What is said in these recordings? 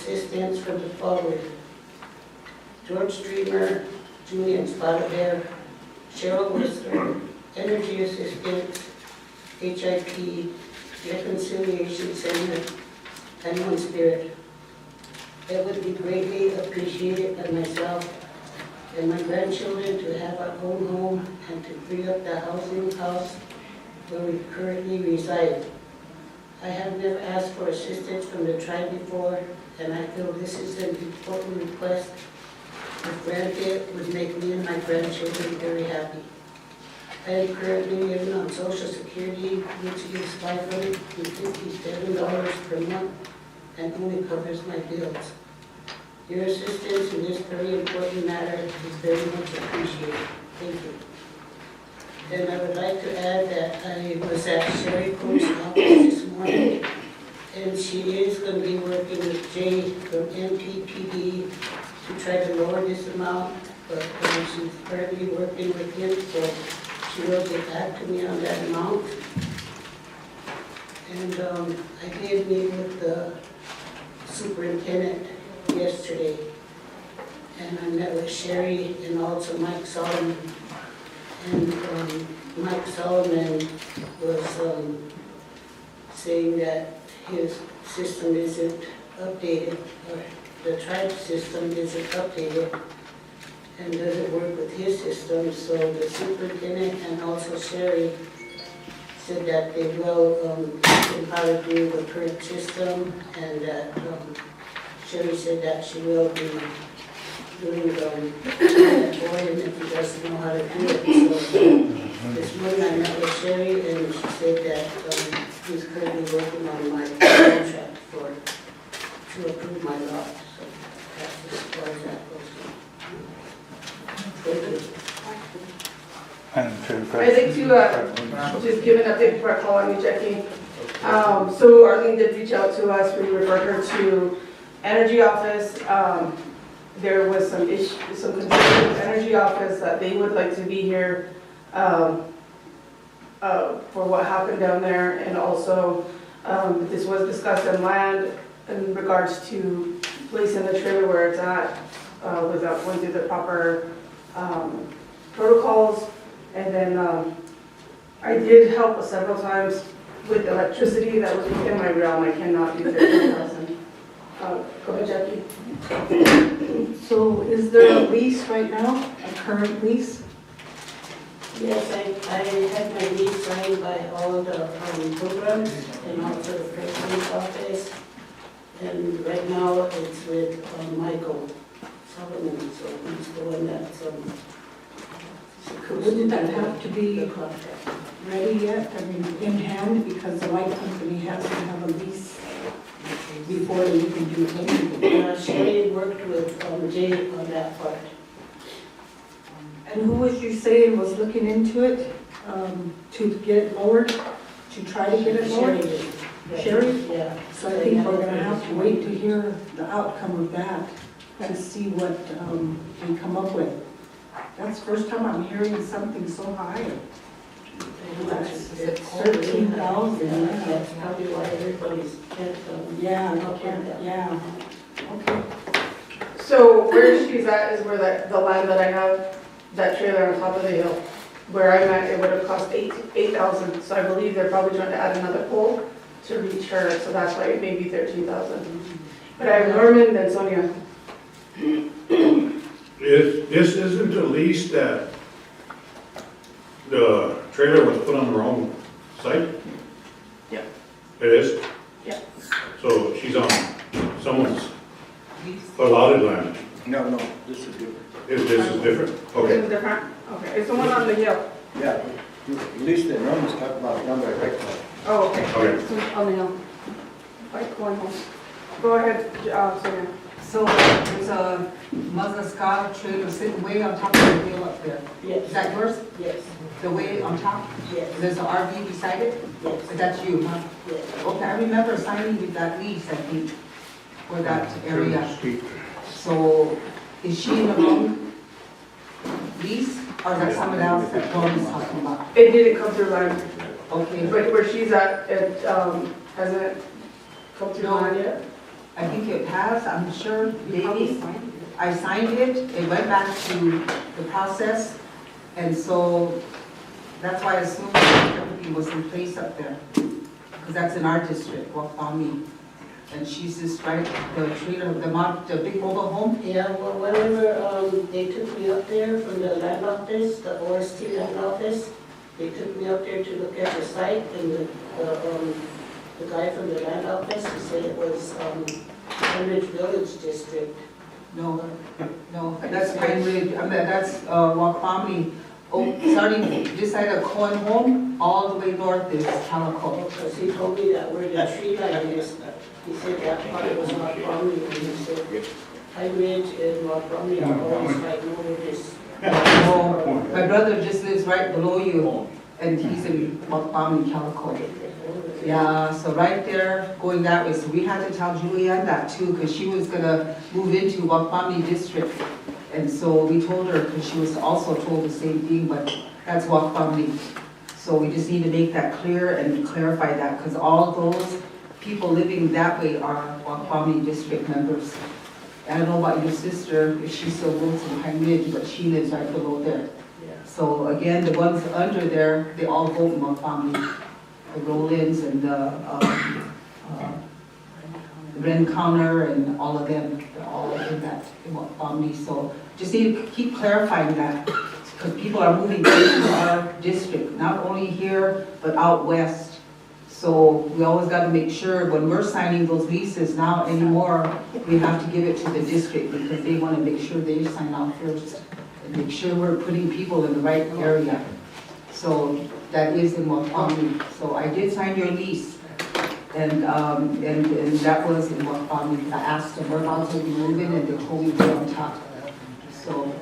assistance from the following: George Dreamer, Julian Spotted Bear, Cheryl Whistler, Energy Assistance, HIP, Reconciliation Center, and One Spirit. It would be greatly appreciated by myself and my grandchildren to have our own home and to free up the housing house where we currently reside. I have never asked for assistance from the tribe before, and I feel this is an important request. If granted, would make me and my grandchildren very happy. I am currently living on Social Security, which is $557 per month and only covers my bills. Your assistance in this very important matter is very much appreciated. Thank you. And I would like to add that I was at Sherry Combs' office this morning, and she is going to be working with Jay from NPPD to try to lower this amount, but she's currently working with him, so she will get back to me on that amount. And I did meet with the superintendent yesterday, and I met with Sherry and also Mike Solomon. And Mike Solomon was saying that his system isn't updated, or the tribe system isn't updated and doesn't work with his system. So the superintendent and also Sherry said that they will teach how to do the current system, and that Sherry said that she will be doing that for him if he doesn't know how to do it. So this morning I met with Sherry, and she said that he's currently working on my contract to approve my lot. So that's as far as that goes. Thank you. I'd like to just give an update before I call on you, Jackie. So Arlene did reach out to us. We referred her to Energy Office. There was some concern with the Energy Office that they would like to be here for what happened down there, and also this was discussed in land in regards to placing the trailer where it's at without going through the proper protocols. And then I did help several times with electricity. That was within my realm. I cannot do 13,000. Go ahead, Jackie. So is there a lease right now, a current lease? Yes, I had my lease signed by all of the programs and also the president's office. And right now it's with Michael Solomon, so he's the one that's Wouldn't that have to be the contract. ready yet? I mean, in hand, because the light company has to have a lease before you can do anything. Sherry worked with Jay on that part. And who was you saying was looking into it to get it lowered, to try to get it lowered? Sherry? Yeah. So I think we're going to have to wait to hear the outcome of that to see what we come up with. That's the first time I'm hearing something so high. It's 13,000. Yeah, that's probably why everybody's can't. Yeah. Okay. So where she's at is where the land that I have, that trailer on top of the hill. Where I'm at, it would have cost 8,000. So I believe they're probably trying to add another pole to reach her. So that's why it may be 13,000. But I have Norman, then Sonia. This isn't a lease that the trailer was put on the wrong site? Yeah. It is? Yeah. So she's on someone's allotted land. No, this is different. This is different? This Okay. is different? Okay, it's the one on the hill. Yeah, at least the Norman's talking about number of hectares. Oh, okay. Okay. So on the hill. Like going home. Go ahead, Sonia. So there's a Mazascar trailer sitting way on top of the hill up there. Yes. Is that yours? Yes. The way on top? Yes. There's an RV beside it? Yes. But that's you, huh? Yes. Okay, I remember signing with that lease, I think, for that area. So is she in the wrong lease, or is that someone else that Tony's talking about? It didn't come through line. Okay, But where she's at, it hasn't come through No. line yet? I think it has, I'm sure, maybe. I signed it, it went back to the process, and so that's why I assumed everything was in place up there. Because that's in our district, Wakpami. And she's just right, the trailer, the big mobile home. Yeah, well, whenever they took me up there from the land office, the OST land office, they took me up there to look at the site, and the guy from the land office, he said it was Heritage Village District. No, no, that's Pine Ridge, I mean, that's Wakpami. Oh, starting this side of Cohen Home, all the way north is Calico. Because he told me that where the tree line is, he said that part was not Romney, and he said High Ridge and North Romney are always fighting over this. Oh, my brother just lives right below you, and he's in Wakpami, Calico. Yeah, so right there, going that way, so we had to tell Julianne that too, because she was gonna move into Wakpami district. And so we told her, because she was also told the same thing, but that's Wakpami. So we just need to make that clear and clarify that, because all those people living that way are Wakpami district members. I don't know about your sister, if she still lives in Pine Ridge, but she lives right below there. So again, the ones under there, they all vote in Wakpami. The Rollins and the Ren Counter and all of them, they're all in that in Wakpami. So just need to keep clarifying that, because people are moving into our district, not only here, but out west. So we always got to make sure when we're signing those leases now anymore, we have to give it to the district, because they want to make sure they sign off first and make sure we're putting people in the right area. So that is in Wakpami. So I did sign your lease, and that was in Wakpami. I asked them whereabouts are we moving, and they told me we're on top. So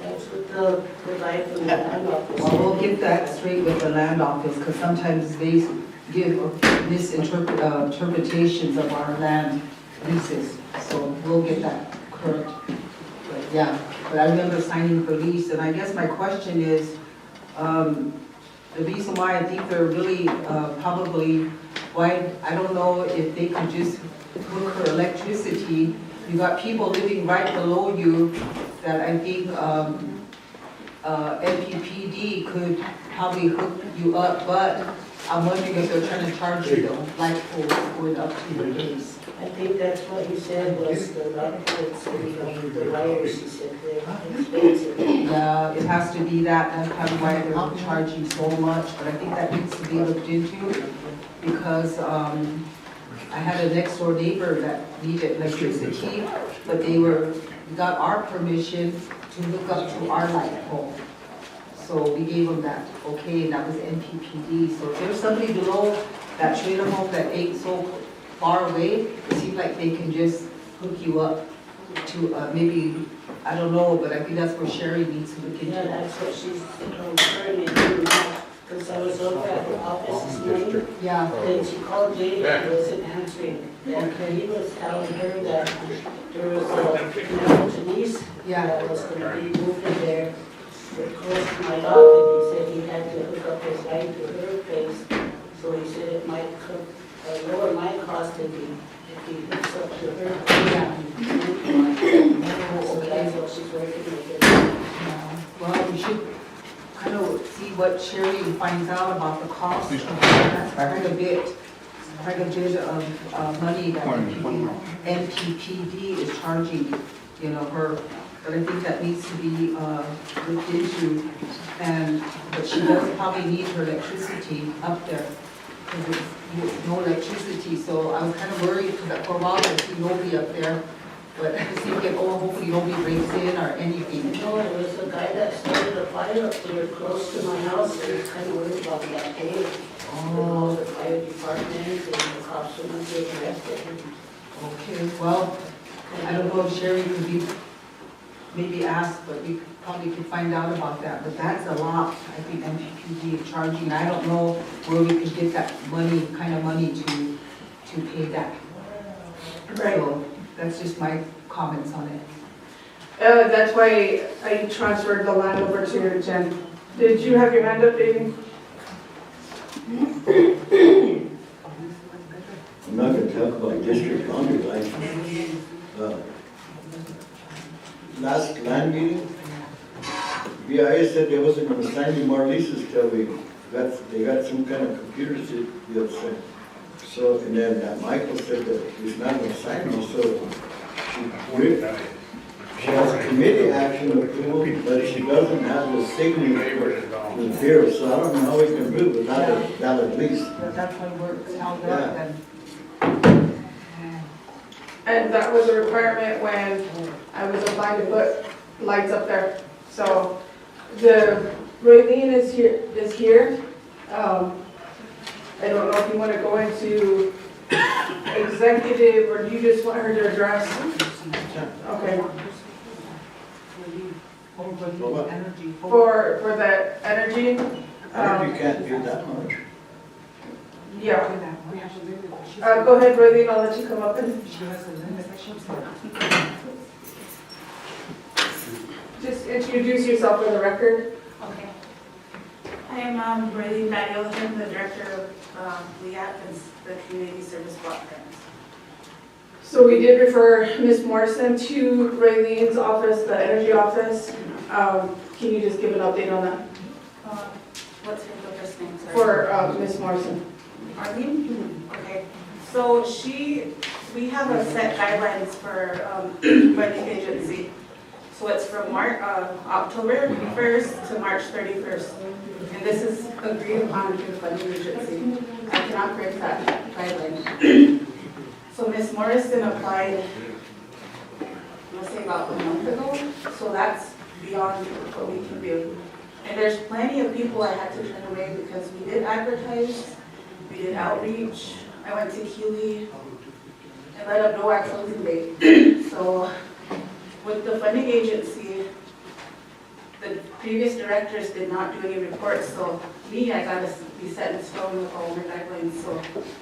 That's what the guy from the land office well, said. we'll get that straight with the land office, because sometimes they give misinterpretations of our land leases. So we'll get that correct. But yeah, but I remember signing the lease, and I guess my question is, the reason why I think they're really probably, why, I don't know if they could just hook her electricity. You got people living right below you that I think NPPD could probably hook you up, but I'm wondering if they're trying to charge you the light poles going up to your place. I think that's what he said was the light poles and the wires, he said they're expensive. Yeah, it has to be that, that's probably why they're charging so much, but I think that needs to be looked into, because I had a next door neighbor that needed electricity, but they got our permission to hook up to our light pole. So we gave them that, okay, and that was NPPD. So if there's somebody below that trailer home that ain't so far away, it seems like they can just hook you up to maybe, I don't know, but I think that's where Sherry needs to look into. Yeah, that's what she's currently doing now, because I was over at the office this morning, Yeah, and she called Jay, he wasn't answering. And he was telling her that there was a lease yeah. that was gonna be moved in there, close to my dock, and he said he had to hook up his line to her place. So he said it might lower my cost if he hooks up to her. Yeah. So that's what she's working with. Yeah. Well, we should kind of see what Sherry finds out about the cost. That's quite a bit of money that NPPD is charging, her. But I think that needs to be looked into, but she does probably need her electricity up there, because there's no electricity, so I was kind of worried, because for a while I see nobody up there, but I was thinking, oh, hopefully nobody breaks in or anything. No, it was the guy that started a fire up there close to my house, and was kind of worried about that day. Oh, The fire department and the cops were going to get arrested. okay, well, I don't know if Sherry could be, maybe ask, but we probably could find out about that, but that's a lot, I think NPPD is charging. I don't know where we could get that kind of money to pay that. Right. So that's just my comments on it. That's why I transferred the land over to Jen. Did you have your hand up, David? I'm not gonna talk about district boundary lines. Last land meeting, BIA said they wasn't gonna sign any more leases till they got some kind of computer system. So, and then Michael said that he's not gonna sign them, so she has a committee action approval, but she doesn't have the signature in here, so I don't know how we can prove without a valid lease. That's why we're held up Yeah. then. And that was a requirement when I was applying to put lights up there. So the Raylene is here. I don't know if you want to go into executive or do you just want her to address? Okay, Energy. for the energy, You can't do that much. yeah. Go ahead, Raylene, I'll let you come up and just introduce yourself for the record. Okay. I am Raylene Manuel, I'm the director of LEAP and the Community Service Block Grants. So we did refer Ms. Morrison to Raylene's office, the energy office. Can you just give an update on that What's her first name, sorry? for Ms. Morrison? Arlene? Okay. So we have a set guidelines for funding agency. So it's from October 1st to March 31st. And this is agreed upon through the funding agency. I cannot break that guideline. So Ms. Morrison applied, let's say about a month ago. So that's beyond what we can do. And there's plenty of people I had to turn away because we did advertise, we did outreach. I went to Keeley and let them know our closing date. So with the funding agency, the previous directors did not do any reports, so I gotta be set in stone with all the guidelines, so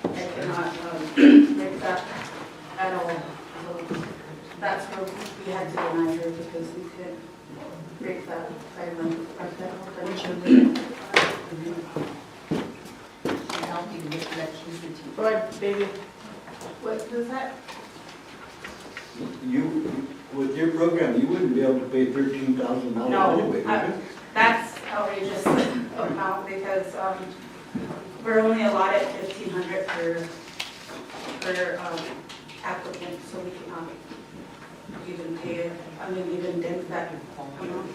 I cannot break that at all. So that's where we had to deny her because we couldn't break that guideline. Helping with electricity. Go ahead, baby. What was that? With your program, you wouldn't be able to pay $13,000 No, anyway, would you? that's outrageous amount because we're only allotted $1,500 per applicant, so we cannot even pay, even dent that amount.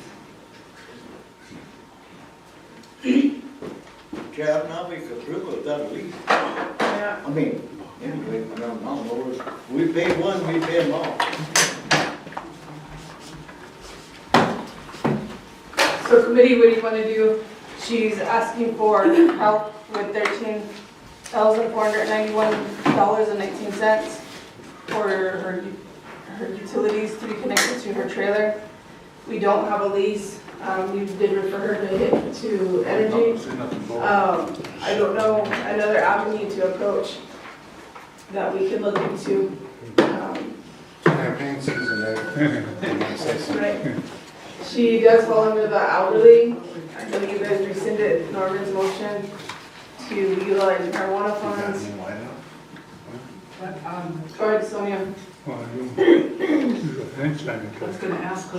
Economic approval without a lease. Yeah. I mean, anyway, I don't know, we pay one, we pay them all. So committee, what do you want to do? She's asking for help with $13,491.19 for her utilities to be connected to her trailer. We don't have a lease. We did refer her to energy. I don't know another avenue to approach that we could look into. Campaign season, Right. She does fall under the elderly. I believe you guys rescinded Norman's motion to utilize marijuana funds. Go ahead, Sonia. I was gonna ask,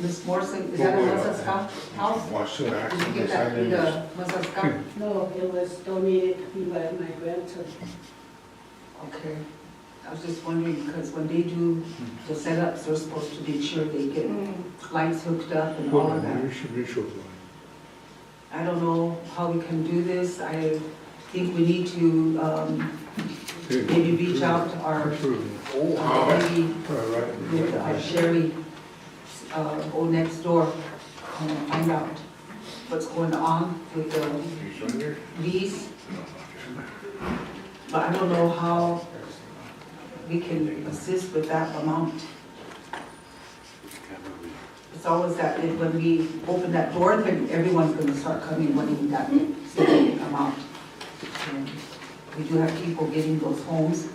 Ms. Morrison, is that a Mazaska house? Did you get that through the Mazaska? No, it was donated to me by my grandson. Okay. I was just wondering, because when they do the setups, they're supposed to make sure they get lights hooked up and all of that. I don't know how we can do this. I think we need to maybe reach out to our lady with Sherry, next door, and find out what's going on with the lease. But I don't know how we can assist with that amount. It's always that when we open that door, then everyone's gonna start coming wanting that same amount. And we do have people getting those homes,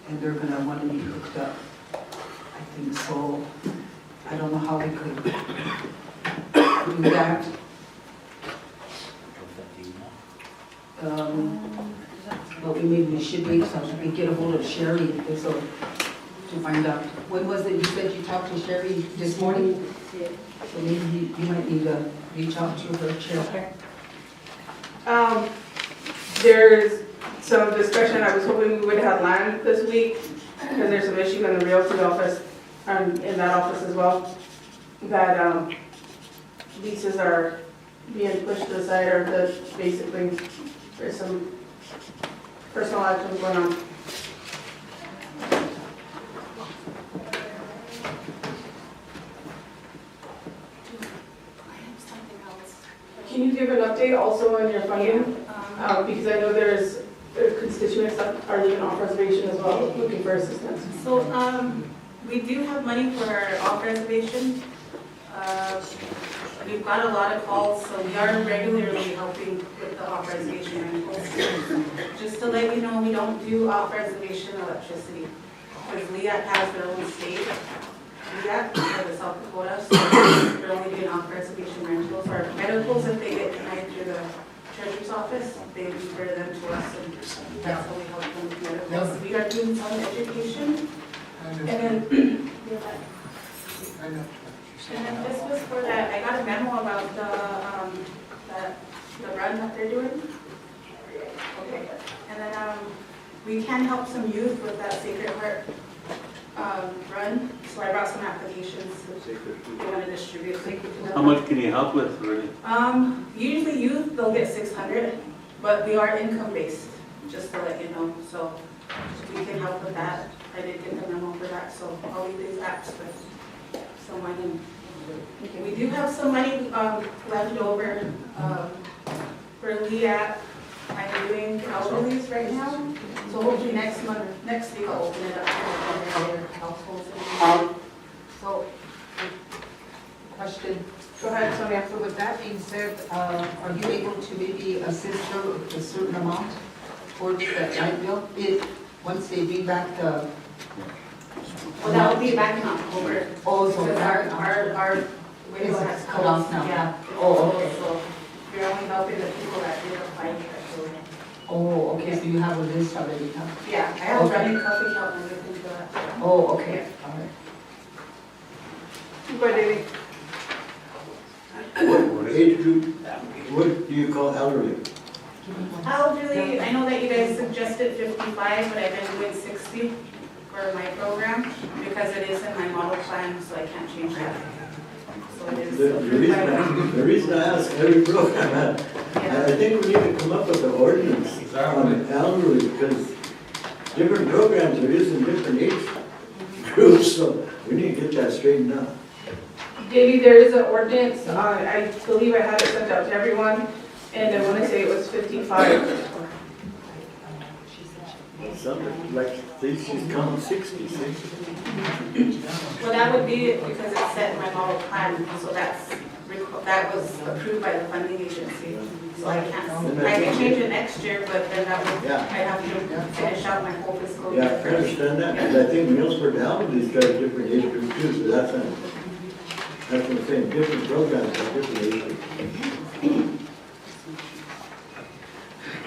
and they're gonna want to be hooked up. I think so. I don't know how we could do that. but we should wait so we get a hold of Sherry, so, to find out. When was it you said you talked to Sherry this morning? So maybe you might need to reach out to her, Sherry. There's some discussion, I was hoping we would have land this week, because there's some issue in the realty office, in that office as well, that leases are being pushed to the side, or that basically there's some personal actions going on. Can you give an update also on your funding? Because I know there's constituents that are living off reservation as well, looking for assistance. So, we do have money for our off-reservation. We've got a lot of calls, so we are regularly helping with the off-reservation rentals. Just to let you know, we don't do off-reservation electricity, because LEAC has their own state. LEAC, for the South Dakota, so we're only doing off-reservation rentals. Our medicals, if they get denied through the treasurer's office, they refer them to us, and that's how we help them with medicals. We are doing some education, and then, and then this was for that, I got a memo about the run that they're doing. Okay, and then, we can help some youth with that Sacred Heart, run, so I brought some applications they want to distribute. How much can you help with, really? Usually youth, they'll get 600, but we are income-based, just to let you know, so we can help with that. I did get the memo for that, so I'll leave these apps with someone. And we do have some money left over for LEAC. I'm doing elderlies right now, so hopefully next week I'll open it up for their households. So, question. Go ahead, Sonia. So with that being said, are you able to maybe assist her with a certain amount towards that light bill? Once they bring back the... Well, that will be back in October. Oh, so Because our window has It's cut off now. Yeah. Oh, okay. So we're only helping the people that did apply for it. Oh, okay, so you have a list already, huh? Yeah, I have Okay. running coffee account and everything for that. Oh, okay, all right. Go ahead, Davey. What age group, what do you call elderly? Elderly, I know that you guys suggested 55, but I've been doing 60 for my program because it is in my model plan, so I can't change that. So it is The reason I ask every program, I think we need to come up with an ordinance on elderly, because different programs are using different age groups, so we need to get that straightened out. Davey, there is an ordinance, I believe I had it sent out to everyone, and I want to say it was 55. Something like, she's counting 60, see? Well, that would be because it's set in my model plan, so that was approved by the funding agency. So I can change it next year, but then that would, Yeah. I have to finish out my whole fiscal year. Yeah, I understand that, because I think Millsford Elderly's got a different age group too, so that's what I'm saying, different programs have different age groups.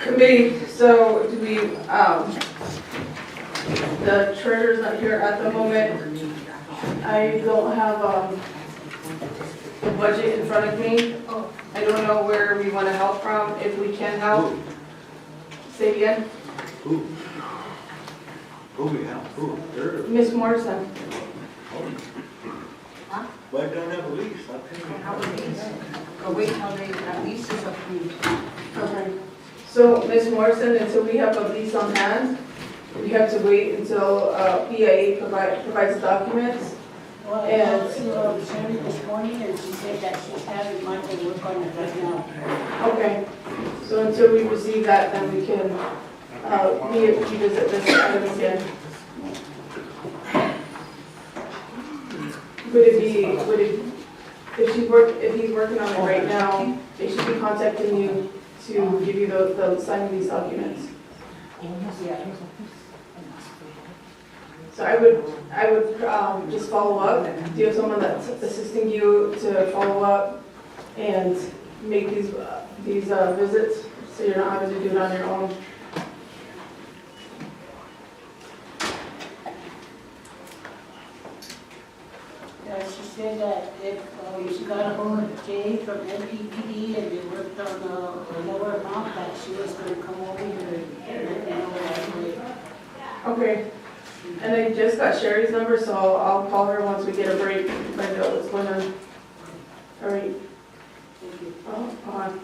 Committee, so do we, the treasurer's not here at the moment. I don't have, the budget in front of me. I don't know where we want to help from, if we can help. Say it again, Who we have, who? Her. Ms. Morrison. Why don't have a lease? How can we How are these? Go wait till they, at least is approved. Okay. So, Ms. Morrison, until we have a lease on hand, we have to wait until PIA provides documents. Well, I talked to Sherry this morning, and she said that she's having Michael work on it right now. Okay, so until we receive that, then we can revisit this item again. If he's working on it right now, they should be contacting you to give you the signing these documents. So I would just follow up. Do you have someone that's assisting you to follow up and make these visits, so you're not having to do it on your own? said that if she got a hold of Jay from MPPD and they worked on a lower amount, that she was gonna come over here and let me know right away. Okay. And I just got Sherry's number, so I'll call her once we get a break, find out what's going on. All right. Thank you. Oh, hold on.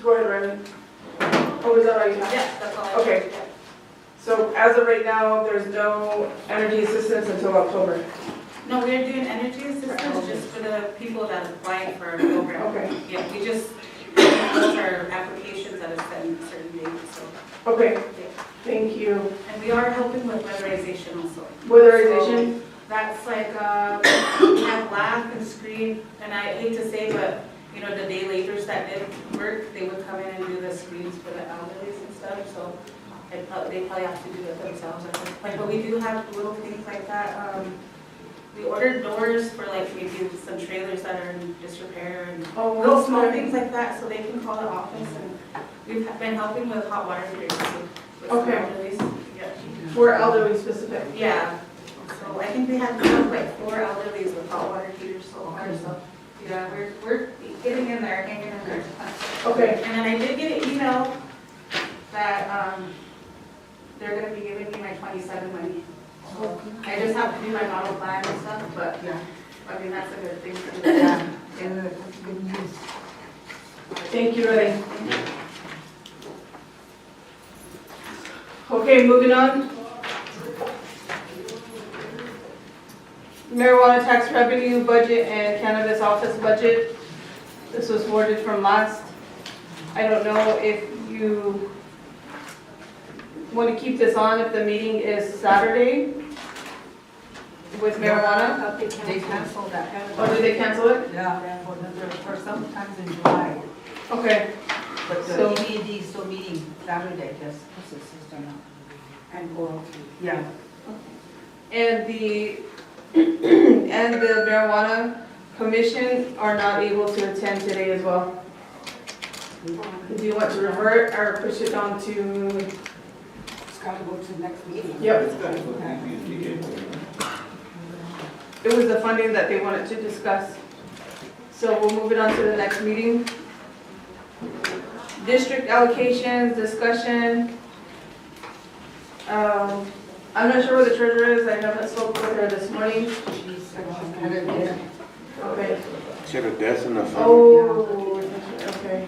Go ahead, Ryan. Oh, is that all you have? Yes, that's all I. Okay. So as of right now, there's no energy assistance until October. No, we're doing energy assistance just for the people that applied for a program. Okay. Yeah, we just, those are applications that are set in certain dates, so. Okay, thank you. And we are helping with weatherization also. Weatherization? That's like, we have laugh and screen, and I hate to say, but, you know, the day laborers that did work, they would come in and do the screens for the elderly and stuff, so they probably have to do it themselves at this point. But we do have little things like that. We ordered doors for like maybe some trailers that are in disrepair and Oh, little small okay. things like that, so they can call the office, and we've been helping with hot water heaters with Okay. elderlies. Yeah. For elderly specific. Yeah, so I think we have like 4 elderlies with hot water heaters so far, so, yeah, we're getting in there, hanging in there. Okay, And then I did get an email that, they're gonna be giving me my 27 money. So I just have to do my model plan and stuff, but, Yeah, I mean, that's a good thing to do. yeah, and that's good news. thank you, Ray. Okay, moving on. Marijuana tax revenue budget and cannabis office budget. This was forwarded from last. I don't know if you want to keep this on if the meeting is Saturday with marijuana. They canceled that. Or did they cancel it? Yeah, for sometimes in July, Okay, but the So- EBD is still meeting Saturday, yes. And oral. Yeah. and the, and the marijuana commission are not able to attend today as well. Do you want to revert or push it on to, It's gotta go to the next meeting. yep, It's got to go to PPD. it was the funding that they wanted to discuss. So we'll move it on to the next meeting. District allocations, discussion. I'm not sure where the treasurer is, I haven't spoken with her this morning. She's had a dinner. Okay. She had a death in the family. Oh, okay.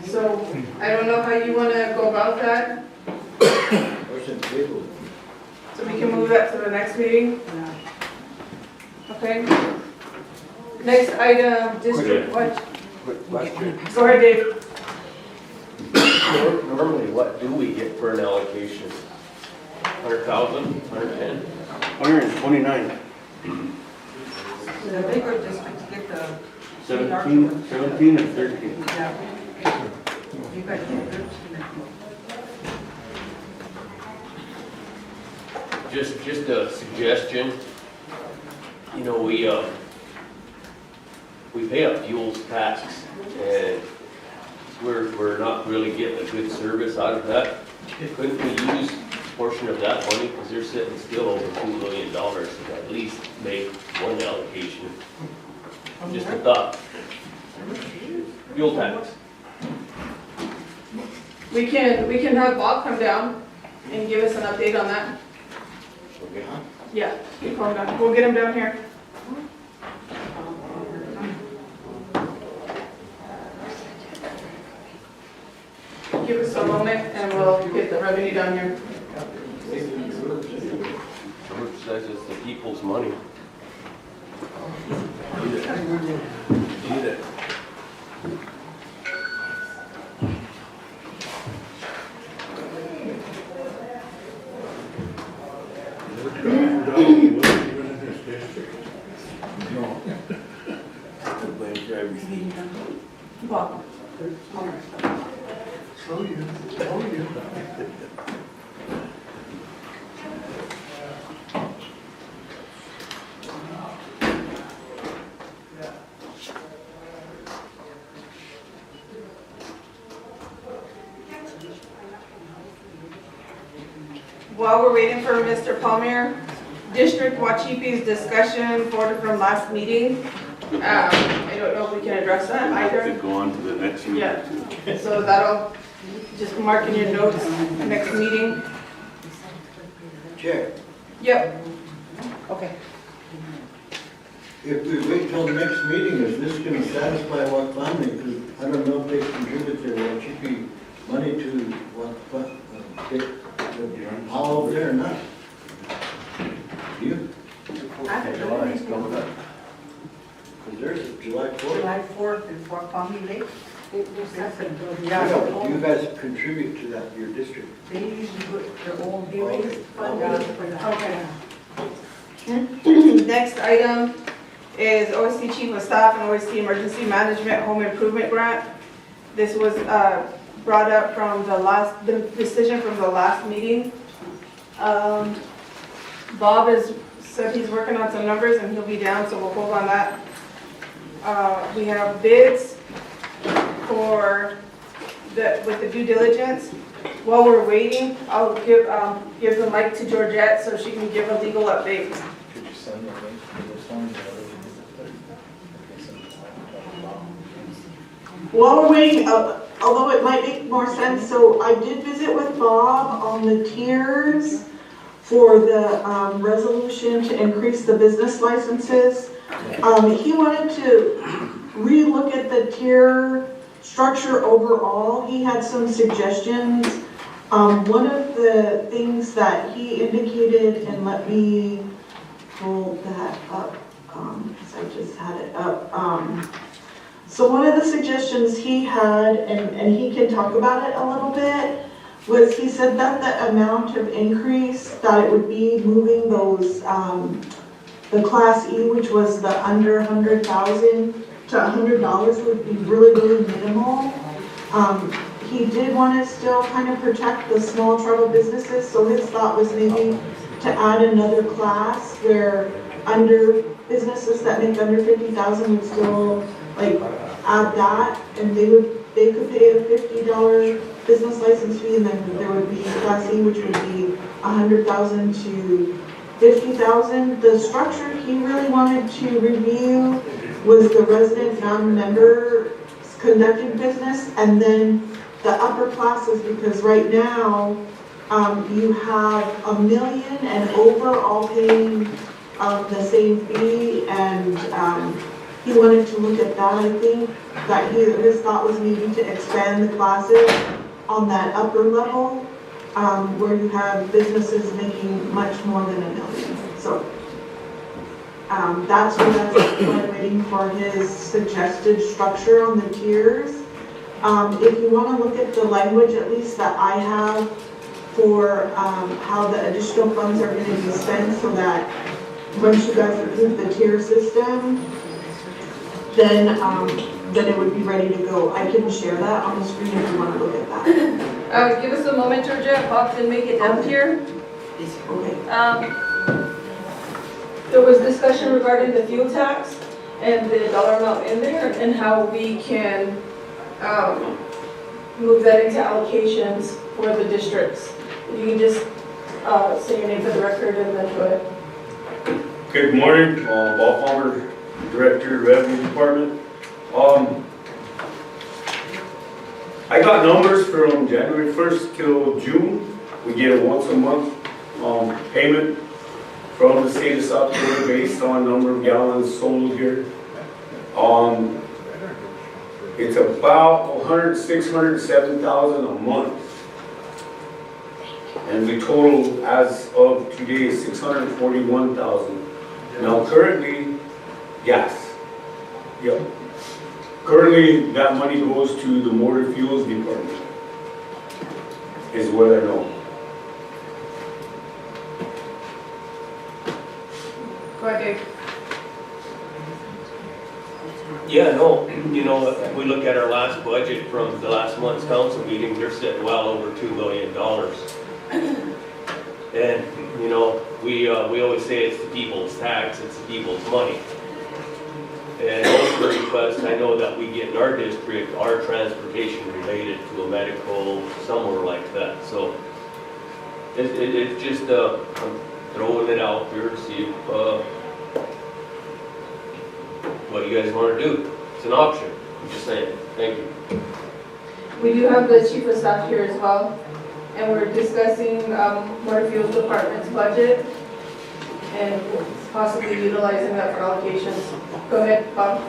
So, I don't know how you wanna go about that, Motion table. so we can move that to the next meeting, okay? Next item, district, what? Quick question. Go ahead, Dave. Normally, what do we get for an allocation? 100,000, 110? 129. The bigger districts get the. 17 and 13. Yeah. You got to get 13. Just a suggestion. You know, we pay a fuels tax, and we're not really getting a good service out of that. Couldn't we use a portion of that money, because they're sitting still over $2 million, to at least make one allocation? Just a thought. Fuel tax. We can have Bob come down and give us an update on that. Okay. Yeah, you call him down, we'll get him down here. Give us a moment and we'll get the revenue down here. George says it's the people's money. Need it. Bob. while we're waiting for Mr. Palmer, District Wachipi's discussion from last meeting. I don't know if we can address that We'll have to either. go on to the next meeting. Yeah, so that'll, just mark in your notes, next meeting. Chair, Yep. Okay. if we wait till the next meeting, is this gonna satisfy what family? Because I don't know if they contribute their Wachipi money to what, the hall over there or not. Do you? July is coming up. Because there's July 4th. July 4th is Fort Palmy Lake. Yeah, but you guys contribute to that, your district. They usually put their own Okay. Next item is OSC Chief of Staff and OSC Emergency Management Home Improvement Grant. This was brought up from the decision from the last meeting. Bob has said he's working on some numbers and he'll be down, so we'll hold on that. We have bids with the due diligence. While we're waiting, I'll give the mic to Georgette so she can give a legal update. Could you send the link to this one? While we're waiting, although it might make more sense, so I did visit with Bob on the tiers for the resolution to increase the business licenses. He wanted to re-look at the tier structure overall. He had some suggestions. One of the things that he indicated, and let me pull that up, because I just had it up. So one of the suggestions he had, and he can talk about it a little bit, was he said that the amount of increase that it would be moving those, the Class E, which was the under 100,000 to $100 would be really, really minimal. He did want to still kind of protect the small tribal businesses, so his thought was maybe to add another class where businesses that make under 50,000 would still like add that, and they could pay a $50 business license fee, and then there would be Class E, which would be 100,000 to 50,000. The structure he really wanted to review was the resident non-member conducting business, and then the upper classes, because right now you have $1 million and over all paying the same fee, and he wanted to look at that. I think that his thought was maybe to expand the classes on that upper level where you have businesses making much more than $1 million. So that's why I'm waiting for his suggested structure on the tiers. If you want to look at the language, at least that I have, for how the additional funds are going to be spent, so that once you guys approve the tier system, then it would be ready to go. I can share that on the screen if you want to look at that. Give us a moment, Georgia. Bob didn't make it down here. Okay. There was discussion regarding the fuel tax and the dollar amount in there and how we can move that into allocations for the districts. You can just say your name for the record and then go ahead. Okay, good morning, Bob Palmer, Director of Revenue Department. I got numbers from January 1st till June. We get a once a month payment from the state of South Dakota based on number of gallons sold here. It's about 106,000 a month. And we total, as of today, is 641,000. Now currently, gas. Yep. Currently, that money goes to the motor fuels department, is what I know. Go ahead, Dave. Yeah, no, you know, if we look at our last budget from the last month's council meeting, they're sitting well over $2 million. And, you know, we always say it's the people's tax, it's the people's money. And most of the requests I know that we get in our district are transportation related to a medical, somewhere like that. So It's just, I'm throwing it out there to see if, what you guys wanna do. It's an option, I'm just saying, thank you. We do have the chief of staff here as well, and we're discussing motor fuels department's budget and possibly utilizing that for allocations. Go ahead, Bob.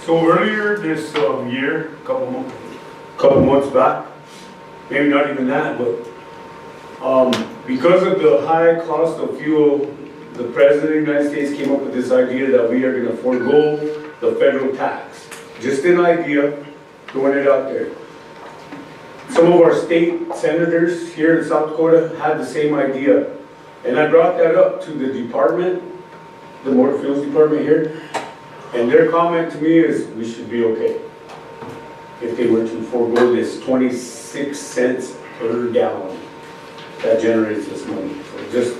So earlier this year, couple months back, maybe not even that, but because of the high cost of fuel, the President of the United States came up with this idea that we are going to forego the federal tax. Just an idea, throwing it out there. Some of our state senators here in South Dakota had the same idea. And I brought that up to the department, the motor fuels department here, and their comment to me is we should be okay if they were to forego this 26 cents per gallon that generates this money. So just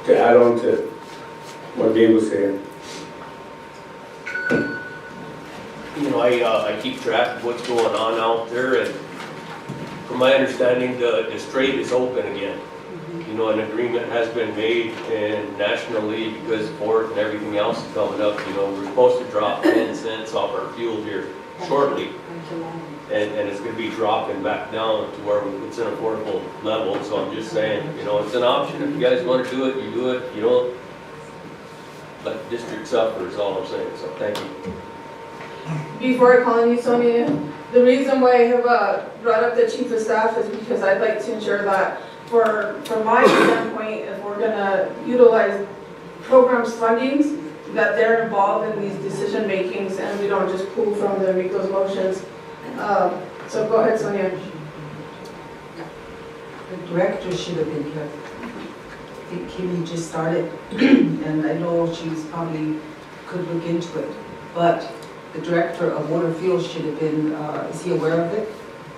to add on to what Dave was saying. You know, I keep track of what's going on out there, and from my understanding, the strait is open again. You know, an agreement has been made, and nationally, because Ford and everything else is coming up, you know, we're supposed to drop 10 cents off our fuel here shortly. And it's gonna be dropping back down to where it's an affordable level, so I'm just saying, you know, it's an option. If you guys wanna do it, you do it. You don't let the district suffer is all I'm saying, so thank you. Before I call on you, Sonia, the reason why I have brought up the chief of staff is because I'd like to ensure that from my standpoint, if we're gonna utilize programs fundings, that they're involved in these decision makings and we don't just pull from them, make those motions. So go ahead, Sonia. The director should have been here. I think Kimmy just started, and I know she's probably could look into it. But the director of water fuels should have been, is he aware of it?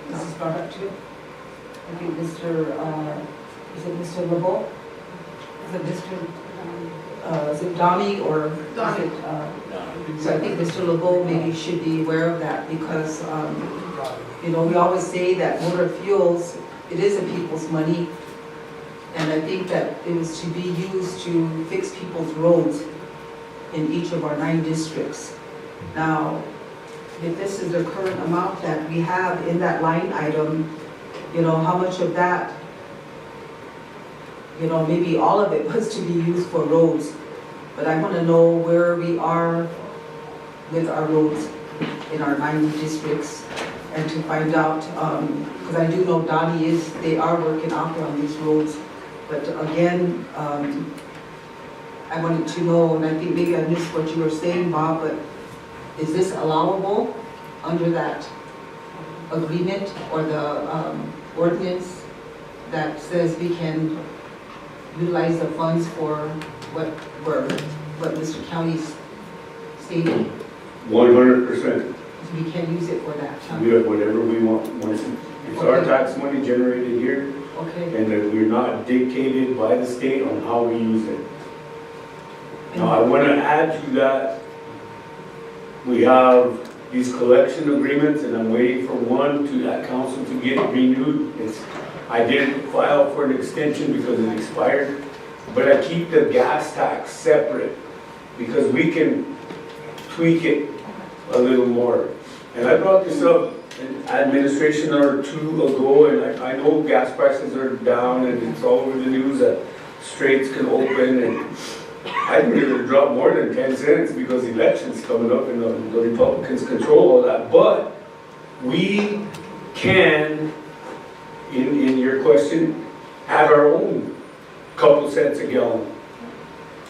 This is brought up too? I think is it Mr. LeBeau? Is it Donnie or Donnie. is it, so I think Mr. LeBeau maybe should be aware of that because, you know, we always say that motor fuels, it is a people's money. And I think that it was to be used to fix people's roads in each of our 9 districts. Now, if this is the current amount that we have in that line item, you know, how much of that, you know, maybe all of it was to be used for roads. But I want to know where we are with our roads in our 9 districts and to find out, because I do know Donnie they are working out there on these roads. But again, I wanted to know, and I think maybe I missed what you were saying, Bob, but is this allowable under that agreement or the ordinance that says we can utilize the funds for what Mr. County's stating? 100%. We can use it for that, huh? We have whatever we want. Once it's our tax money generated here, Okay. and that we're not dictated by the state on how we use it. Now, I want to add to that, we have these collection agreements, and I'm waiting for one at council to get renewed. I didn't file for an extension because it expired, but I keep the gas tax separate because we can tweak it a little more. And I brought this up in administration or 2 ago, and I know gas prices are down and it's all over the news that straits can open, and I think they're going to drop more than 10 cents because the election's coming up and the Republicans control all that. But we can, in your question, add our own couple cents a gallon.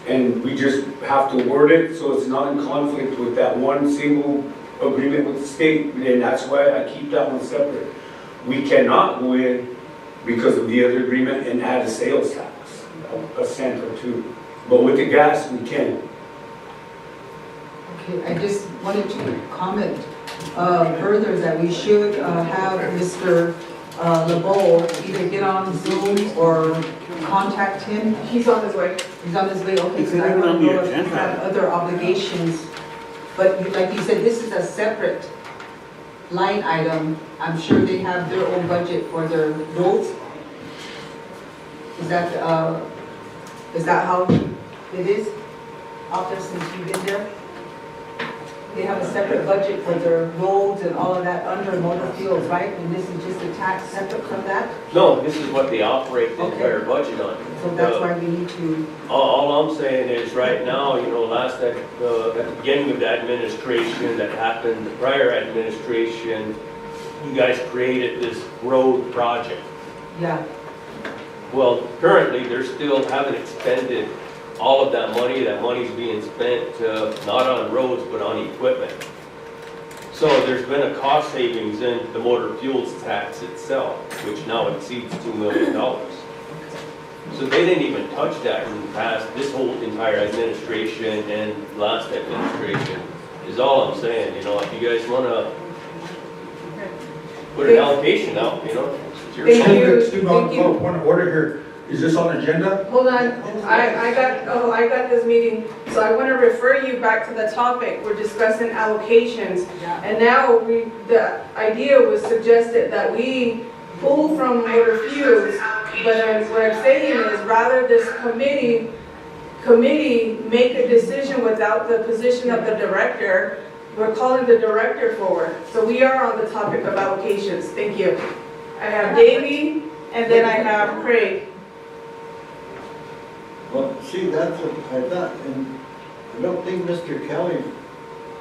And we just have to word it so it's not in conflict with that one single agreement with the state, and that's why I keep that one separate. We cannot go in because of the other agreement and add a sales tax, a cent or 2. But with the gas, we can. Okay, I just wanted to comment further that we should have Mr. LeBeau either get on Zoom or contact him. He's on his way. He's on his way, okay, It's because I even want on to the know if he agenda. has other obligations. But like you said, this is a separate line item. I'm sure they have their own budget for their roads. Is is that how it is out there since you've been there? They have a separate budget for their roads and all of that under motor fuels, right? And this is just a tax separate from that? No, this is what they operate the Okay. entire budget on. So that's why we need to, All I'm saying is, right now, you know, at the beginning of the administration that happened, the prior administration, you guys created this road project. yeah, Well, currently, they still haven't expended all of that money. That money's being spent, not on roads, but on equipment. So there's been a cost savings in the motor fuels tax itself, which now exceeds $2 million. So they didn't even touch that in the past, this whole entire administration and last administration, is all I'm saying. You know, if you guys wanna put an allocation out, you know, it's your Thank call. you. Steve, Thank you. point of order here. Is this on agenda? Hold on, I got this meeting, so I want to refer you back to the topic. We're discussing allocations. And now the idea was suggested that we pull from motor fuels, but what I'm saying is rather this committee make a decision without the position of the director, we're calling the director forward. So we are on the topic of allocations. Thank you. I have Davey, and then I have Craig. Well, see, that's what I thought, and I don't think Mr. Kelly,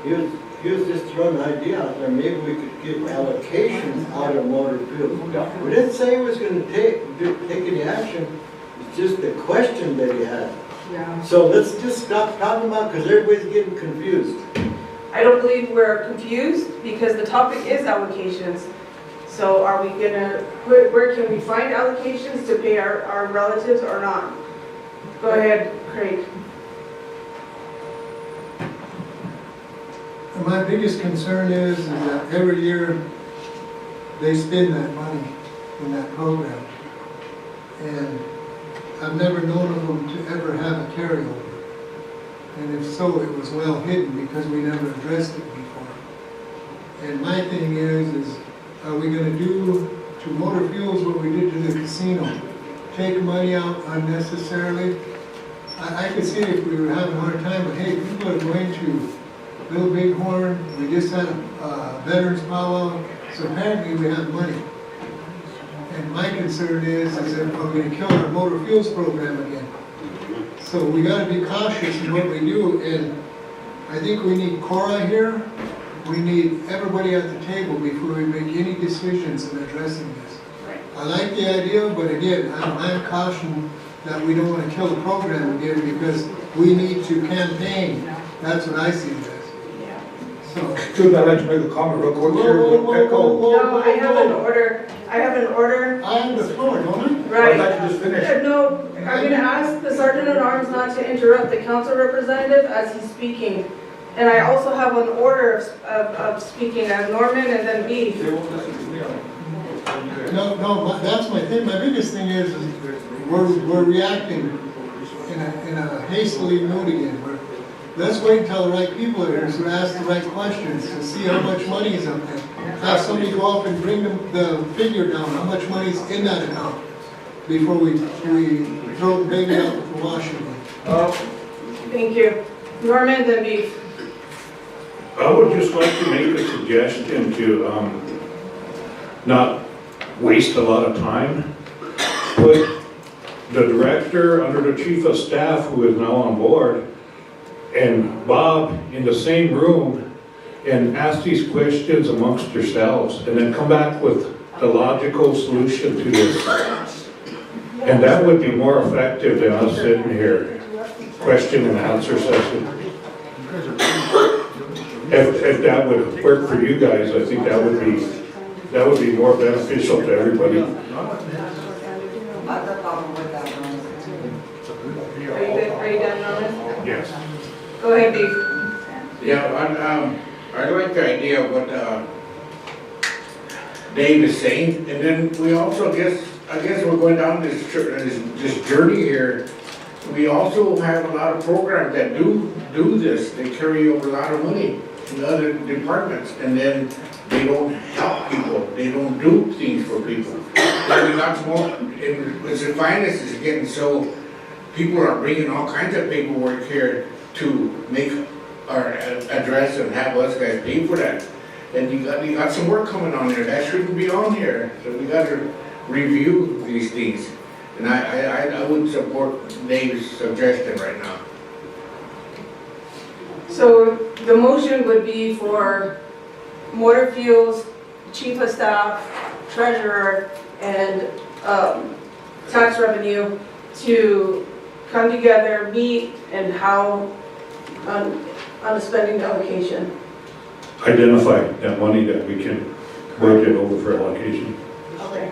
he was just throwing an idea out there, maybe we could get allocations out of motor fuels. We didn't say he was gonna take any action, it's just a question that he had. Yeah. So let's just stop talking about, because everybody's getting confused. I don't believe we're confused because the topic is allocations. So are we gonna, where can we find allocations to pay our relatives or not? Go ahead, Craig. My biggest concern is that every year they spend that money in that program. And I've never known of them to ever have a carryover. And if so, it was well hidden because we never addressed it before. And my thing is are we gonna do to motor fuels what we did to the casino? Take money out unnecessarily? I could see if we were having a hard time, but hey, people are going to Little Bighorn, we just had a veterans powwow, so apparently we have money. And my concern is that we're going to kill our motor fuels program again. So we got to be cautious in what we do, and I think we need Cora here. We need everybody at the table before we make any decisions in addressing this. I like the idea, but again, I'm cautioned that we don't want to kill the program again because we need to campaign. That's what I see it as. So. Should I like to make a comment real quick here? No, I have an order. I have the floor, don't I? Right. I'd like to just finish. No, I'm going to ask the Sergeant at Arms not to interrupt the council representative as he's speaking. And I also have an order of speaking. I have Norman and then B. No, that's my thing. My biggest thing is we're reacting in a hastily mood again. Let's wait until the right people are here to ask the right questions to see how much money is up there. Have somebody go up and bring the figure down, how much money is in that account before we throw the baby out with the washing. Thank you. Norman, then B. I would just like to make a suggestion to not waste a lot of time. Put the director under the chief of staff, who is now on board, and Bob in the same room and ask these questions amongst yourselves and then come back with the logical solution to this. And that would be more effective than us sitting here, question and answer session. If that would work for you guys, I think that would be more beneficial to everybody. I have no problem with that. Are you done, Norman? Yes. Go ahead, Dave. Yeah, I like the idea of what Dave is saying, and then we also I guess we're going down this journey here. We also have a lot of programs that do this. They carry over a lot of money in other departments, and then they don't help people. They don't do things for people. And we got some more, and it's the finance is getting so, people are bringing all kinds of paperwork here to make our address and have us guys pay for that. And you got some work coming on there, that shouldn't be on here, so we gotta review these things. And I would support Dave's suggestion right now. So the motion would be for motor fuels, chief of staff, treasurer, and tax revenue to come together, meet, and how on the spending allocation. Identify that money that we can budget over for allocation. Okay.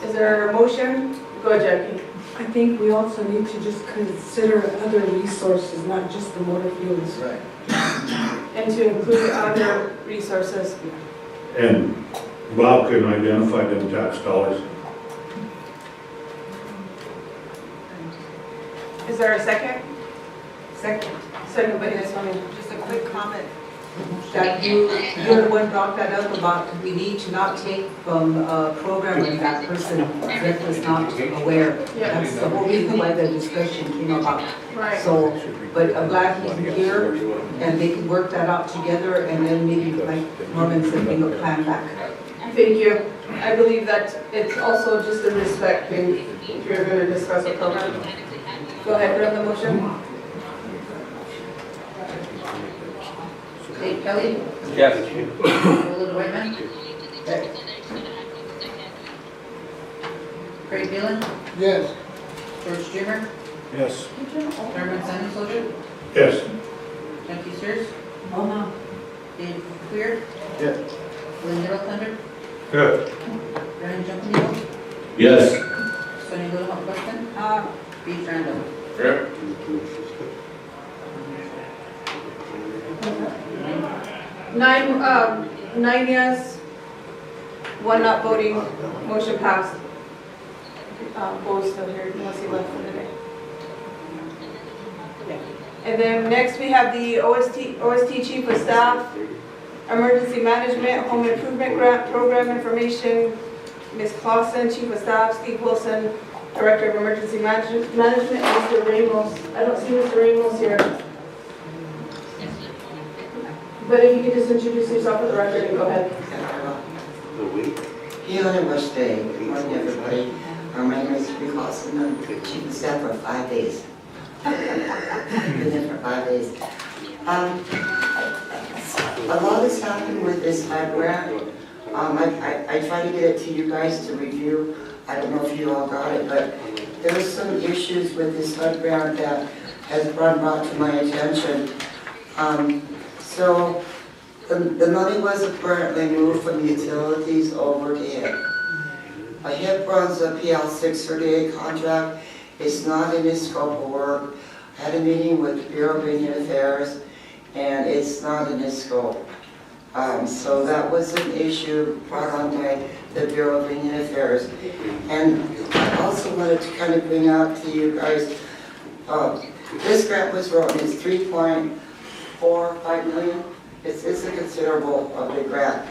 Is there a motion? Go ahead, Jackie. I think we also need to just consider other resources, not just the motor fuels. Right. And to include other resources. And Bob can identify them tax dollars. Is there a second? Second. Second by Ms. Tony. Just a quick comment. That you're the one brought that up about we need to not take from a program when that person that was not aware. Yeah. That's the whole reason why the discussion came about. Right. So, but I'm glad he's here and they can work that out together and then maybe like Norman said, bring a plan back. Thank you. I believe that it's also just a respect thing if you're going to discuss a program. Go ahead, grab the motion. Dave Kelly? Yes. Willard Whiteman? Craig Dillon? Yes. George Streamer? Yes. Thurman Simon Soldier? Yes. Jackie Sears? Oh, no. Dave Queer? Yes. Linda Thunder? Good. Brian Jumping? Yes. Sonny Little Weston? Beach Randall? Yep. 9 yes, 1 not voting, motion passed. Bo's still here, unless he left for the day. And then next we have the OST Chief of Staff, Emergency Management, Home Improvement Grant Program Information, Ms. Clausen, Chief of Staff, Steve Wilson, Director of Emergency Management, and Mr. Ramos. I don't see Mr. Ramos here. But if you could just introduce yourself for the record and go ahead. Good morning, everybody. My name is Steve Wilson. I'm Chief of Staff for 5 days. Been there for 5 days. A lot has happened with this HUD grant. I tried to get it to you guys to review. I don't know if you all got it, but there were some issues with this HUD grant that has been brought to my attention. So the money was apparently moved from utilities over to HIP. HIP runs a PL 638 contract. It's not in its scope of work. I had a meeting with the Bureau of Indian Affairs, and it's not in its scope. So that was an issue brought on by the Bureau of Indian Affairs. And I also wanted to kind of bring out to you guys, this grant was written, it's 3.45 million. It's a considerable big grant.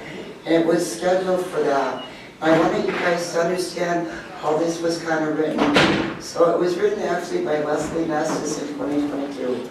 And it was scheduled for that. I wanted you guys to understand how this was kind of written. So it was written actually by Leslie Nestis in 2022.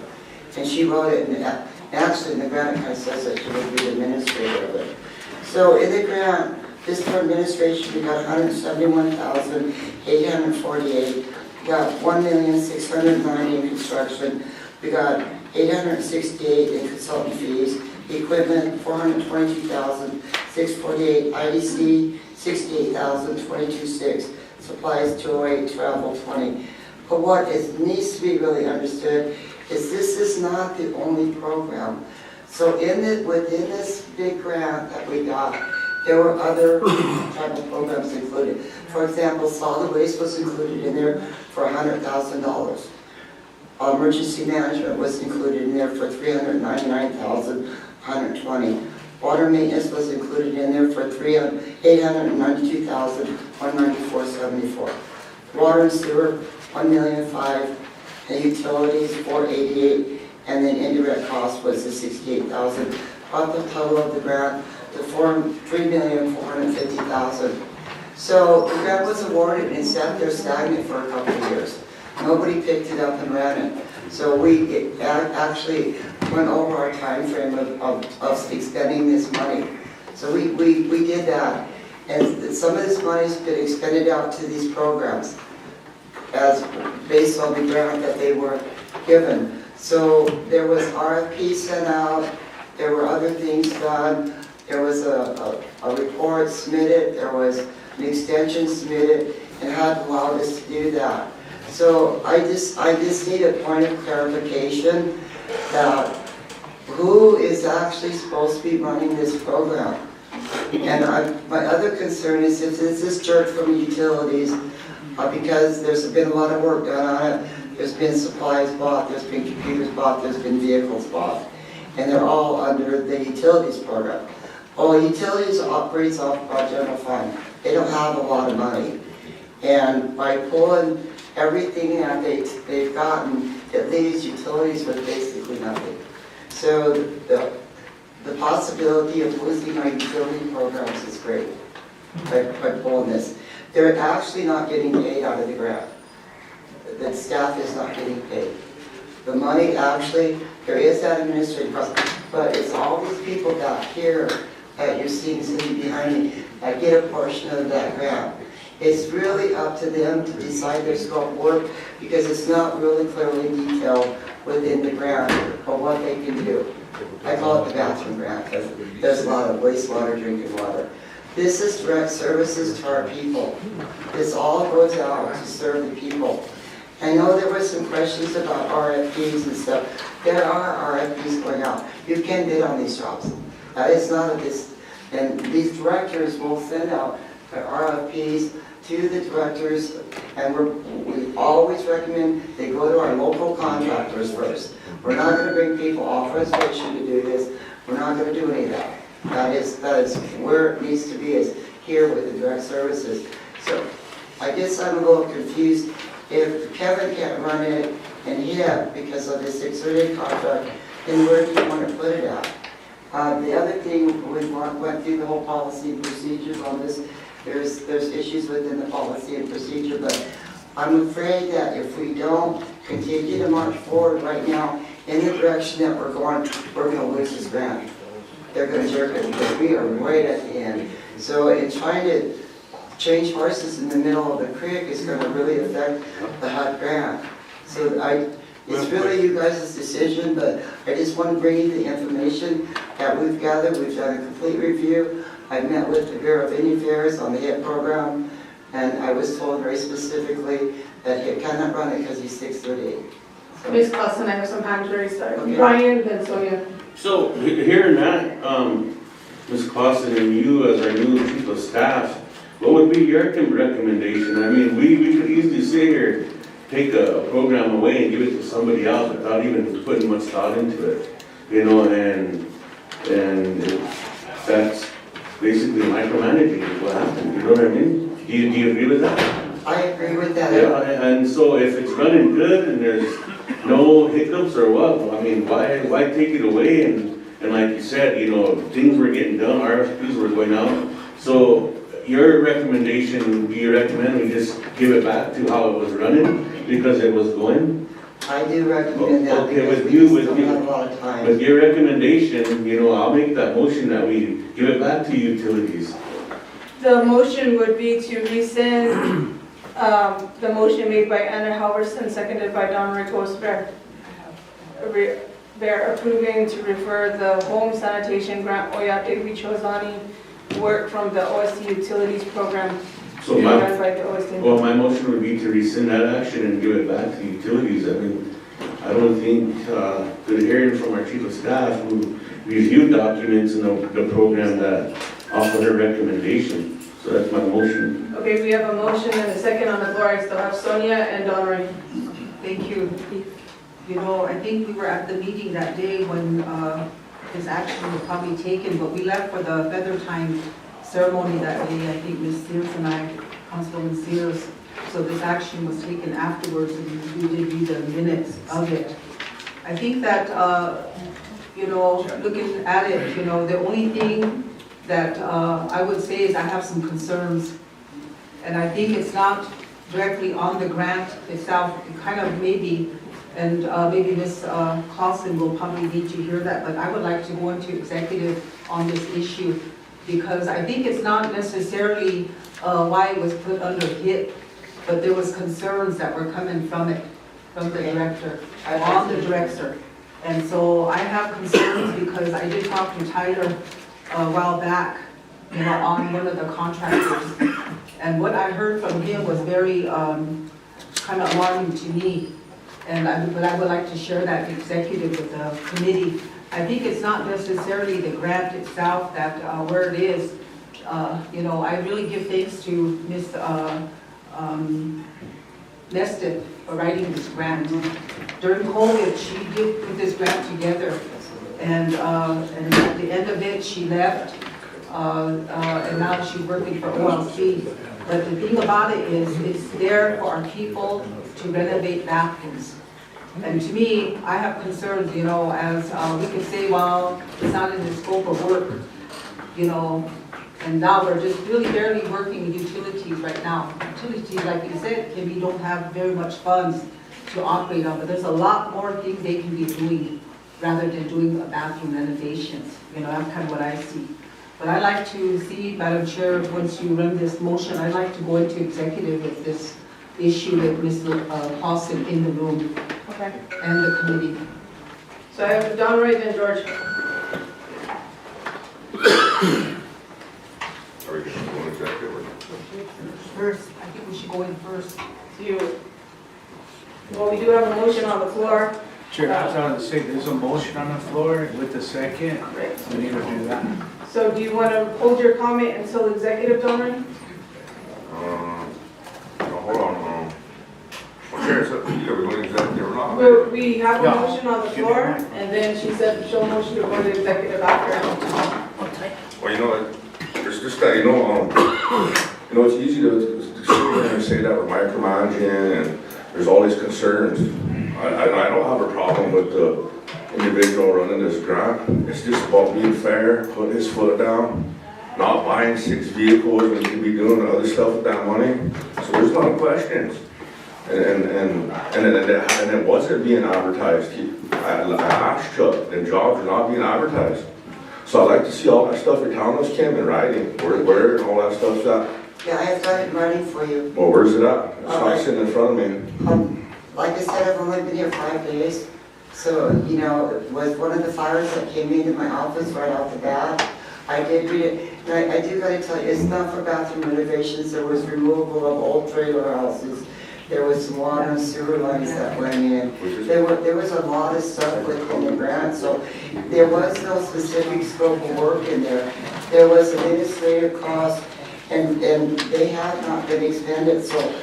And she wrote it, and actually in the grant it kind of says that she would be the administrator of it. So in the grant, this for administration, we got $171,848. We got $1,690,000 in construction. We got $868 in consultant fees. Equipment, $422,648. IDC, $68,022.6. Supplies, $208. Travel, $20. But what needs to be really understood is this is not the only program. So within this big grant that we got, there were other tribal programs included. For example, solid waste was included in there for $100,000. Emergency management was included in there for $399,120. Water maintenance was included in there for $892,194.74. Water and sewer, $1,005,000. And utilities, $488,000, and then indirect cost was the $68,000. Brought the total of the grant to form $3,450,000. So the grant was awarded and sat there stagnant for a couple of years. Nobody picked it up and ran it. So we actually went over our time frame of expending this money. So we did that. And some of this money's been expended out to these programs as based on the grant that they were given. So there was RFP sent out, there were other things done, there was a report submitted, there was an extension submitted, and had allowed us to do that. So I just need a point of clarification that who is actually supposed to be running this program? And my other concern is if this is charged from utilities, because there's been a lot of work done on it, there's been supplies bought, there's been computers bought, there's been vehicles bought, and they're all under the utilities program. Well, utilities operates off our general fund. They don't have a lot of money. And by pulling everything that they've gotten, it leaves utilities with basically nothing. So the possibility of losing our utility programs is great by pulling this. They're actually not getting paid out of the grant. The staff is not getting paid. The money actually, there is that administrative process, but it's all these people back here that you're seeing sitting behind me that get a portion of that grant. It's really up to them to decide their scope of work because it's not really clearly detailed within the grant or what they can do. I call it the bathroom grant because there's a lot of wastewater, drinking water. This is direct services to our people. This all goes out to serve the people. I know there were some questions about RFPs and stuff. There are RFPs going out. You can bid on these jobs. It's not a and these directors will send out their RFPs to the directors, and we always recommend they go to our local contractors first. We're not going to bring people off reservation to do this. We're not going to do any of that. That is where it needs to be, is here with the direct services. So I guess I'm a little confused. If Kevin can't run it and HIP because of the 638 contract, then where do you want to put it at? The other thing, we went through the whole policy and procedures on this. There's issues within the policy and procedure, but I'm afraid that if we don't continue to march forward right now in the direction that we're going to lose this grant. They're going to jerk it because we are right at the end. So in trying to change horses in the middle of the creek is going to really affect the HUD grant. So it's really you guys' decision, but I just want to bring you the information that we've gathered. We've done a complete review. I met with the Bureau of Indian Affairs on the HIP program, and I was told very specifically that HIP cannot run it because he's 638. So, Ms. Clausen, I have some hands raised. Okay. Brian, then Sonia. So, hearing that, Ms. Clausen, and you as our new chief of staff, what would be your recommendation? I mean, we could easily sit here, take a program away and give it to somebody else without even putting much thought into it, and that's basically micromanaging is what happened, you know what I mean? Do you agree with that? I agree with that. Yeah, and so if it's running good and there's no hiccups or what, I mean, why take it away? And like you said, things were getting done, RFPs were going out. So your recommendation, do you recommend we just give it back to how it was running because it was going? I do recommend that. Okay, because with we you, just don't have a lot of time. with your recommendation, I'll make that motion that we give it back to utilities. The motion would be to rescind the motion made by Anna Halverson, seconded by Don Ricos. They're approving to refer the home sanitation grant Oyate Wichozani work from the OSD Utilities Program. So my motion would be to rescind that action and give it back to utilities. I mean, I don't think, good hearing from our chief of staff who reviewed documents in the program that offered a recommendation. So that's my motion. Okay, we have a motion and a second on the floor. I still have Sonia and Donnery. Thank you. I think we were at the meeting that day when this action was probably taken, but we left for the feather time ceremony that day. I think Ms. Sears and I, Councilwoman Sears, so this action was taken afterwards, and we did read the minutes of it. I think that, looking at it, the only thing that I would say is I have some concerns. And I think it's not directly on the grant itself, it kind of maybe, and maybe Ms. Clausen will probably need to hear that, but I would like to go into executive on this issue because I think it's not necessarily why it was put under HIP, but there was concerns that were coming from it, from the director, on the director. And so I have concerns because I did talk to Tyler a while back, you know, on one of the contractors. And what I heard from him was very kind of alarming to me. But I would like to share that executive with the committee. I think it's not necessarily the grant itself that where it is. You know, I really give thanks to Ms. Nested for writing this grant. During COVID, she did put this grant together. And at the end of it, she left. And now she's working for OLC. But the thing about it is, it's there for our people to renovate bathrooms. And to me, I have concerns, you know, as we can say, well, it's not in the scope of work, you know, and now we're just really barely working with utilities right now. Utilities, like you said, we don't have very much funds to operate on, but there's a lot more things they can be doing rather than doing bathroom renovations. You know, that's kind of what I see. But I'd like to see, Madam Chair, once you run this motion, I'd like to go into executive with this issue with Ms. Clausen in the room. Okay. And the committee. So I have Don Ray, then George. Are we going to go executive or? First, I think we should go in first. Well, we do have a motion on the floor. Chair, I was going to say, there's a motion on the floor with a second. We need to do that. So do you want to hold your comment until executive, Don Ray? Hold on. Chair, it's up to you. Are we going executive or not? We have a motion on the floor, and then she said she'll motion to go to executive after. Well, you know, there's just that, you know, it's easy to sit here and say that we're micromanaging and there's all these concerns. I don't have a problem with the individual running this grant. It's just about being fair, putting his foot down, not buying 6 vehicles when he could be doing other stuff with that money. So there's a lot of questions. And it wasn't being advertised. I asked Chuck, and jobs are not being advertised. So I'd like to see all that stuff you're telling us, Kim, in writing, where and all that stuff's at. Yeah, I have got it in writing for you. Well, where's it at? It's not sitting in front of me. Like I said, I've only been here 5 days. So, you know, with one of the fires that came into my office right off the bat, I did read it. And I do gotta tell you, it's not for bathroom renovations. There was removal of old trailer houses. There was some water and sewer lines that went in. There was a lot of stuff within the grant, so there was no specific scope of work in there. There was administrative costs, and they had not been expended. So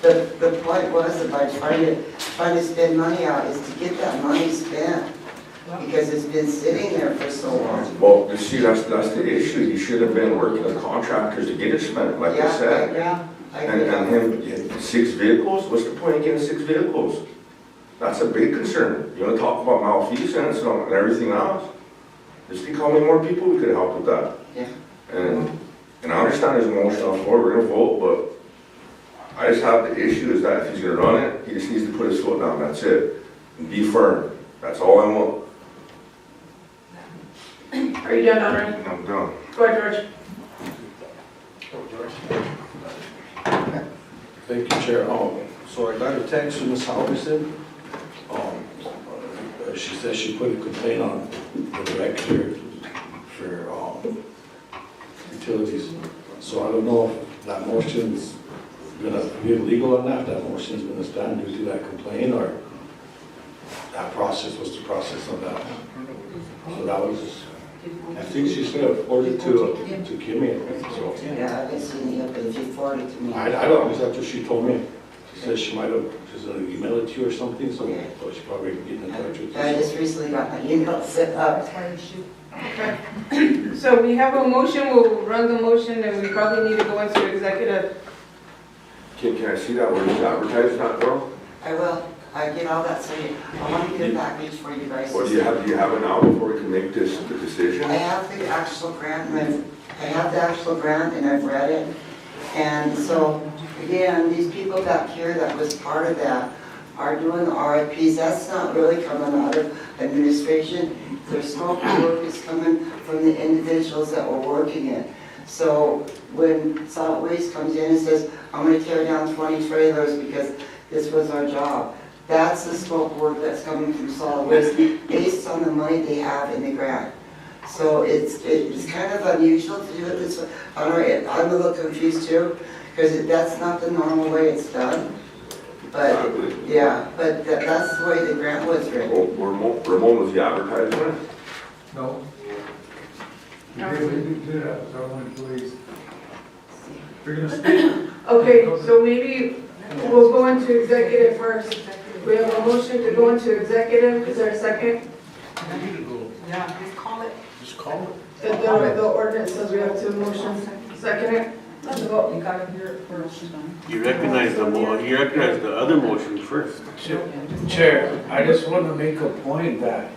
the point was that by trying to spend money out is to get that money spent, because it's been sitting there for so long. Well, you see, that's the issue. You should have been working with contractors to get it spent, like I said. Yeah. And him, 6 vehicles? What's the point of getting 6 vehicles? That's a big concern. You want to talk about malfeasance and everything else? Just think how many more people we could have helped with that. Yeah. And I understand there's a motion on the floor, we're going to vote, but I just have the issue is that if he's going to run it, he just needs to put his foot down, that's it. And be firm. That's all I want. Are you done, Don Ray? I'm done. Go ahead, George. Thank you, Chair. So I got a text from Ms. Halverson. She says she put a complaint on the director for utilities. So I don't know if that motion's gonna be illegal or not, that motion's gonna stand due to that complaint, or that process was the process of that. So that was, I think she's gonna forward it to Kimmy, so. Yeah, I haven't seen it, but if you forward it to me. I don't, that's what she told me. She said she might have, she's gonna email it to you or something, so she probably can get in touch with you. I just recently got my email set up. Okay. So we have a motion, we'll run the motion, and we probably need to go into executive. Can I see that where it's advertised that, girl? I will. I get all that, so I want to get a package for you guys. Well, do you have it now before we can make the decision? I have the actual grant, and I've read it. And so, again, these people back here that was part of that are doing the RFPs. That's not really coming out of administration. Their scope of work is coming from the individuals that were working it. So when solid waste comes in and says, I'm going to tear down 20 trailers because this was our job, that's the scope of work that's coming from solid waste based on the money they have in the grant. So it's kind of unusual to do it this way. I'm a little confused too, because that's not the normal way it's done. But, yeah, but that's the way the grant was written. Ramon, was the advertisement? No. We did that with our own employees. You're gonna speak? Okay, so maybe we'll go into executive first. We have a motion to go into executive. Is there a second? Yeah, just call it. Just call it. The ordinance says we have two motions. Second it? Let's vote. You gotta hear it first. You recognize the other motion first. Chair, I just want to make a point that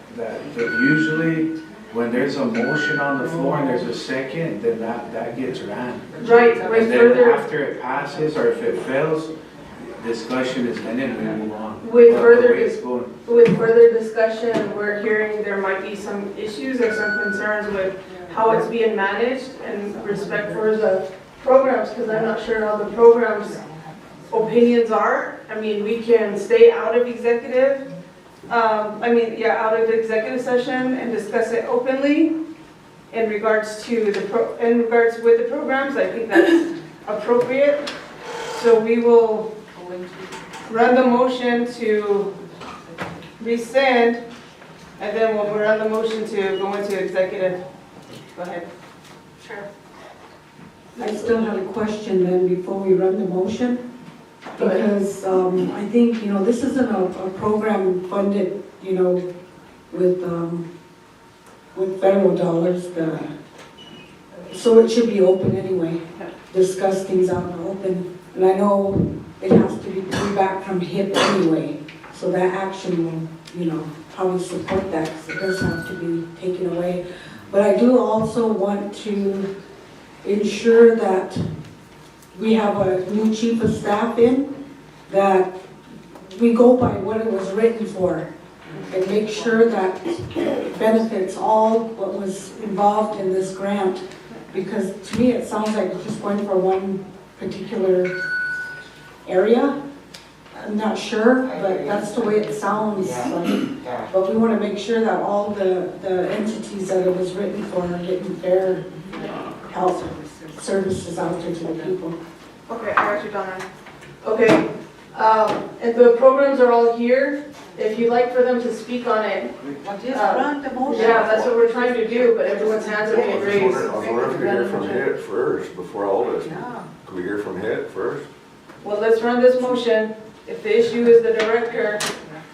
usually when there's a motion on the floor and there's a second, then that gets ran. Right, with And then further, after it passes or if it fails, discussion is ended and we move on. with That's further, the way it's going. with further discussion, we're hearing there might be some issues or some concerns with how it's being managed and respect for the programs, because I'm not sure how the programs' opinions are. I mean, we can stay out of executive, out of the executive session and discuss it openly in regards to with the programs. I think that's appropriate. So we will run the motion to rescind, and then we'll run the motion to go into executive. Go ahead. Sure. I still have a question then before we run the motion. Because I think, this isn't a program funded, with federal dollars. So it should be open anyway, discuss things out in the open. And I know it has to be coming back from HIP anyway, so that action will, probably support that, because it does have to be taken away. But I do also want to ensure that we have a new chief of staff in, that we go by what it was written for, and make sure that it benefits all what was involved in this grant. Because to me, it sounds like it's just going for one particular area. I'm not sure, but that's the way it sounds like. But we want to make sure that all the entities that it was written for are getting fair health services out there to the people. Okay, I got you, Donna. Okay, and the programs are all here. If you'd like for them to speak on it. Just run the motion. Yeah, that's what we're trying to do, but everyone's hands are being raised. I was wondering if we could hear from HIT first, before all this. Yeah. Could we hear from HIT first? Well, let's run this motion. If the issue is the director,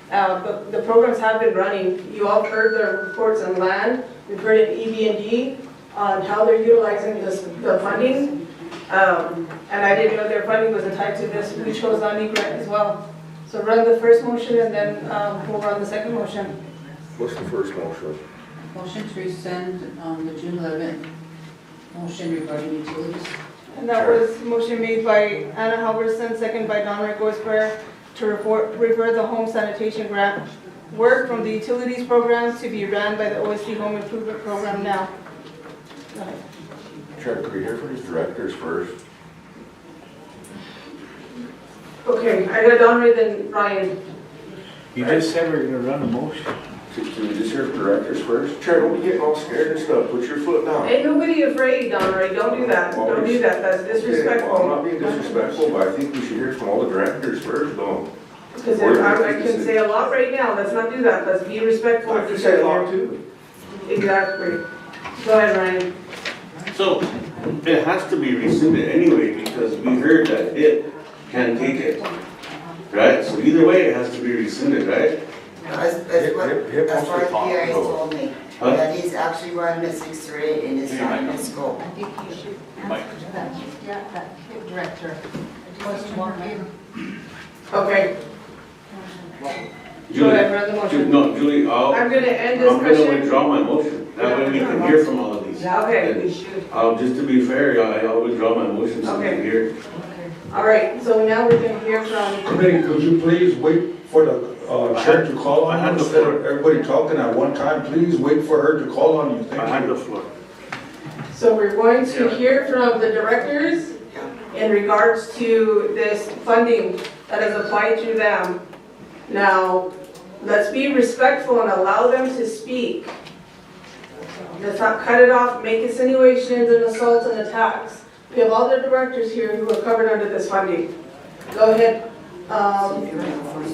but the programs have been running. You all heard the reports on land. We've heard it in ED&D on how they're utilizing the funding. And I didn't know their funding was tied to this. We chose Omni grant as well. So run the first motion and then we'll run the second motion. What's the first motion? Motion to rescind the June 11th motion regarding utilities. And that was motion made by Anna Halverson, second by Don Rick-Goisper, to revert the home sanitation grant work from the utilities program to be ran by the OSD Home Improvement Program now. Go ahead. Chair, could we hear from these directors first? Okay, I got Don Ray, then Ryan. You just said we were gonna run a motion. Can we just hear from directors first? Chair, don't be getting all scared and stuff. Put your foot down. Ain't nobody afraid, Don Ray. Don't do that. Don't do that. That's disrespectful. Okay, well, I'm not being disrespectful, but I think we should hear from all the directors first, though. Because I can say a lot right now. Let's not do that. Let's be respectful. I can say a lot too. Exactly. Go ahead, Ryan. So, it has to be rescinded anyway, because we heard that it can take it, right? So either way, it has to be rescinded, right? As far as PIA told me, that he's actually running at 6 to 8 and it's not in his scope. I think you should answer that director. Was to walk in. Okay. Go ahead, run the motion. No, Julie, I'm gonna end I'm gonna discussion. withdraw my motion. That way we can hear from all of these. Okay, we should. Just to be fair, I'll withdraw my motion so we can Okay. hear. All right, so now we're gonna hear from, Committee, could you please wait for the chair to call on you instead of everybody talking at one time? Please wait for her to call on you. I had the floor. so we're going to hear from the directors in regards to this funding that is applied to them. Now, let's be respectful and allow them to speak. Let's not cut it off, make insinuations and assaults and attacks. We have all the directors here who are covered under this funding. Go ahead.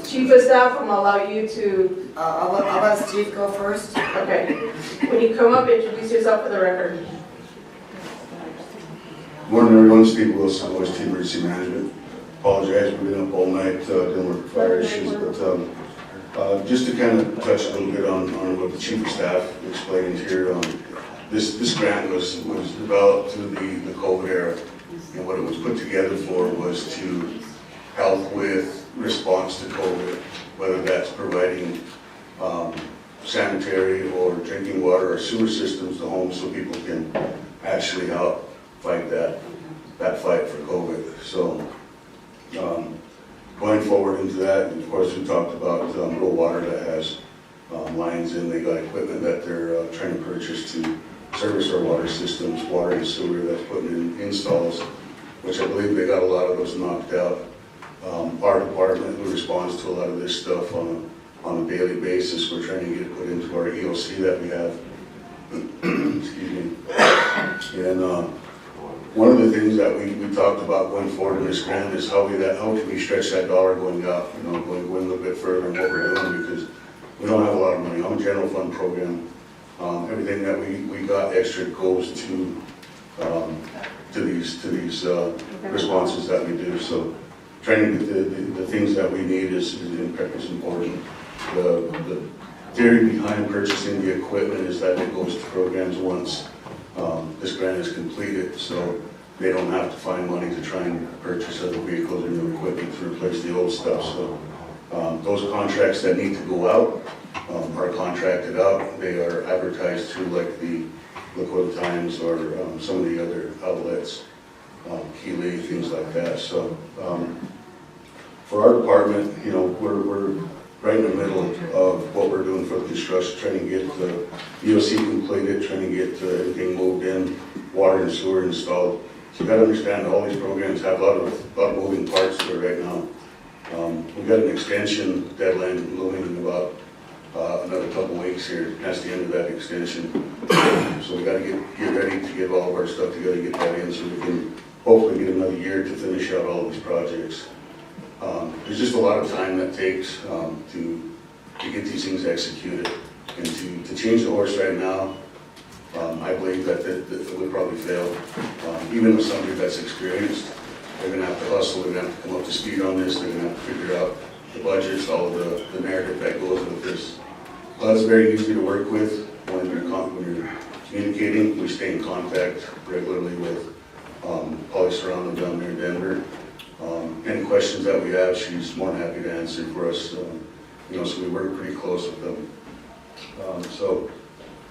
Chief of Staff, I'm gonna allow you to. I'll let Steve go first. Okay. When you come up, introduce yourself for the record. Morning everyone, Steve Wilson, OST Emergency Management. Apologize, we've been up all night dealing with fire issues, but just to kind of touch a little bit on what the Chief of Staff explained here, this grant was developed through the COVID era, and what it was put together for was to help with response to COVID, whether that's providing sanitary or drinking water or sewer systems to homes so people can actually help fight that fight for COVID. So going forward into that, of course, we talked about rural water that has lines in, they got equipment that they're trying to purchase to service our water systems, water and sewer that's putting in installs, which I believe they got a lot of those knocked out. Our department, who responds to a lot of this stuff on a daily basis, we're trying to get it put into our EOC that we have. Excuse me. And one of the things that we talked about going forward in this grant is how can we stretch that dollar going up, going a little bit further in what we're doing, because we don't have a lot of money. I'm a general fund program. Everything that we got extra goes to these responses that we do. So trying to get the things that we need is important. The theory behind purchasing the equipment is that it goes to programs once this grant is completed, so they don't have to find money to try and purchase other vehicles or new equipment to replace the old stuff. So those contracts that need to go out are contracted out. They are advertised through like the Lakota Times or some of the other outlets, Keeley, things like that. So for our department, we're right in the middle of what we're doing for the construction, trying to get the EOC completed, trying to get everything moved in, water and sewer installed. So you got to understand all these programs have a lot of moving parts to it right now. We've got an extension deadline looming in about another couple weeks here. That's the end of that extension. So we got to get ready to get all of our stuff together, get that in, so we can hopefully get another year to finish out all of these projects. There's just a lot of time that takes to get these things executed, and to change the horse right now. I believe that would probably fail. Even with somebody that's experienced, they're going to have to hustle. They're going to have to come up to speed on this. They're going to have to figure out the budgets, all of the narrative that goes with this. It's very easy to work with when you're communicating. We stay in contact regularly with Polly Serrano down there in Denver. Any questions that we have, she's more than happy to answer for us. So we work pretty close with them. So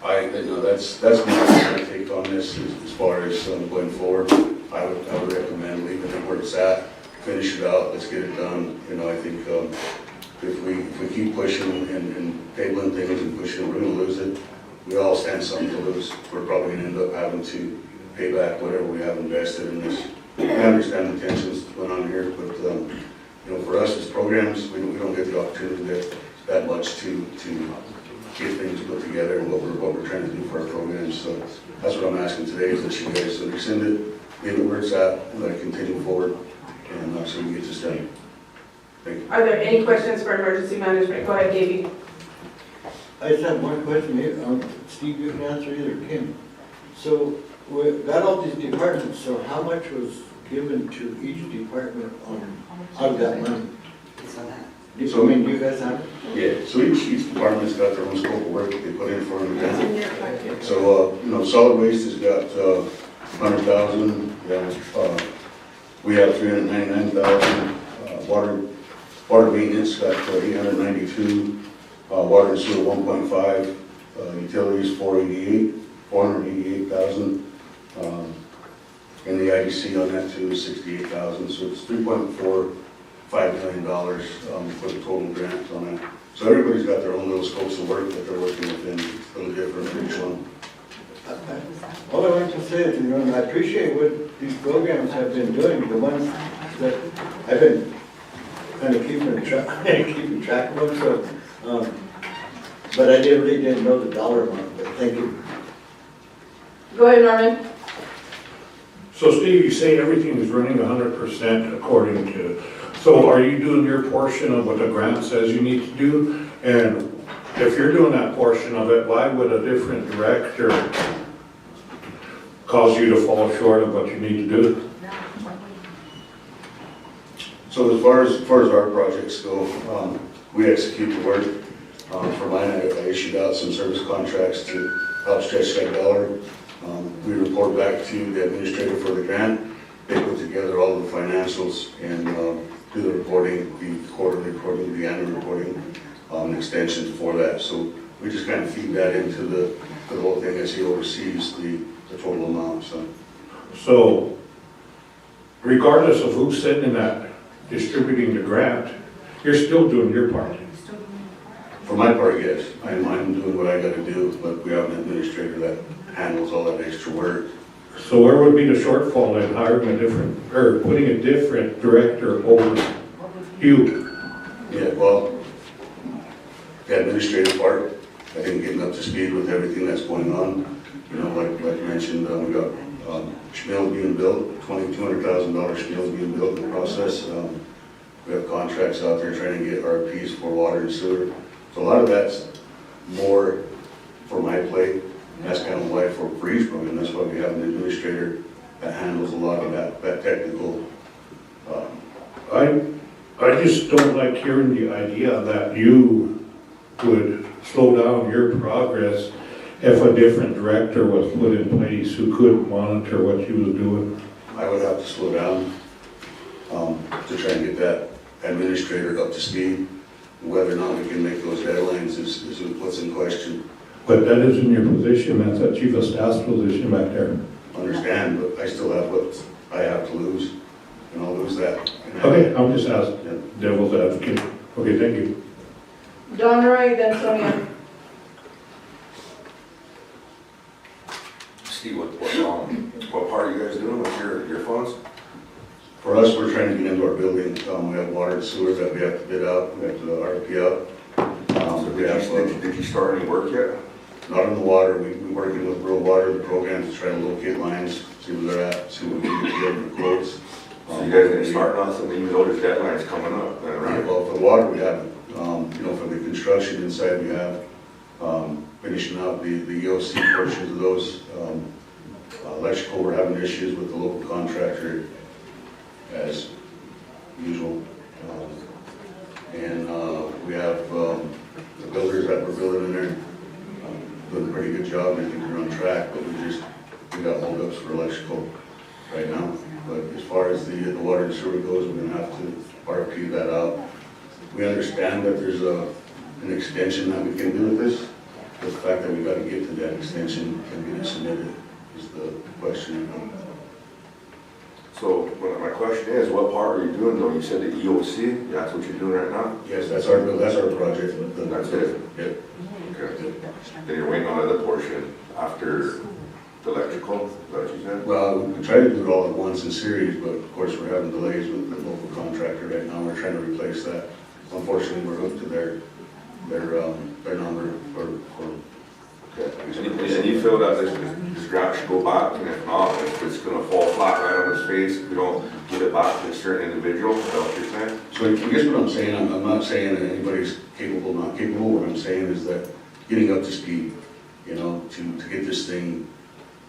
that's my take on this as far as going forward. I would recommend leaving it where it's at, finish it out, let's get it done. I think if we keep pushing and tabling things and pushing, we're going to lose it. We all stand something to lose. We're probably going to end up having to pay back whatever we have invested in this. I understand the tensions going on here, but for us as programs, we don't get the opportunity that much to get things put together and what we're trying to do for our programs. So that's what I'm asking today, is that you guys rescind it, leave it where it's at, and let it continue forward, and so we can get this done. Thank you. Are there any questions for emergency management? Go ahead, Davey. I just have one question here. Steve, you can answer either, Kim. So we got all these departments, so how much was given to each department out of that money? So, you guys have it? Yeah, so each department's got their own scope of work that they put in for an event. So, solid waste has got 100,000, we have 399,000, water Water maintenance got 892, water and sewer 1.5, utilities 488,000. And the IDC on that too is 68,000, so it's $3.45 million for the total grant on that. So everybody's got their own little scopes of work that they're working within, it's a little different for each one. All I want to say is, you know, I appreciate what these programs have been doing, the ones that I've been kind of keeping track of them, so, but I really didn't know the dollar amount, but thank you. Go ahead, Norman. So Steve, you say everything is running 100% according to, so are you doing your portion of what the grant says you need to do? And if you're doing that portion of it, why would a different director cause you to fall short of what you need to do? So as far as our projects go, we execute the work. For mine, I issued out some service contracts to help stretch that dollar. We report back to the administrator for the grant. They put together all the financials and do the reporting, the quarterly reporting, the annual reporting, extensions for that. So we just kind of feed that into the whole thing as he oversees the total amount. So regardless of who's sitting in that distributing the grant, you're still doing your part. For my part, yes. I'm doing what I got to do, but we have an administrator that handles all that extra work. So where would be the shortfall in hiring a different, or putting a different director over you? Yeah, well, the administrative part, I think getting up to speed with everything that's going on. You know, like you mentioned, we got Schmiel being built, $200,000 Schmiel being built in the process. We have contracts out there trying to get RFPs for water and sewer. So a lot of that's more for my plate. That's kind of why for each program, that's why we have an administrator that handles a lot of that technical. I just don't like hearing the idea that you would slow down your progress if a different director was put in place who could monitor what you was doing. I would have to slow down to try and get that administrator up to speed. Whether or not we can make those deadlines is what's in question. But that isn't your position, that's a chief of staff's position back there. Understand, but I still have what I have to lose, and I'll lose that. Okay, I'm just asking, devil's advocate. Okay, thank you. Don Roy, then Sonia. Steve, what part are you guys doing with your funds? For us, we're trying to get into our building. We have water and sewer that we have to bid out, we have to RFP out. Did you start any work yet? Not in the water, we're working with rural water, the program to try to locate lines, see where they're at, see what we can get together for quotes. So you guys didn't start on something even though there's deadlines coming up, right? Well, for the water, we haven't. You know, for the construction inside, we have finishing out the EOC portions of those. Electrical, we're having issues with the local contractor as usual. And we have the builders that we're building in there doing a pretty good job. I think we're on track, but we got holdups for electrical right now. But as far as the water and sewer goes, we're gonna have to RFP that out. We understand that there's an extension that we can do with this. The fact that we got to get to that extension and get it submitted is the question. So my question is, what part are you doing though? You said the EOC, that's what you're doing right now? Yes, that's our project. That's it? Yep. Okay. Then you're waiting on another portion after the electrical, is that what you said? Well, we try to do it all at once in series, but of course we're having delays with the local contractor right now. We're trying to replace that. Unfortunately, we're hooked to their number for Okay. And you feel that this grant should go back, and if not, if it's gonna fall flat right on his face, if we don't give it back to a certain individual, is that what you're saying? So I guess what I'm saying, I'm not saying that anybody's capable, not capable. What I'm saying is that getting up to speed, you know, to get this thing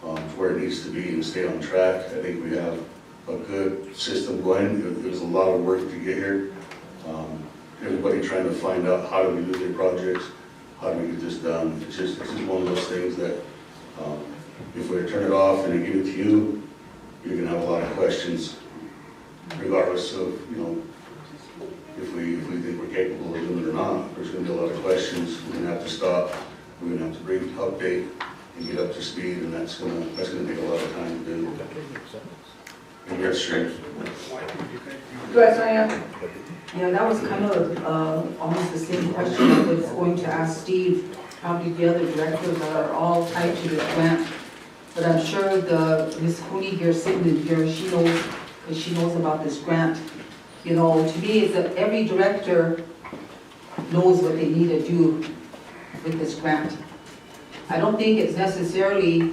to where it needs to be and stay on track. I think we have a good system going. There's a lot of work to get here. Everybody trying to find out how do we do their projects, how do we get this done. It's just one of those things that if we turn it off and I give it to you, you're gonna have a lot of questions, regardless of, you know, if we think we're capable of doing it or not. There's gonna be a lot of questions, we're gonna have to stop, we're gonna have to bring update and get up to speed, and that's gonna take a lot of time to do. And that's true. Go ahead, Sonia. Yeah, that was kind of almost the same question I was going to ask Steve, probably the other directors that are all tied to this grant. But I'm sure Ms. Cooney here, sitting in here, she knows, because she knows about this grant. You know, to me, it's that every director knows what they need to do with this grant. I don't think it's necessarily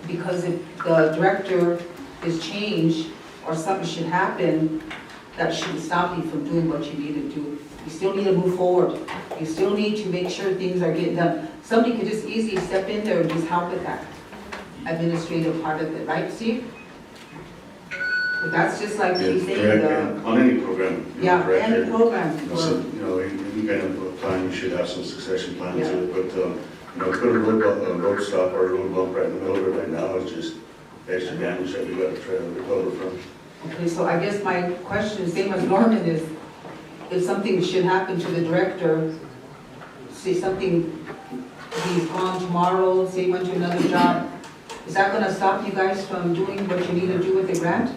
because if the director is changed or something should happen, that shouldn't stop you from doing what you need to do. You still need to move forward. You still need to make sure things are getting done. Somebody could just easily step in there and just help with that administrative part of it, right, Steve? But that's just like he's saying, Correct, on any program. yeah, director, any program. any kind of plan, you should have some succession plans to it, but, put a road stop or a road bump right in the middle of it right now is just extra damage that we got to try to recover from. Okay, so I guess my question, same as Norman, is if something should happen to the director, say something, he's gone tomorrow, say he went to another job, is that gonna stop you guys from doing what you need to do with the grant?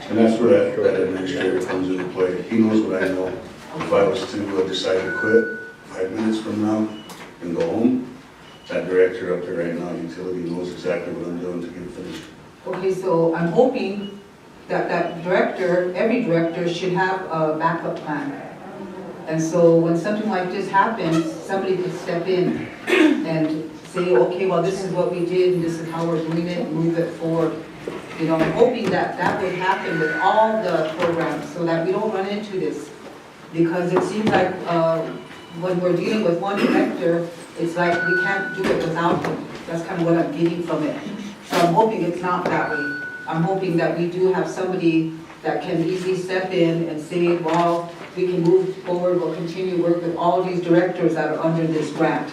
And that's where that administrator comes into play. He knows what I know. If I was to decide to quit 5 minutes from now and go home, that director up there right now, utility, knows exactly what I'm doing to get it finished. Okay, so I'm hoping that director, every director should have a backup plan. And so when something like this happens, somebody could step in and say, okay, well, this is what we did, and this is how we're doing it, and move it forward. You know, I'm hoping that that would happen with all the programs, so that we don't run into this. Because it seems like when we're dealing with one director, it's like we can't do it without him. That's kind of what I'm getting from it. So I'm hoping it's not that way. I'm hoping that we do have somebody that can easily step in and say, well, we can move forward, we'll continue to work with all these directors that are under this grant.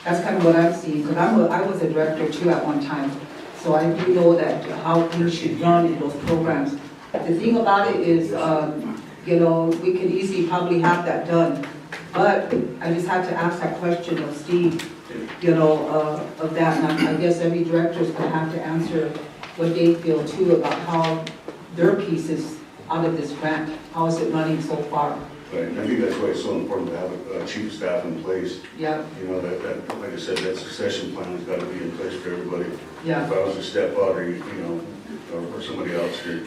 That's kind of what I'm seeing, because I was a director too at one time. So I do know that how things should run in those programs. The thing about it is, we can easily probably have that done. But I just had to ask that question of Steve, of that. And I guess every director is going to have to answer what they feel too about how their piece is out of this grant. How is it running so far? Right, and I think that's why it's so important to have a chief of staff in place. Yeah. That, like I said, that succession plan has got to be in place for everybody. Yeah. If I was to step out or somebody else here,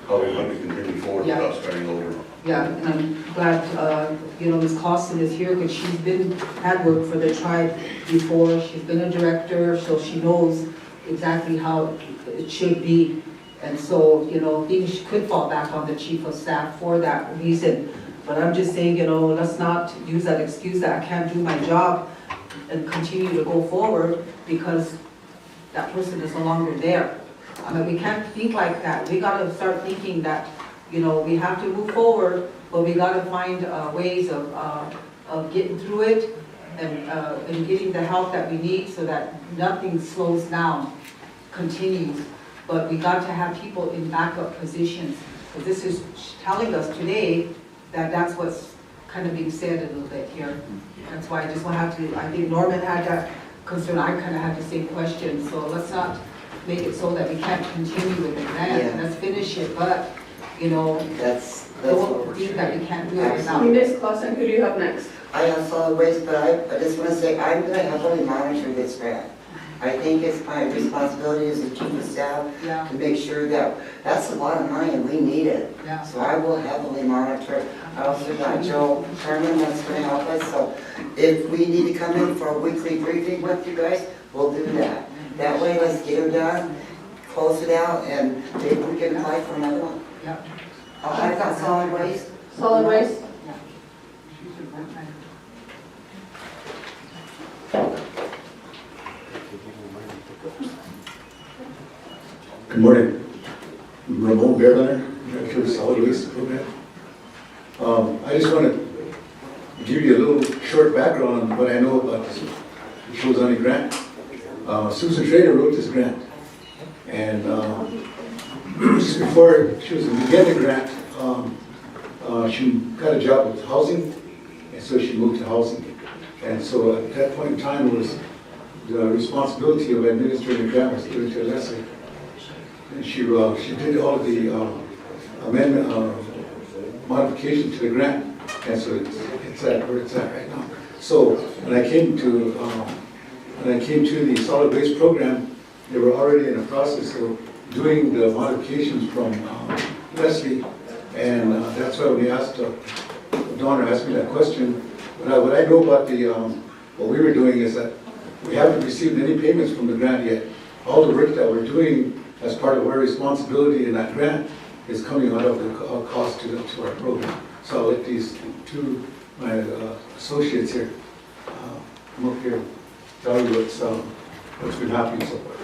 how we want to continue forward without starting over. Yeah, and I'm glad, Ms. Clausen is here because she's had work for the tribe before. She's been a director, so she knows exactly how it should be. And so, things could fall back on the chief of staff for that reason. But I'm just saying, let's not use that excuse that I can't do my job and continue to go forward because that person is no longer there. I mean, we can't think like that. We got to start thinking that, we have to move forward, but we got to find ways of getting through it and getting the help that we need so that nothing slows down, continues. But we got to have people in backup positions. So this is telling us today that that's what's kind of being said a little bit here. That's why I just want to have to, I think Norman had that concern, I kind of had the same question. So let's not make it so that we can't continue with the grant, and let's finish it, but, That's don't think that we can't do it without. Ms. Clausen, who do you have next? I have solid waste, but I just want to say, I'm going to heavily monitor this grant. I think it's my responsibility as the chief of staff to make sure that that's a lot of money and we need it. Yeah. So I will heavily monitor. I also got Joe Sherman that's going to help us. So if we need to come in for a weekly briefing with you guys, we'll do that. That way, let's get them done, close it out, and maybe we can apply for another one. Yeah. I've got solid waste. Solid waste? Good morning. I'm Ramon Bearliner, Director of Solid Waste Program. I just want to give you a little short background on what I know about this Shozani grant. Susan Schrader wrote this grant, and just before she was to begin the grant, she got a job with housing, and so she moved to housing. And so at that point in time, it was the responsibility of administrating the grant was given to Leslie. And she did all of the amendment, modification to the grant, and so it's at where it's at right now. So when I came to the solid waste program, they were already in the process of doing the modifications from Leslie, and that's why when they asked, Donna asked me that question. What I know about what we were doing is that we haven't received any payments from the grant yet. All the work that we're doing as part of our responsibility in that grant is coming out of the cost to our program. So I'll let these two, my associates here, come up here and tell you what's been happening so far.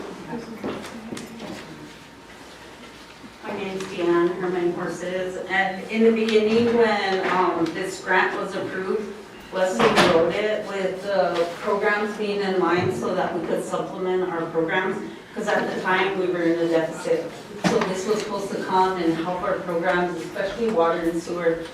My name's Deanne Herman Horses, and in the beginning when this grant was approved, Leslie wrote it with the programs being in line so that we could supplement our programs, because at the time we were in a deficit. So this was supposed to come and help our programs, especially water and sewer.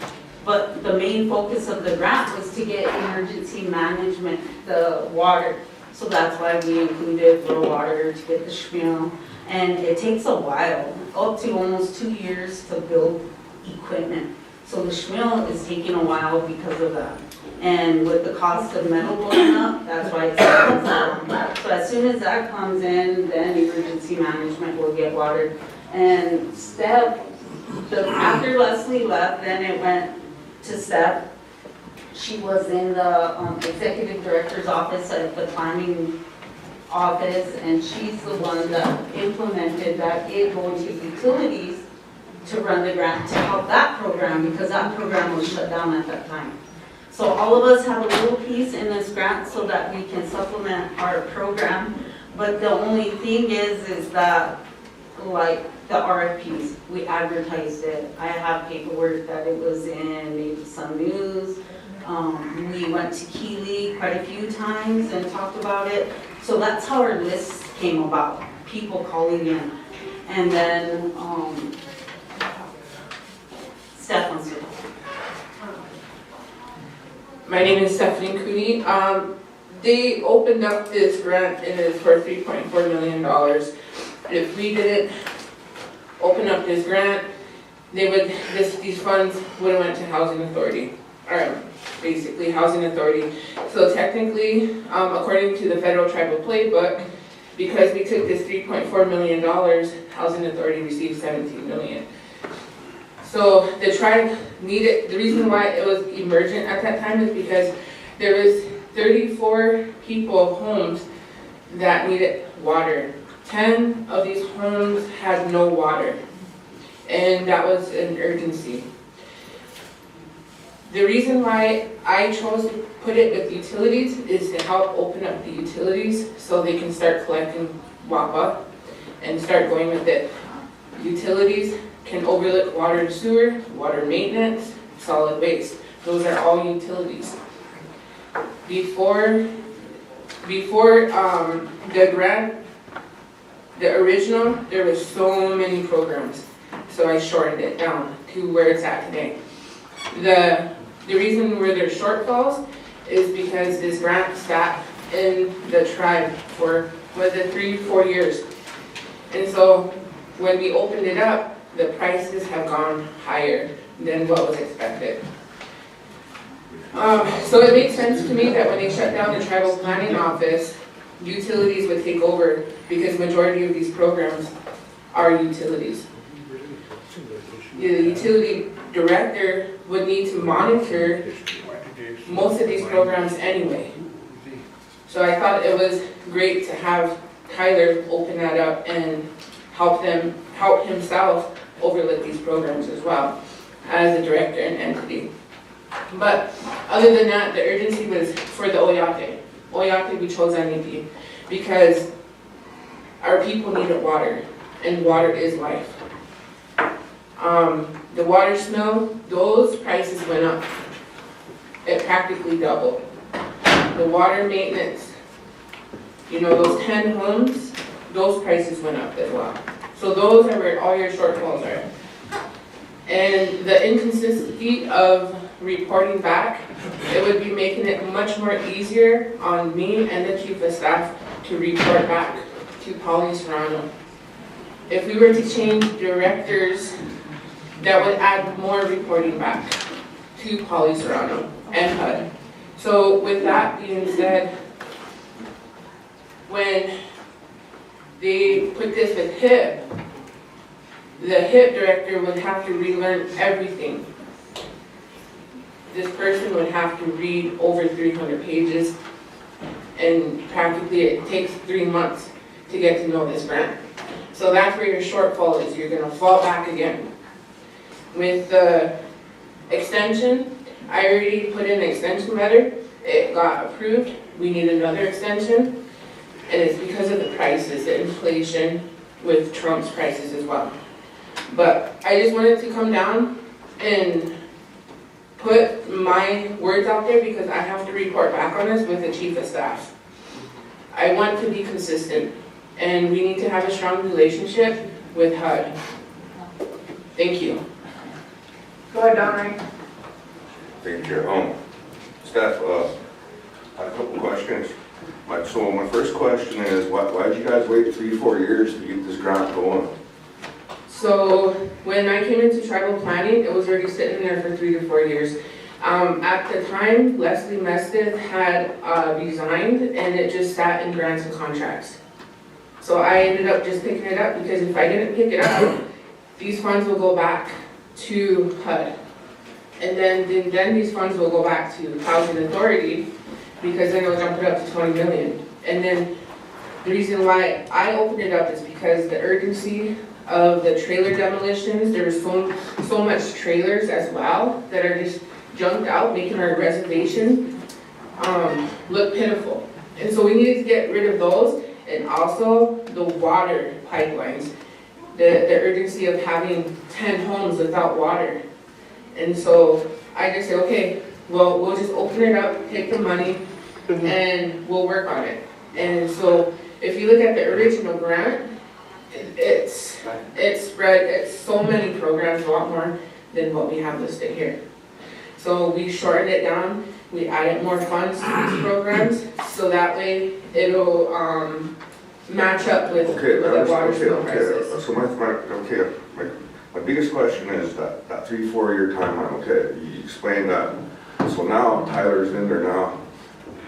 But the main focus of the grant was to get emergency management, the water. So that's why we included rural water to get the schmeal. And it takes a while, up to almost 2 years to build equipment. So the schmeal is taking a while because of that. And with the cost of metal going up, that's why it's expensive. So as soon as that comes in, then emergency management will get watered. And after Leslie left, then it went to Steph. She was in the executive director's office at the planning office, and she's the one that implemented that it going to utilities to run the grant to help that program, because that program was shut down at that time. So all of us have a little piece in this grant so that we can supplement our program. But the only thing is that, like the RFPs, we advertised it. I have paperwork that it was in maybe some news. We went to Keeley quite a few times and talked about it. So that's how our list came about, people calling in. And then Steph wants to talk. My name is Stephanie Cooney. They opened up this grant and it's for $3.4 million. If we didn't open up this grant, these funds would have went to Housing Authority, or basically Housing Authority. So technically, according to the Federal Tribal Playbook, because we took this $3.4 million, Housing Authority received $17 million. So the tribe needed, the reason why it was emergent at that time is because there was 34 people, homes, that needed water. 10 of these homes had no water, and that was an urgency. The reason why I chose to put it with utilities is to help open up the utilities so they can start collecting WAPA and start going with it. Utilities can overlook water and sewer, water maintenance, solid waste. Those are all utilities. Before the grant, the original, there was so many programs. So I shortened it down to where it's at today. The reason where there's shortfalls is because this grant sat in the tribe for, was it 3-4 years? And so when we opened it up, the prices have gone higher than what was expected. So it makes sense to me that when they shut down the tribal planning office, utilities would take over, because majority of these programs are utilities. The utility director would need to monitor most of these programs anyway. So I thought it was great to have Tyler open that up and help himself overlook these programs as well as a director and entity. But other than that, the urgency was for the Oyate. Oyate, we chose MEP because our people needed water, and water is life. The water smell, those prices went up. It practically doubled. The water maintenance, those 10 homes, those prices went up as well. So those are where all your shortfalls are. And the inconsistency of reporting back, it would be making it much more easier on me and the chief of staff to report back to Polly Serrano. If we were to change directors, that would add more reporting back to Polly Serrano and HUD. So with that being said, when they put this with HIP, the HIP director would have to relearn everything. This person would have to read over 300 pages, and practically it takes 3 months to get to know this grant. So that's where your shortfall is. You're gonna fall back again. With the extension, I already put in an extension letter. It got approved. We need another extension. And it's because of the prices, the inflation with Trump's prices as well. But I just wanted to come down and put my words out there because I have to report back on this with the chief of staff. I want to be consistent, and we need to have a strong relationship with HUD. Thank you. Go ahead, Donnie. Thank you. Staff, I had a couple questions. So my first question is, why did you guys wait 3-4 years to get this grant going? So when I came into tribal planning, it was already sitting there for 3 to 4 years. At the time, Leslie Mesteth had resigned, and it just sat in grants and contracts. So I ended up just picking it up because if I didn't pick it up, these funds will go back to HUD. And then these funds will go back to Housing Authority because then it'll jump it up to 20 million. And then the reason why I opened it up is because the urgency of the trailer demolitions, there was so much trailers as well that are just junked out, making our reservation look pitiful. And so we needed to get rid of those, and also the water pipelines, the urgency of having 10 homes without water. And so I just said, okay, well, we'll just open it up, take the money, and we'll work on it. And so if you look at the original grant, it's spread, it's so many programs, a lot more than what we have listed here. So we shortened it down, we added more funds to these programs, so that way it'll match up with the water spill prices. So my biggest question is that 3-4 year timeline, okay, you explained that. So now Tyler's in there now,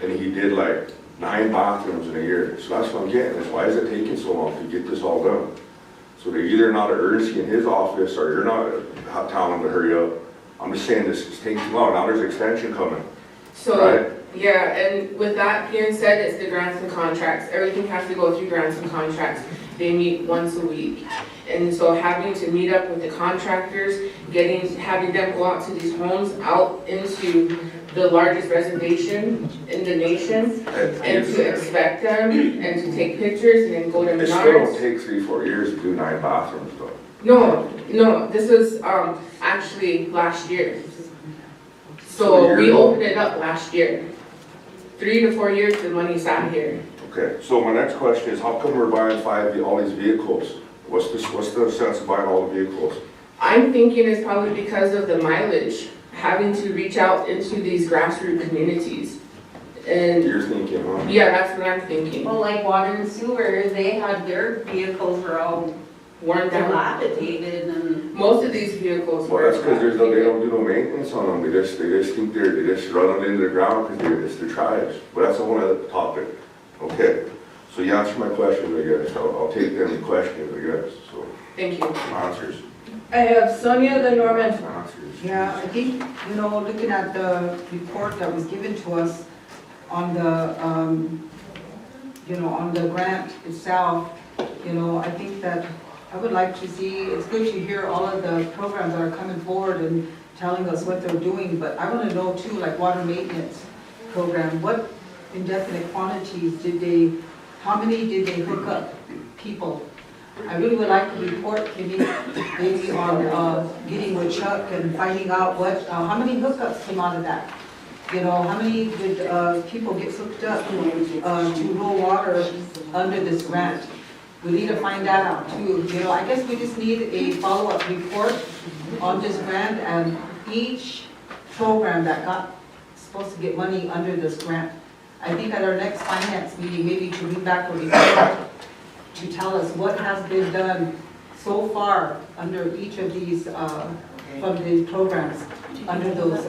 and he did like 9 bathrooms in a year. So that's what I'm getting, is why is it taking so long to get this all done? So they're either not an urgency in his office, or you're not telling him to hurry up. I'm just saying this is taking too long. Now there's extension coming. So, right? yeah, and with that being said, it's the grants and contracts. Everything has to go through grants and contracts. They meet once a week. And so having to meet up with the contractors, having them go out to these homes, out into the largest reservation in the nation, and to expect them, and to take pictures, and then go to Menards. It still don't take 3-4 years to do 9 bathrooms though. No, this was actually last year. So we opened it up last year. 3 to 4 years the money sat here. Okay, so my next question is, how come we're buying all these vehicles? What's the sense of buying all the vehicles? I'm thinking it's probably because of the mileage, having to reach out into these grassroots communities. And you're thinking, huh? Yeah, that's what I'm thinking. Well, like water and sewer, they had their vehicles were all worn down, dilapidated, and most of these vehicles Well, were. that's because they don't do no maintenance on them. They just think they just run them into the ground because it's the tribes. But that's a whole other topic. Okay, so you answered my questions, I guess. I'll take them questions, I guess. So thank you. Answers. I have Sonia, then Norman. Answers. Yeah, I think, looking at the report that was given to us on the, on the grant itself, I think that I would like to see, it's good to hear all of the programs that are coming forward and telling us what they're doing, but I want to know too, like water maintenance program, what indefinite quantities how many did they hook up people? I really would like to report maybe on getting with Chuck and finding out how many hookups came out of that. How many did people get hooked up to low water under this grant? We need to find that out too. You know, I guess we just need a follow-up report on this grant and each program that got, supposed to get money under this grant. I think at our next finance meeting, maybe to bring back a report to tell us what has been done so far under each of these, from the programs, under those,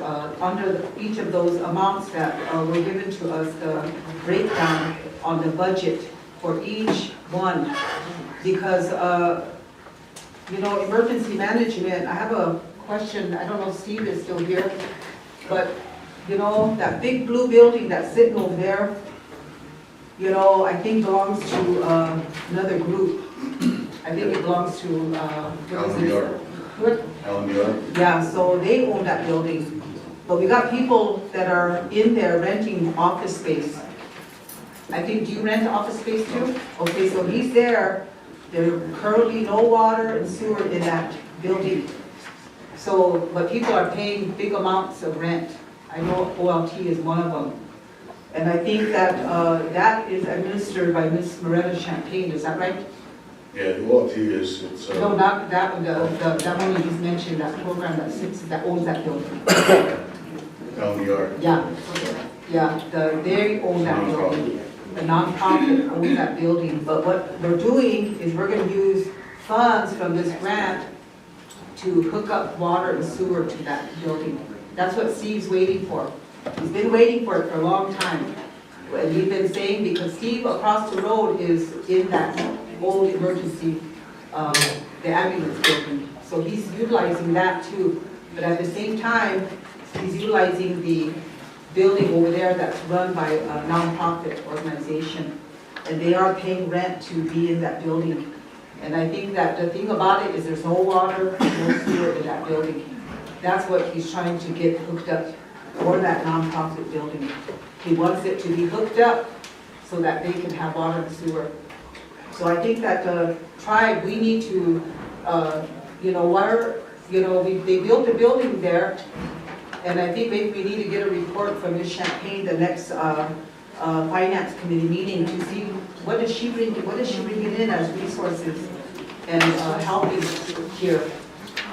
each of those amounts that were given to us, the breakdown on the budget for each one. Because, you know, emergency management, I have a question, I don't know if Steve is still here, but, you know, that big blue building that's sitting over there, you know, I think belongs to another group. I think it belongs to, what is it? What? Yeah, so they own that building. But we got people that are in there renting office space. I think, do you rent office space too? Okay, so he's there. There are currently no water and sewer in that building. So, but people are paying big amounts of rent. I know OLT is one of them. And I think that that is administered by Ms. Moretta Champagne, is that right? Yeah, the OLT is, it's. No, not that one, that one you just mentioned, that program that sits, that owns that building. LDR. Yeah, yeah, they own that building. The nonprofit owns that building, but what we're doing is we're gonna use funds from this grant to hook up water and sewer to that building. That's what Steve's waiting for. He's been waiting for it for a long time. And we've been saying, because Steve across the road is in that old emergency, the ambulance building. So he's utilizing that too. But at the same time, he's utilizing the building over there that's run by a nonprofit organization. And they are paying rent to be in that building. And I think that the thing about it is there's no water, no sewer in that building. That's what he's trying to get hooked up for that nonprofit building. He wants it to be hooked up so that they can have water and sewer. So I think that the tribe, we need to, you know, they built a building there, and I think maybe we need to get a report from Ms. Champagne the next finance committee meeting to see what is she bringing in as resources and helping here.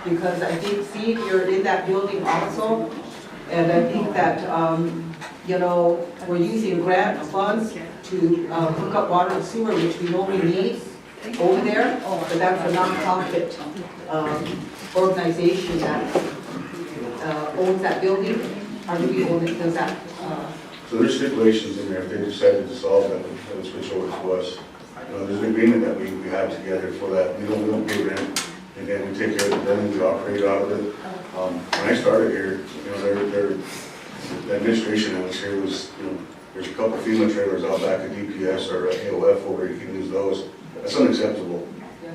Because I think, Steve, you're in that building also, and I think that, you know, we're using grant funds to hook up water and sewer, which we know we need over there, but that's a nonprofit organization that owns that building. Or do we own it? Does that? So there's stipulations in there, if they decided to solve that, they would switch over to us. You know, there's an agreement that we have together for that. We don't pay rent, and then we take care of the building, we operate out of it. When I started here, you know, the administration that was here was, you know, there's a couple of FEMA trailers out back at DPS or AOF over, you can use those. That's unacceptable.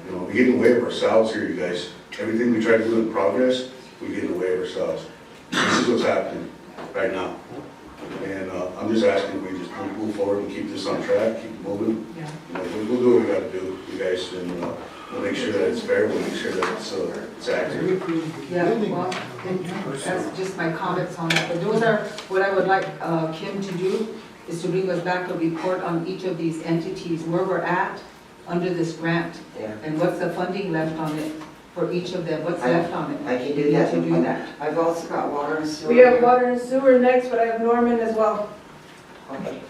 You know, we get in the way of ourselves here, you guys. Everything we try to do in progress, we get in the way of ourselves. This is what's happening right now. And I'm just asking if we just move forward and keep this on track, keep moving. Yeah. You know, we'll do what we gotta do, you guys, and we'll make sure that it's fair, we'll make sure that it's accurate. Yeah, well, that's just my comments on that. But those are what I would like Kim to do, is to bring us back a report on each of these entities, where we're at under this grant, and what's the funding left on it for each of them, what's left on it. I can do that. To do that. I've also got water and sewer. We have water and sewer next, but I have Norman as well. Okay.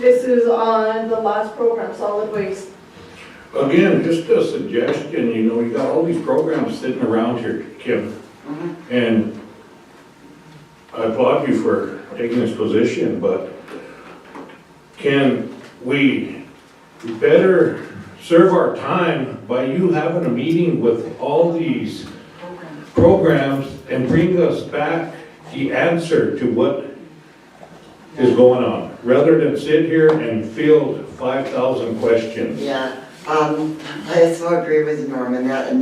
This is on the last program, solid waste. Again, just a suggestion, you know, you got all these programs sitting around here, Kim. And I applaud you for taking this position, but can we better serve our time by you having a meeting with all these programs and bring us back the answer to what is going on, rather than sit here and field 5,000 questions? Yeah, I so agree with you, Norman, that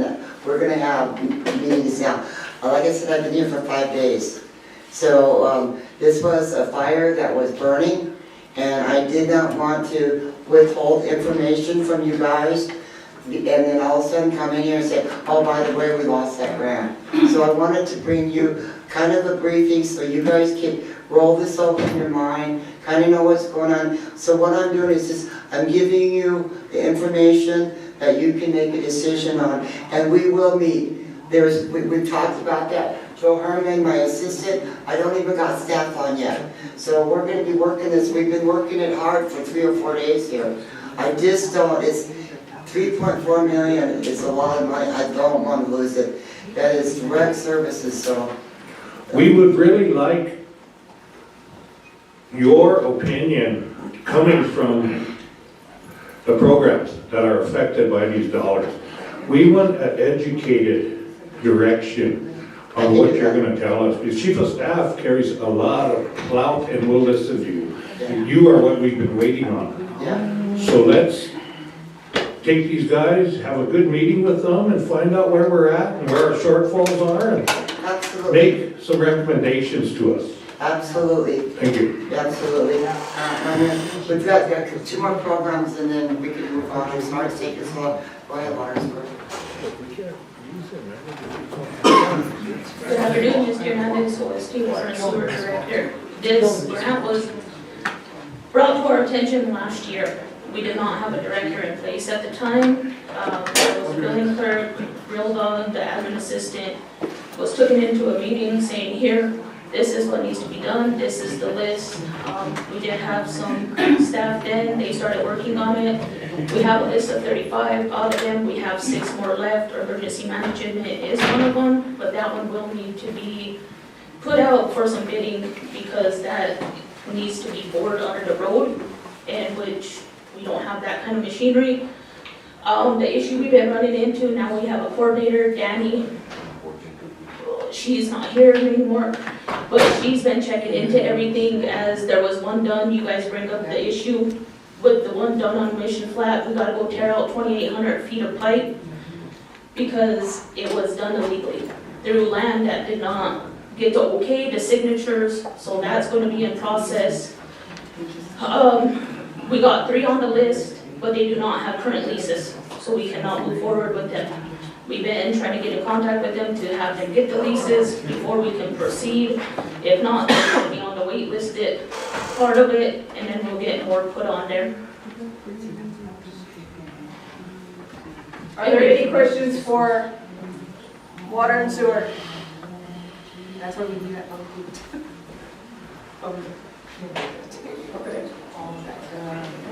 we're gonna have meetings now. Like I said, I've been here for 5 days. So this was a fire that was burning, and I did not want to withhold information from you guys, and then all of a sudden come in here and say, oh, by the way, we lost that grant. So I wanted to bring you kind of a briefing so you guys can roll this over in your mind, kind of know what's going on. So what I'm doing is just, I'm giving you the information that you can make a decision on, and we will meet. We've talked about that. Joe Herman, my assistant, I don't even got staff on yet. So we're gonna be working this, we've been working it hard for 3 or 4 days here. I just don't, it's 3.4 million, it's a lot of money, I don't want to lose it. That is direct services, so. We would really like your opinion coming from the programs that are affected by these dollars. We want an educated direction on what you're gonna tell us. Because Chief of Staff carries a lot of clout and will listen to you. You are what we've been waiting on. Yeah. So let's take these guys, have a good meeting with them and find out where we're at and where our shortfalls are and Absolutely. make some recommendations to us. Absolutely. Thank you. Absolutely. We've got 2 more programs and then we can move on. I'm sorry to take this long. Go ahead, Lawrence. Good afternoon, Mr. Hernandez, OST Water and Sewer Director. This grant was brought to our attention last year. We did not have a director in place at the time. There was a billing clerk, Real Dog, the admin assistant, was taken into a meeting saying, here, this is what needs to be done, this is the list. We did have some staff then, they started working on it. We have a list of 35, out of them we have 6 more left. Emergency management is one of them, but that one will need to be put out for some bidding because that needs to be bored under the road, in which we don't have that kind of machinery. The issue we've been running into, now we have a coordinator, Danny. She's not here anymore, but she's been checking into everything. As there was one done, you guys bring up the issue with the one done on Mission Flat. We gotta go tear out 2,800 feet of pipe because it was done illegally through land that did not get the okay, the signatures, so that's gonna be in process. We got 3 on the list, but they do not have current leases, so we cannot move forward with them. We've been trying to get in contact with them to have them get the leases before we can proceed. If not, they're going to be on the wait listed part of it, and then we'll get more put on there. Are there any questions for water and sewer? That's where we do that. Okay.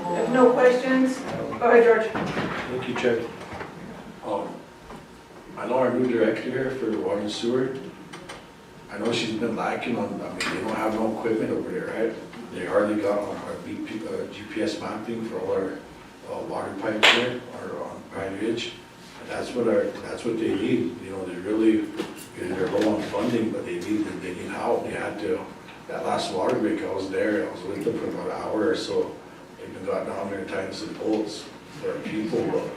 If no questions, go ahead, George. Thank you, Chair. I know our new director here for the water and sewer. I know she's been lacking on, I mean, they don't have no equipment over there, right? They hardly got on our GPS mapping for all our water pipes there, or on Pine Ridge. And that's what they need. You know, they're low on funding, but they need help. They had to, that last water break, I was there, I was with them for about an hour or so. They've been got down there tying some bolts for our people, but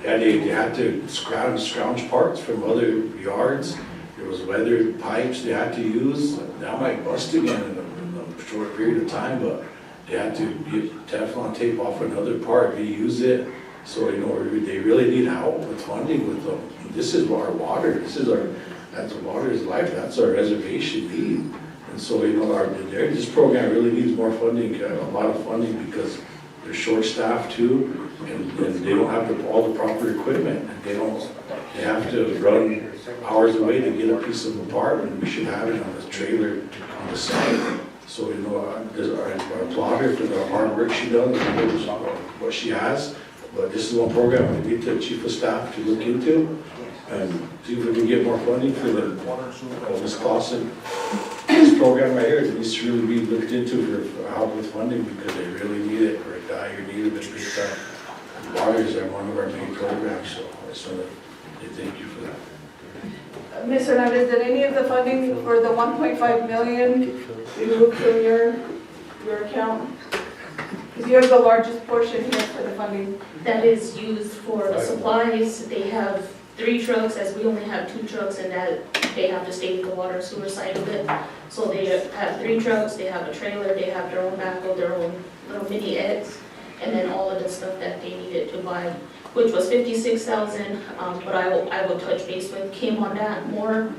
yeah, they had to scrounge parts from other yards. There was weathered pipes they had to use. That might bust again in a short period of time, but they had to get Teflon tape off another part, reuse it. So, you know, they really need help with funding with them. This is our water. That's water is life. That's our reservation need. And so, you know, this program really needs more funding, a lot of funding, because they're short-staffed too. And they don't have all the proper equipment. They have to run hours away to get a piece of a part, and we should have it on the trailer on the site. So, you know, there's our plotter for the hard work she does, what she has. But this is one program we need the Chief of Staff to look into and see if we can get more funding for Ms. Clausen. This program right here needs to really be looked into for help with funding, because they really need it for a dire need of it big time. Waters are one of our main programs, so I just want to thank you for that. Ms. Hernandez, did any of the funding for the 1.5 million be moved from your account? Because you have the largest portion here for the funding. That is used for the supplies. They have 3 trucks, as we only have 2 trucks, and that they have to stay with the water and sewer side of it. So they have 3 trucks, they have a trailer, they have their own backhoe, their own little mini Eds, and then all of the stuff that they needed to buy, which was $56,000. But I will touch base with Kim on that more.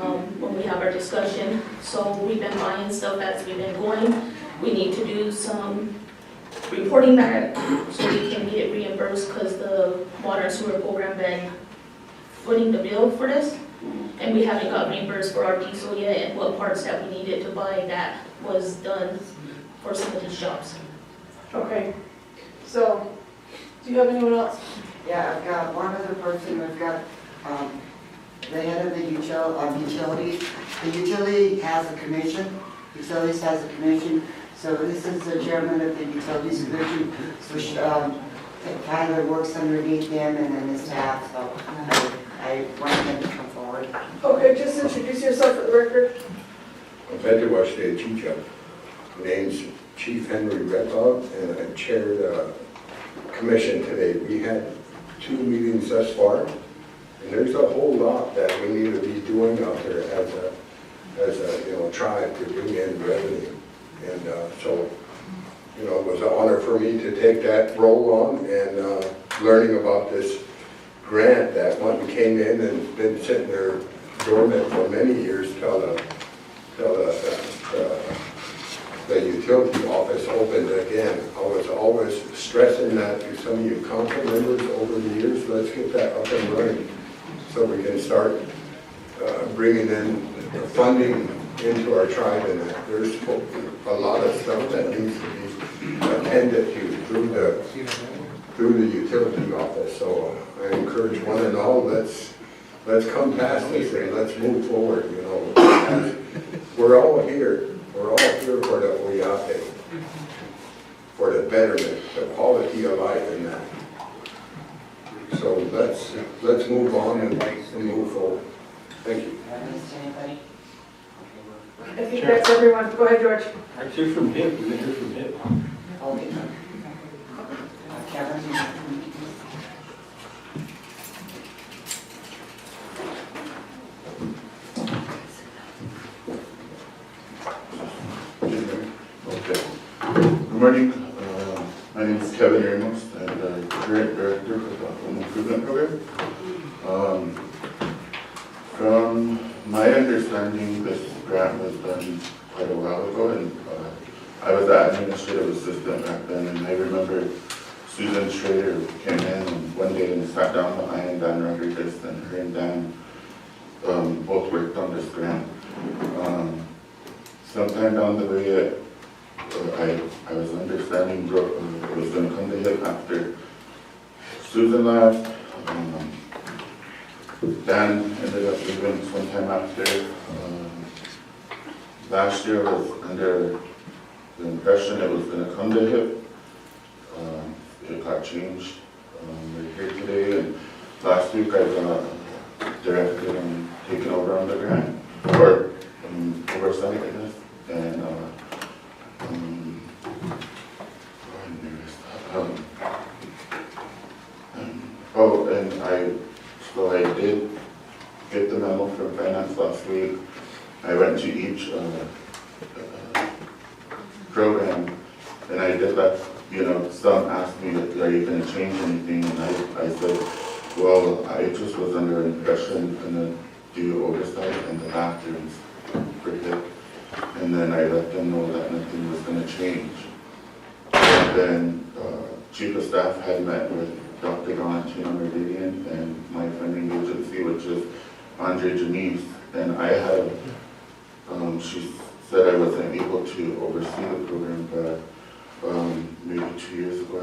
when we have our discussion. So we've been buying stuff as we've been going. We need to do some reporting back so we can get reimbursed because the water and sewer program been footing the bill for this. And we haven't got reimbursed for our diesel yet and what parts that we needed to buy that was done for some of these jobs. Okay, so, do you have anyone else? Yeah, I've got one other person, we've got, the head of the utilities. The utility has a commission, utilities has a commission, so this is the chairman of the utilities commission, so Tyler works underneath him and then his staff, so I want him to come forward. Okay, just introduce yourself for the record. Veterwashte Chicha. Name's Chief Henry Redlog, and I chair the commission today. We had 2 meetings thus far, and there's a whole lot that we need to be doing out there as a tribe to bring in revenue. And so, it was an honor for me to take that role on and learning about this grant that one came in and been sitting there dormant for many years till the utility office opened again. I was always stressing that to some of you council members over the years, let's get that up and running so we can start bringing in funding into our tribe, and that there's a lot of stuff that needs to be attended to through the utility office. So I encourage one and all, let's come past this and let's move forward. We're all here for the Oyate, for the betterment, the quality of life in that. So let's move on and move forward. Thank you. I think that's everyone. Go ahead, George. Let's hear from him. We didn't hear from him. Okay. Kevin? Okay. Good morning. My name is Kevin Ramos, and I'm Grant Director for the Home Improvement Program. From my understanding, this grant was done quite a while ago, and I was the administrative assistant back then, and I remember Susan Schrader came in one day and sat down behind Dan Rodriguez, and her and Dan both worked on this grant. Sometime down the way, I was understanding it was going to come to him after Susan left. Dan ended up leaving sometime after. Last year I was under the impression it was going to come to him. It got changed. We're here today, and last week I got directed on taking over on the grant, or oversight, I guess. And so I did get the memo from finance last week. I went to each program, and I did that. Some asked me, are you going to change anything? And I said, well, I just was under the impression I'm going to do oversight in the bathrooms for HIP. And then I let them know that nothing was going to change. And then Chief of Staff had met with Dr. Valentino Meridian and my funding agency, which is Andre Janice. And I had, she said I wasn't able to oversee the program, but maybe 2 years ago,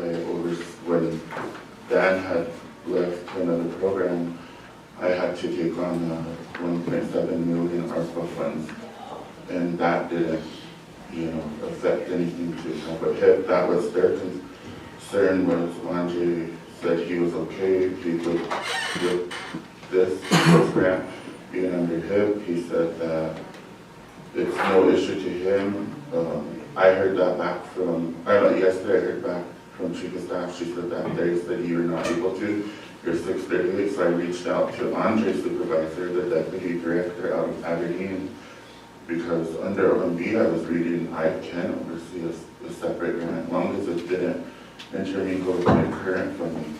when Dan had left to another program, I had to take on 1.7 million ARPA funds. And that didn't, affect anything to help HIP. That was their concern. Was Andre said he was okay with this grant being under HIP. He said that it's no issue to him. I heard that back from, yesterday I heard back from Chief of Staff. She said that day said you were not able to. You're 638, so I reached out to Andre's supervisor, the deputy director out of Aberdeen, because under OMB I was reading I can oversee a separate grant as long as it didn't intermingle with my current funding.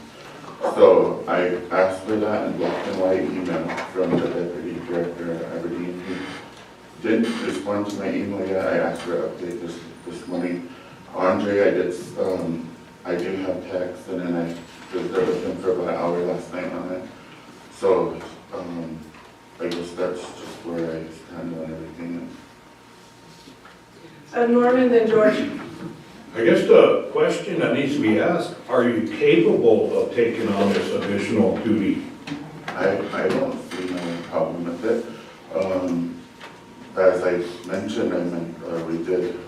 So I asked for that in black and white email from the deputy director at Aberdeen. He didn't respond to my email yet. I asked for an update this morning. Andre, I do have text, and then I was there with him for about an hour last night on it. So I guess that's just where I stand on everything. Norman, then George. I guess the question that needs to be asked, are you capable of taking on this additional duty? I don't see no problem with it. As I mentioned,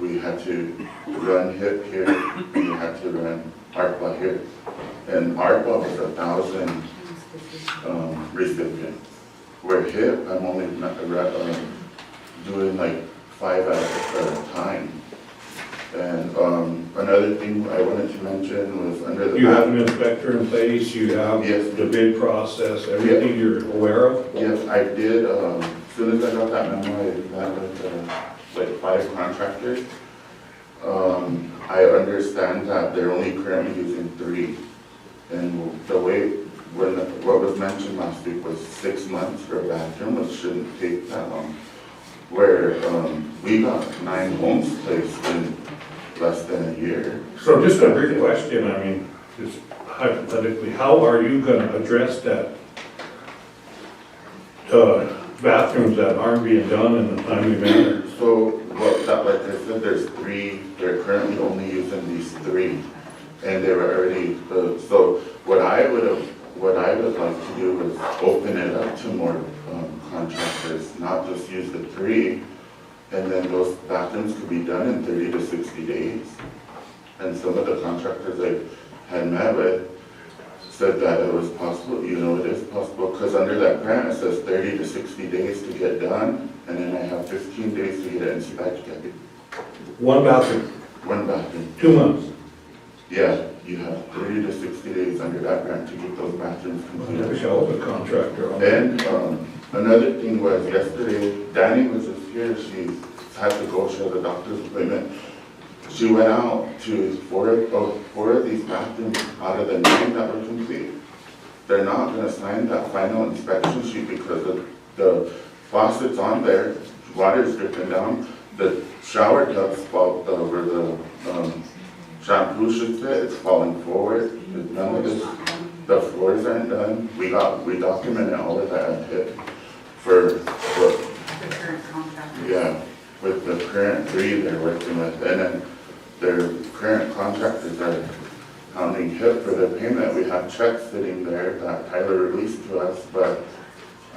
we had to run HIP here, we had to run ARPA here. And ARPA was 1,000 recipients. Where HIP, I'm only doing like 5 at a time. And another thing I wanted to mention was under the... You have an inspector in place, you have yes, the bid process, everything you're aware of? Yes, I did. As soon as I got that memo, I met with like 5 contractors. I understand that they're only currently using 3. And the way, what was mentioned last week was 6 months for a bathroom, which shouldn't take that long. Where we got 9 homes placed in less than a year. So just a brief question, I mean, just hypothetically, how are you gonna address that bathrooms that aren't being done in a timely manner? So, like I said, there's 3, they're currently only using these 3. And they were already, so what I would like to do is open it up to more contractors, not just use the 3, and then those bathrooms could be done in 30 to 60 days. And some of the contractors I had met with said that it was possible, it is possible, because under that grant it says 30 to 60 days to get done, and then I have 15 days to get it inspected. 1 bathroom? 1 bathroom. 2 months? Yeah, you have 30 to 60 days under that grant to get those bathrooms completed. I wish I was a contractor on that. And another thing was yesterday, Danny was just here, she had to go, she had a doctor's appointment. She went out to 4 of these bathrooms out of the 9 that were complete. They're not gonna sign that final inspection sheet because of the faucets on there, water's dripping down, the shower tub's fault where the shampoo should fit, it's falling forward. None of this, the floors aren't done. We documented all of that at HIP for yeah, with the current 3 they're working with, and then their current contractors are hounding HIP for their payment. We have checks sitting there that Tyler released to us, but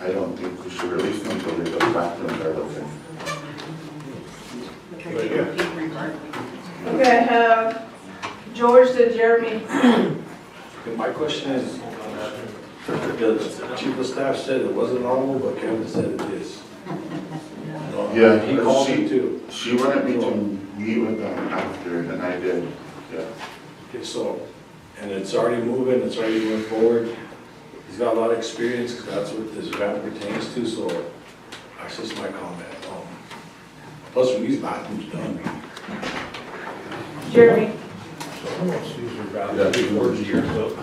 I don't think we should release them until the bathrooms are open. Okay, I have George and Jeremy. My question is, the chief of staff said it wasn't normal, but Kevin said it is. Yeah, he called me too. She wanted me to meet with them after, and I did, yeah. Okay, so, and it's already moving, it's already moving forward. He's got a lot of experience, because that's what this grant pertains to, so that's just my comment. Plus, when these bathrooms done. Jeremy. Yeah,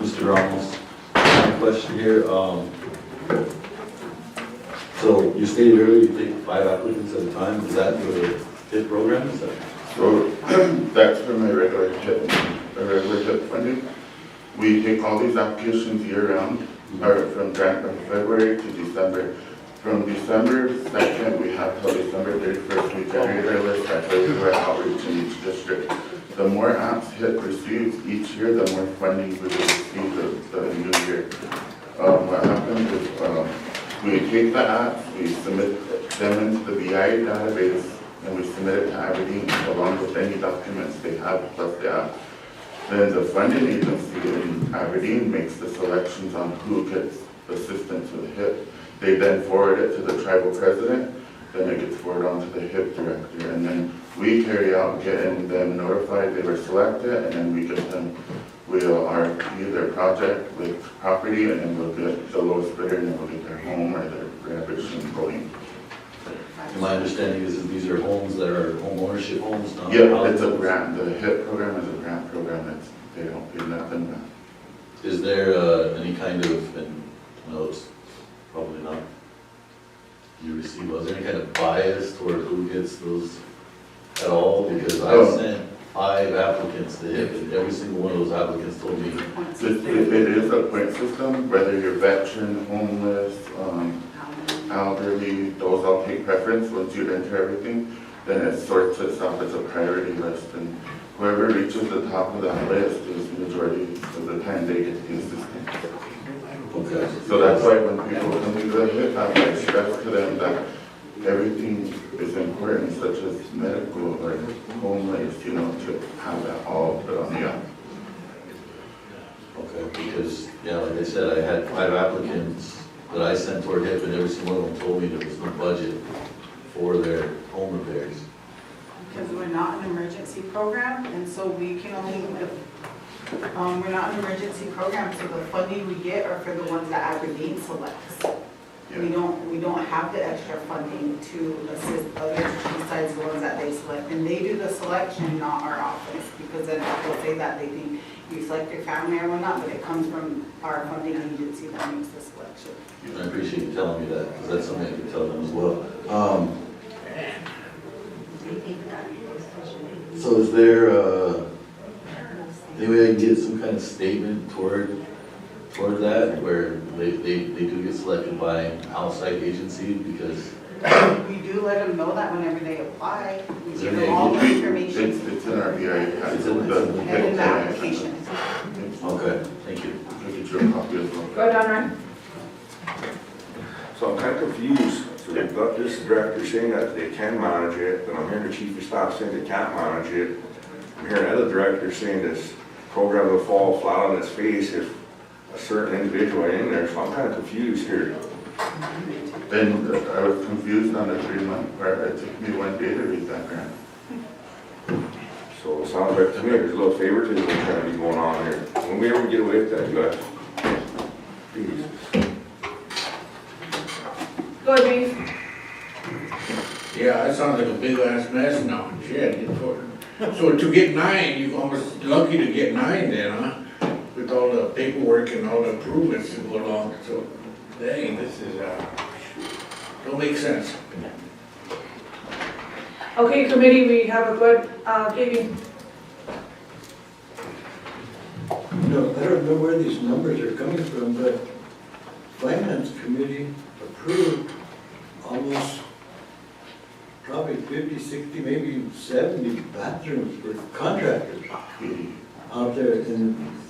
Mr. Ramos, my question here, so you stated earlier you take 5 applicants at a time, is that your HIP program, is that? So, that's for my regular HIP funding. We take all these applications year round, or from February to December. From December 2nd, we have till December 31st, we generate our list that goes to our outreach in each district. The more apps HIP receives each year, the more funding we will receive the new year. What happens is we take the apps, we submit them into the BI database, and we submit it to Aberdeen along with any documents they have plus the app. Then the funding agency in Aberdeen makes the selections on who gets assistance with HIP. They then forward it to the tribal president, then it gets forwarded on to the HIP director, and then we carry out getting them notified they were selected, and then we get them, we'll RFP their project with property, and then we'll get the lowest bidder, and then we'll get their home or their renovation going. And my understanding is that these are homes that are home ownership homes, not Yeah, it's a grant, the HIP program is a grant program, they don't pay nothing back. Is there any kind of, and no, it's probably not, you receive, was there any kind of bias toward who gets those at all? Because I sent 5 applicants to HIP, and every single one of those applicants told me. It is a point system, whether you're veteran, homeless, elderly, those all take preference. Once you enter everything, then it sorts itself as a priority list, and whoever reaches the top of that list is majority of the time they get the assistance. Okay. So that's why when people come to the HIP, I stress to them that everything is important, such as medical or homeless, to have that all put on the app. Okay, because, yeah, like I said, I had 5 applicants that I sent toward HIP, and every single one of them told me there was no budget for their home repairs. Because we're not an emergency program, and so we can only, we're not an emergency program, so the funding we get are for the ones that Aberdeen selects. We don't have the extra funding to assist others besides the ones that they select. And they do the selection, not our office, because then people say that they think you select your family or whatnot, but it comes from our funding agency that makes the selection. I appreciate you telling me that, because that's something I can tell them as well. So is there, any way I can get some kind of statement toward that, where they do get selected by an outside agency? Because we do let them know that whenever they apply, we give them all the information. It's in our VI. And in the application. Okay, thank you. I'll get you a copy as well. Go down, Ryan. So I'm kind of confused. So they've got this director saying that they can manage it, but I'm hearing the chief of staff saying they can't manage it. I'm hearing other directors saying this program will fall flat on its face if a certain individual in there, so I'm kind of confused here. And I was confused on the 3-month part. It took me 1 day to read that grant. So it sounds like to me there's a little favoritism trying to be going on here. When we ever get away with that, you guys? Please. Go ahead, Dave. Yeah, that sounds like a big ass mess now. Shit. So to get 9, you're almost lucky to get 9 then, huh? With all the paperwork and all the improvements to go along. So, dang, this is, don't make sense. Okay, committee, we have a good, Katie. No, I don't know where these numbers are coming from, but Finance Committee approved almost probably 50, 60, maybe 70 bathrooms for contractors out there. And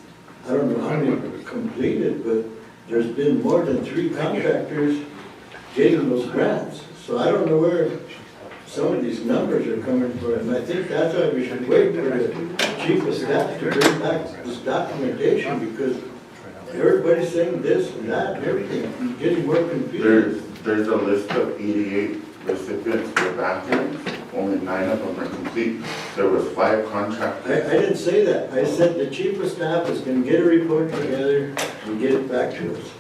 I don't know how many were completed, but there's been more than 3 contractors getting those grants. So I don't know where some of these numbers are coming from. And I think that's why we should wait for the chief of staff to bring back this documentation, because everybody's saying this and that and everything. It's getting more confusing. There's a list of 88 recipients for bathrooms. Only 9 of them are complete. There was 5 contractors. I didn't say that. I said the chief of staff is going to get a report together and get it back to us.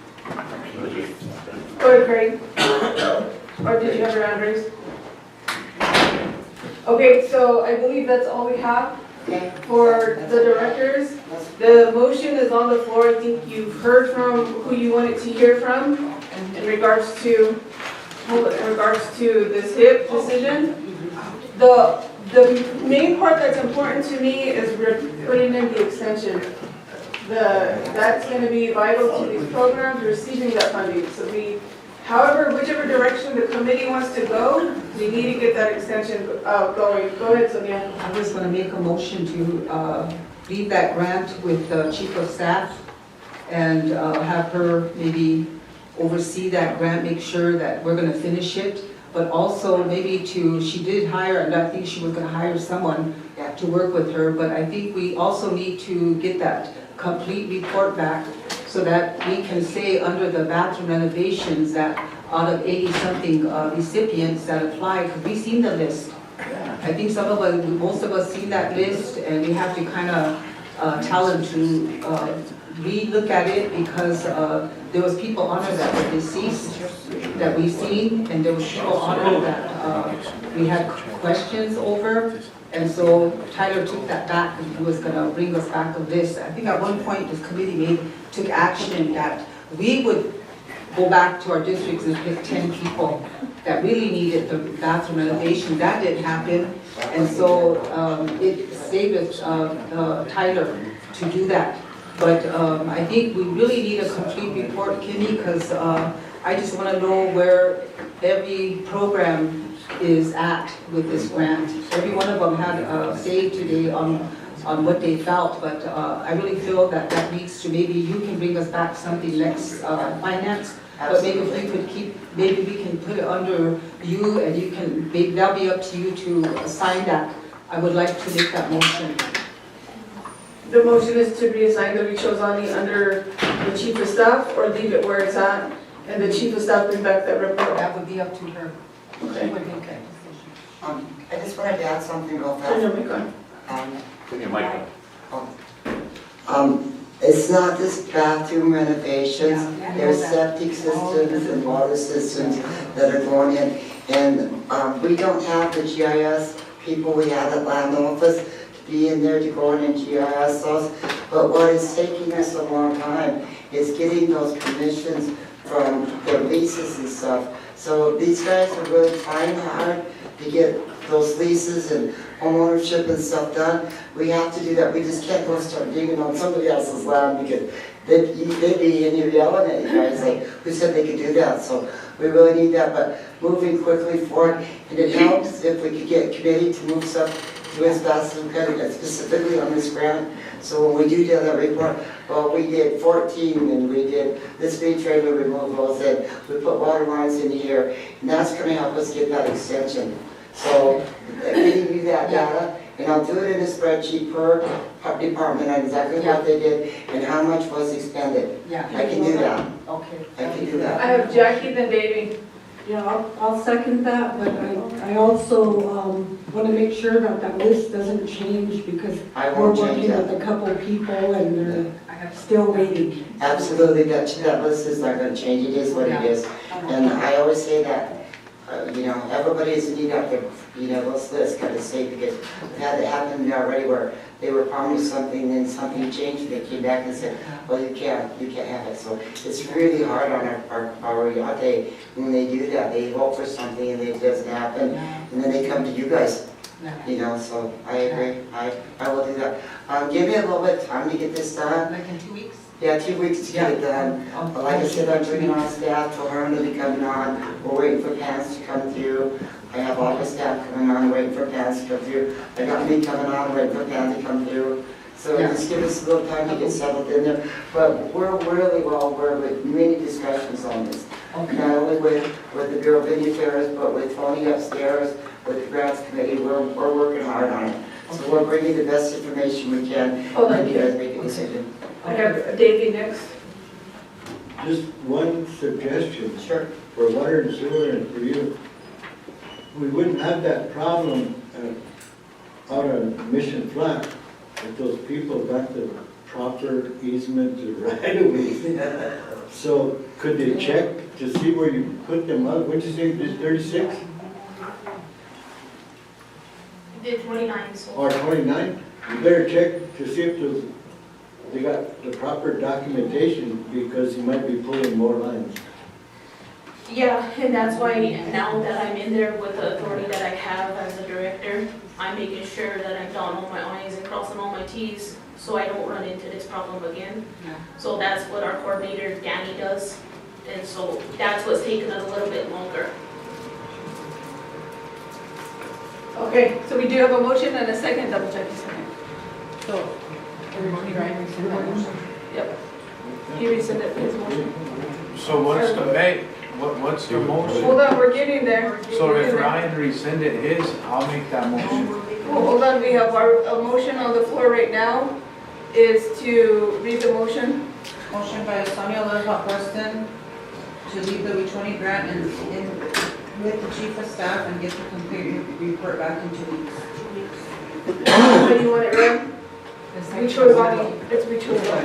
Go ahead, Craig. Or did you have your hand raised? Okay, so I believe that's all we have for the directors. The motion is on the floor. I think you've heard from who you wanted to hear from in regards to this HIP decision. The main part that's important to me is we're putting in the extension. That's going to be vital to these programs receiving that funding. So whichever direction the committee wants to go, we need to get that extension going. Go ahead, Sonia. I was going to make a motion to leave that grant with the chief of staff and have her maybe oversee that grant, make sure that we're going to finish it, but also maybe she did hire, and I think she was going to hire someone to work with her, but I think we also need to get that complete report back so that we can say under the bathroom renovations that out of 80-something recipients that apply, because we've seen the list. I think most of us seen that list, and we have to kind of tell them to re-look at it, because there was people on there that were deceased that we've seen, and there was people on there that we had questions over. And so Tyler took that back and he was going to bring us back a list. I think at one point this committee made took action that we would go back to our districts and pick 10 people that really needed the bathroom renovation. That didn't happen, and so it saved Tyler to do that. But I think we really need a complete report, Kimmy, because I just want to know where every program is at with this grant. Every one of them had a say today on what they felt, but I really feel that that needs to, maybe you can bring us back something next finance. But maybe if we could keep, maybe we can put it under you and you can, maybe that'll be up to you to assign that. I would like to make that motion. The motion is to reassign the Rachel Zani under the chief of staff or leave it where it's at and the chief of staff bring back that report? That would be up to her. Okay. I just wanted to add something real Turn your fast. mic on. Turn your mic on. It's not just bathroom renovations, there's septic systems and water systems that are going in. And we don't have the GIS people we have at land office to be in there to go in and GIS those. But what is taking us a long time is getting those permissions from their leases and stuff. So these guys are really trying hard to get those leases and homeownership and stuff done. We have to do that. We just can't go start digging on somebody else's land because they'd be in here yelling at you guys like, who said they could do that? So we really need that, but moving quickly forward. And it helps if we could get a committee to move stuff to as fast as we can, specifically on this grant. So when we do that report, well, we did 14 and we did this big trailer removals and we put water lines in here. And that's going to help us get that extension. So getting you that data, and I'll do it in a spreadsheet per department on exactly what they did and how much was expended. Yeah. I can do that. Okay. I can do that. I have Jackie then Davey. Yeah, I'll second that, but I also want to make sure that that list doesn't change because I we're won't change working that. with a couple of people and they're still waiting. Absolutely, that list is not going to change. It is what it is. And I always say that, everybody is in need of their, those lists got to stay because we've had it happen already where they were promised something and something changed and they came back and said, well, you can't have it. So it's really hard on our yate when they do that. They hope for something and it doesn't happen and then they come to you guys. So I agree. I will do that. Give me a little bit of time to get this done. Like in 2 weeks? Yeah, 2 weeks to get it done. But like I said, I'm bringing on staff, Tohern will be coming on, we're waiting for Pans to come through. I have all the staff coming on, waiting for Pans to come through. I got me coming on, waiting for Pans to come through. So just give us a little time to get settled in there. But we're really well aware with many discussions on this. Not only with the Bureau of Indian Affairs, but with Tony upstairs, with the grants committee, we're working hard on it. So we're bringing the best information we can. Hold on, and you guys make a decision. I have Davey next. Just one suggestion. Sure. For water and sewer and for you. We wouldn't have that problem out on Mission Flat if those people got the proper easement to right of way. So could they check to see where you put them up? What'd you say, this 36 Did 29, so. or 29? You better check to see if they got the proper documentation because you might be pulling more lines. Yeah, and that's why now that I'm in there with the authority that I have as a director, I'm making sure that I'm dotting all my I's and crossing all my T's so I don't run into this problem again. So that's what our coordinator, Danny, does. And so that's what's taking it a little bit longer. Okay, so we do have a motion and a second, double check the second. So, everybody, right? Yep. He rescinded his motion. So what's what's the motion? Hold on, we're getting there. So if Ryan rescinded his, I'll make that motion. Well, hold on, we have a motion on the floor right now is to read the motion. Motion by Sonia Preston to leave the R20 grant in with the chief of staff and get the complete report back in 2 weeks. How do you want it read? Which was on, it's which was on.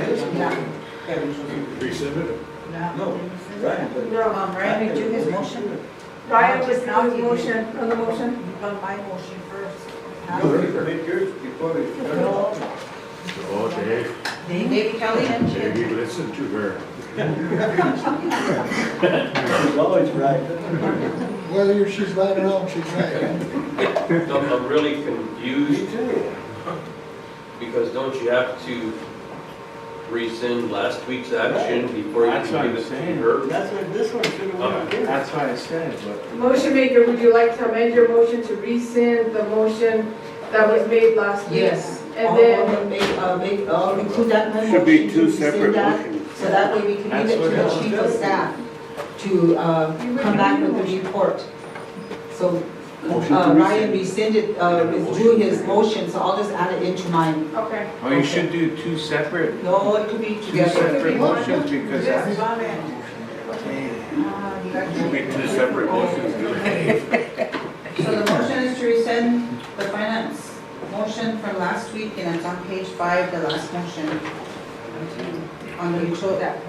Rescind it? No, Ryan. No, Ryan, we do his motion. Ryan was now his motion, on the motion. You've done my motion first. No, you make yours before we. Oh, Dave, David Kelly and Dave, you listen to her. She's always right. Whether she's right or wrong, she's right. I'm really confused. Because don't you have to rescind last week's action before you That's what can I'm give it to saying. her? That's what this one should have been. That's why I said, but. Motion maker, would you like to amend your motion to rescind the motion that was made last week? Yes. And then, I'll include that in my motion. Should be two to rescind separate that, motions. So that way we can That's leave it what to the it chief of staff to come back with the report. So Ryan withdrew his motion, so I'll just add it into mine. okay. Oh, you should do two separate, No, it could be two together. separate motions because This is that's. on it. Should be two separate motions. So the motion is to rescind the finance motion from last week, and it's on page 5, the last motion. On the we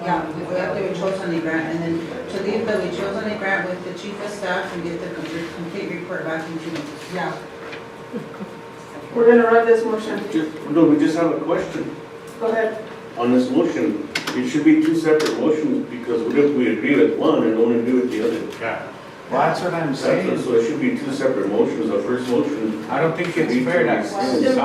have the Wachosani grant, and then to leave the Wachosani grant with the chief of staff and get the complete report back in 2 weeks. Yeah. We're gonna run this motion. No, we just have a question. Go ahead. On this motion, it should be two separate motions because what if we agree with one and don't agree with the other? Yeah. Well, that's what I'm saying. So it should be two separate motions. The first motion. I don't think it's fair that Sonia's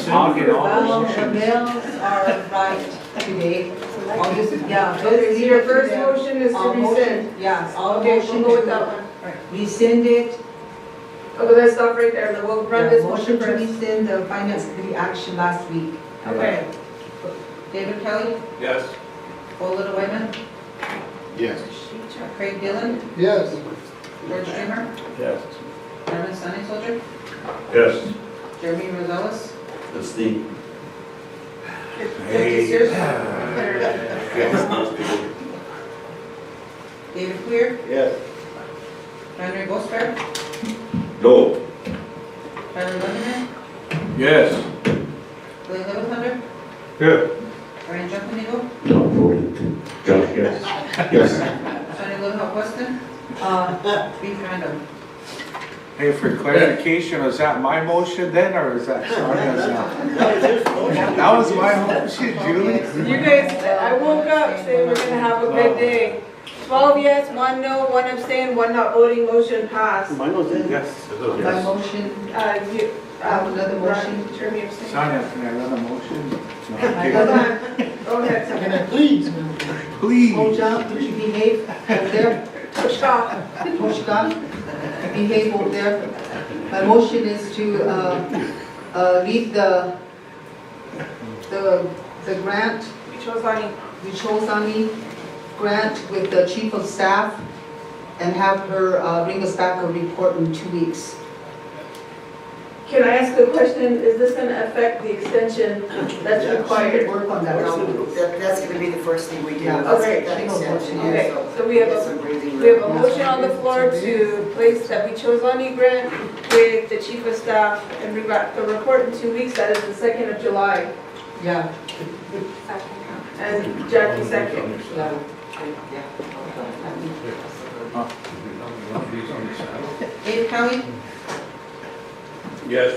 talking all the Well, the motions. bills are right today. I'll just, yeah. Okay, so your first motion is to I'll rescind. motion- Yes, I'll Okay, motion we'll go with to that one. rescind it. Okay, let's stop right there. We'll run this motion To first. rescind the finance committee action last week. Okay. David Kelly, Yes. Paul Little Whiteman, Yes. Craig Dillon, Yes. George Jimmer, Yes. Herman Sunny Soldier, Yes. Jeremy Rosales, That's Steve. Jackie Sears, David Clear, Yes. Henry Bosberg, No. Tyler Lindemann, Yes. Billy Little Thunder, Yeah. Brian Jumping No, voted. Josh, yes. Yes. Sonny Little Hawk Weston, Beef Randall. Hey, for clarification, was that my motion then, or was that Sonia's now? That was his motion. That was my motion, Julie. You guys, I woke up saying we're gonna have a good day. 12 yes, 1 no, 1 abstain, 1 not voting, motion passed. Mine was in. Yes. My motion, You, I have another motion. Jeremy abstained. Sonia, can I run a motion? No, I okay. Hold on. Go ahead, Can Sonia. I please? Please. Moja, would you behave over there? Stop. Toshka, behave over there. My motion is to leave the grant, Wachosani grant with the chief of staff and have her bring us back a report in 2 weeks. Can I ask a question? Is this gonna affect the extension that's required? Work on that. That's gonna be the first thing we do. Yeah. Let's Okay. get that extension in, Okay, so so we have get a, some breathing we have room. a motion on the floor to place that Wachosani grant with the chief of staff and bring back the report in 2 weeks. That is the 2nd of July. Yeah. And Jackie second. Dave Kelly, Yes.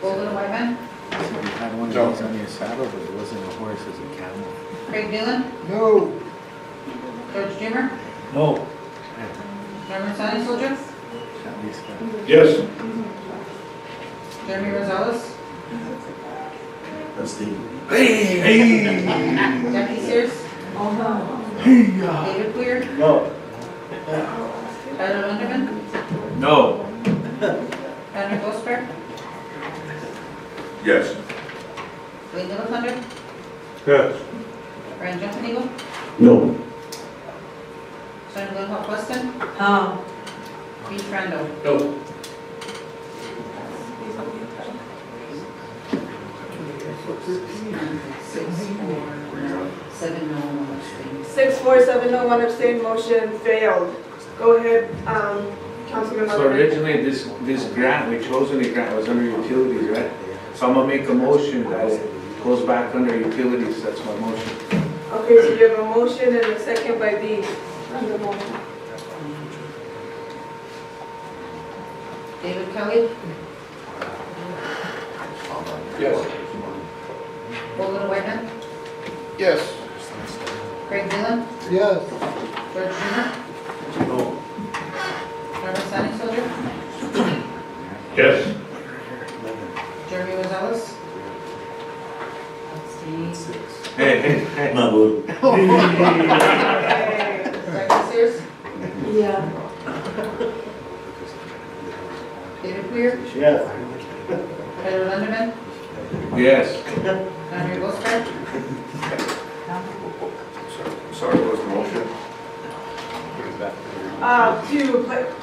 Golden Whiteman, You had one of these on your saddle, but it wasn't a horse, it was a camel. Craig Dillon, No. George Jimmer, No. Herman Sunny Soldier, At least that. Yes. Jeremy Rosales, That's Steve. Jackie Sears, David Clear, No. Tyler Lindemann, No. Henry Bosberg, Yes. Billy Little Thunder, Yes. Brian Jumping No. Sonny Little Hawk Weston, Beef Randall. No. Seven no, one abstain. 6-4, 7 no, 1 abstain, motion failed. Go ahead, Councilman So Mallory. originally, this grant, we chose any grant, was under utilities, right? So I'm gonna make a motion that it goes back under utilities, that's my motion. Okay, so you have a motion and a second by B. On the motion. David Kelly, Yes. Oglala Whiteman, Yes. Craig Dillon, Yes. George Schumer, No. Norman Sunny Soldier, Yes. Jeremy Rosales. Abstain. Hey, not voting. Rebecca Sears, Yeah. David Queer, Yes. Pedro Linderman, Yes. Henry Bostard, Sorry, what was the motion?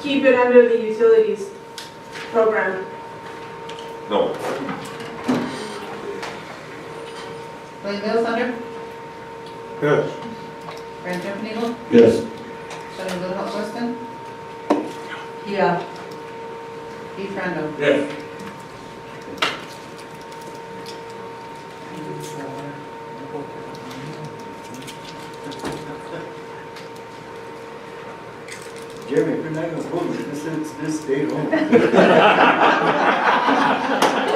Keep it under the utilities program. No. Blaine Mills Thunder, Yes. Brad Jumping Yes. Shelley Little House Weston, Yeah. Keith Randall. Yes. Jeremy, if you're not gonna vote, just stay home.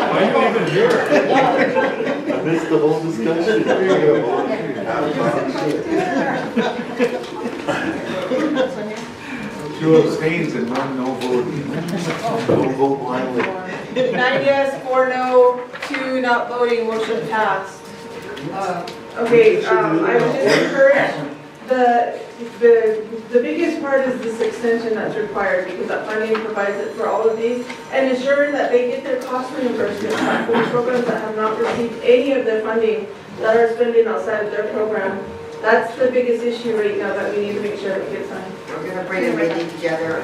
Why are you even here? I missed the whole discussion. Two abstains and one no voting. Don't vote blindly. 9 yes, 4 no, 2 not voting, motion passed. Okay, I would just encourage, the biggest part is this extension that's required because that funding provides it for all of these and ensuring that they get their cost reimbursement back for the programs that have not received any of their funding that are spending outside of their program. That's the biggest issue right now that we need to make sure that gets done. We're gonna bring a meeting together.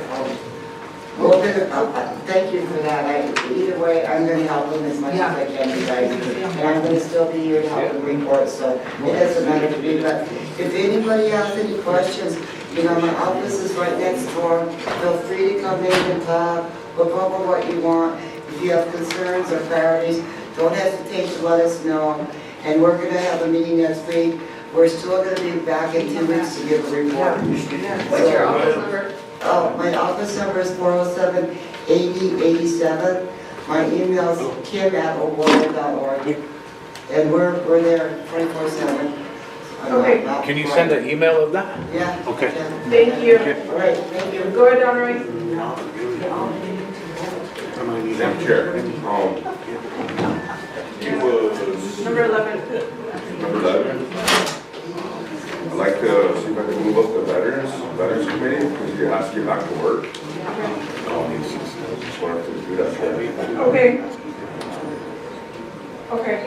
Thank you for that. Either way, I'm gonna help them as much as I can, you guys. And I'm gonna still be here to help them report, so it doesn't matter to me. But if anybody has any questions, you know, my office is right next door. Feel free to come in and talk, look over what you want. If you have concerns or priorities, don't hesitate to let us know. And we're gonna have a meeting next week. We're still gonna be back in 2 weeks to give a report. What's your office number? Oh, my office number is 407-8087. My email is kim@oglala.org. And we're there 24/7. Okay. Can you send an email of that? Yeah. Okay. Thank you. All right, thank you. Go ahead, Honorary. Madam Chair, he was Number 11. number 11. I'd like to see if I can move up the Veterans Committee, because he has to get back to work. Just wanted to do that for me. Okay. Okay.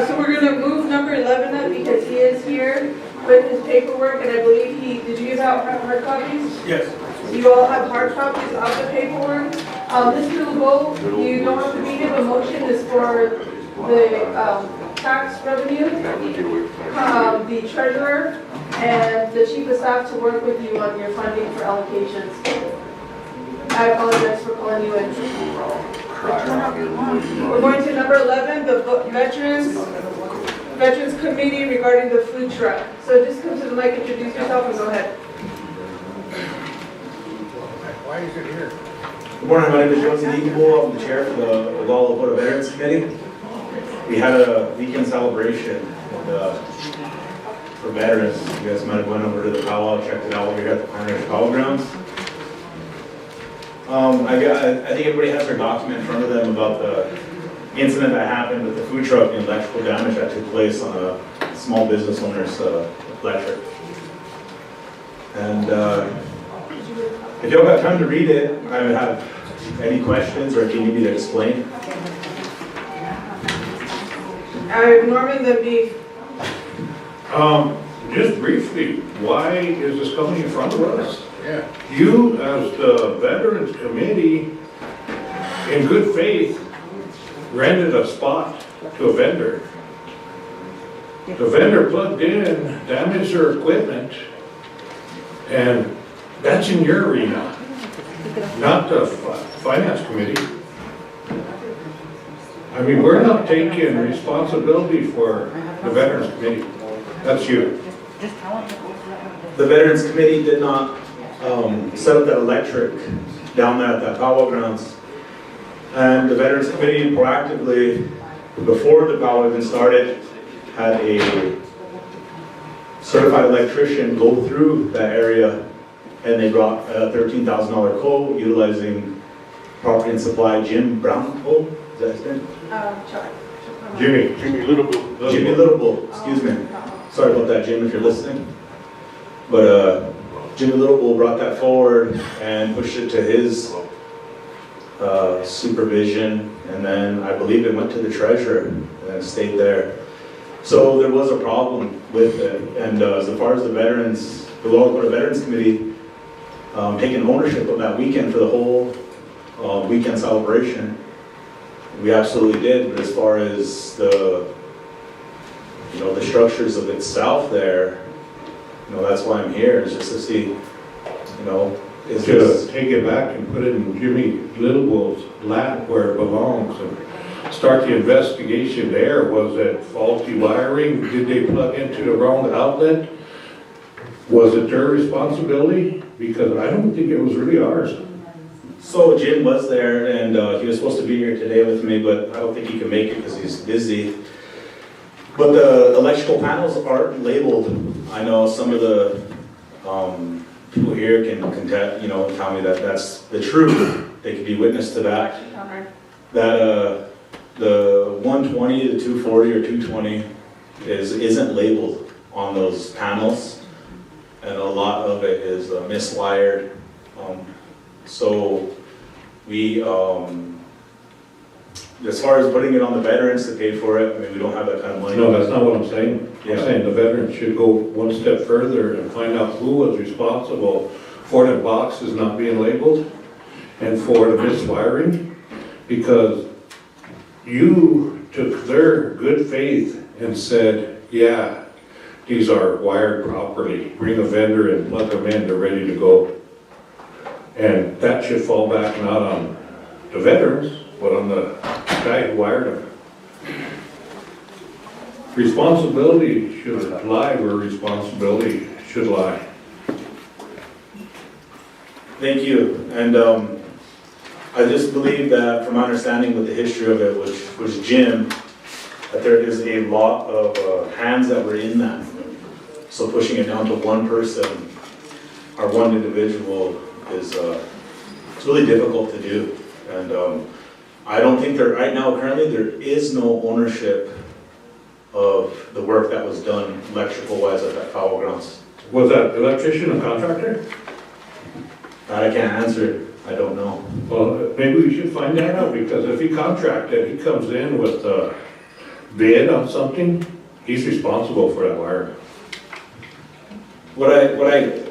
So we're gonna move number 11 up because he is here with his paperwork, and I believe did you give out hard copies? Yes. You all have hard copies of the paperwork. This will go, you don't have to read it, the motion is for the tax revenue, the treasurer, and the chief of staff to work with you on your funding for allocations. I apologize for calling you in. We're going to number 11, the Veterans Committee regarding the food truck. So just come to the mic, introduce yourself, and go ahead. Why is it here? Good morning, my name is Josie Eagle. I'm the chair for the Oglala Veterans Committee. We had a weekend celebration for veterans. You guys might have went over to the powwow, checked it out when we were at the Pioneer Powwow Grounds. I think everybody has their document in front of them about the incident that happened with the food truck and electrical damage that took place on a small business owner's electric. And if you don't have time to read it, I would have any questions, or if you need me to explain. Norman, the beef. Just briefly, why is this coming in front of us? Yeah. You, as the Veterans Committee, in good faith, rented a spot to a vendor. The vendor plugged in, damaged their equipment, and that's in your arena, not the Finance Committee. I mean, we're not taking responsibility for the Veterans Committee. That's you. The Veterans Committee did not set up that electric down there at that powwow grounds. And the Veterans Committee proactively before the power even started, had a certified electrician go through that area, and they brought a $13,000 quote utilizing Property and Supply Jim Brown. Oh, is that his name? Chuck. Jimmy Littlebull. Jimmy Littlebull, excuse me. Sorry about that, Jim, if you're listening. But Jimmy Littlebull brought that forward and pushed it to his supervision, and then I believe it went to the treasurer and then stayed there. So there was a problem with it, and as far as the veterans, the Lower Dakota Veterans Committee taking ownership of that weekend for the whole weekend celebration, we absolutely did. But as far as the the structures of itself there, that's why I'm here, is just to see, is To this, take it back and put it in Jimmy Littlebull's lap where it belongs and start the investigation there. Was it faulty wiring? Did they plug into the wrong outlet? Was it their responsibility? Because I don't think it was really ours. so Jim was there, and he was supposed to be here today with me, but I don't think he can make it because he's busy. But the electrical panels aren't labeled. I know some of the people here can tell me that that's the truth. They could be witness to that. That the 120, the 240, or 220 isn't labeled on those panels, and a lot of it is miswired. So we, as far as putting it on the veterans to pay for it, I mean, we don't have that kind of money. No, that's not what I'm saying. Yeah. I'm saying the veterans should go one step further and find out who was responsible for the boxes not being labeled and for the miswiring, because you took their good faith and said, yeah, these are wired properly. Bring a vendor and plug them in, they're ready to go. And that should fall back not on the veterans, but on the guy who wired them. Responsibility should lie where responsibility should lie. Thank you. And I just believe that, from my understanding with the history of it, which was Jim, that there is a lot of hands that were in that. So pushing it down to one person or one individual is it's really difficult to do. And I don't think right now, currently, there is no ownership of the work that was done electrical-wise at that foul grounds. Was that electrician a contractor? That I can't answer. I don't know. Well, maybe we should find that out, because if he contracted, he comes in with a bid on something, he's responsible for that wire. What I,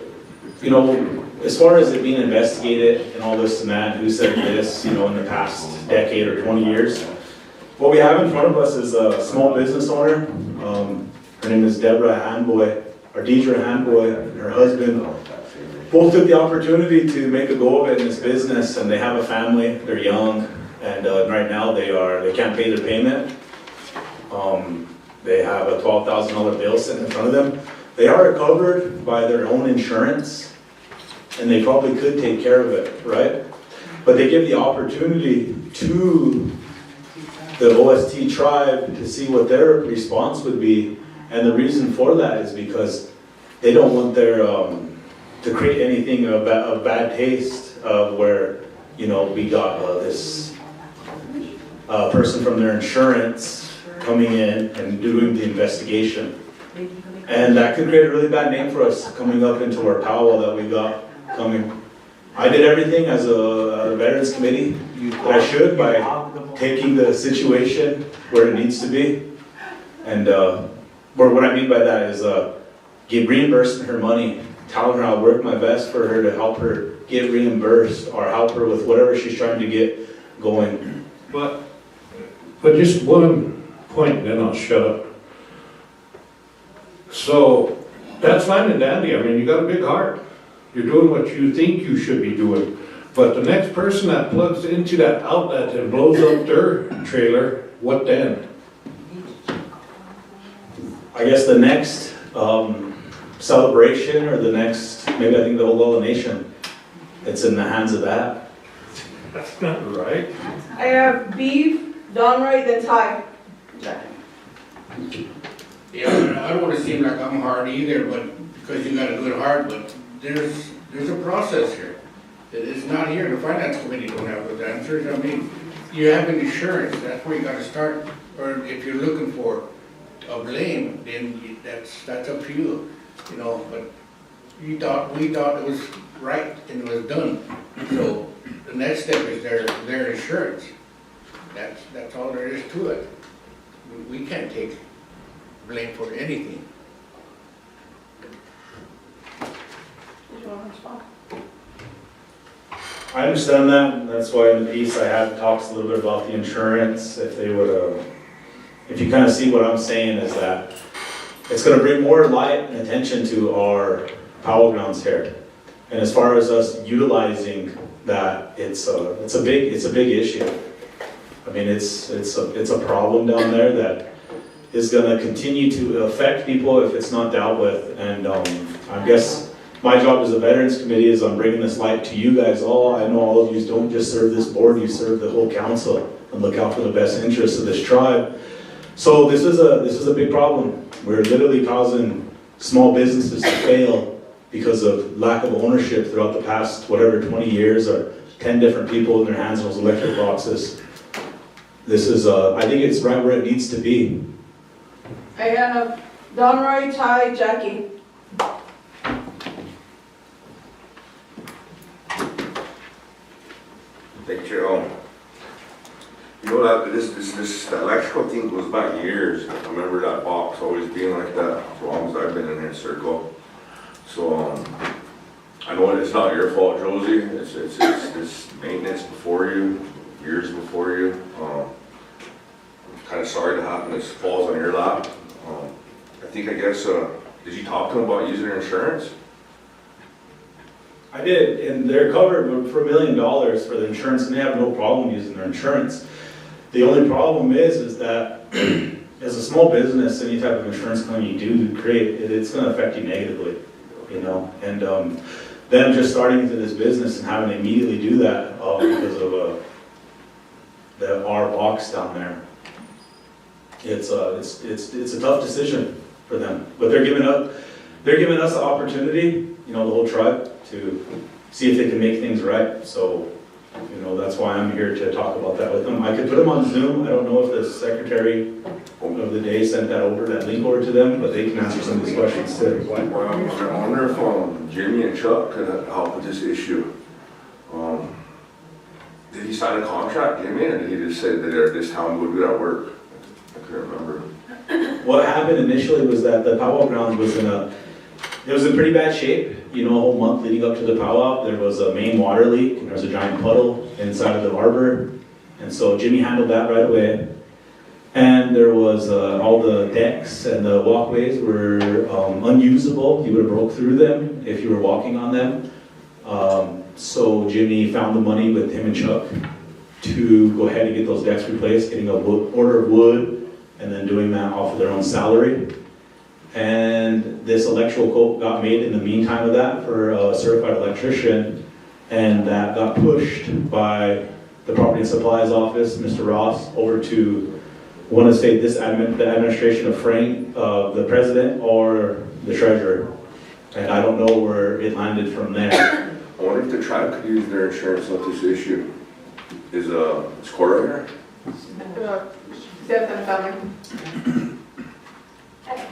as far as it being investigated and all this and that, who said this, in the past decade or 20 years, what we have in front of us is a small business owner. Her name is Deidre Handboy, and her husband both took the opportunity to make a go of it in this business, and they have a family. They're young, and right now they can't pay their payment. They have a $12,000 bill sitting in front of them. They are covered by their own insurance, and they probably could take care of it, right? But they give the opportunity to the OST tribe to see what their response would be, and the reason for that is because they don't want their to create anything of bad taste of where we got this person from their insurance coming in and doing the investigation. And that could create a really bad name for us coming up into our powwow that we got coming. I did everything as a veterans committee that I should by taking the situation where it needs to be. And what I mean by that is reimbursing her money, telling her I'll work my best for her to help her get reimbursed or help her with whatever she's trying to get going. But just one point, then I'll shut up. So that's fine and dandy. I mean, you got a big heart. You're doing what you think you should be doing. But the next person that plugs into that outlet and blows up their trailer, what then? I guess the next celebration, or the next, maybe I think the Oglala Nation, it's in the hands of that. That's not right. I have beef, Don Wright, then Ty. that. Yeah, I don't wanna seem like I'm hard either, but, because you got a good heart, but there's a process here. It's not here, the finance committee don't have those answers. I mean, you have an insurance, that's where you gotta start. Or if you're looking for a blame, then that's up to you, you know, but we thought it was right and it was done. So the next step is their insurance. That's all there is to it. We can't take blame for anything. Did you want to respond? I understand that, that's why in the piece I had talks a little bit about the insurance, if they would, if you kind of see what I'm saying is that it's gonna bring more light and attention to our powwow grounds here. And as far as us utilizing that, it's a big issue. I mean, it's a problem down there that is gonna continue to affect people if it's not dealt with. And I guess my job as a Veterans Committee is I'm bringing this light to you guys all. I know all of you don't just serve this board, you serve the whole council and look out for the best interests of this tribe. So this is a big problem. We're literally causing small businesses to fail because of lack of ownership throughout the past, 20 years, or 10 different people in their hands on those electric boxes. This is, I think it's right where it needs to be. I have Don Roy, Ty, Jackie. Thank you. You know that this electrical thing goes back years. I remember that box always being like that as long as I've been in this circle. So I know it's not your fault, Josie. It's this maintenance before you, years before you. I'm kind of sorry to happen. This falls on your lap. I guess did you talk to them about using their insurance? I did, and they're covered for $1 million for the insurance, and they have no problem using their insurance. The only problem is that as a small business, any type of insurance claim you do create, it's going to affect you negatively, you know. And them just starting into this business and having to immediately do that because of the R box down there, it's a tough decision for them. But they're giving us the opportunity, you know, the whole tribe, to see if they can make things right. So, you know, that's why I'm here to talk about that with them. I could put them on Zoom. I don't know if the secretary of the day sent that link over to them, but they can answer some of these questions too. Well, I wonder if Jimmy and Chuck could help with this issue. Did he sign a contract, Jimmy, or did he just say that this town would do that work? I couldn't remember. What happened initially was that the powwow ground was in pretty bad shape. You know, a whole month leading up to the powwow, there was a main water leak, and there was a giant puddle inside of the harbor. And so Jimmy handled that right away. And there was all the decks and the walkways were unusable. You would have broke through them if you were walking on them. So Jimmy found the money with him and Chuck to go ahead and get those decks replaced, getting an order of wood, and then doing that off of their own salary. And this electrical quote got made in the meantime of that for a certified electrician, and that got pushed by the Property and Supplies Office, Mr. Ross, over to, I want to say the administration of Frank, the president, or the treasurer. And I don't know where it landed from there. I wonder if the tribe could use their insurance on this issue. Is Cora here?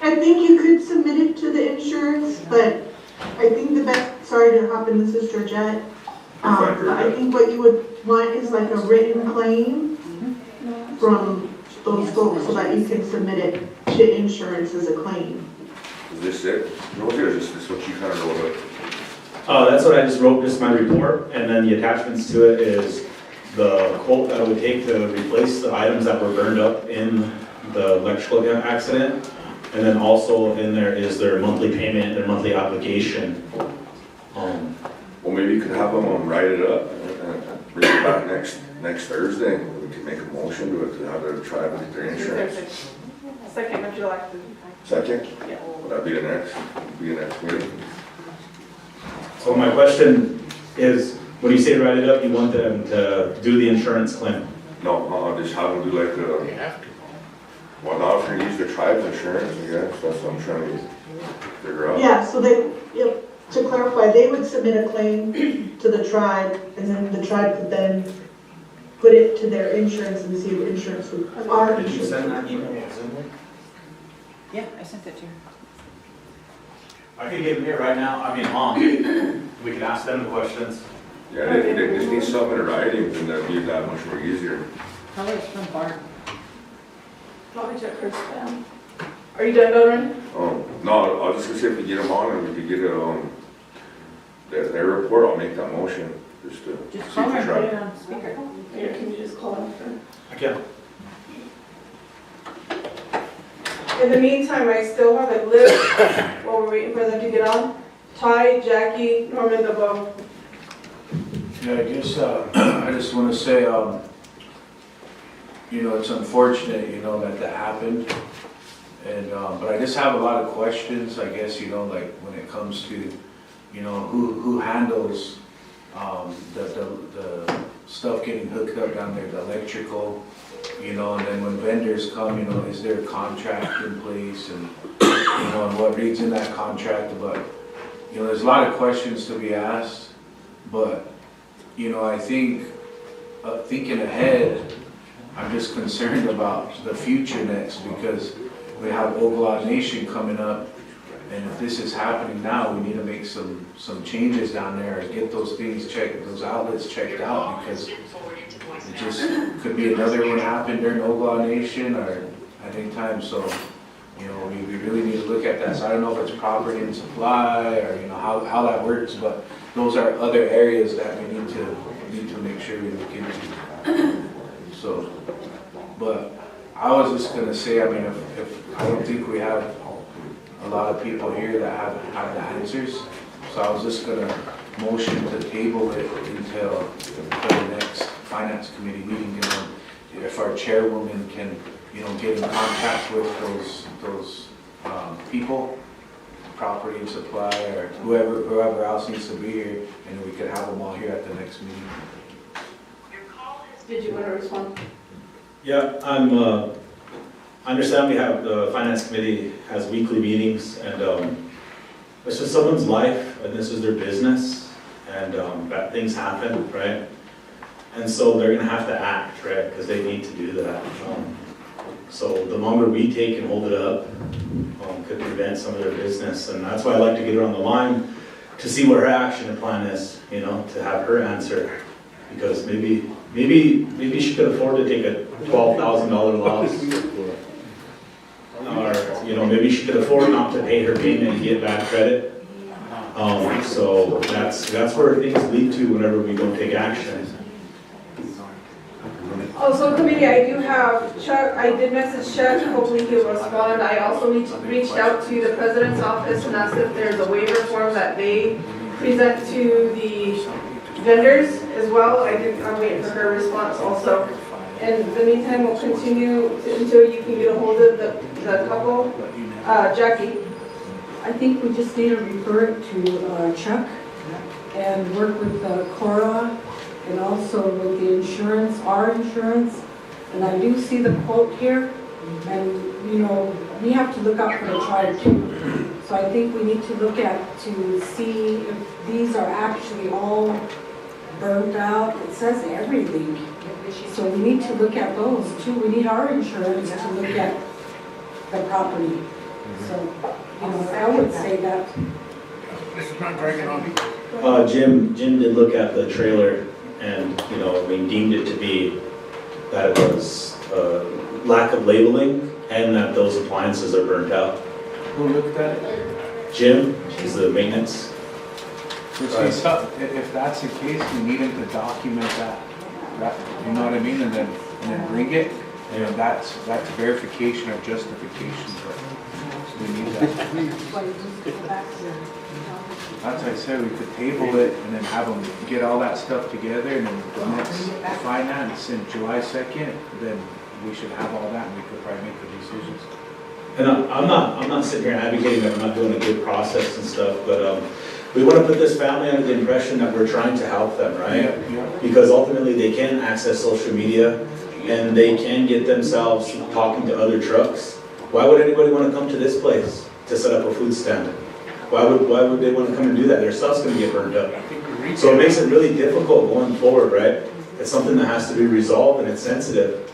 I think you could submit it to the insurance, but I think the best, sorry to hop in, this is Georgette. But I think what you would want is like a written claim from those folks so that you can submit it to insurance as a claim. Is this it? Rosie, or is this what you kind of wrote up? That's what I just wrote, just my report, and then the attachments to it is the quote that it would take to replace the items that were burned up in the electrical accident. And then also in there is their monthly payment, their monthly obligation. Well, maybe you could have them write it up and bring it back next Thursday. We could make a motion to have their tribe get their insurance. Second, would you like to? Second? Yeah. Would that be the next meeting? So my question is, when you say write it up, you want them to do the insurance claim? No, just have them do like You have to. Well, now if you're gonna use the tribe's insurance, I guess, that's what I'm trying to figure out. Yeah, so they, yep, to clarify, they would submit a claim to the tribe, and then the tribe could then put it to their insurance and see what insurance would, our Did you insurance. send that email with Zoom link? Yeah, I sent it to you. I could give them here right now, I mean, on, we can ask them the questions. Yeah, they just need something in writing, and that'd be that much more easier. Probably from Bart. Let me check her spam. Are you done, Doran? No, I was just gonna say if we get them on and we could get their report, I'll make that motion, just to see if Just call her the and put it tribe. on speaker. Here, can you just call her? Okay. In the meantime, I still have a list while we're waiting for them to get on. Ty, Jackie, Norman, above. Yeah, I guess, I just wanna say, you know, it's unfortunate, you know, that happened. And, but I just have a lot of questions, I guess, you know, like when it comes to, you know, who handles, the stuff getting hooked up down there, the electrical, you know, and then when vendors come, you know, is there a contract in place and, you know, and what reads in that contract, but, you know, there's a lot of questions to be asked, but, you know, I think, thinking ahead, I'm just concerned about the future next because we have Oglala Nation coming up, and if this is happening now, we need to make some changes down there and get those things checked, those outlets checked out because it just could be another one happen during Oglala Nation or at any time. So, you know, we really need to look at that. So I don't know if it's property and supply or, you know, how that works, but those are other areas that we need to make sure we look into. So, but I was just gonna say, I mean, if I don't think we have a lot of people here that have the answers, so I was just gonna motion to table it until the next finance committee meeting, you know, if our chairwoman can, you know, get in contact with those people, property and supply, or whoever else needs to be here, and we could have them all here at the next meeting. Did you want to respond? Yeah, I understand we have, the finance committee has weekly meetings, and it's just someone's life, and this is their business, and bad things happen, right? And so they're gonna have to act, right, because they need to do that. So the longer we take and hold it up, could prevent some of their business, and that's why I like to get her on the line to see what her action plan is, you know, to have her answer, because maybe she could afford to take a $12,000 loss. Or, you know, maybe she could afford not to pay her payment and get bad credit. So that's where things lead to whenever we don't take action. Also, committee, I do have Chuck, I did message Chuck, hopefully he'll respond. I also reached out to the president's office and asked if there's a waiver form that they present to the vendors as well. I'm waiting for her response also. And in the meantime, we'll continue until you can get a hold of the couple. Jackie? I think we just need to refer it to Chuck and work with Cora and also with the insurance, our insurance. And I do see the quote here, and you know, we have to look out for the tribe too. So I think we need to look at to see if these are actually all burnt out. It says everything. So we need to look at those too. We need our insurance to look at the property. So, you know, I would say that. This is not dragging on. Jim did look at the trailer and, you know, we deemed it to be that it was lack of labeling and that those appliances are burnt out. Who looked at it? Jim is the maintenance. If that's the case, we need him to document that, you know what I mean, and then bring it. You know, that's verification or justification, but we need that. That's why I said we could table it and then have them get all that stuff together, and then the next finance in July 2nd, then we should have all that and we could probably make the decisions. And I'm not sitting here advocating that we're not doing a good process and stuff, but we want to put this family under the impression that we're trying to help them, right? Yeah. Because ultimately they can access social media. and they can get themselves talking to other trucks, why would anybody want to come to this place to set up a food stand? Why would they want to come and do that? Their stuff's going to get burned up. So it makes it really difficult going forward, right? It's something that has to be resolved, and it's sensitive.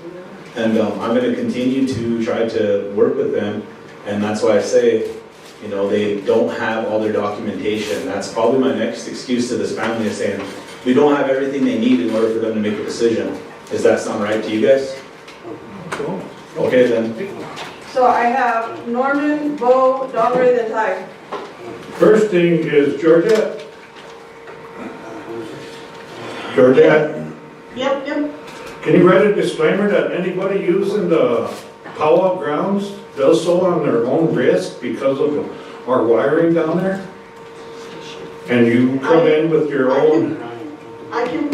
And I'm going to continue to try to work with them, and that's why I say, you know, they don't have all their documentation. That's probably my next excuse to this family, is saying, we don't have everything they need in order for them to make a decision. Does that sound right to you guys? Okay, then. So I have Norman, Bo, Don Ray, then Ty. First thing is Georgette. Georgette, Yep, yep. can you write a disclaimer that anybody using the powwow grounds does so on their own risk because of our wiring down there? And you come in with your own. I can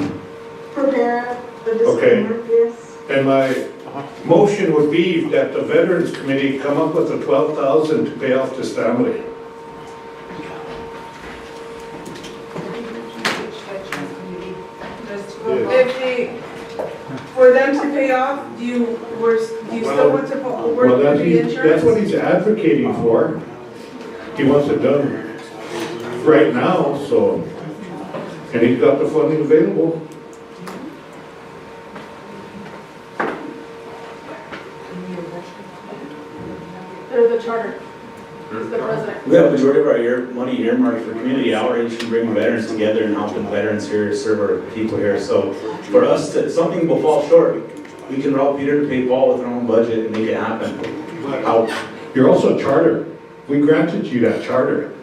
prepare the disclaimer, yes. And my motion would be that the Veterans Committee come up with the $12,000 to pay off this family. For them to pay off, do you still want to work Well, with the that's insurance? what he's advocating for. He wants it done right now, so, and he's got the funding available. They're the charter. It's the president. We have a majority of our money earmarked for community outreach and bringing veterans together and helping veterans here serve our people here. So for us to, something will fall short, we can rob Peter to pay Paul with our own budget and make it happen. You're also a charter. We granted you that charter.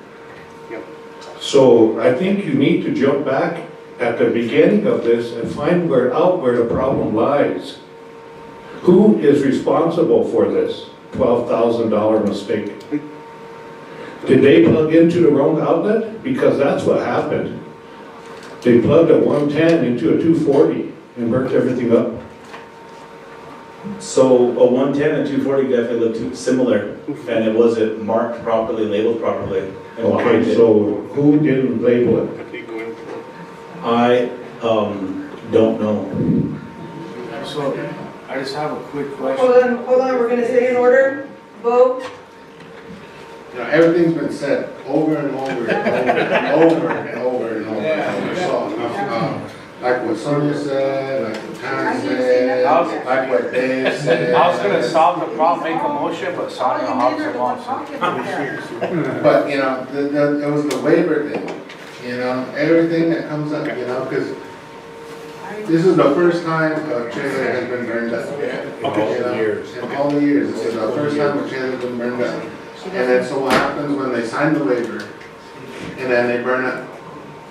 So I think you need to jump back at the beginning of this and find out where the problem lies. Who is responsible for this $12,000 mistake? Did they plug into the wrong outlet? Because that's what happened. They plugged a 110 into a 240 and burnt everything up. So a 110 and 240 definitely look too similar, and it wasn't marked properly, labeled properly. Okay, so who didn't label it? I don't know. So, I just have a quick question. Hold on, we're gonna stay in order. Bo? You know, everything's been said over and over and over and over and over and over and over. So, like what Sonia said, like what Karen said, like what Dave said. I was gonna solve the problem, make a motion, but Sonia hops along. But, you know, it was the waiver thing, you know, everything that comes up, you know, because this is the first time a trailer has been burned up. In all the years. In all the years, this is the first time a trailer has been burned up. And then so what happens when they sign the waiver and then they burn it?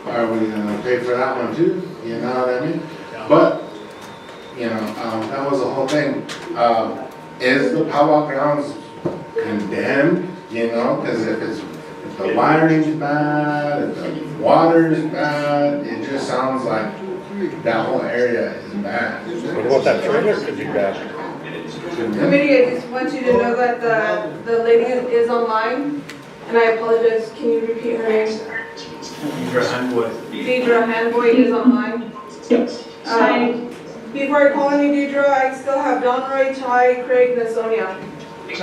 Are we gonna pay for that one too? You know what I mean? But, you know, that was the whole thing. Is the powwow grounds condemned? You know, because if the wiring's bad, if the water's bad, it just sounds like that whole area is bad. What about that trailer could be bad? Committee, I just want you to know that the lady is online, and I apologize, can you repeat her name? Deidre Hanboy. Deidre Hanboy is online. Before I call on you, Deidre, I still have Don Roy, Ty, Craig, and Sonia. You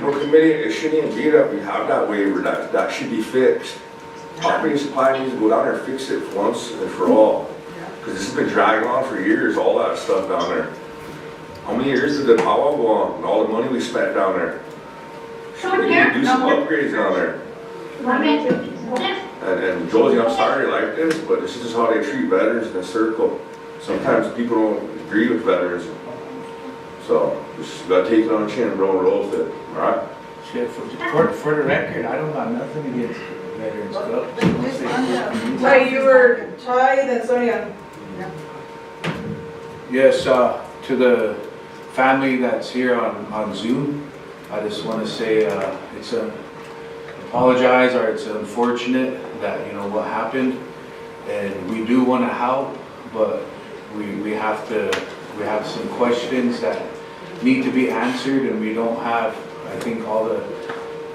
know, committee, it shouldn't even be that we have that waiver, that should be fixed. Property supply needs to go down there and fix it once and for all. Because this has been dragging on for years, all that stuff down there. How many years did the powwow go on, and all the money we spent down there? We need to do some upgrades down there. And Josie, I'm sorry you like this, but this is just how they treat veterans in a circle. Sometimes people don't agree with veterans. So, just gotta take it on the chin and roll with it, alright? Shit, for the record, I don't got nothing against Veterans Club. Ty, you were Ty, then Sonia. Yes, to the family that's here on Zoom, I just want to say apologize, or it's unfortunate that, you know, what happened, and we do want to help, but we have some questions that need to be answered, and we don't have, I think, all the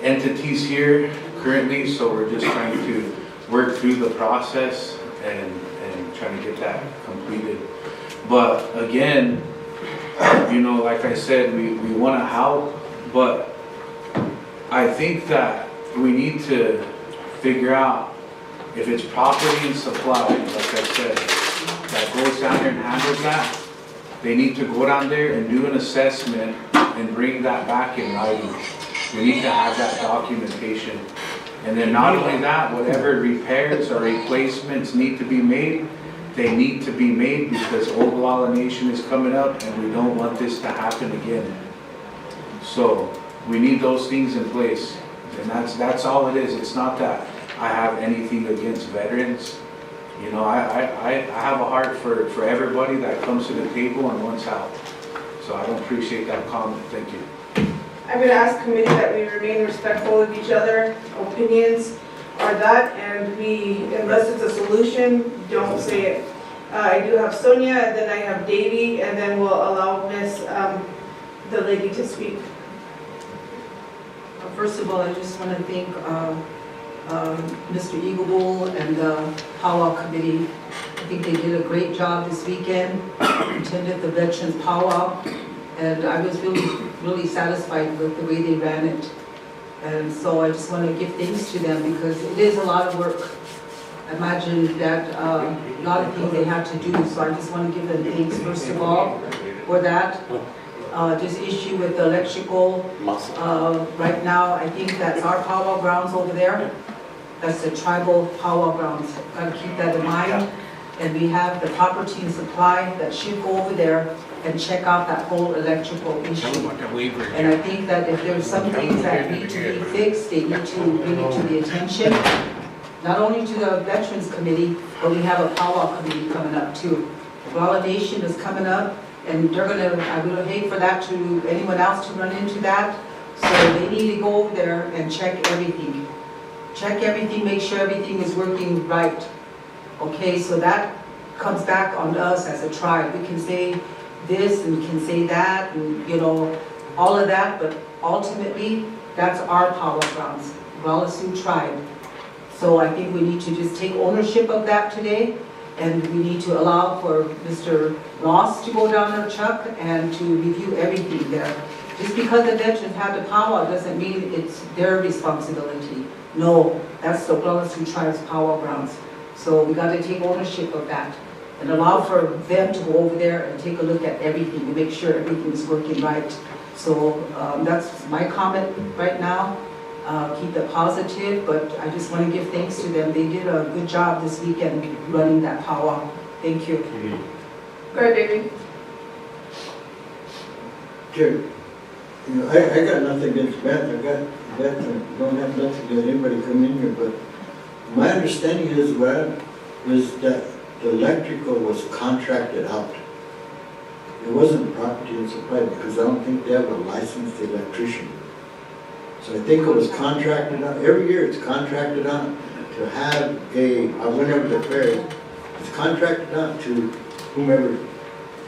entities here currently, so we're just trying to work through the process and trying to get that completed. But again, you know, like I said, we want to help, but I think that we need to figure out if it's property and supply, like I said, that goes down there and handles that. They need to go down there and do an assessment and bring that back in writing. We need to have that documentation. And then not only that, whatever repairs or replacements need to be made, they need to be made because Oglala Nation is coming up and we don't want this to happen again. So we need those things in place. And that's all it is. It's not that I have anything against veterans. You know, I have a heart for everybody that comes to the table and wants help. So I don't appreciate that comment. Thank you. I'm going to ask committee that we remain respectful of each other. Opinions are that, and we, unless it's a solution, don't say it. I do have Sonia, and then I have Davey, and then we'll allow Miss, the lady to speak. First of all, I just want to thank Mr. Eaglebowl and the powwow committee. I think they did a great job this weekend, attended the Veterans Powwow, and I was really satisfied with the way they ran it. And so I just want to give thanks to them because it is a lot of work. I imagine that a lot of things they have to do, so I just want to give them thanks first of all for that. This issue with the electrical, right now, I think that's our powwow grounds over there. That's the tribal powwow grounds. Got to keep that in mind. And we have the property and supply that should go over there and check out that whole electrical issue. And I think that if there's some things that need to be fixed, they need to bring it to the attention, not only to the Veterans Committee, but we have a powwow committee coming up too. Oglala Nation is coming up, and they're gonna, I would hate for that to, anyone else to run into that. So they need to go over there and check everything. Check everything, make sure everything is working right. Okay, so that comes back on us as a tribe. We can say this and we can say that and, you know, all of that, but ultimately, that's our power grounds, Oglala Sioux tribe. So I think we need to just take ownership of that today, and we need to allow for Mr. Ross to go down there, Chuck, and to review everything there. Just because the veterans have the powwow doesn't mean it's their responsibility. No, that's the Oglala Sioux tribe's powwow grounds. So we got to take ownership of that and allow for them to go over there and take a look at everything and make sure everything is working right. So that's my comment right now. Keep it positive, but I just want to give thanks to them. They did a good job this weekend running that powwow. Thank you. Go ahead, David. Chair, you know, I got nothing against vets. I got vets and don't have nothing against anybody come in here, but my understanding is that the electrical was contracted out. It wasn't property and supply because I don't think they have a licensed electrician. So I think it was contracted out. Every year it's contracted out to have whenever the fair is, it's contracted out to whomever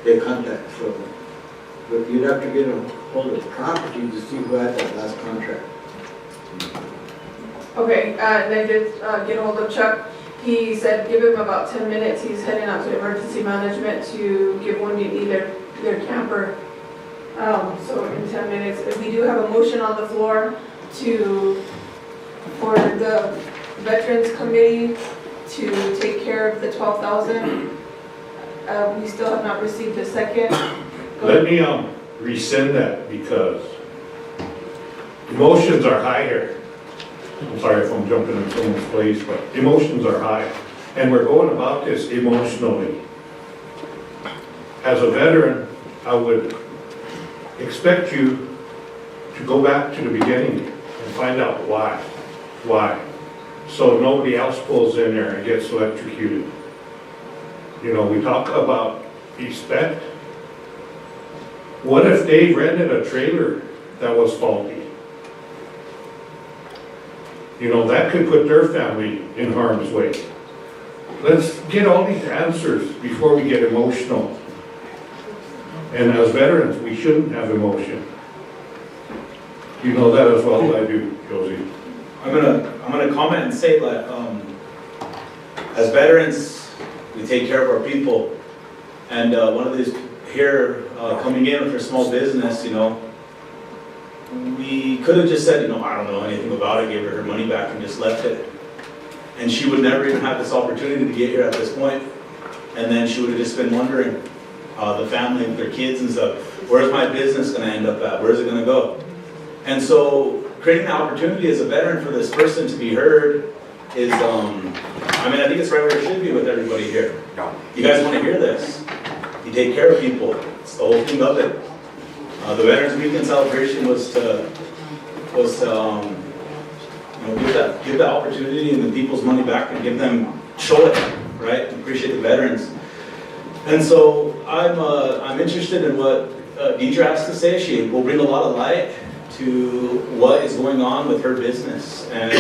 they contact. So, but you'd have to get a hold of property to see who had that last contract. Okay, and I did get a hold of Chuck. He said give him about 10 minutes. He's heading out to emergency management to give Wounded Knee their camper. So in 10 minutes, we do have a motion on the floor for the Veterans Committee to take care of the 12,000. We still have not received a second. Let me rescind that because emotions are high here. I'm sorry if I'm jumping in someone's place, but emotions are high. And we're going about this emotionally. As a veteran, I would expect you to go back to the beginning and find out why. So nobody else pulls in there and gets electrocuted. You know, we talk about respect. What if they rented a trailer that was faulty? You know, that could put their family in harm's way. Let's get all these answers before we get emotional. And as veterans, we shouldn't have emotion. You know that as well as I do, Josie. I'm gonna comment and say that as veterans, we take care of our people. And one of these here coming in with her small business, you know, we could have just said, you know, I don't know anything about it, gave her money back and just left it. And she would never even have this opportunity to get here at this point. And then she would have just been wondering, the family with their kids and stuff, where's my business gonna end up at? Where's it gonna go? And so creating the opportunity as a veteran for this person to be heard is, I mean, I think it's right where it should be with everybody here. You guys wanna hear this? You take care of people. It's the whole thing of it. The Veterans Weekend celebration was to you know, give that opportunity and the people's money back and show it, right? Appreciate the veterans. And so I'm interested in what Deidre has to say. She will bring a lot of light to what is going on with her business and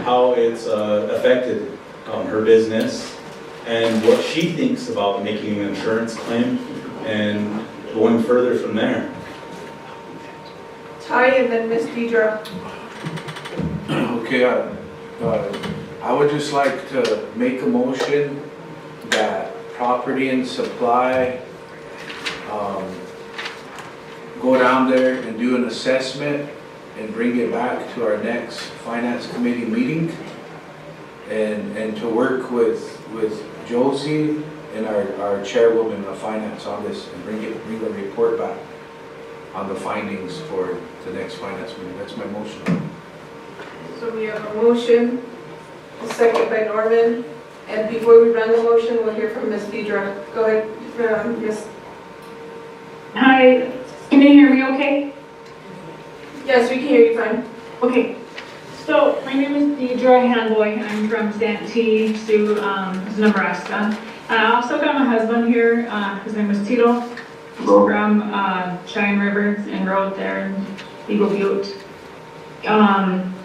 how it's affected her business and what she thinks about making an insurance claim and going further from there. Ty and then Miss Deidre. Okay, I would just like to make a motion that Property and Supply go down there and do an assessment and bring it back to our next Finance Committee meeting and to work with Josie and our chairwoman of finance on this and bring a report back on the findings for the next finance meeting. That's my motion. So we have a motion, a second by Norman. And before we run the motion, we'll hear from Miss Deidre. Go ahead, Miss. Hi, can you hear me okay? Yes, we can hear you fine. Okay, so my name is Deidre Hanboy. I'm from Santee, Sioux, Nebraska. I also got my husband here. His name is Tito. He's from Cheyenne River and rode there in Eagle Butte.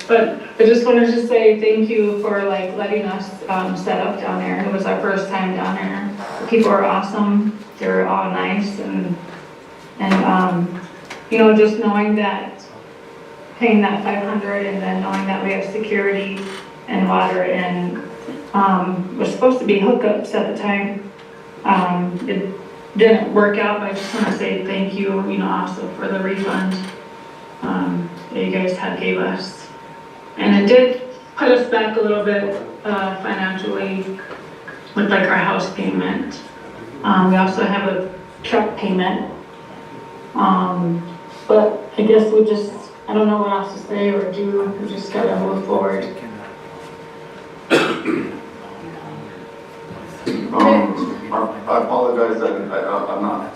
But I just wanted to say thank you for like letting us set up down there. It was our first time down there. The people are awesome. They're all nice and you know, just knowing that paying that $500 and then knowing that we have security and water and was supposed to be hookups at the time. It didn't work out, but I just want to say thank you, you know, also for the refund that you guys gave us. And it did put us back a little bit financially with like our house payment. We also have a truck payment. But I guess I don't know what else to say or do. We just gotta move forward. I apologize that I'm not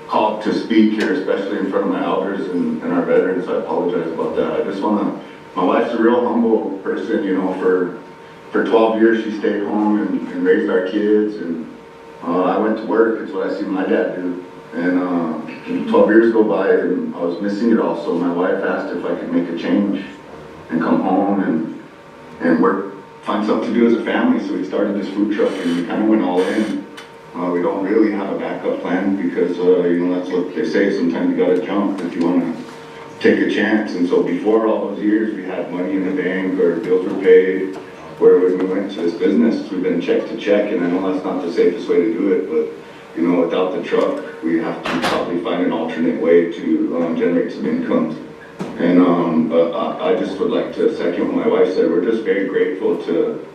called to speak here, especially in front of my elders and our veterans. I apologize about that. I just my wife's a real humble person, you know, for 12 years she stayed home and raised our kids, and I went to work. It's what I see my dad do. And 12 years go by and I was missing it all, so my wife asked if I could make a change and come home and work, find something to do as a family. So we started this food truck and we kind of went all in. We don't really have a backup plan because, you know, that's what they say, sometimes you gotta jump if you wanna take a chance. And so before all those years, we had money in the bank, our bills were paid. Where we went to this business, we've been check to check, and I know that's not the safest way to do it, but, you know, without the truck, we have to probably find an alternate way to generate some income. And I just would like to second what my wife said. We're just very grateful to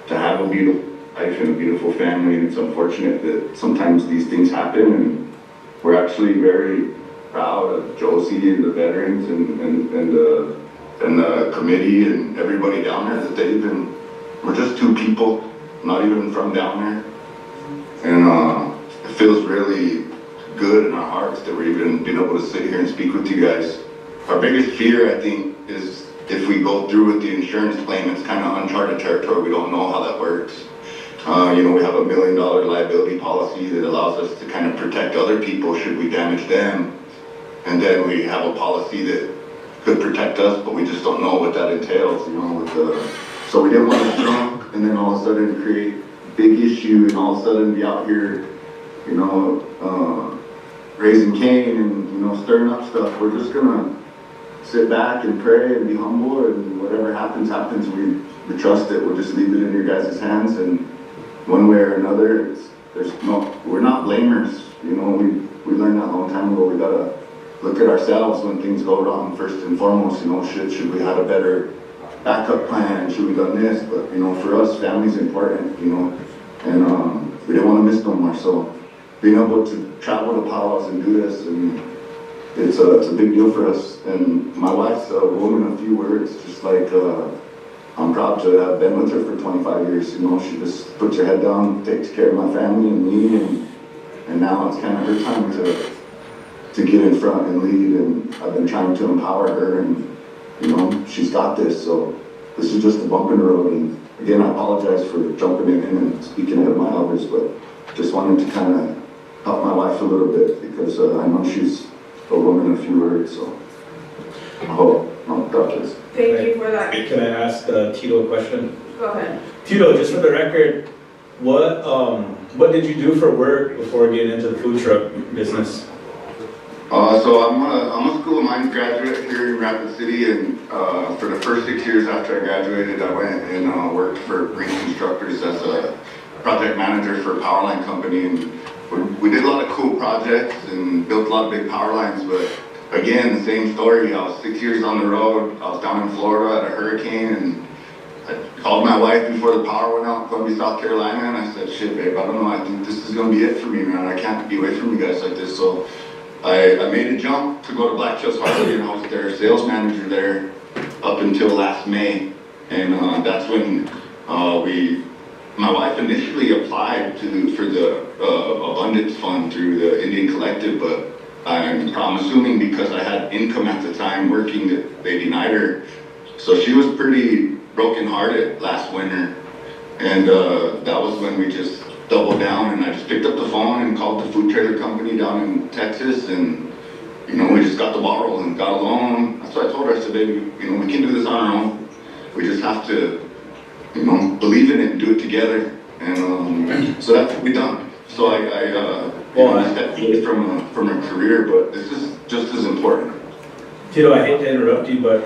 have a beautiful life and a beautiful family, and it's unfortunate that sometimes these things happen, and we're actually very proud of Josie and the veterans and the committee and everybody down there that we're just two people, not even from down there, and it feels really good in our hearts that we're even being able to sit here and speak with you guys. Our biggest fear, I think, is if we go through with the insurance claim, it's kind of uncharted territory. We don't know how that works. You know, we have $1 million liability policy that allows us to kind of protect other people should we damage them. And then we have a policy that could protect us, but we just don't know what that entails, you know, so we didn't want to jump and then all of a sudden create a big issue and all of a sudden be out here, you know, raising Cain and, you know, stirring up stuff. We're just gonna sit back and pray and be humble, and whatever happens, happens. we trust it, we'll just leave it in your guys' hands, and one way or another, we're not blamers, you know, we learned that a long time ago. We gotta look at ourselves when things go wrong first and foremost, you know, should we had a better backup plan, should we done this, but you know, for us, family's important, you know, and we didn't want to miss no more, so being able to travel to powwows and do this, and it's a big deal for us, and my wife's a woman of few words, just like, I'm proud to have been with her for 25 years, you know, she just puts her head down, takes care of my family and me, and now it's kind of her time to get in front and lead, and I've been trying to empower her, and you know, she's got this, so this is just a bump in the road, and again, I apologize for jumping in and speaking ahead of my elders, but just wanted to kind of help my wife a little bit, because I know she's a woman of few words, so I hope I'll got this. Thank you for that. Can I ask Tito a question? Go ahead. Tito, just for the record, what did you do for work before getting into the food truck business? So I'm a School of Mines graduate here in Rapid City, and for the first 6 years after I graduated, I went and worked for Green Constructors as a project manager for a power line company, and we did a lot of cool projects and built a lot of big power lines, but again, the same story. I was 6 years on the road. I was down in Florida at a hurricane, and I called my wife before the power went out in Columbia, South Carolina, and I said, shit, babe, I don't know, I think this is going to be it for me, man. I can't be away from you guys like this. So I made a jump to go to Black Hills Harley, and I was their sales manager there up until last May. And that's when my wife initially applied for the Abundance Fund through the Indian Collective, but I'm assuming because I had income at the time working that they denied her. So she was pretty brokenhearted last winter, and that was when we just doubled down, and I just picked up the phone and called the food trailer company down in Texas, and you know, we just got the ball rolling, got a loan. That's what I told her. I said, baby, you know, we can do this on our own. We just have to, you know, believe in it and do it together. And so that's what we done. So I stepped away from a career, but this is just as important. Tito, I hate to interrupt you, but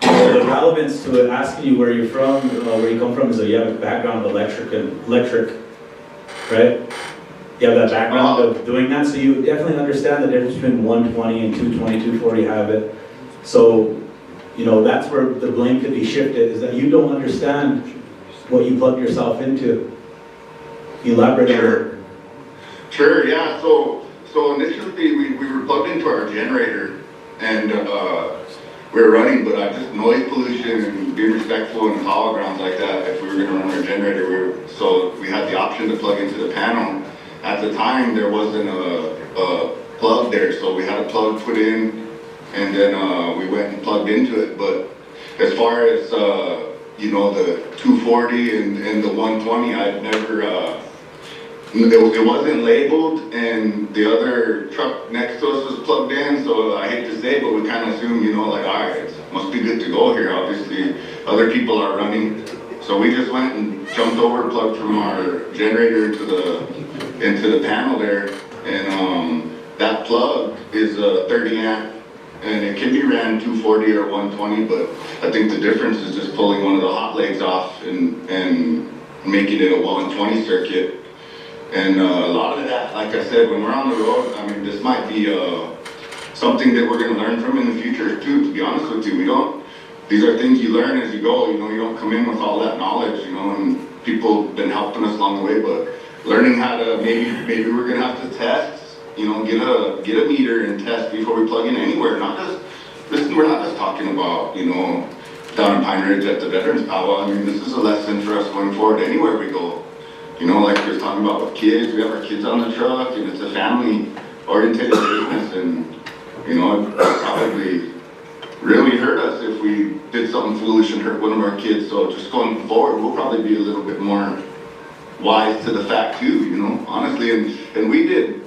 the relevance to it, asking you where you're from, where you come from, is that you have a background of electric, right? You have that background of doing that, so you definitely understand the difference between 120 and 220, 240 habit. So, you know, that's where the blame could be shifted, is that you don't understand what you plugged yourself into. Elaborate on it. Sure, yeah. So initially we were plugged into our generator, and we were running, but just noise pollution and being respectful in power grounds like that, if we were going to run our generator, so we had the option to plug into the panel. At the time, there wasn't a plug there, so we had a plug put in, and then we went and plugged into it. But as far as you know, the 240 and the 120, I'd never. It wasn't labeled, and the other truck next to us was plugged in, so I hate to say it, but we kind of assumed, you know, like, all right, it must be good to go here. Obviously, other people are running. So we just went and jumped over, plugged from our generator into the panel there, and that plug is a 30 amp, and it can be ran 240 or 120, but I think the difference is just pulling one of the hot legs off and making it a 120 circuit. And a lot of that, like I said, when we're on the road, I mean, this might be something that we're going to learn from in the future too, to be honest with you. These are things you learn as you go, you know, you don't come in with all that knowledge, you know, and people have been helping us along the way, but learning how to, maybe we're going to have to test, you know, get a meter and test before we plug in anywhere. We're not just talking about, you know, down in Pine Ridge at the Veterans Powwow. I mean, this is a lesson for us going forward anywhere we go. You know, like we were talking about with kids, we have our kids on the truck, and it's a family-oriented business, and, you know, it probably really hurt us if we did something foolish and hurt one of our kids. So just going forward, we'll probably be a little bit more wise to the fact too, you know, honestly. And we did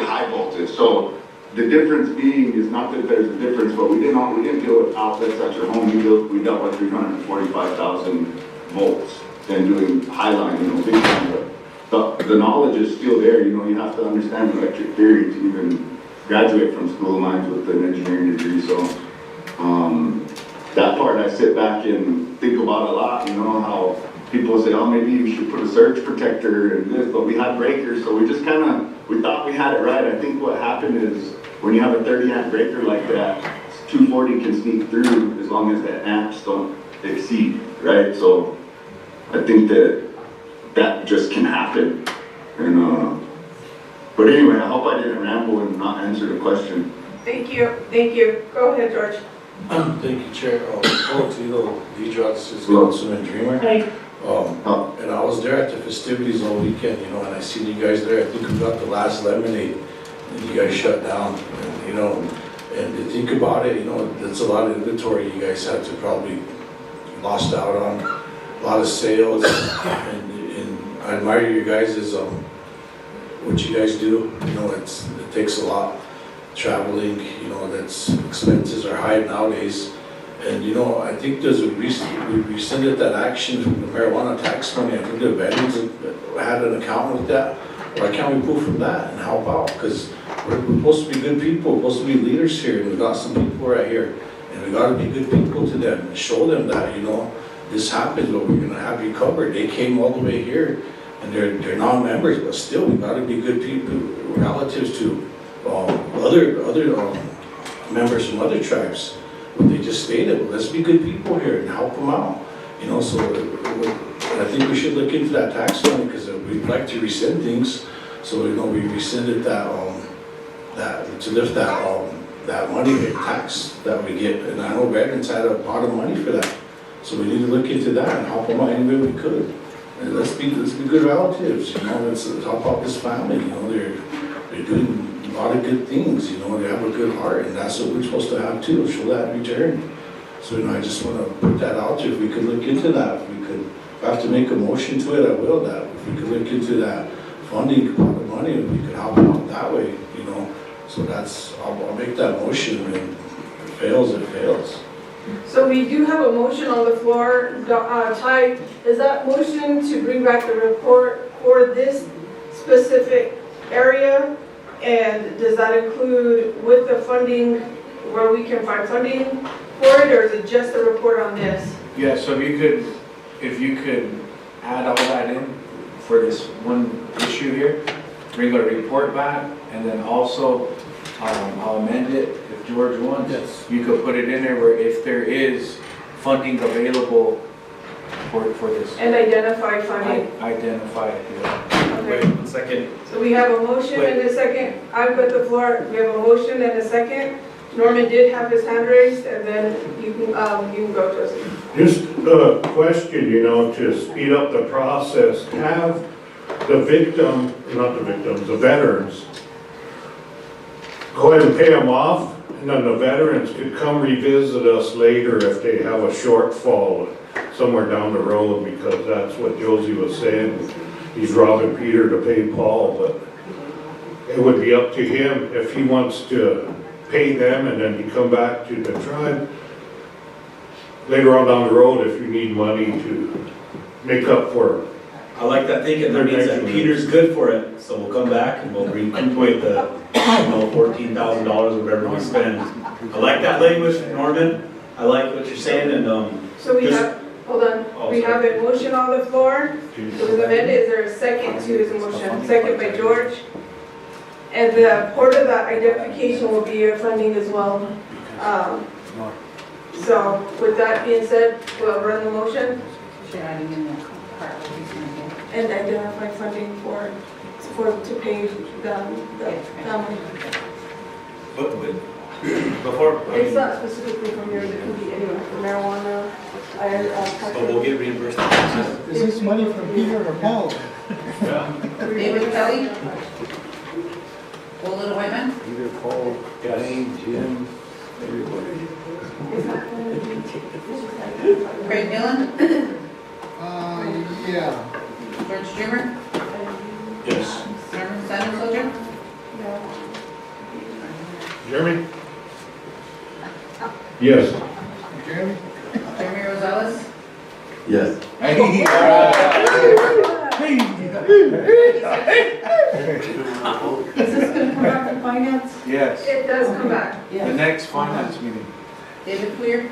high voltage. So the difference being is not that there's a difference, but we didn't deal with outlets at your home. We dealt with 345,000 volts. And doing high line, you know, big time, but the knowledge is still there. You know, you have to understand electric theory to even graduate from School of Mines with an engineering degree. So that part I sit back and think about a lot, you know, how people say, oh, maybe you should put a surge protector and this, but we had breakers, so we just we thought we had it right. I think what happened is when you have a 30 amp breaker like that, 240 can sneak through as long as the amps don't exceed, right? So I think that just can happen. And but anyway, I hope I didn't ramble and not answer the question. Thank you. Go ahead, George. Thank you, Chair. Tito, D-Drops is Councilman Dreamer. And I was there at the festivities all weekend, you know, and I seen you guys there. I think we got the last lemonade, and you guys shut down. And, you know, and to think about it, you know, that's a lot of inventory you guys had to probably lost out on, a lot of sales. And I admire you guys as what you guys do. You know, it takes a lot. Traveling, you know, that's expenses are high nowadays. And you know, I think there's we rescinded that action from the marijuana tax money. I think the veterans had an account with that. Why can't we pull from that and help out? Because we're supposed to be good people, we're supposed to be leaders here, and we got some people right here, and we got to be good people to them and show them that, you know, this happens, but we're gonna have you covered. They came all the way here, and they're non-members, but still, we got to be good people, relatives to other members from other tribes. But they just stated, well, let's be good people here and help them out. You know, so I think we should look into that tax money because we'd like to rescind things. So you know, we rescinded that to lift that money, the tax that we get. And I know veterans had a pot of money for that. So we need to look into that and help them out any way we could. And let's be good relatives. You know, let's help out this family. You know, they're doing a lot of good things, you know, they have a good heart, and that's what we're supposed to have too, show that in return. So, you know, I just want to put that out there. If we could look into that, if I have to make a motion to it, I will. That if we could look into that funding part of money, and we could help them out that way, you know. So I'll make that motion, and if it fails, it fails. So we do have a motion on the floor. Ty, is that motion to bring back the report for this specific area? And does that include with the funding, where we can find funding for it, or is it just a report on this? Yeah, so if you could add all that in for this one issue here, bring a report back, and then also, I'll amend it if George wants. Yes. You could put it in there where if there is funding available for this. And identify funding. Identify it, yeah. Okay. Wait, 1 second. So we have a motion and a second. I've got the floor. We have a motion and a second. Norman did have his hand raised, and then you can go, Joseph. Just a question, you know, to speed up the process, have the the veterans, go ahead and pay them off, and then the veterans could come revisit us later if they have a shortfall somewhere down the road, because that's what Josie was saying. He's robbing Peter to pay Paul, but it would be up to him if he wants to pay them and then you come back to the tribe later on down the road if you need money to make up for. I like that thinking. That means that Peter's good for it, so we'll come back and we'll recuperate the $14,000 or whatever we spend. I like that language, Norman. I like what you're saying, and so we have. Hold on, we have a motion on the floor. It was amended. Is there a second to his motion? Second by George. And the part of that identification will be funding as well. So with that being said, we'll run the motion. And identify funding to pay the family. Before, it's not specifically from yours, it can be anywhere, from marijuana. But we'll get reimbursed. Is this money from Peter or Paul? David Kelly? Old Little White Man? Either Paul, Dane, Jim, everybody. Craig Dillon? Yeah. George Dreamer? Yes. Norman Sanders Soldier? Jeremy? Yes. Jeremy? Jeremy Rosales? Yes. Is this gonna come back from finance? Yes. It does come back. The next finance meeting. David Clear?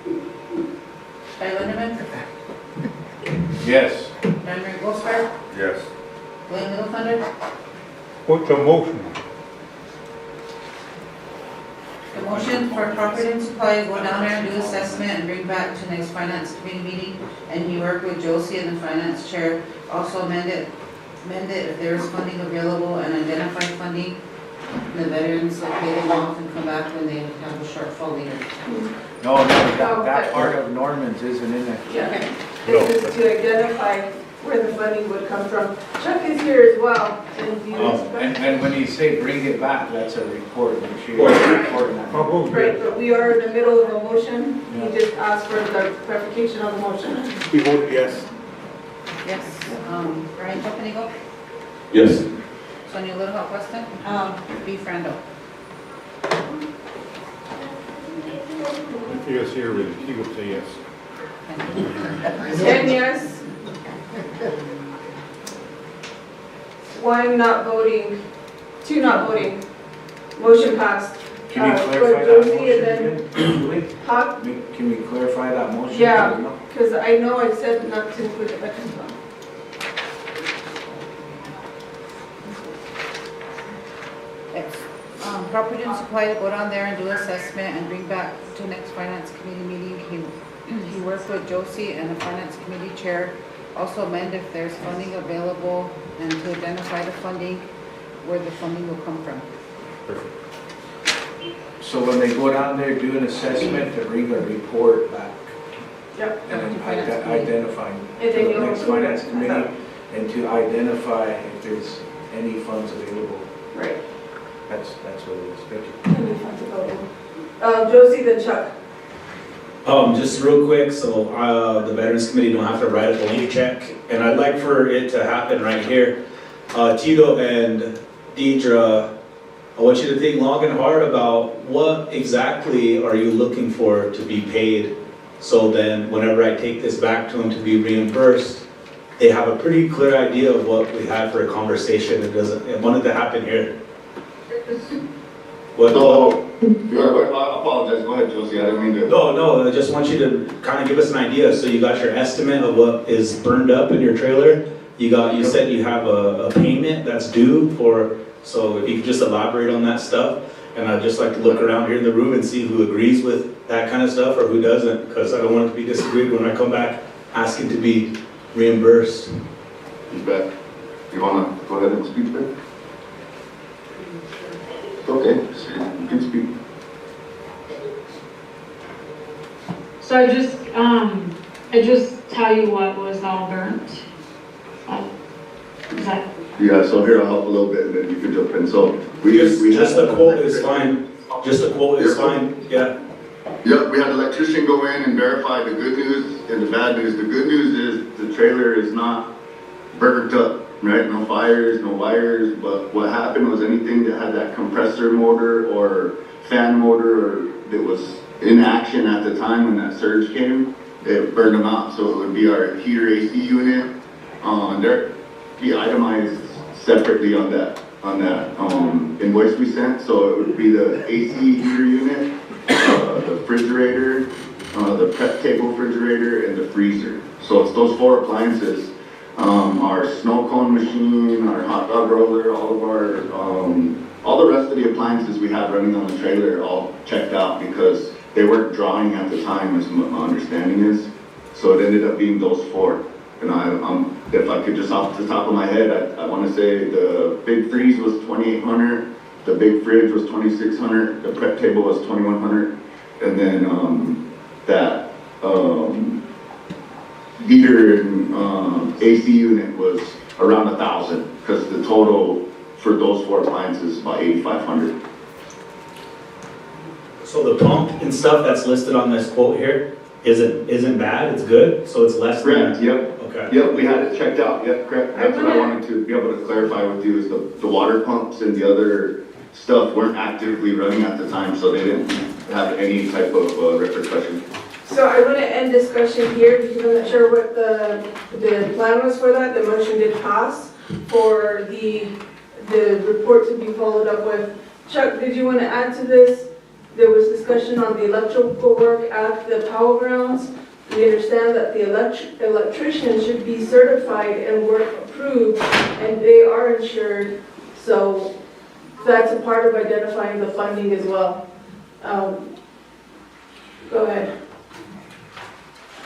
Guy Lindemann, Yes. Don Gosper, Yes. Blaine Little Thunder. What's the motion? The motion for property and supply, go down there and do assessment and bring back to next finance committee meeting. And you work with Josie and the finance chair, also amend it if there's funding available and identify funding. The veterans will pay them off and come back when they have a shortfall later. No, that part of Norman's isn't in there. Yeah, this is to identify where the funding would come from. Chuck is here as well, and you And when you say bring it back, that's a report, make sure you're reporting that. right, but we are in the middle of a motion. He just asked for the clarification on the motion. We voted yes. Yes, Brian Pepenigo, Yes. Sonia Little Hawk Weston, B. Frando. If he was here, he would say yes. 10 yes. 1 not voting, 2 not voting. Motion passed. Can you For clarify that Josie motion and again? then- Huh? Can we clarify that motion? Yeah, because I know I said not to put it back in. It's, property and supply to go down there and do assessment and bring back to next finance committee meeting. He worked with Josie and the finance committee chair. Also amend if there's funding available and to identify the funding, where the funding will come from. So when they go down there, do an assessment, to bring a report back. Yep. And then identifying And then the you'll next approve it. finance committee, and to identify if there's any funds available. Right. That's what it is. Thank you. Any funds available. Josie, then Chuck. Just real quick, so the Veterans Committee don't have to write a blank check, and I'd like for it to happen right here. Tito and Deidre, I want you to think long and hard about what exactly are you looking for to be paid, so then whenever I take this back to them to be reimbursed, they have a pretty clear idea of what we had for a conversation. It wanted to happen here. What? I apologize, go ahead, Josie, I didn't mean to. No, I just want you to kind of give us an idea. So you got your estimate of what is burned up in your trailer. You said you have a payment that's due for, so if you could just elaborate on that stuff. And I'd just like to look around here in the room and see who agrees with that kind of stuff or who doesn't, because I don't want it to be disagreed when I come back asking to be reimbursed. You bet. You wanna go ahead and speak, Ben? Okay, you can speak. So I just tell you what was all burnt. Is that? Yeah, so here I'll help a little bit and then you can jump in. So we Just had a quote is fine. Just a quote is fine, yeah. Yep, we had an electrician go in and verify the good news and the bad news. The good news is the trailer is not burnt up, right? No fires, no wires, but what happened was anything that had that compressor motor or fan motor or that was in action at the time when that surge came, it burned them out. So it would be our heater AC unit. They're be itemized separately on that invoice we sent. So it would be the AC heater unit, the refrigerator, the prep table refrigerator, and the freezer. So it's those 4 appliances. Our snow cone machine, our hot dog roller, all of our, all the rest of the appliances we have running on the trailer are all checked out because they weren't drawing at the time, as my understanding is. So it ended up being those 4. And if I could just off the top of my head, I want to say the big freeze was $2,800, the big fridge was $2,600, the prep table was $2,100, and then that heater and AC unit was around $1,000 because the total for those 4 appliances is about $8,500. So the pump and stuff that's listed on this quote here isn't bad, it's good, so it's less than. Correct, yep. Okay. Yep, we had it checked out, yep, correct. That's what I wanted to be able to clarify with you is the water pumps and the other stuff weren't actively running at the time, so they didn't have any type of repercussion. So I want to end discussion here because I'm not sure what the plan was for that. The motion did pass for the report to be followed up with. Chuck, did you want to add to this? There was discussion on the electrical work at the Powell grounds. We understand that the electrician should be certified and work approved, and they are insured. So that's a part of identifying the funding as well. Go ahead.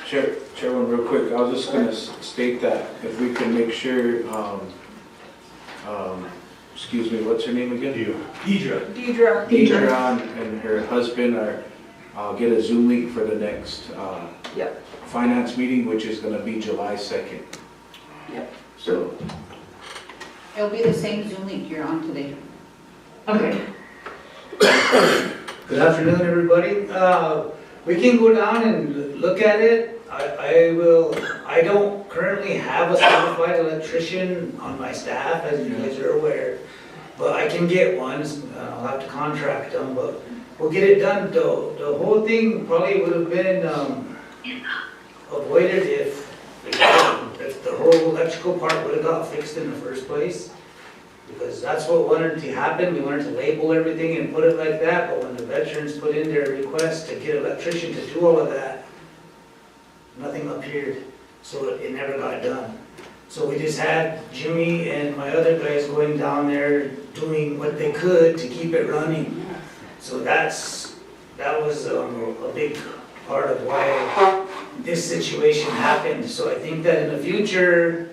Chairman, real quick, I was just gonna state that if we can make sure, excuse me, what's her name again? Deidre. Deidre and her husband I'll get a Zoom link for the next, Yep. finance meeting, which is gonna be July 2nd. Yep. So, It'll be the same Zoom link you're on today. Okay. Good afternoon, everybody. We can go down and look at it. I don't currently have a certified electrician on my staff, as you guys are aware. But I can get one, I'll have to contract them, but we'll get it done. The whole thing probably would have been avoided if the whole electrical part would have got fixed in the first place. Because that's what wanted to happen, we wanted to label everything and put it like that, but when the veterans put in their request to get an electrician to do all of that, nothing appeared, so it never got done. So we just had Jimmy and my other guys going down there, doing what they could to keep it running. So that was a big part of why this situation happened. So I think that in the future,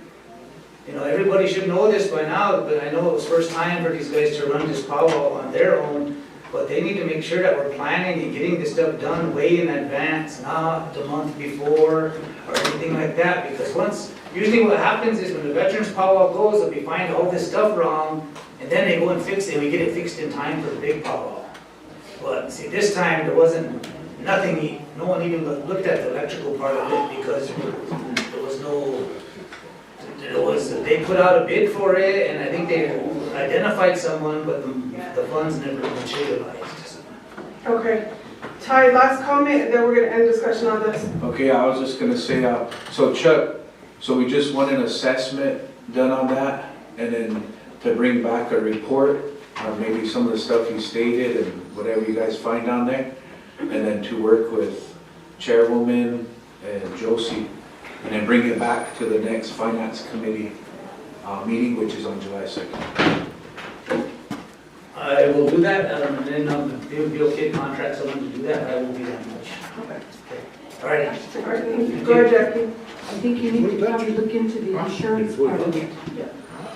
everybody should know this by now, but I know it was first time for these guys to run this powwow on their own, but they need to make sure that we're planning and getting this stuff done way in advance, not the month before or anything like that, because usually what happens is when the veterans powwow goes, we find all this stuff wrong, and then they go and fix it, and we get it fixed in time for the big powwow. But see, this time there wasn't nothing, no one even looked at the electrical part of it because they put out a bid for it, and I think they identified someone, but the funds never materialized. Okay. Ty, last comment, and then we're gonna end discussion on this. okay, I was just gonna say, so Chuck, so we just want an assessment done on that, and then to bring back a report on maybe some of the stuff you stated and whatever you guys find down there, and then to work with Chairwoman and Josie, and then bring it back to the next Finance Committee meeting, which is on July 2nd. I will do that, and then it would be okay to contract someone to do that, I won't be that much. Okay. All right. Go ahead, Jackie. I think you need to probably look into the insurance part of it.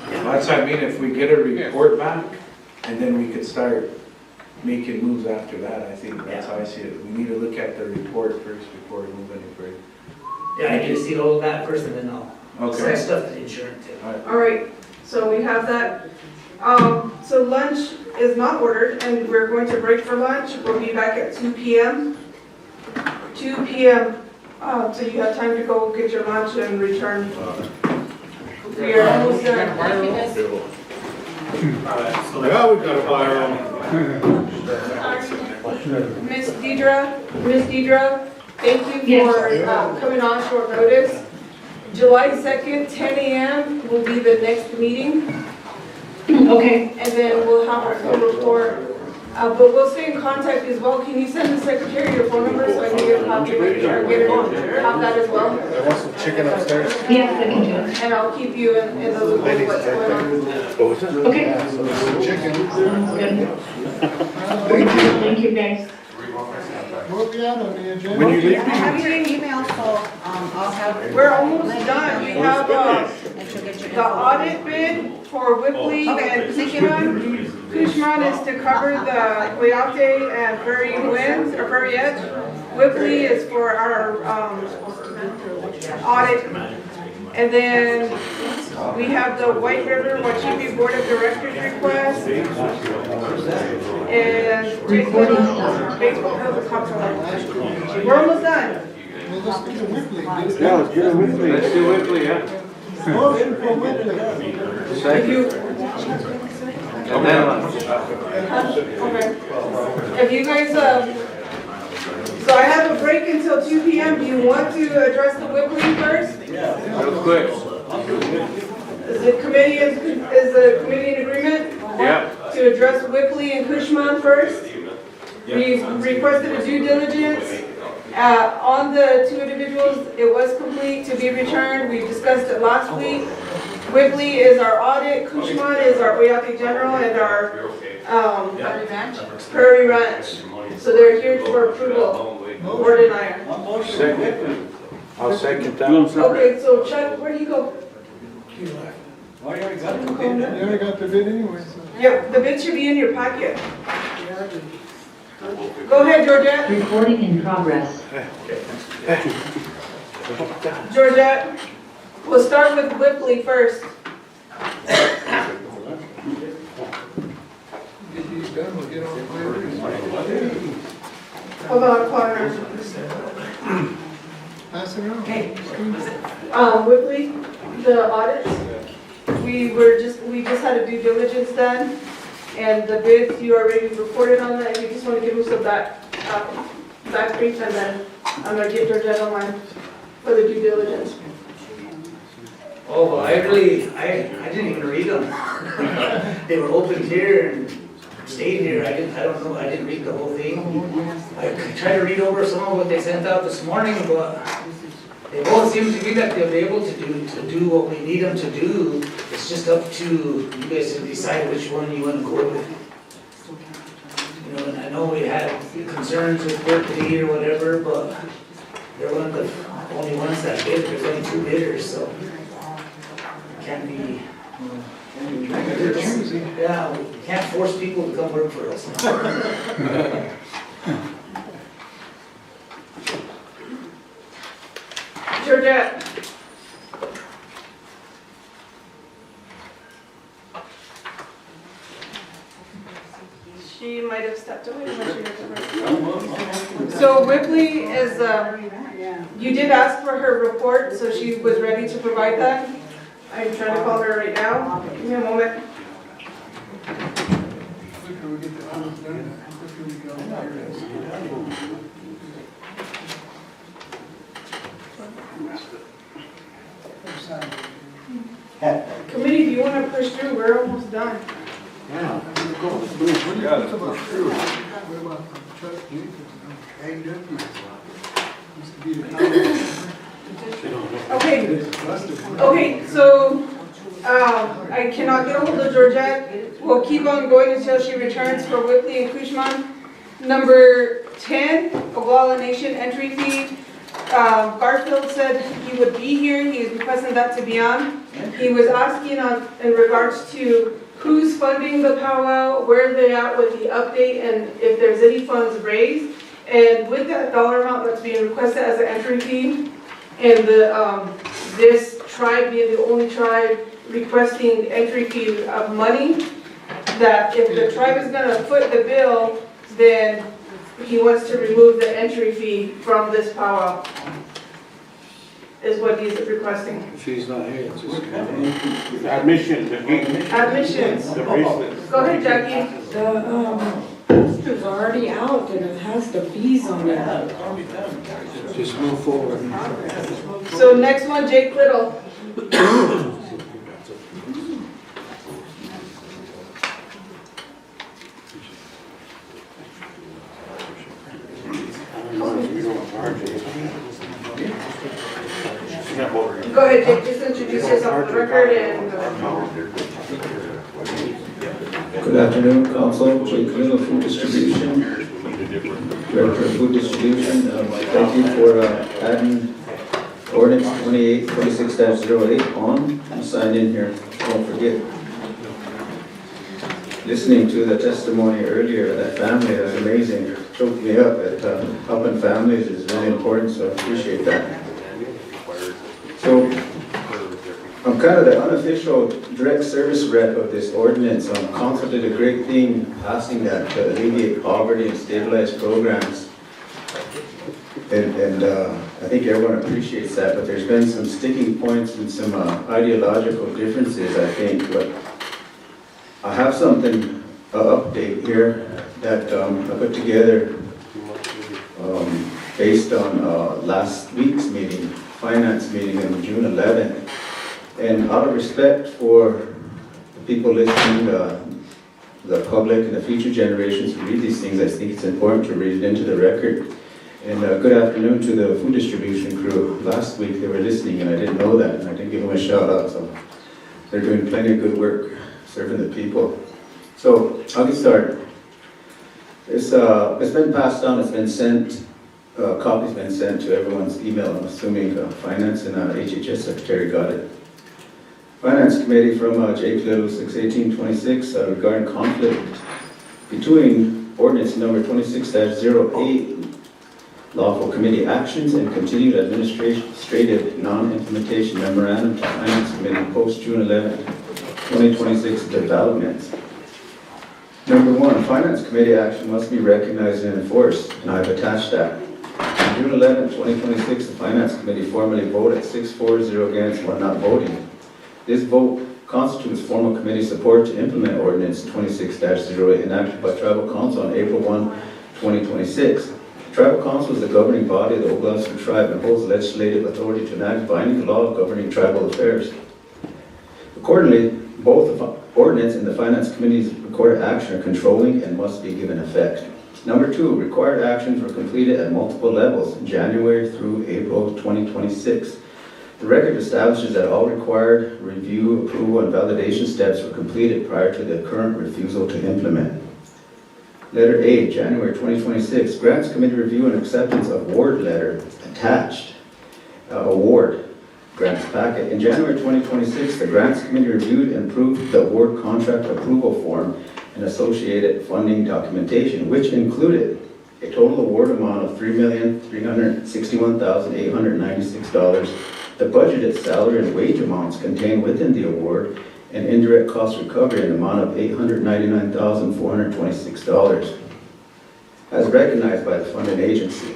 That's what I mean, if we get a report back, and then we could start making moves after that, I think that's how I see it. We need to look at the report first before we move any further. Yeah, I need to see all of that first, and then I'll Okay. send stuff to the insurance. All right, so we have that. So lunch is not ordered, and we're going to break for lunch. We'll be back at 2 p.m. 2 p.m. So you have time to go get your lunch and return. We are almost done. Yeah, we got a fire. Miss Deidre, thank you for coming on short notice. July 2nd, 10 a.m. will be the next meeting. Okay. And then we'll have our full report. But we'll stay in contact as well. Can you send the secretary your phone number so I can get a copy of it or get it on? Have that as well? I want some chicken upstairs. Yes, I can do it. And I'll keep you in the loop of what's going on. Okay. Chicken. Thank you, guys. When you leave, I have your email, so I'll have. We're almost done. We have And she'll get your the audit bid for Whipley and Cushman. Cushman is to cover the Coyote and Prairie Winds, or Prairie Edge. Whipley is for our audit. And then we have the White River Wachipi Board of Directors request. And Jason, Facebook has a comptroller. We're almost done. yeah, let's get it with me. Let's do Whipley, yeah. Thank you. And then Okay. If you guys, so I have a break until 2 p.m. Do you want to address the Whipley first? real quick. Is the committee in agreement? Yeah. To address Whipley and Cushman first? We requested a due diligence. On the two individuals, it was complete to be returned. We discussed it last week. Whibley is our audit, Kushman is our Oyate General, and our Prairie Ranch. So they're here for approval or denial. Second. I'll second that. Okay, so Chuck, where do you go? Oh, you already got the bid? You already got the bid anyway. Yep, the bid should be in your packet. Go ahead, Georgette. Recording in progress. Georgette, we'll start with Whibley first. Hold on, Connor. Pass it around. Okay. Whibley, the audits, we just had a due diligence done, and the bids, you already reported on that, you just want to give them some back brief, and then I'm gonna give Georgette on mine for the due diligence. Oh, well, I didn't even read them. They were opened here and stayed here. I don't know, I didn't read the whole thing. I tried to read over some of what they sent out this morning, but they both seem to be like they'll be able to do what we need them to do. It's just up to you guys to decide which one you want to go with. You know, and I know we had concerns with Berkeley or whatever, but they're one of the only ones that bid. There's only 2 bidders, so can't be. Yeah, we can't force people to come work for us. Georgette. She might have stepped away when she heard the So Whibley is, you did ask for her report, so she was ready to provide that. I'm trying to call her right now. Give me a moment. Committee, do you want to push through? We're almost done. Yeah, let's go. Let's move. Yeah, let's push through. Okay, so I cannot get a hold of Georgette. We'll keep on going until she returns for Whitley and Kushman. Number 10, Oglala Nation entry fee. Garfield said he would be here. He is requesting that to be on. He was asking in regards to who's funding the powwow, where they're at with the update, and if there's any funds raised. And with that dollar amount that's being requested as an entry fee, and this tribe being the only tribe requesting entry fee of money, that if the tribe is gonna foot the bill, then he wants to remove the entry fee from this powwow, is what he's requesting. She's not here, it's just admission, the gate. Admissions. The bracelet. Go ahead, Jackie. The poster's already out and it has the fees on it. Just move forward. So next one, Jake Little. Go ahead, Jake, just introduce yourself for the record and. Good afternoon, Council. Jake Little, Food Distribution, Director of Food Distribution. Thank you for adding ordinance 26-08 on. You signed in here, don't forget. Listening to the testimony earlier, that family, that's amazing. Choked me up. Helping families is really important, so I appreciate that. So, I'm kind of the unofficial direct service rep of this ordinance. Council did a great thing passing that to alleviate poverty and stabilize programs. And I think everyone appreciates that, but there's been some sticking points and some ideological differences, I think. But I have something, update here that I put together based on last week's meeting, finance meeting on June 11th. And out of respect for the people listening, the public and the future generations who read these things, I think it's important to read it into the record. And good afternoon to the food distribution crew. Last week they were listening and I didn't know that, and I didn't give them a shout out, so they're doing plenty of good work serving the people. So I'll get started. It's been passed on, it's been sent, copies been sent to everyone's email. I'm assuming Finance and HHS Secretary got it. Finance Committee from J. Little 6/18/26 regarding conflict between ordinance number 26-08, lawful committee actions and continued administrative non-implementation memorandum to Finance Committee post June 11, 2026 developments. Number 1, Finance Committee action must be recognized and enforced, and I've attached that. On June 11, 2026, the Finance Committee formally voted 6-4-0 against, 1 not voting. This vote constitutes formal committee support to implement Ordinance 26-08 enacted by Tribal Council on April 1, 2026. The Tribal Council is the governing body of the Oglala Sioux Tribe and holds legislative authority to enact binding law governing tribal affairs. Accordingly, both the ordinance and the Finance Committee's recorded action are controlling and must be given effect. Number 2, required actions were completed at multiple levels, January through April 2026. The record establishes that all required review, approval, and validation steps were completed prior to the current refusal to implement. Letter A, January 2026, Grants Committee review and acceptance of award letter attached. Award grants packet. In January 2026, the Grants Committee reviewed and approved the award contract approval form and associated funding documentation, which included a total award amount of $3,361,896, the budgeted salary and wage amounts contained within the award, and indirect cost recovery in the amount of $899,426, as recognized by the funding agency.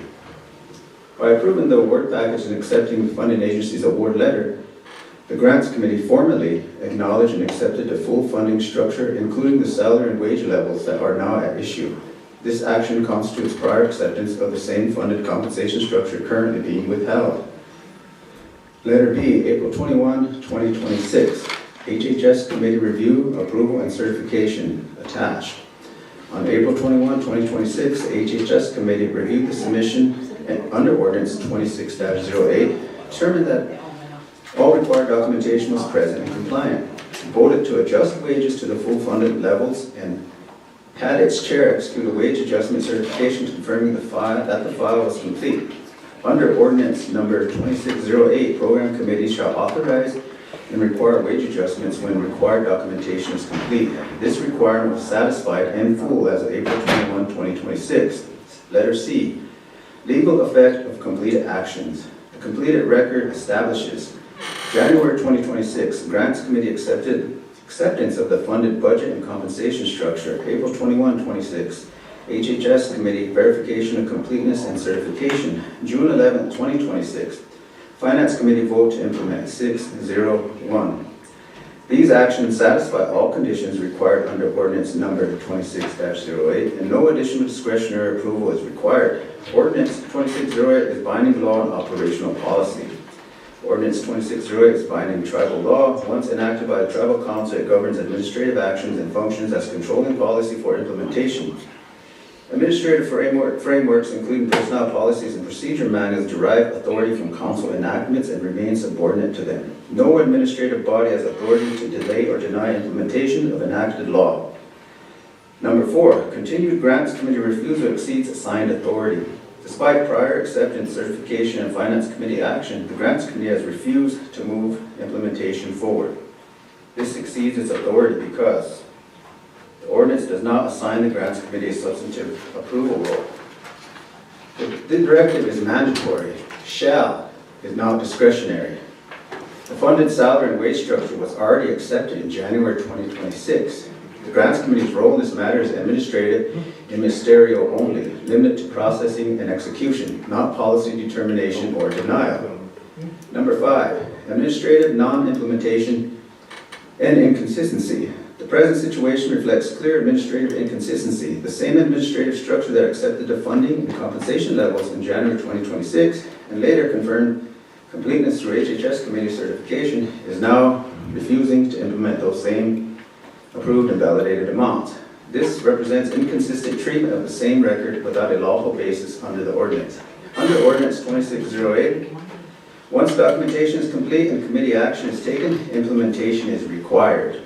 By approving the award package and accepting the funding agency's award letter, the Grants Committee formally acknowledged and accepted the full funding structure, including the salary and wage levels that are now at issue. This action constitutes prior acceptance of the same funded compensation structure currently being withheld. Letter B, April 21, 2026. HHS Committee review, approval, and certification attached. On April 21, 2026, the HHS Committee reviewed the submission under Ordinance 26-08, determined that all required documentation was present and compliant, voted to adjust wages to the full funded levels, and had its chair execute a wage adjustment certification confirming that the file was complete. Under Ordinance number 26-08, Program Committee shall authorize and require wage adjustments when required documentation is complete. This requirement was satisfied in full as of April 21, 2026. Letter C, legal effect of completed actions. The completed record establishes January 2026, Grants Committee acceptance of the funded budget and compensation structure. April 21, 26, HHS Committee verification of completeness and certification. June 11, 2026, Finance Committee vote to implement 6-0-1. These actions satisfy all conditions required under Ordinance number 26-08, and no additional discretionary approval is required. Ordinance 26-08 is binding law and operational policy. Ordinance 26-08 is binding tribal law. Once enacted by the Tribal Council, it governs administrative actions and functions as controlling policy for implementation. Administrative frameworks, including personnel policies and procedure manuals, derive authority from council enactments and remain subordinate to them. No administrative body has authority to delay or deny implementation of enacted law. Number 4, continued Grants Committee refusal exceeds assigned authority. Despite prior acceptance, certification, and Finance Committee action, the Grants Committee has refused to move implementation forward. This exceeds its authority because the ordinance does not assign the Grants Committee a substantive approval role. The directive is mandatory. Shall is not discretionary. The funded salary and wage structure was already accepted in January 2026. The Grants Committee's role in this matter is administrative and ministerial only, limited to processing and execution, not policy determination or denial. Number 5, administrative non-implementation and inconsistency. The present situation reflects clear administrative inconsistency. The same administrative structure that accepted the funding and compensation levels in January 2026 and later confirmed completeness through HHS Committee certification is now refusing to implement those same approved and validated amounts. This represents inconsistent treatment of the same record without a lawful basis under the ordinance. Under Ordinance 2608, once documentation is complete and committee action is taken, implementation is required.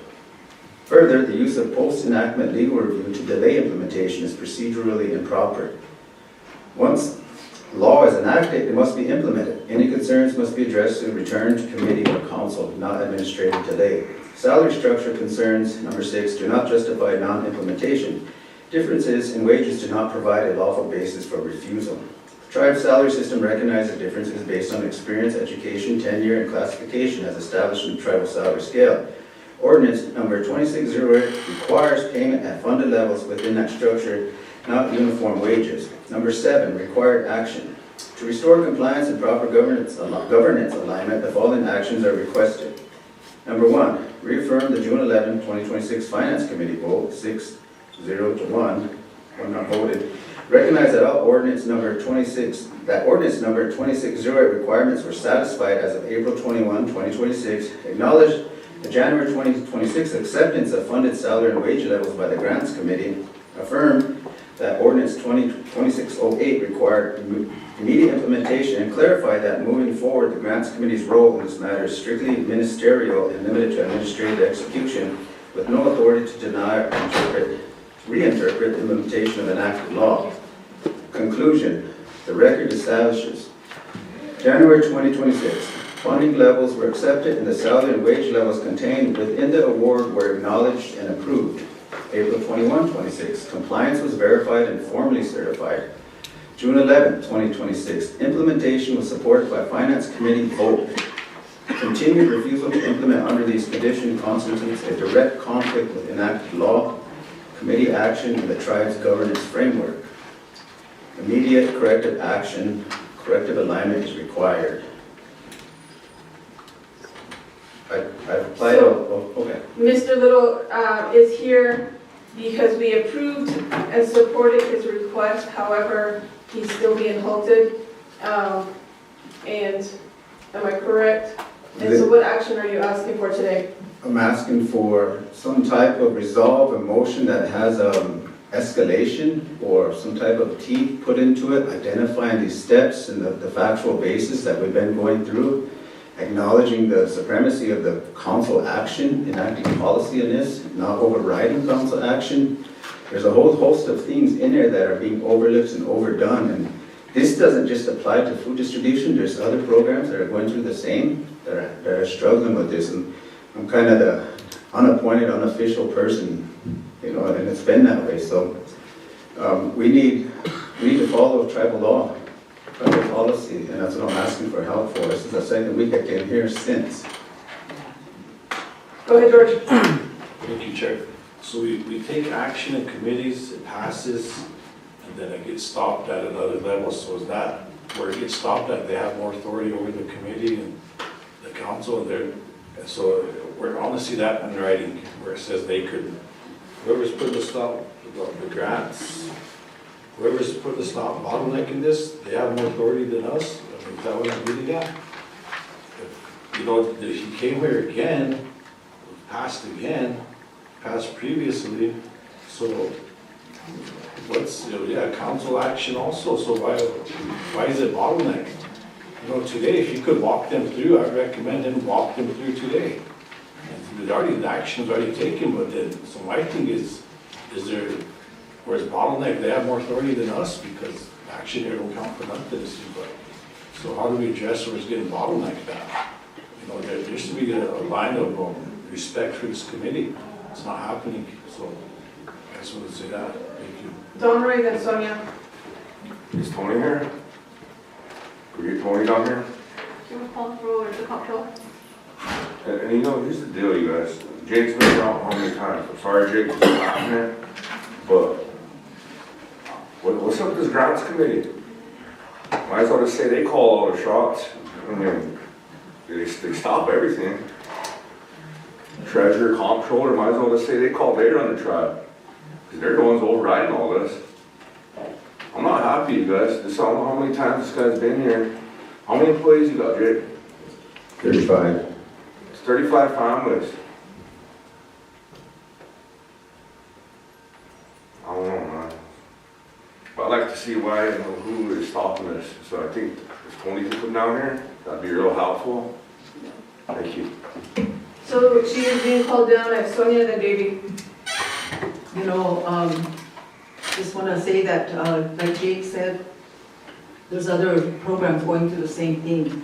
Further, the use of post-enactment legal review to delay implementation is procedurally improper. Once law is enacted, it must be implemented. Any concerns must be addressed and returned to committee or council, not administrative delay. Salary structure concerns, number 6, do not justify non-implementation. Differences in wages do not provide a lawful basis for refusal. The tribe's salary system recognizes differences based on experience, education, tenure, and classification as established in the tribal salary scale. Ordinance number 2608 requires payment at funded levels within that structure, not uniform wages. Number 7, required action. To restore compliance and proper governance alignment, the following actions are requested. Number 1, reaffirm the June 11, 2026 Finance Committee vote 6-0 to 1, one not voted. Recognize that ordinance number 2608 requirements were satisfied as of April 21, 2026. Acknowledge the January 2026 acceptance of funded salary and wage levels by the Grants Committee. Affirm that Ordinance 2608 required immediate implementation, and clarify that moving forward, the Grants Committee's role in this matter is strictly ministerial and limited to administrative execution, with no authority to deny or reinterpret the implementation of enacted law. Conclusion. The record establishes January 2026. Funding levels were accepted and the salary and wage levels contained within the award were acknowledged and approved. April 21, 26. Compliance was verified and formally certified. June 11, 2026. Implementation was supported by Finance Committee vote. Continued refusal to implement under these conditions constitutes a direct conflict with enacted law, committee action, and the tribe's governance framework. Immediate corrective action, corrective alignment is required. I've applied, okay. Mr. Little is here because we approved and supported his request. However, he's still being halted. And am I correct? And so what action are you asking for today? I'm asking for some type of resolve, a motion that has escalation or some type of teeth put into it, identifying these steps and the factual basis that we've been going through, acknowledging the supremacy of the council action, enacting policy in this, not overriding council action. There's a whole host of things in there that are being overlooked and overdone, and this doesn't just apply to food distribution. There's other programs that are going through the same, that are struggling with this, and I'm kind of the unappointed, unofficial person, and it's been that way. So we need to follow tribal law, tribal policy, and that's what I'm asking for help for. This is the second week I came here since. Go ahead, George. Thank you, Chair. So we take action in committees, it passes, and then it gets stopped at another level. So is that where it gets stopped at? They have more authority over the committee and the council, and so we're on to see that in writing where it says they could, whoever's put the stop, the grants, whoever's put the stop bottleneck in this, they have more authority than us. I mean, is that what I'm getting at? If he came here again, passed previously, so what's, council action also, so why is it bottleneck? Today, if you could walk them through, I recommend him walk them through today. And the action is already taken, but then, so my thing is there, where's bottleneck, they have more authority than us because action here don't count for nothing, it seems like. So how do we address where it's getting bottlenecked at? There used to be a line of respect for this committee. It's not happening, so I just want to say that. Thank you. Don Ray, then Sonia. Is Tony here? Can we get Tony down here? You're responsible for the comptroller? And here's the deal, you guys. Jake's been around how many times? I'm sorry, Jake, for laughing here, but what's up with this grounds committee? Might as well just say they call all the shots. I mean, they stop everything. Treasurer, comptroller, might as well just say they call later on the tribe. Because they're the ones overriding all this. I'm not happy, you guys. Just I don't know how many times this guy's been here. How many employees you got, Jake? 35. It's 35 families. I'd like to see why and who is stopping this. So I think if Tony could come down here, that'd be real helpful. Thank you. So she is being called down as Sonia the baby. You know, just want to say that, like Jake said, there's other programs going through the same thing.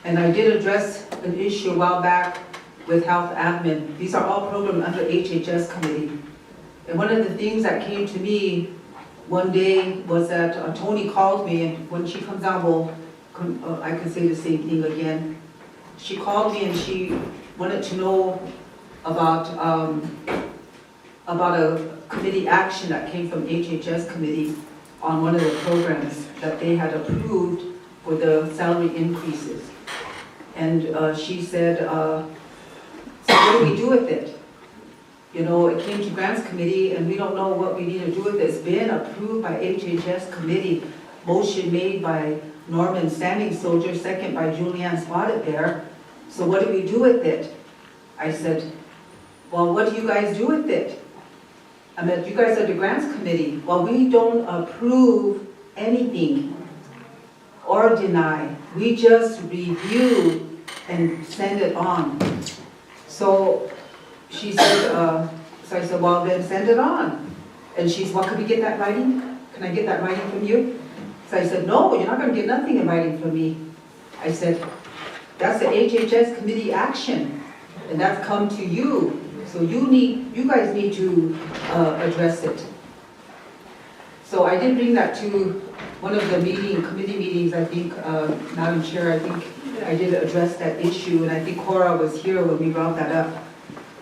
And I did address an issue a while back with health admin. These are all programs under HHS committee. And one of the things that came to me one day was that Tony called me, and when she comes down, I can say the same thing again. She called me and she wanted to know about a committee action that came from HHS committee on one of the programs that they had approved for the salary increases. And she said, so what do we do with it? You know, it came to grants committee and we don't know what we need to do with it. It's been approved by HHS committee, motion made by Norman Standing Soldier, second by Julianne Spotted Bear. So what do we do with it? I said, well, what do you guys do with it? I mean, you guys are the grants committee. Well, we don't approve anything or deny. We just review and send it on. So she said, so I said, well, then send it on. And she said, well, could we get that writing? Can I get that writing from you? So I said, no, you're not going to get nothing in writing from me. I said, that's the HHS committee action, and that's come to you. So you guys need to address it. So I did bring that to one of the committee meetings, I think, Madam Chair, I think I did address that issue, and I think Cora was here when we brought that up.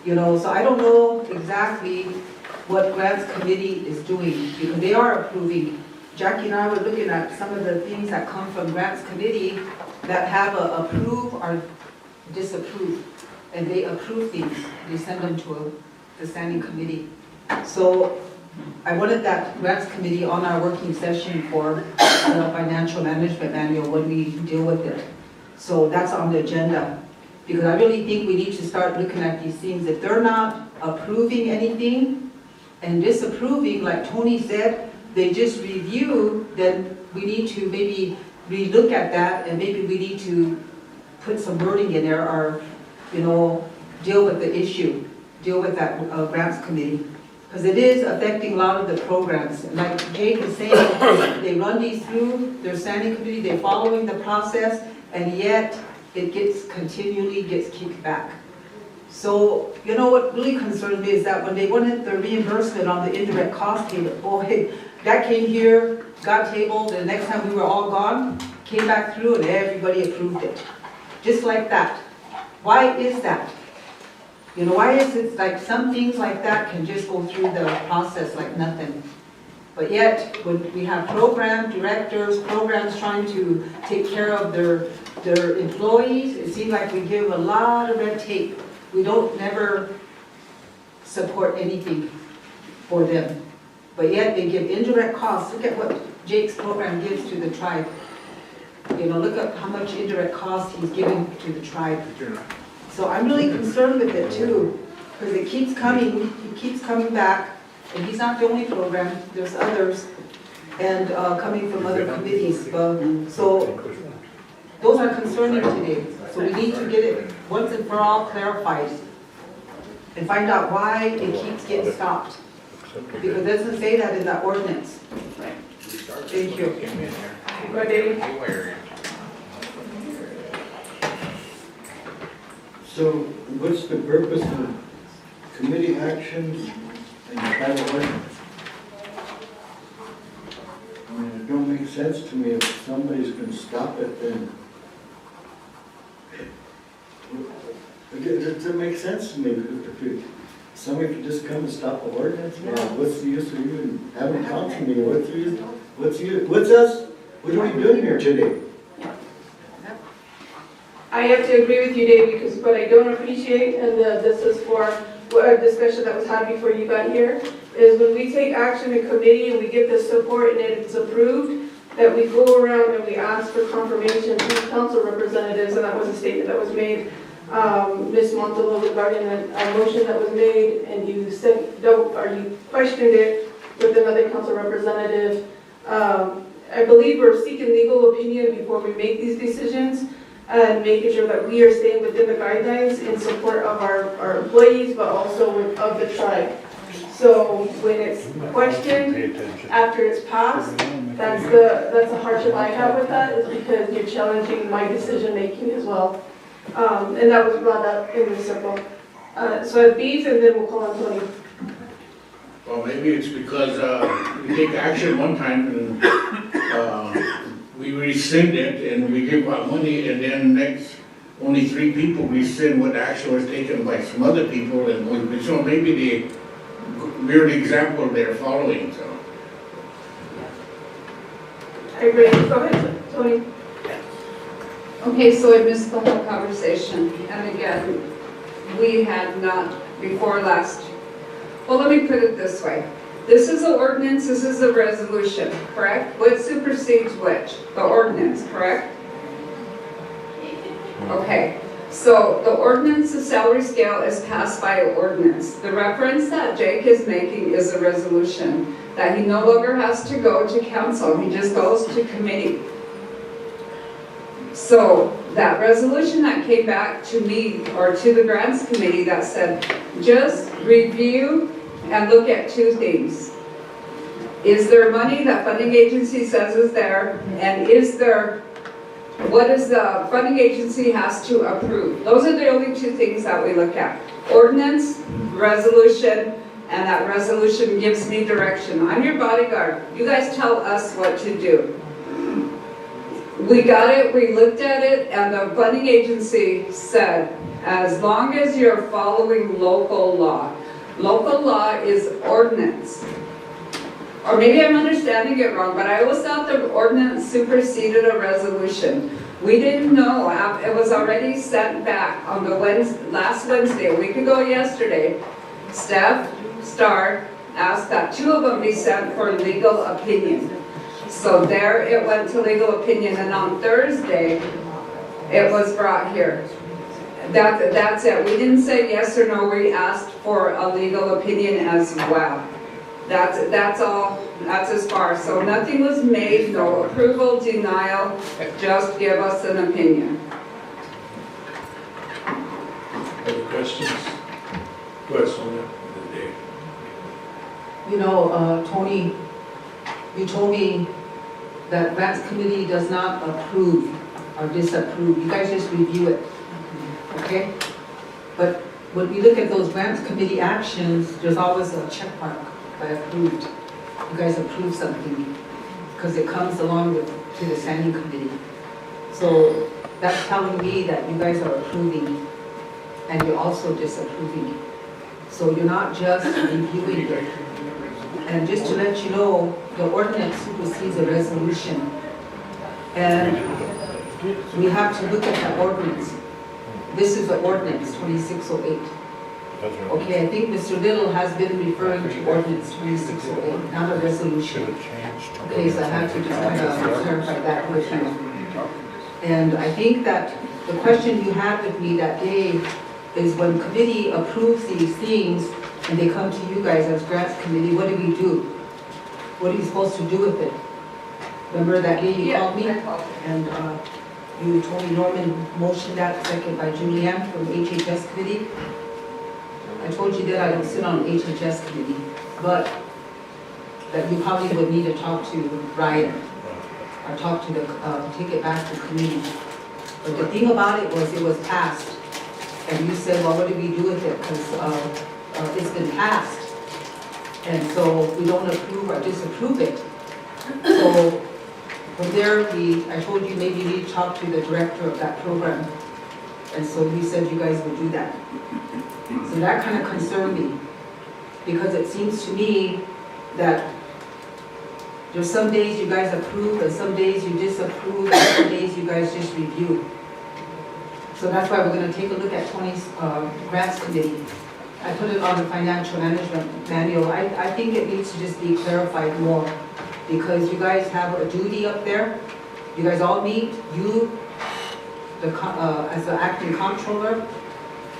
You know, so I don't know exactly what grants committee is doing, because they are approving. Jackie and I were looking at some of the things that come from grants committee that have a approve or disapprove. And they approve things, they send them to the standing committee. So I wanted that grants committee on our working session for the financial management manual when we deal with it. So that's on the agenda. Because I really think we need to start looking at these things. If they're not approving anything and disapproving, like Tony said, they just review, then we need to maybe relook at that, and maybe we need to put some wording in there, or, you know, deal with the issue, deal with that grants committee. Because it is affecting a lot of the programs. Like Jake was saying, they run these through their standing committee, they're following the process, and yet it continually gets kicked back. So, you know what really concerns me is that when they wanted the reimbursement on the indirect cost table, boy, that came here, got tabled, and the next time we were all gone, came back through and everybody approved it. Just like that. Why is that? You know, why is it like some things like that can just go through the process like nothing? But yet, when we have program directors, programs trying to take care of their employees, it seems like we give a lot of red tape. We don't never support anything for them. But yet they give indirect costs. Look at what Jake's program gives to the tribe. You know, look at how much indirect cost he's giving to the tribe. So I'm really concerned with it too, because it keeps coming, he keeps coming back, and he's not the only program, there's others, and coming from other committees. So those are concerning today. So we need to get it once and for all clarified and find out why it keeps getting stopped. Because it doesn't say that in that ordinance. Thank you. Go ahead, David. So what's the purpose of committee actions and private ordinance? I mean, it don't make sense to me. If somebody's going to stop it, then it doesn't make sense to me. If somebody could just come and stop the ordinance, well, what's the use of even having council meeting? What's the use? What's us? What are we doing here today? I have to agree with you, Dave, because what I don't appreciate, and this is for a discussion that was had before you got here, is when we take action in committee and we get the support and it's approved, that we go around and we ask for confirmation from council representatives, and that was a statement that was made, Ms. Montalvo, regarding a motion that was made, and you said, no, or you questioned it with another council representative, I believe we're seeking legal opinion before we make these decisions and making sure that we are staying within the guidelines in support of our employees, but also of the tribe. So when it's questioned after it's passed, that's the hardship I have with that, is because you're challenging my decision making as well. And that was brought up in the circle. So I have Beef, and then we'll call on Tony. Well, maybe it's because we take action one time and we rescind it and we give out money, and then next, only 3 people rescind what action was taken by some other people, and so maybe we're the example they're following, so. I agree. Go ahead, Tony. Okay, so I missed the whole conversation, and again, we had not before last. Well, let me put it this way. This is an ordinance, this is a resolution, correct? What supersedes which? The ordinance, correct? Okay, so the ordinance, the salary scale is passed by ordinance. The reference that Jake is making is a resolution, that he no longer has to go to council, he just goes to committee. So that resolution that came back to me, or to the grants committee, that said, just review and look at 2 things. Is there money that funding agency says is there, and what is the funding agency has to approve? Those are the only 2 things that we look at. Ordinance, resolution, and that resolution gives me direction. I'm your bodyguard. You guys tell us what to do. We got it, we looked at it, and the funding agency said, as long as you're following local law. Local law is ordinance. Or maybe I'm understanding it wrong, but I always thought the ordinance superseded a resolution. We didn't know, it was already sent back on the last Wednesday, a week ago yesterday. Steph Starr asked that 2 of them be sent for legal opinion. So there it went to legal opinion, and on Thursday, it was brought here. That's it. We didn't say yes or no, we asked for a legal opinion as well. That's all, that's as far. So nothing was made, no approval, denial, just give us an opinion. Any questions? Go ahead, Sonia. You know, Tony, you told me that grants committee does not approve or disapprove. You guys just review it, okay? But when we look at those grants committee actions, there's always a check mark by approved. You guys approve something because it comes along to the standing committee. So that's telling me that you guys are approving and you're also disapproving. So you're not just reviewing it. And just to let you know, the ordinance supersedes a resolution. And we have to look at the ordinance. This is the ordinance, 2608. Okay, I think Mr. Little has been referring to ordinance 2608, not a resolution. Okay, so I have to just kind of clarify that with you. And I think that the question you had with me that day is when committee approves these things and they come to you guys as grants committee, what do we do? What are you supposed to do with it? Remember that day you called me? And you told me Norman motioned that, second by Julianne from HHS committee. I told you that I don't sit on HHS committee, but that you probably would need to talk to Ryan or talk to take it back to committee. But the thing about it was passed. And you said, well, what do we do with it? Because it's been passed. And so we don't approve or disapprove it. So from there, I told you maybe you need to talk to the director of that program. And so you said you guys would do that. So that kind of concerned me. Because it seems to me that there's some days you guys approve and some days you disapprove and some days you guys just review. So that's why we're going to take a look at Tony's grants committee. I put it on the financial management manual. I think it needs to just be clarified more because you guys have a duty up there. You guys all meet, you, as the acting comptroller,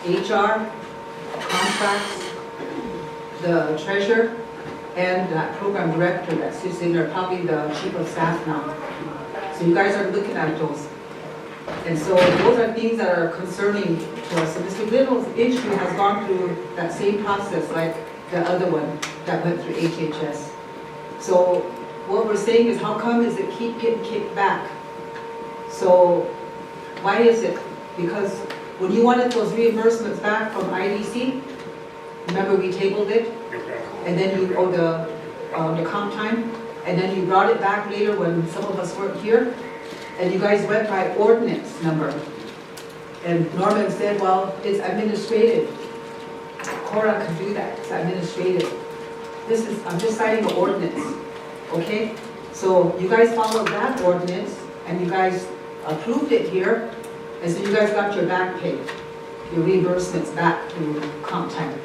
HR, contracts, the treasurer, and that program director that sits in there, probably the chief of staff now. So you guys are looking at those. And so those are things that are concerning to us. So Mr. Little's issue has gone through that same process like the other one that went through HHS. So what we're saying is, how come is it keep getting kicked back? So why is it? Because when you wanted those reimbursements back from IDC, remember we tabled it? And then you owe the comp time, and then you brought it back later when some of us weren't here, and you guys went by ordinance number. And Norman said, well, it's administrative. Cora could do that, it's administrative. I'm just citing the ordinance, okay? So you guys followed that ordinance, and you guys approved it here, and so you guys got your back pay, your reimbursements back through comp time.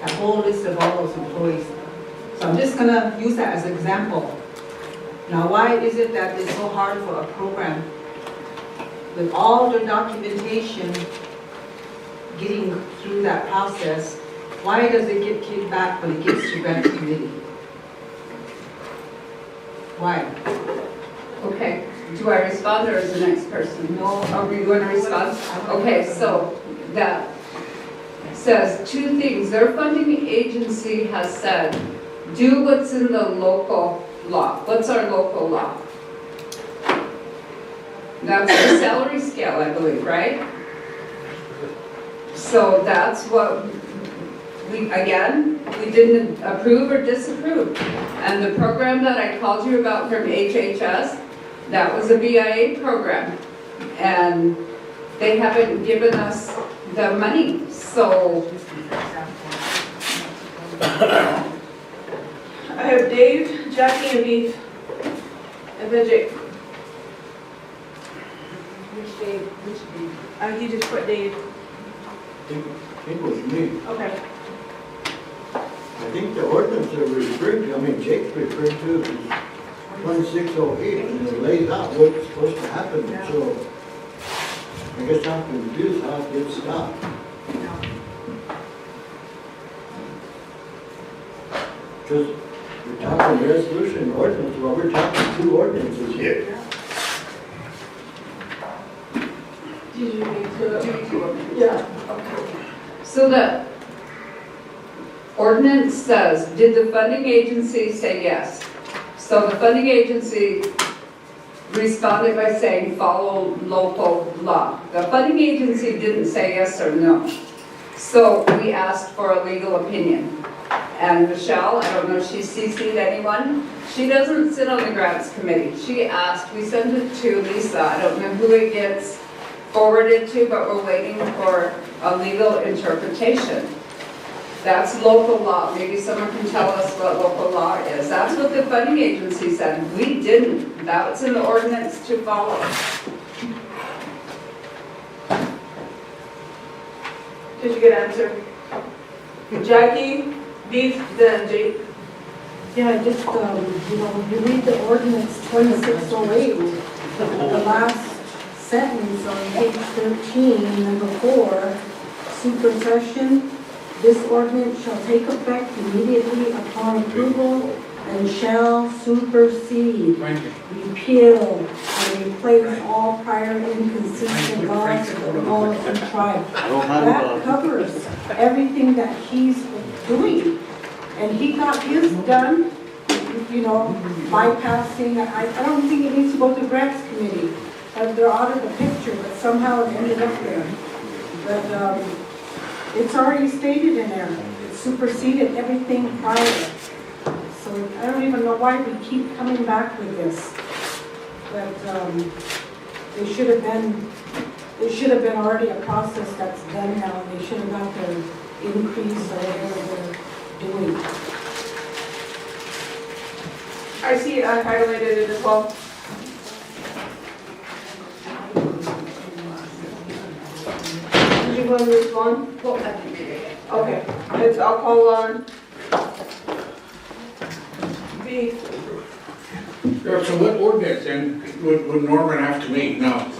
That whole list of all those employees. So I'm just gonna use that as an example. Now, why is it that it's so hard for a program with all the documentation getting through that process? Why does it get kicked back when it gets to grant committee? Why? Okay, do I respond or is the next person? No. Are we going to respond? Okay, so that says two things. Their funding agency has said, do what's in the local law. What's our local law? That's the salary scale, I believe, right? So that's what we didn't approve or disapprove. And the program that I called you about from HHS, that was a BIA program. And they haven't given us the money, so. I have Dave, Jackie, and Beef. And then Jake. Which Dave? He just put Dave. I think it was me. Okay. I think the ordinance that we're referring to, I mean, Jake's referring to is 2608, and it lays out what's supposed to happen, so I guess I'm confused how it gets stopped. Because we're talking resolution and ordinance, well, we're talking two ordinances here. Did you need to? Yeah. Okay. So the ordinance says, did the funding agency say yes? So the funding agency responded by saying follow local law. The funding agency didn't say yes or no. So we asked for a legal opinion. And Michelle, I don't know if she CC'd anyone, she doesn't sit on the grants committee. She asked, we sent it to Lisa, I don't know who it gets forwarded to, but we're waiting for a legal interpretation. That's local law. Maybe someone can tell us what local law is. That's what the funding agency said. We didn't. That was in the ordinance to follow. Did you get an answer? Jackie, Beef, then Jake. Yeah, just, you read the ordinance 2608, the last sentence on page 13, number 4, supersession. This ordinance shall take effect immediately upon approval and shall supersede, repeal, and replace all prior inconsistent laws of the laws and tribes. That covers everything that he's doing. And he got his done, bypassing, I don't think it needs to go to grants committee. They're out of the picture, but somehow it ended up there. But it's already stated in there. It superseded everything prior. So I don't even know why we keep coming back with this. But it should have been already a process that's done now. They should have got their increase or whatever they're doing. I see it, I highlighted it as well. Did you want to respond? Well, I can read it. Okay, I'll call on B. So what ordinance then would Norman have to meet now?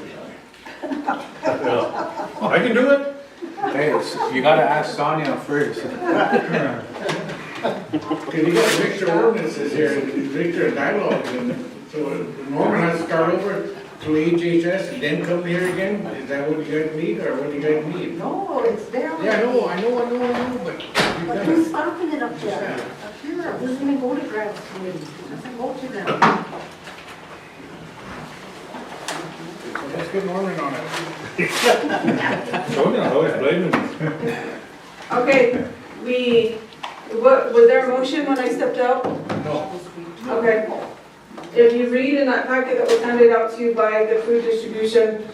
I can do it. Hey, you gotta ask Sonia first. Because you got a mixture of ordinances here, and a mixture of dialogues, and so Norman has to start over to HHS and then come here again? Is that what you guys need, or what do you guys need? No, it's there. Yeah, I know, but. But who's stopping it up there? Up here, it doesn't even go to grants committee, it doesn't go to them. Let's get Norman on it. So, I always blame him. Okay, was there a motion when I stepped out? No. Okay. If you read in that packet that was handed out to you by the food distribution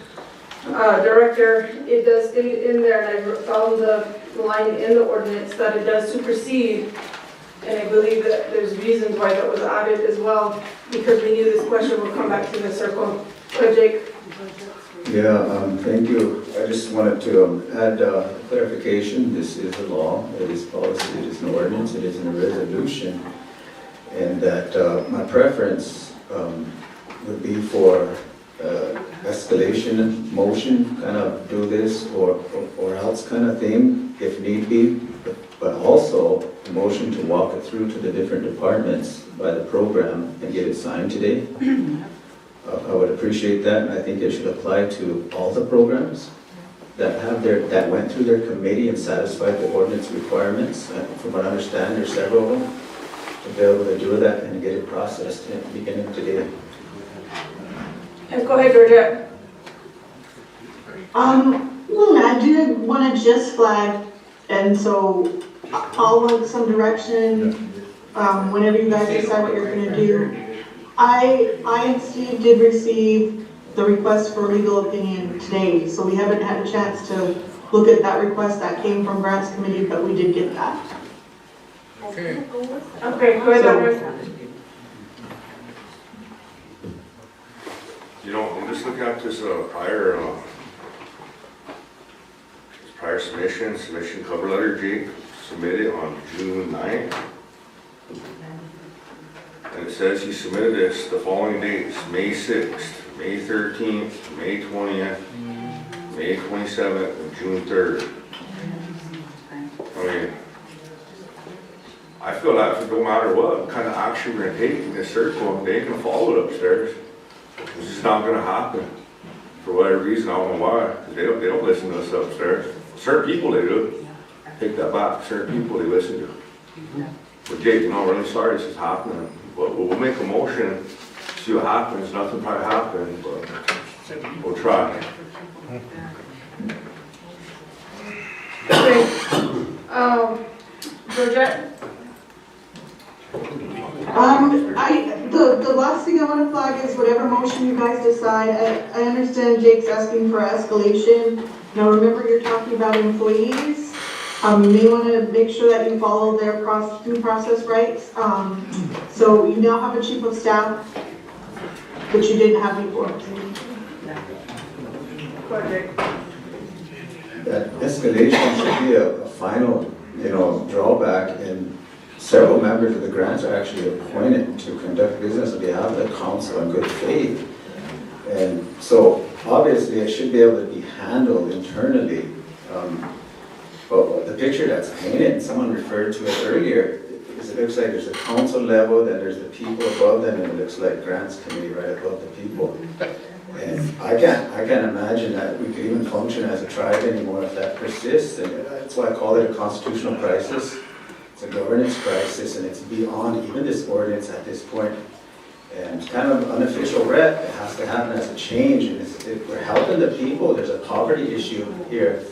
director, it does state in there, and I found the line in the ordinance that it does supersede, and I believe that there's reasons why that was added as well, because we knew this question would come back to the circle. Jake? Yeah, thank you. I just wanted to add clarification. This is a law, it is policy, it is an ordinance, it isn't a resolution. And that my preference would be for escalation motion, kind of do this or else kind of thing, if need be, but also a motion to walk it through to the different departments by the program and get it signed today. I would appreciate that, and I think it should apply to all the programs that went through their committee and satisfied the ordinance requirements. From what I understand, there's several of them, to be able to do that and get it processed at the beginning of today. And go ahead, Georgette. I did want to just flag, and so I'll want some direction whenever you guys decide what you're going to do. I and Steve did receive the request for legal opinion today, so we haven't had a chance to look at that request that came from Grants Committee, but we did get that. Okay. Okay, go ahead, You know, I'm just looking at this prior submission cover letter, Jake submitted on June 9th. And it says he submitted this the following dates: May 6th, May 13th, May 20th, May 27th, and June 3rd. I mean, I feel that no matter what kind of action we're gonna take in this circle, they can follow it upstairs. It's just not gonna happen. For whatever reason, I don't know why, because they don't listen to us upstairs. Certain people they do. Take that back. Certain people they listen to. But Jake, I'm really sorry this is happening. But we'll make a motion, see what happens. Nothing probably happened, but we'll try. Okay. Georgette? The last thing I want to flag is whatever motion you guys decide. I understand Jake's asking for escalation. Now remember, you're talking about employees. You may want to make sure that you follow their due process rights. So you now have a chief of staff, which you didn't have before. That escalation should be a final, drawback, and several members of the grants are actually appointed to conduct business on behalf of the council in good faith. And so obviously it should be able to be handled internally. But the picture that's painted, and someone referred to it earlier, is it looks like there's a council level, then there's the people above them, and it looks like grants committee right above the people. And I can't imagine that we could even function as a tribe anymore if that persists. And that's why I call it a constitutional crisis. It's a governance crisis, and it's beyond even this ordinance at this point. And kind of unofficial rep, it has to happen as a change. And if we're helping the people, there's a poverty issue here.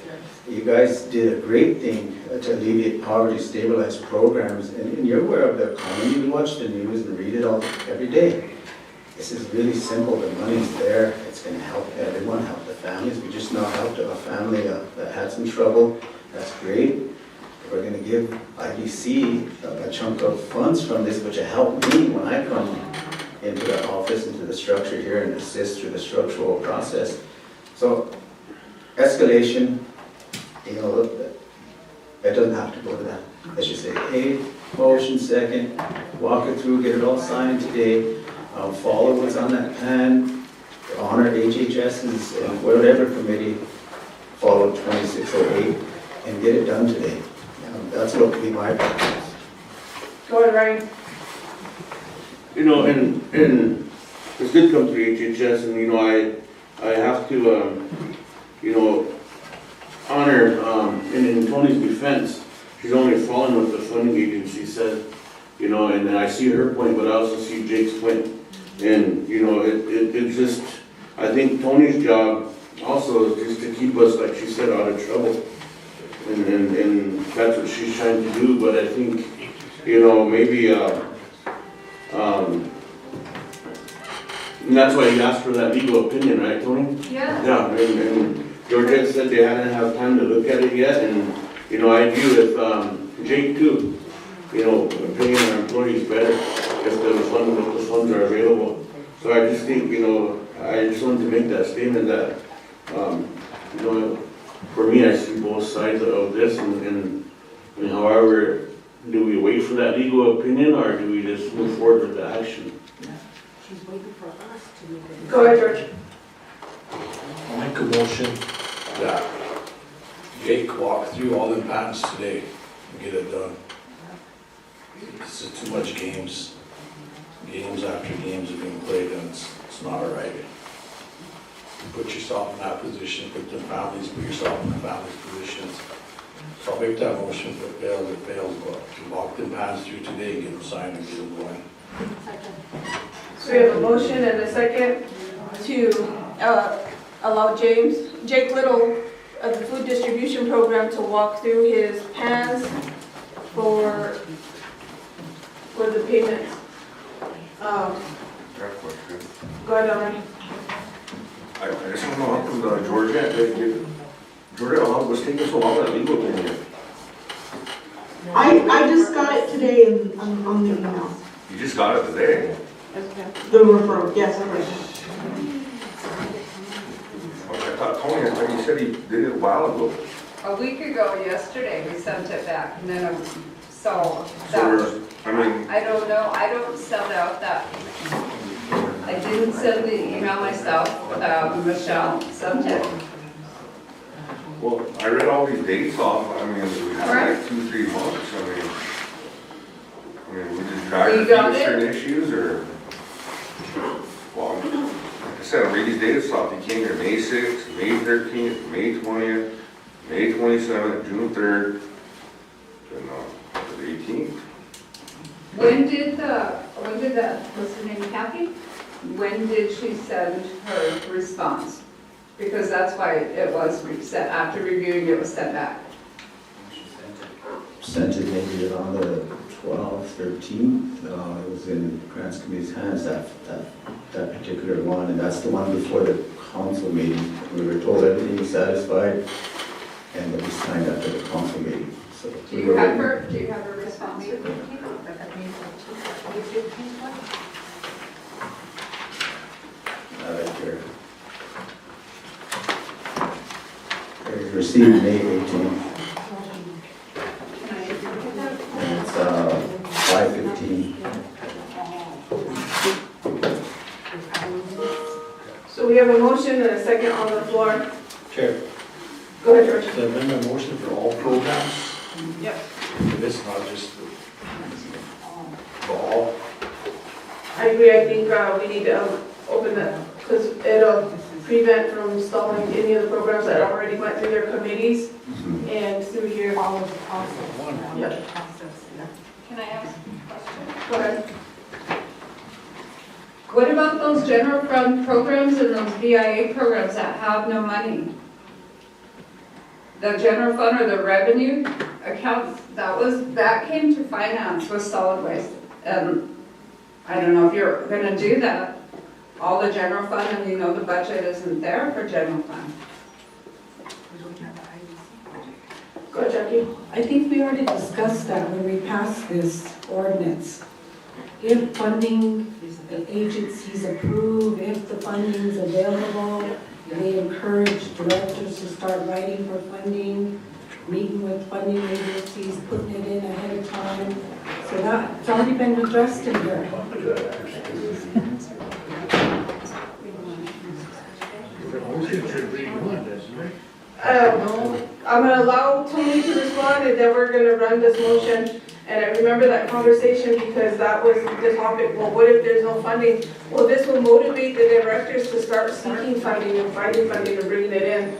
You guys did a great thing to alleviate poverty, stabilize programs, and you're aware of the economy. You watch the news and read it all every day. This is really simple. The money's there. It's going to help everyone, help the families. We just now helped a family that had some trouble. That's great. We're going to give IBC a chunk of funds from this, which will help me when I come into the office, into the structure here, and assist through the structural process. So, escalation, it doesn't have to go to that. Let's just say, hey, motion second, walk it through, get it all signed today, follow what's on that plan, honor HHS's and whatever committee followed 2608, and get it done today. That's what would be my preference. Go ahead, Ryan. You know, and this did come through HHS, and, you know, I have to, you know, honor, in Tony's defense, she's only following what the funding agency said, you know, and I see her point, but I also see Jake's point. And, you know, it's just, I think Tony's job also is just to keep us, like she said, out of trouble. And that's what she's trying to do, but I think, you know, maybe, and that's why you asked for that legal opinion, right, Tony? Yeah. Yeah, and Georgette said they hadn't had time to look at it yet, and, you know, I agree with, Jake too. You know, paying our employees better if the funds are available. So I just think, you know, I just wanted to make that statement that, you know, for me, I see both sides of this, and however, do we wait for that legal opinion, or do we just move forward with the action? She's waiting for us to make it. Go ahead, George. I'll make a motion that Jake walk through all the patents today and get it done. This is too much games. Games after games are being played, and it's not all right. Put yourself in that position, put yourself in the family's positions. So I'll make that motion. If it fails, but walk the patents through today and get them signed and get them going. So we have a motion and a second to allow Jake Little of the food distribution program to walk through his pans for the payments. Go ahead, Dominic. I just don't know how come Georgia, what's taking so long, that legal opinion? I just got it today on the email. You just got it today? The referral, yes, okay. I thought you said he did it a while ago. A week ago yesterday, we sent it back, and then, so I don't know, I don't send out that. I didn't send the email myself, Michelle sent it. Well, I read all these dates off, I mean, we had like 2-3 months, I mean, we just dragged You got through it? certain issues, or? Well, like I said, I read these dates off, you came here May 6th, May 13th, May 20th, May 27th, June 3rd, and, the 18th. When did that, what's her name, Kathy? When did she send her response? Because that's why it was reset, after reviewing it was sent back. Sent it maybe around the 12th, 13th. It was in Grants Committee's hands, that particular one, and that's the one before the council meeting. We were told everything was satisfied, and it was signed after the council meeting. So Do you have her response? Right here. It was received May 18th. And it's 5:15. So we have a motion and a second on the floor. Chair. Go ahead, George. So amend my motion for all programs. Yep. This not just for all. I agree, I think we need to open that, because it'll prevent from stalling any of the programs that already went through their committees and through here. All of the process. Yep. Can I ask a question? Go ahead. What about those general fund programs and those BIA programs that have no money? The general fund or the revenue accounts, that came to finance with solid waste. I don't know if you're gonna do that, all the general fund, and you know the budget isn't there for general fund. Go ahead, Jackie. I think we already discussed that when we passed this ordinance. If funding agencies approve, if the funding is available, they encourage directors to start writing for funding, meeting with funding agencies, putting it in ahead of time. So that's already been addressed in here. I'm gonna allow Tony to respond, and then we're gonna run this motion And I remember that conversation because that was the topic, well, what if there's no funding? Well, this will motivate the directors to start seeking funding and finding funding and bringing it in.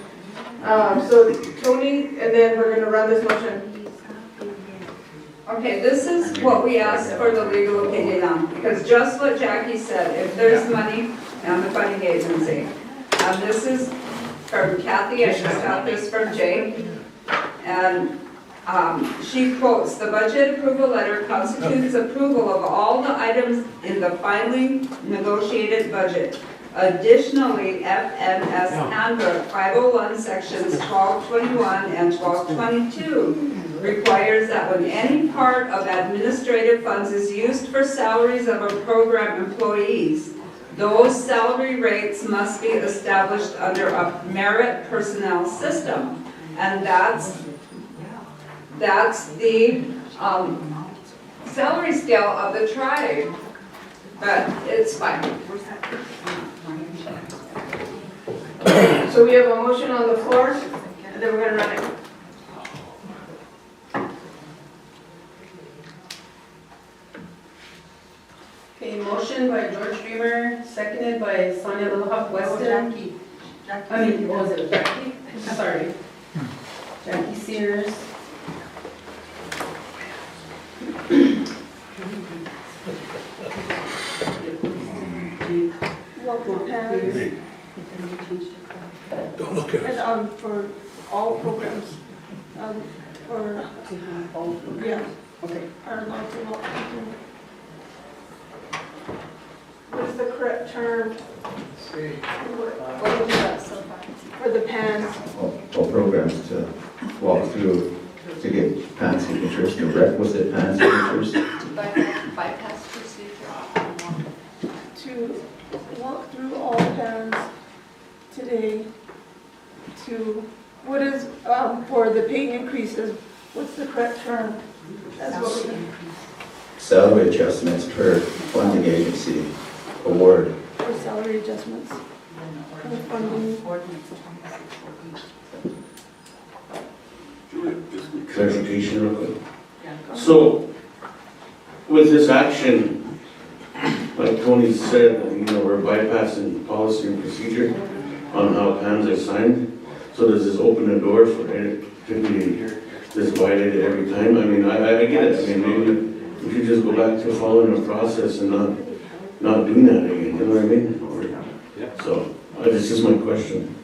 So Tony, and then we're gonna run this motion. Okay, this is what we asked for the legal opinion on, because just what Jackie said, if there's money on the funding agency. And this is from Kathy, I just got this from Jay. And she quotes, "The budget approval letter constitutes approval of all the items in the finally negotiated budget. Additionally, FMS Handbook 501 sections 1221 and 1222 requires that when any part of administrative funds is used for salaries of a program employees, those salary rates must be established under a merit personnel system." And that's the salary scale of the tribe. But it's fine. So we have a motion on the floor, and then we're gonna run it. Okay, motion by George Dreamer, seconded by Sonia Littlehop Weston. What was it, Jackie? Sorry. Jackie Sears. Walk pans. Don't look at it. And, for all programs, for, yeah. Okay. Are allowed to walk. What is the correct term? What was that so far? For the pans. All programs to walk through to get pan signatures, the requisite pan signatures. Bypass procedure. To walk through all pans today to, what is, for the pay increases, what's the correct term? That's what we, Salary adjustments per funding agency award. for salary adjustments. For funding. Clarification real quick. So, with this action, like Tony said, we're bypassing policy and procedure on how plans are signed. So does this open the door for it to be this violated every time? I mean, I get it. I mean, maybe we should just go back to following the process and not doing that again, you know what I mean? So, that's just my question.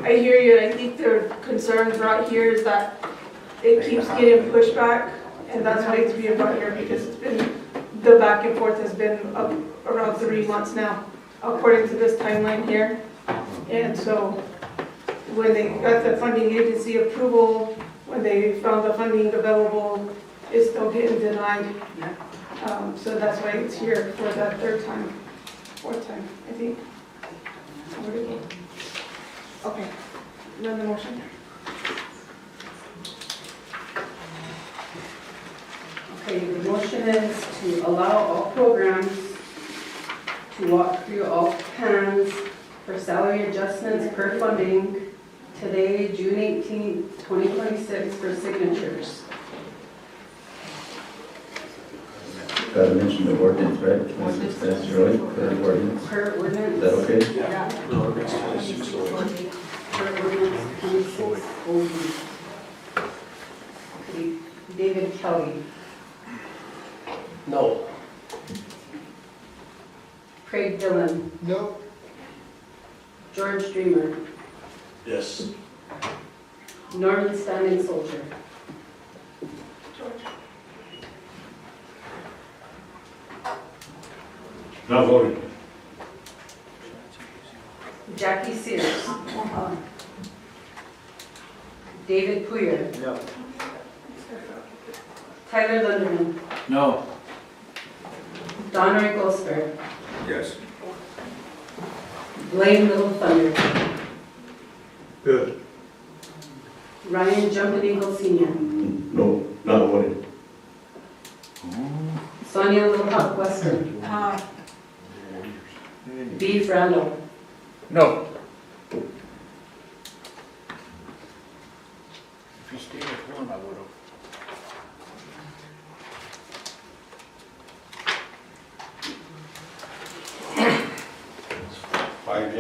I hear you, and I think the concern brought here is that it keeps getting pushed back, and that's why it's being brought here, because it's been, the back and forth has been up around 3 months now, according to this timeline here. And so, when they got the funding agency approval, when they found the funding available, it's still getting denied. So that's why it's here for that fourth time, I think. Where'd it go? Okay, run the motion. Okay, the motion is to allow all programs to walk through all plans for salary adjustments per funding today, June 18th, 2026, for signatures. Gotta mention the ordinance, right? That's right, per ordinance. Per ordinance. Is that okay? Yeah. No, it's 26. Per ordinance 26. Okay, David Kelly. No. Craig Dillon. No. George Dreamer. Yes. Norman Standing Soldier. Not voting. Jackie Sears. David Poyer. No. Tyler Lunderman. No. Don Gosper. Yes. Blaine Little Thunder. Good. Ryan Jumping Eagle Senior. No, not voting. Sonia Little Hawk Weston. Beef Randall. No. If you stayed at home, I would have.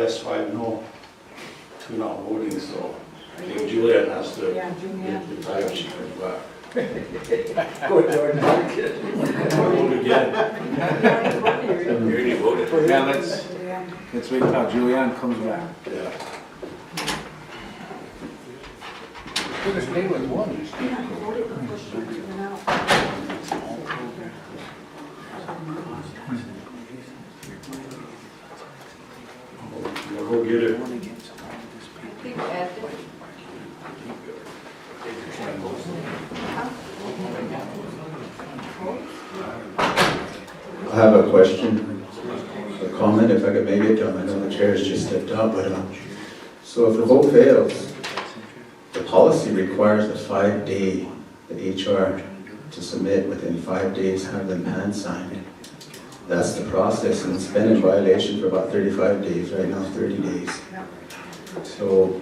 yes, 5 no, 2 not voting, so I think Julianne has to Yeah, Julianne. get the time she comes back. Go Jordan. Vote again. You already voted. Yeah, let's wait till Julianne comes back. Yeah. Could have stayed with one. I'll go get it. I have a question, a comment, if I could make it. I know the chair has just stepped up, but, so if the vote fails, the policy requires a 5-day, the HR to submit within 5 days, have them hand signed. That's the process, and it's been in violation for about 35 days, right now 30 days. So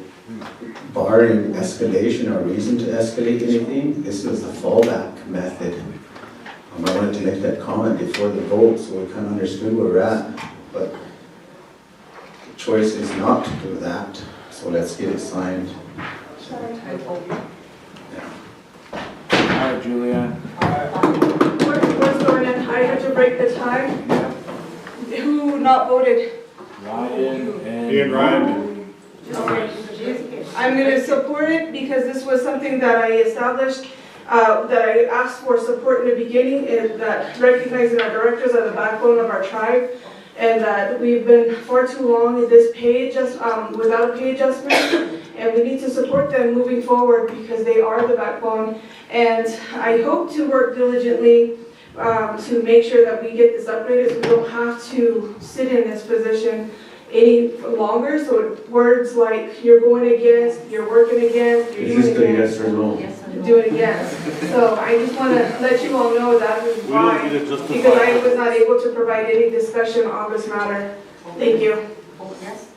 barring escalation or reason to escalate anything, this is the fallback method. I wanted to make that comment before the vote so we kind of understood where we're at, but the choice is not to do that, so let's get it signed. All right, Julianne. What's going on? I had to break the tie. Who not voted? Ryan and. Ian Ryan. Okay. I'm going to support it because this was something that I established, that I asked for support in the beginning, and that recognizing our directors are the backbone of our tribe, and that we've been far too long in this pay without a pay adjustment, and we need to support them moving forward because they are the backbone. And I hope to work diligently to make sure that we get this upgraded so we don't have to sit in this position any longer. So words like you're going against, you're working against, you're Is this doing the against, yes or no? doing against. So I just want to let you all know that is We don't why, need to justify. because I was not able to provide any discussion on this matter. Thank you.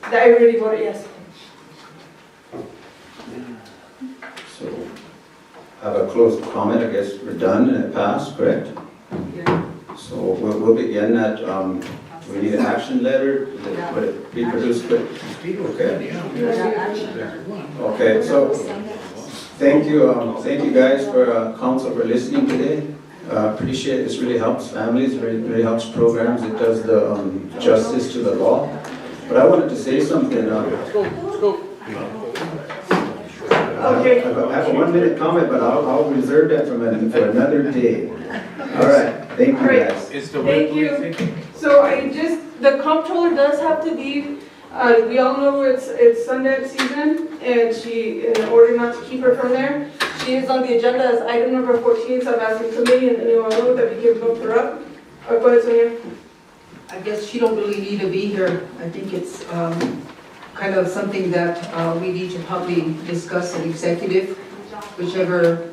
I really voted yes. So I have a closed comment, I guess we're done and it passed, correct? So we'll begin that, we need an action letter, would it be produced quick? Okay. Okay, so thank you guys for council for listening today. Appreciate it, this really helps families, really helps programs, it does the justice to the law. But I wanted to say something. Okay. I have a 1-minute comment, but I'll reserve that for another day. All right, thank you guys. Thank you. So the comptroller does have to leave. We all know it's Sundance season, and in order not to keep her from there, she is on the agenda as item number 14, so I'm asking committee and anyone know that we can bump her up. Go ahead, Sonia. I guess she don't really need to be here. I think it's kind of something that we need to probably discuss in executive, whichever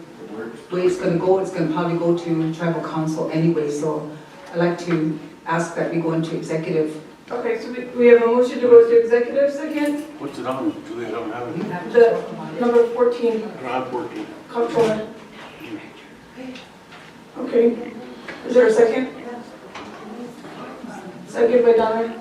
way it's going to go. It's going to probably go to tribal council anyway, so I'd like to ask that we go into executive. Okay, so we have a motion to go to executive second. What's it on, Julie, I don't have it. The number 14, I don't have 14. comptroller. Okay, is there a second? Second by Donna.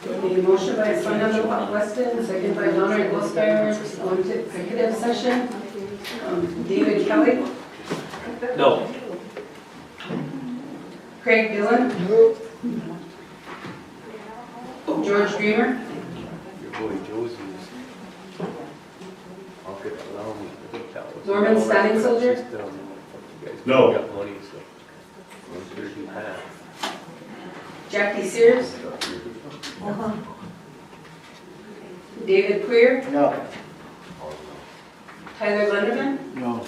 The motion by Sonia Weston, second by Donna Gosper, going to executive session. David Kelly. No. Craig Dillon. No. George Dreamer. Norman Standing Soldier. No. Jackie Sears. David Queer. No. Tyler Lenderman. No.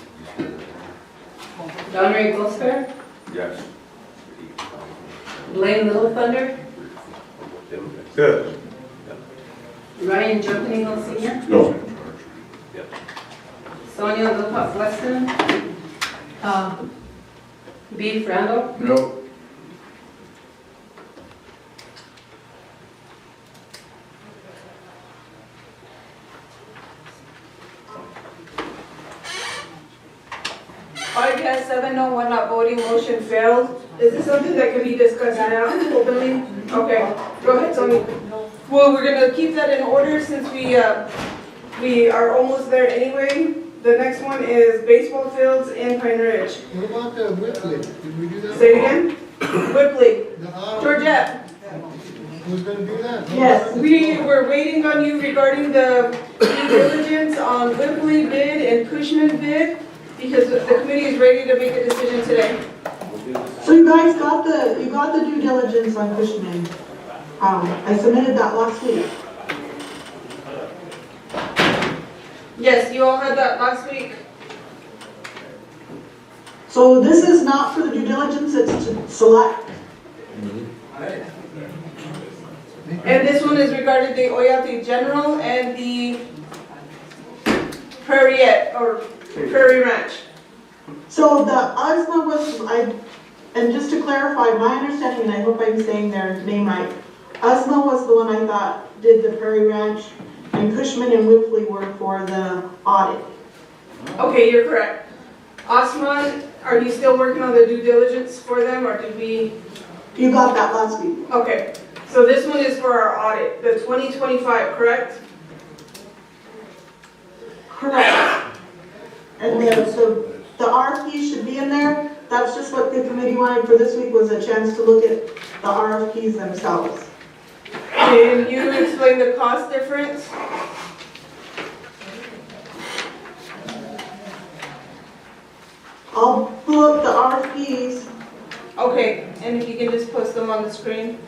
Donnery Gosper. Yes. Blaine Little Thunder. Good. Ryan Jumping Senior. No. Sonia Lilpop Weston. Beef Randall. No. yes, 7 no, 1 not voting, motion failed. Is this something that can be discussed now openly? Okay, go ahead, Tony. Well, we're gonna keep that in order since we are almost there anyway. The next one is baseball fields in Pine Ridge. What about the Whitley? Did we do that? Say it again? Whitley. The Georgette. Who's gonna do that? Yes, we were waiting on you regarding the due diligence on Whitley bid and Cushman bid, because the committee is ready to make a decision today. So you guys got the due diligence on Cushman. I submitted that last week. Yes, you all had that last week. So this is not for the due diligence, it's to select. And this one is regarding the Oyate General and the Prairiette, or Prairie Ranch. So the USMA was, and just to clarify, my understanding, and I hope I'm saying their name right, USMA was the one I thought did the Prairie Ranch, and Cushman and Whitley were for the audit. Okay, you're correct. Osman, are you still working on the due diligence for them, or did we? You got that last week. Okay, so this one is for our audit, the 2025, correct? Correct. And the RFP should be in there. That's just what the committee wanted for this week, was a chance to look at the RFPs themselves. Can you explain the cost difference? I'll pull up the RFPs. Okay, and if you can just post them on the screen.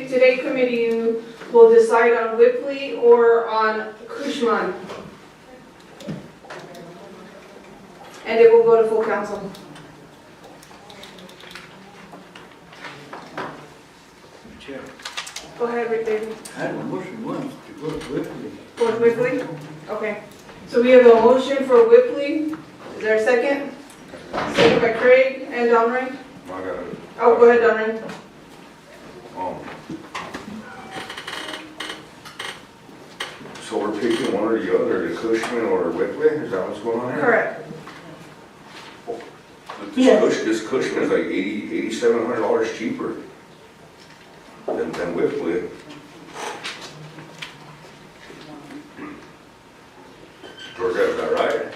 Today committee, you will decide on Whitley or on Cushman. And it will go to full council. Chair, Go ahead, Rick David. I had a motion once to go to Whitley. For Whitley? Okay. So we have a motion for Whitley. Is there a second? Second by Craig and Donry. Oh, go ahead, Donry. So we're picking one or the other, the Cushman or Whitley, is that what's going on here? Correct. This Cushman is like $8,700 cheaper than Whitley. Georgette, is that right?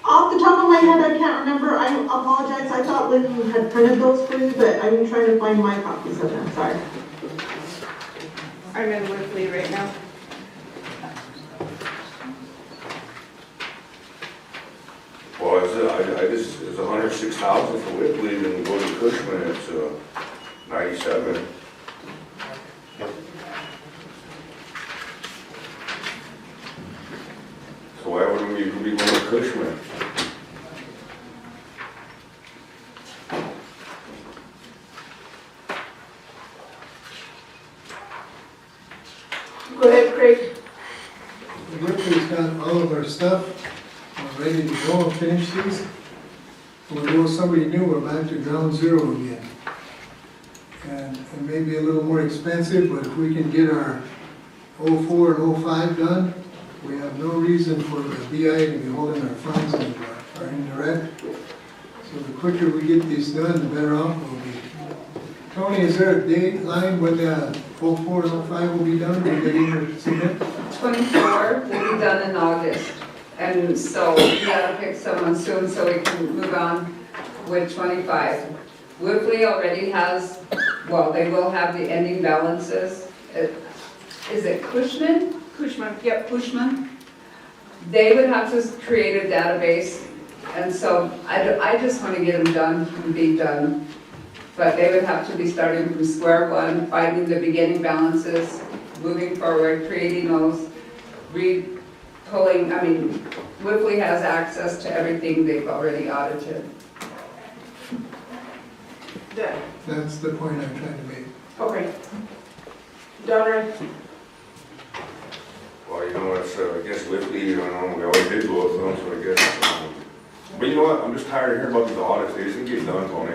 Off the top of my head, I can't remember. I apologize. I thought Lynn had printed those for you, but I'm trying to find my copies of them. Sorry. I'm in Whitley right now. Well, it's 106,000 for Whitley, then we go to Cushman, it's 97. So why wouldn't we be going to Cushman? Go ahead, Craig. Whitley's got all of our stuff ready to go and finish these. When we go with somebody new, we're back to ground zero again. And it may be a little more expensive, but if we can get our 04 and 05 done, we have no reason for the BI to be holding our funds and our indirect. So the quicker we get these done, the better off we'll be. Tony, is there a deadline when the 04 and 05 will be done? Will they either submit? 24 will be done in August. And so we gotta pick someone soon so we can move on with 25. Whitley already has, well, they will have the ending balances. Is it Cushman? Cushman, yep. Cushman. They would have to create a database, and so I just want to get them done and be done. But they would have to be starting from square one, finding the beginning balances, moving forward, creating those, pulling, I mean, Whitley has access to everything they've already audited. Yeah. That's the point I'm trying to make. Okay. Donry. Well, it's, I guess Whitley, we always did go with them, so I guess But you know what, I'm just tired of hearing about these audits, they just didn't get done, Tony.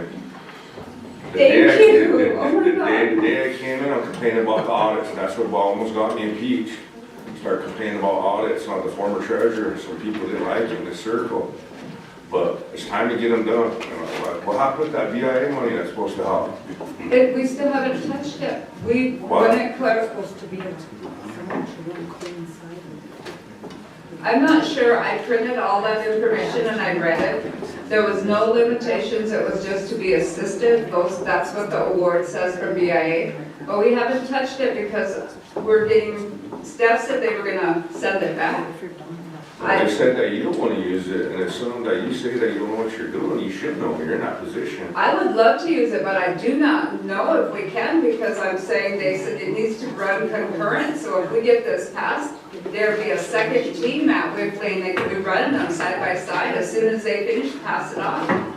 The Thank day I- you. the- Oh my the God. day I came in, I'm complaining about the audits, and that's what almost got me impeached. Started complaining about audits on the former treasurer, so people didn't like it in this circle. But it's time to get them done. What happened with that VIA money that's supposed to help? We still haven't touched it. What? When it I'm not sure, I printed all that information and I read it. There was no limitations, it was just to be assisted, that's what the award says for BIA. But we haven't touched it because we're getting, Steph said they were gonna send it back. They said that you don't want to use it, and it's something that you say that you don't know what you're doing, you should know, you're in that position. I would love to use it, but I do not know if we can because I'm saying they said it needs to run concurrent. So if we get this passed, there'll be a second team at Wickling that could be running them side by side as soon as they finish, pass it on.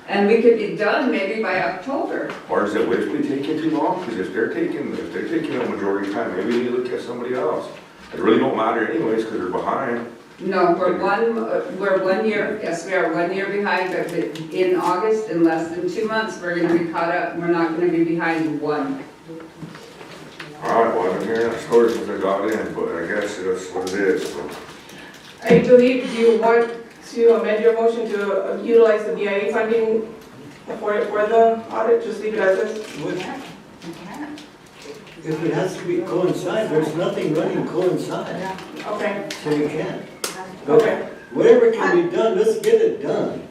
And we could be done maybe by October. Or is it Wiggly taking too long? Because if they're taking a majority of time, maybe we need to look at somebody else. It really don't matter anyways, because they're behind. No, we're 1 year, yes, we are 1 year behind, but in August, in less than 2 months, we're gonna be caught up. We're not gonna be behind one. All right, well, I've been hearing that story since I got in, but I guess that's what it is. So. I believe, do you want to amend your motion to utilize the BIA funding for the audit, just leave it as is? If it has to be coincide, there's nothing running coincide, Okay, so you can't. okay, Whatever can be done, let's get it done.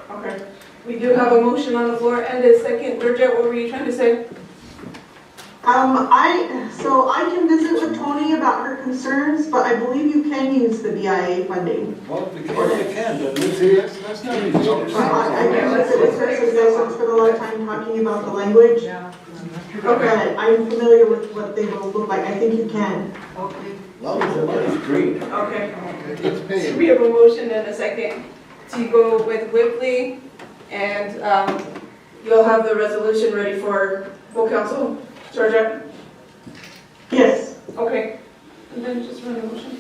okay. We do have a motion on the floor and a second. Bridget, what were you trying to say? So I can visit with Tony about her concerns, but I believe you can use the BIA funding. Well, of course you can, but let's not be. I guess it's because you guys don't spend a lot of time talking about the language. But I'm familiar with what they will look like. I think you can. As long as the money's green. Okay. It's paid. So we have a motion and a second to go with Whipley, and you'll have the resolution ready for full council. Georgia? Yes. Okay. And then just run the motion.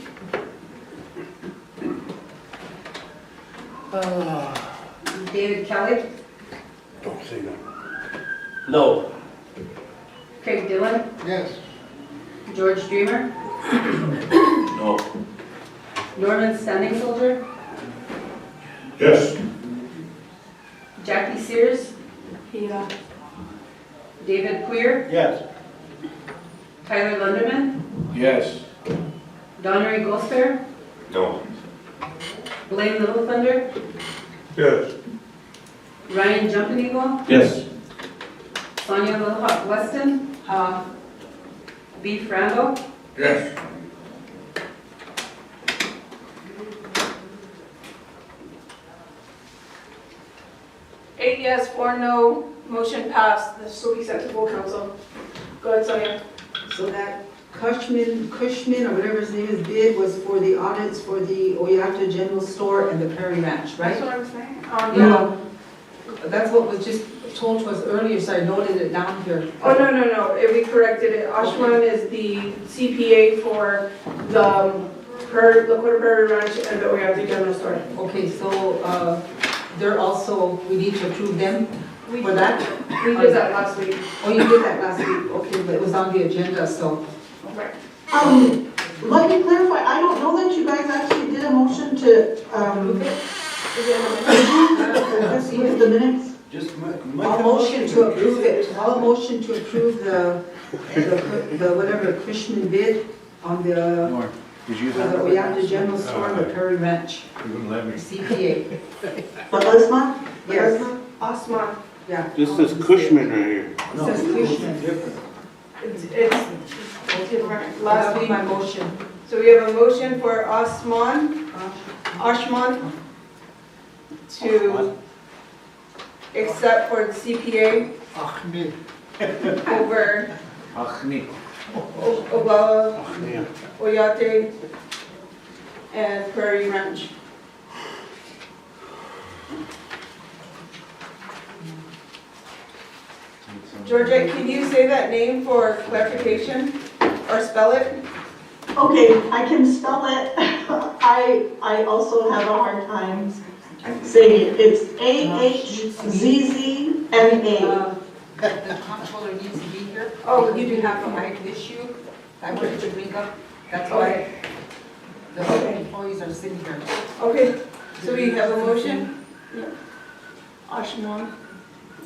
David Kelly, Don't say that. No. Craig Dillon, Yes. George Dreamer, No. Norman Standing Soldier, Yes. Jackie Sears, Yeah. David Queer, Yes. Tyler Lunderman, Yes. Donnery Gosper, No. Blaine Little Thunder, Yes. Ryan Jumping Eagle, Yes. Sonia Little Hawk Weston, Beef Randall, Yes. Eight yes, 4 no, motion passed. This will be sent to full council. Go ahead, Sonia. So that Cushman, or whatever his name is, bid was for the audits for the Oyata General Store and the Prairie Ranch, right? That's what I was saying. Yeah. That's what was just told to us earlier, so I noted it down here. Oh, no, we corrected it. Oshman is the CPA for the Lakota Prairie Ranch and the Oyata General Store. Okay, so, they're also, we need to approve them We for that? We did that last week. Oh, you did that last week, okay, but it was on the agenda, so. Right. Let me clarify, I don't know that you guys actually did a motion to, approve the minutes. Just I'll motion to approve it, I'll motion to approve the whatever Cushman bid on the, Did you for the Oyata General Store and the Prairie Ranch, You wouldn't let me. CPA. But Lesma? Yes, Osman. yeah. This is Cushman right here. It says Cushman. Different. It's different. Last That'll be week. my motion. So we have a motion for Oshman to accept for the CPA Ahmed. over Achni. Oglala, Yeah. Oyate, and Prairie Ranch. Georgette, can you say that name for clarification, or spell it? Okay, I can spell it. I also have a hard time Say it, it's AHZZMA. The comptroller needs to be here. Oh, You you do do. have a right issue. I wanted to bring up, that's why the employees are sitting here. Okay, so we have a motion? Ashman,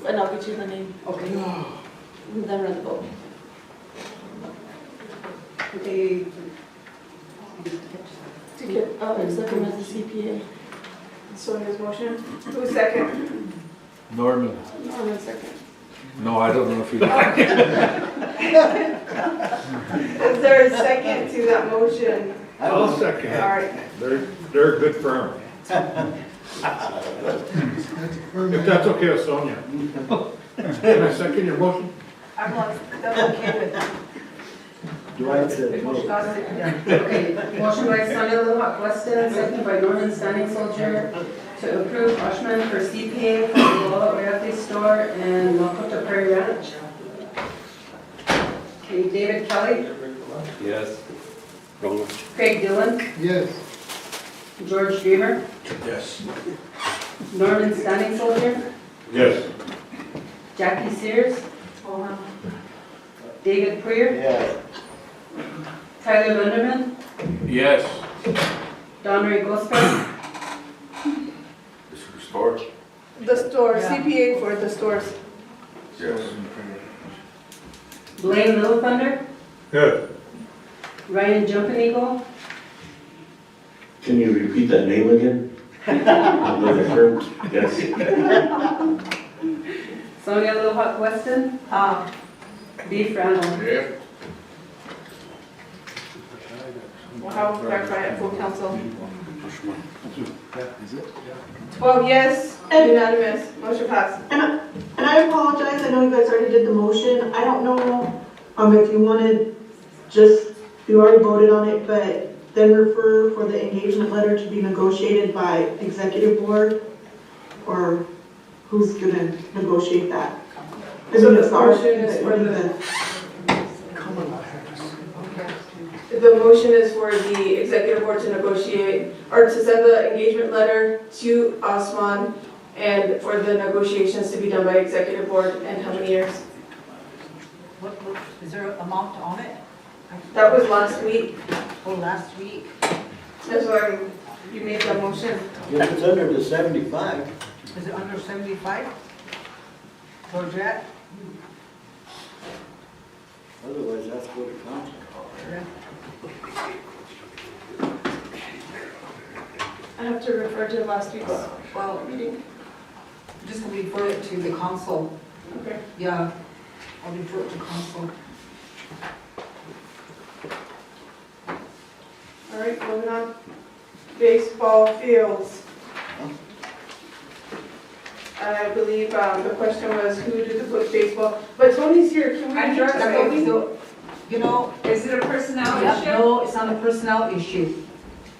and I'll get you the name. Okay. And then run the vote. Okay. To get, accept him as the CPA. Sonia's motion. Who's second? Norman. Norman second. No, I don't know if you. Is there a second to that motion? I'll second. All right. They're a good firm. If that's okay with Sonia. Can I second your motion? I'm that's okay with that. Dwight said no. Okay, motion by Sonia Little Hawk Weston, second by Norman Standing Soldier, to approve Oshman for CPA for the Oglala Sioux store and Lakota Prairie Ranch. Okay, David Kelly, Yes. Craig Dillon, Yes. George Dreamer, Yes. Norman Standing Soldier, Yes. Jackie Sears, David Poirier, Yeah. Tyler Linderman, Yes. Don Ray Gosper, This is the store? The store, Yeah. CPA for the stores. Yes. Blaine Little Thunder, Good. Ryan Jumping Eagle, Can you repeat that name again? Yes. Sonia Little Hawk Weston, Beef Randall. Yeah. We'll have a clarify at full council. 12 yes, unanimous, motion passed. And I apologize, I know you guys already did the motion. I don't know, if you wanted, you already voted on it, but then refer for the engagement letter to be negotiated by executive board, or who's gonna negotiate that? I So mean, the it's our- motion is for the motion is for the executive board to negotiate, or to send the engagement letter to Osman, and for the negotiations to be done by executive board, and how many years? What, is there an amount on it? That was last week, Oh, last week. that's why you made that motion. If it's under the 75, Is it under 75? Georgette? otherwise that's go to council. I have to refer to last week's Well, meeting. just refer it to the council. Okay. Yeah, I'll refer it to council. All right, moving on. Baseball fields. I believe the question was who did the book baseball, but Tony's here, can we address Tony? You know, Is it a personnel yeah, issue? no, it's not a personnel issue.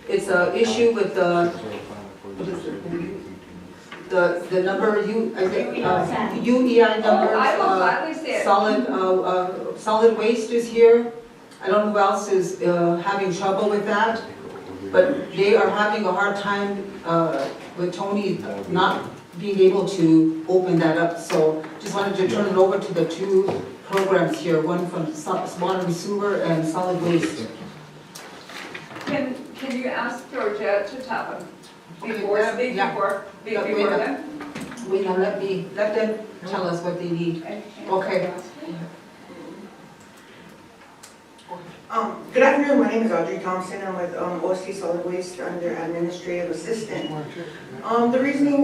It's a issue with the, what is it? The number, UEI numbers. Oh, I will gladly say it. Solid waste is here. I don't know who else is having trouble with that, but they are having a hard time with Tony not being able to open that up. So just wanted to turn it over to the two programs here, one from water and sewer and solid waste. Can you ask Georgette to tell them before, Yeah. before then? Wait, now let them tell us what they need. Okay. Good afternoon, my name is Audrey Thompson, I'm with OST Solid Waste under Administrative Assistant. The reasoning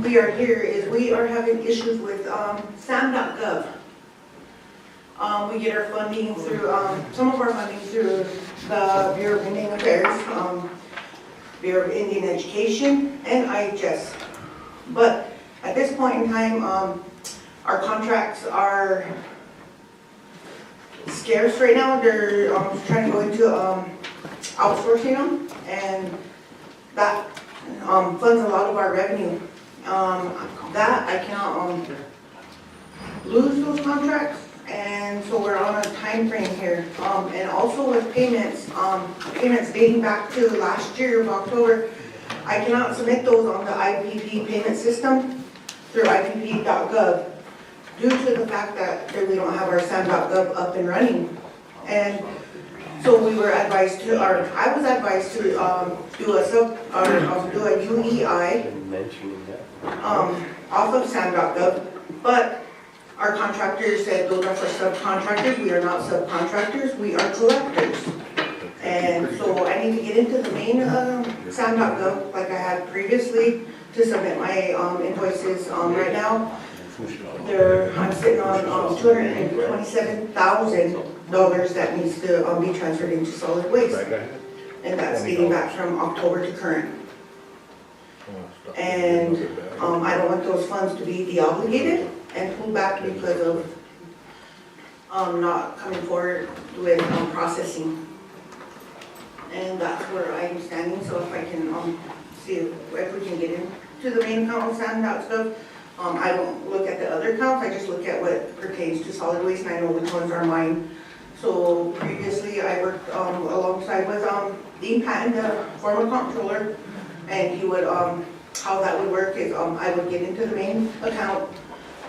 we are here is we are having issues with SAM.gov. We get our funding through, some of our funding through the Bureau of Indian Affairs, Bureau of Indian Education, and IHS. But at this point in time, our contracts are scarce right now. They're trying to go into outsourcing them, and that funds a lot of our revenue. That I cannot lose those contracts, and so we're on a time frame here. And also with payments, payments dating back to last year of October, I cannot submit those on the IPP payment system through IPP.gov due to the fact that we don't have our SAM.gov up and running. And so we were advised to, or I was advised to do a UEI off of SAM.gov, but our contractor said those are for subcontractors. We are not subcontractors, we are collectors. And so I need to get into the main SAM.gov like I had previously to submit my invoices. Right now, I'm sitting on $227,000 that needs to be transferred into solid waste. And that's dating back from October to current. And I don't want those funds to be deobligated and pulled back because of not coming forward with processing. And that's where I'm standing, so if I can see if we can get into the main account of SAM.gov. I don't look at the other accounts, I just look at what pertains to solid waste and I know which ones are mine. So previously I worked alongside with Dean Patton, the former comptroller, and he would, how that would work is I would get into the main account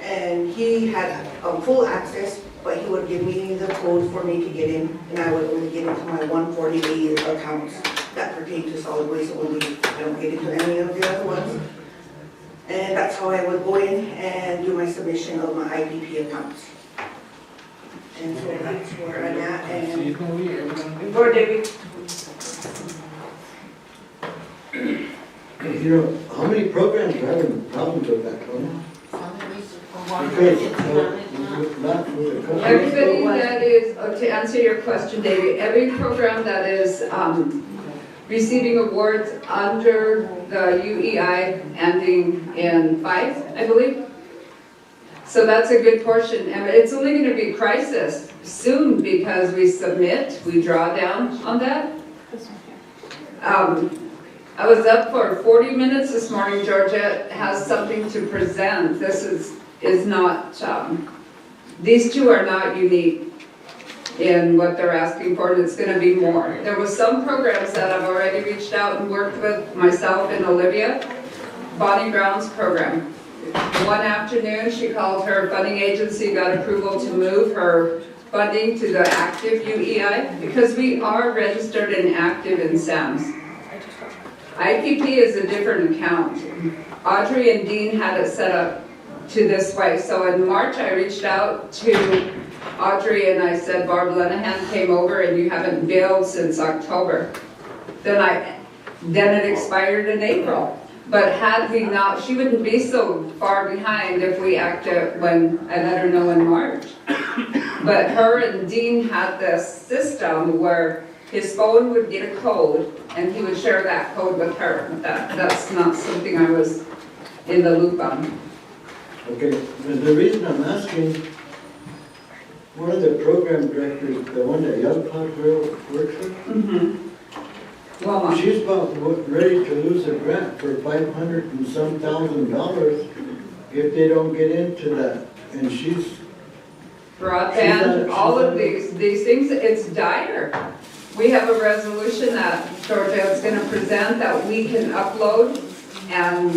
and he had full access, but he would give me the code for me to get in, and I would only get into my 140 accounts that pertain to solid waste only. I don't get into any of the other ones. And that's how I would go in and do my submission of my IPP accounts. And so that's where I'm at. And Go, David. You know, how many programs are having problems with that, Tony? Everybody that is, to answer your question, David, every program that is receiving awards under the UEI ending in 5, I believe. So that's a good portion, and it's only going to be crisis soon because we submit, we draw down on that. I was up for 40 minutes this morning. Georgette has something to present. This is not, these two are not unique in what they're asking for, and it's going to be more. There was some programs that I've already reached out and worked with myself and Olivia. Bonnie Brown's program. One afternoon, she called her funding agency, got approval to move her funding to the active UEI because we are registered and active in SAMS. IPP is a different account. Audrey and Dean had it set up to this way. So in March, I reached out to Audrey and I said, Barb Lenahan came over and you haven't billed since October. Then it expired in April. But had we not, she wouldn't be so far behind if we acted when I let her know in March. But her and Dean had this system where his phone would get a code and he would share that code with her. That's not something I was in the loop on. Okay, the reason I'm asking, one of the program directors, the one that Young Cloud Girl works with, she's about ready to lose a grant for $500 and some thousand if they don't get into that. And she's broadband, all of these things, it's dire. We have a resolution that Georgia is going to present that we can upload and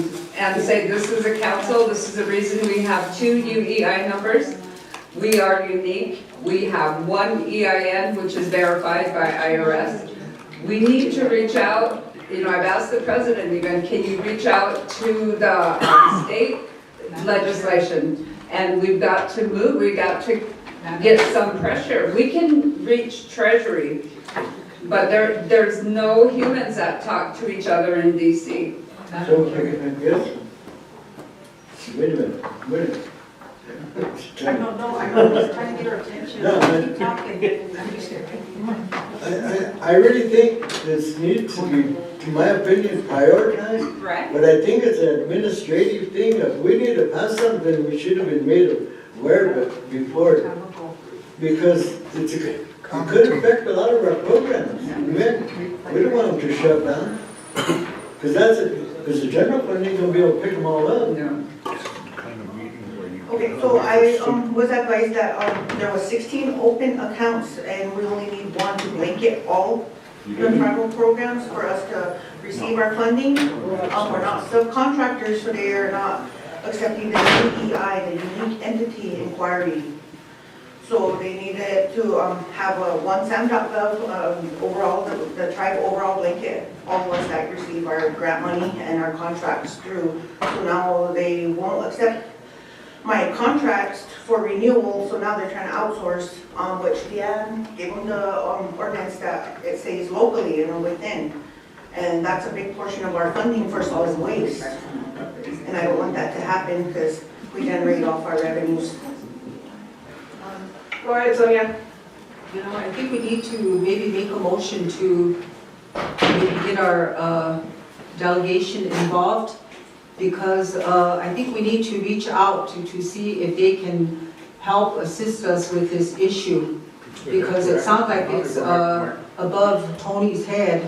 say this is a council, this is the reason we have 2 UEI numbers. We are unique. We have 1 EIN, which is verified by IRS. We need to reach out, you know, I've asked the president even, can you reach out to the state legislation? And we've got to move, we got to get some pressure. We can reach Treasury, but there's no humans that talk to each other in DC. So, I guess, wait a minute. I don't know, I'm just trying to get our attention. No, I really think this needs to be, in my opinion, prioritized. Right. But I think it's an administrative thing. If we need to pass something, we should have been made aware of it before. Because it could affect a lot of our programs. We don't want them to shut down. Because the general fund ain't gonna be able to pick them all up. okay, so I was advised that there was 16 open accounts and we only need 1 to blanket all the tribal programs for us to receive our funding. We're not subcontractors, so they are not accepting the UEI, the Unique Entity Inquiry. So they needed to have a one SAM.gov overall, the tribe overall blanket, all of us that receive our grant money and our contracts through. So now they won't accept my contracts for renewal, so now they're trying to outsource, which Deanne gave them the ordinance that it says locally, within. And that's a big portion of our funding for solid waste. And I don't want that to happen because we generate off our revenues. Go ahead, Sonia. I think we need to maybe make a motion to maybe get our delegation involved, because I think we need to reach out to see if they can help assist us with this issue, because it sounds like it's above Tony's head,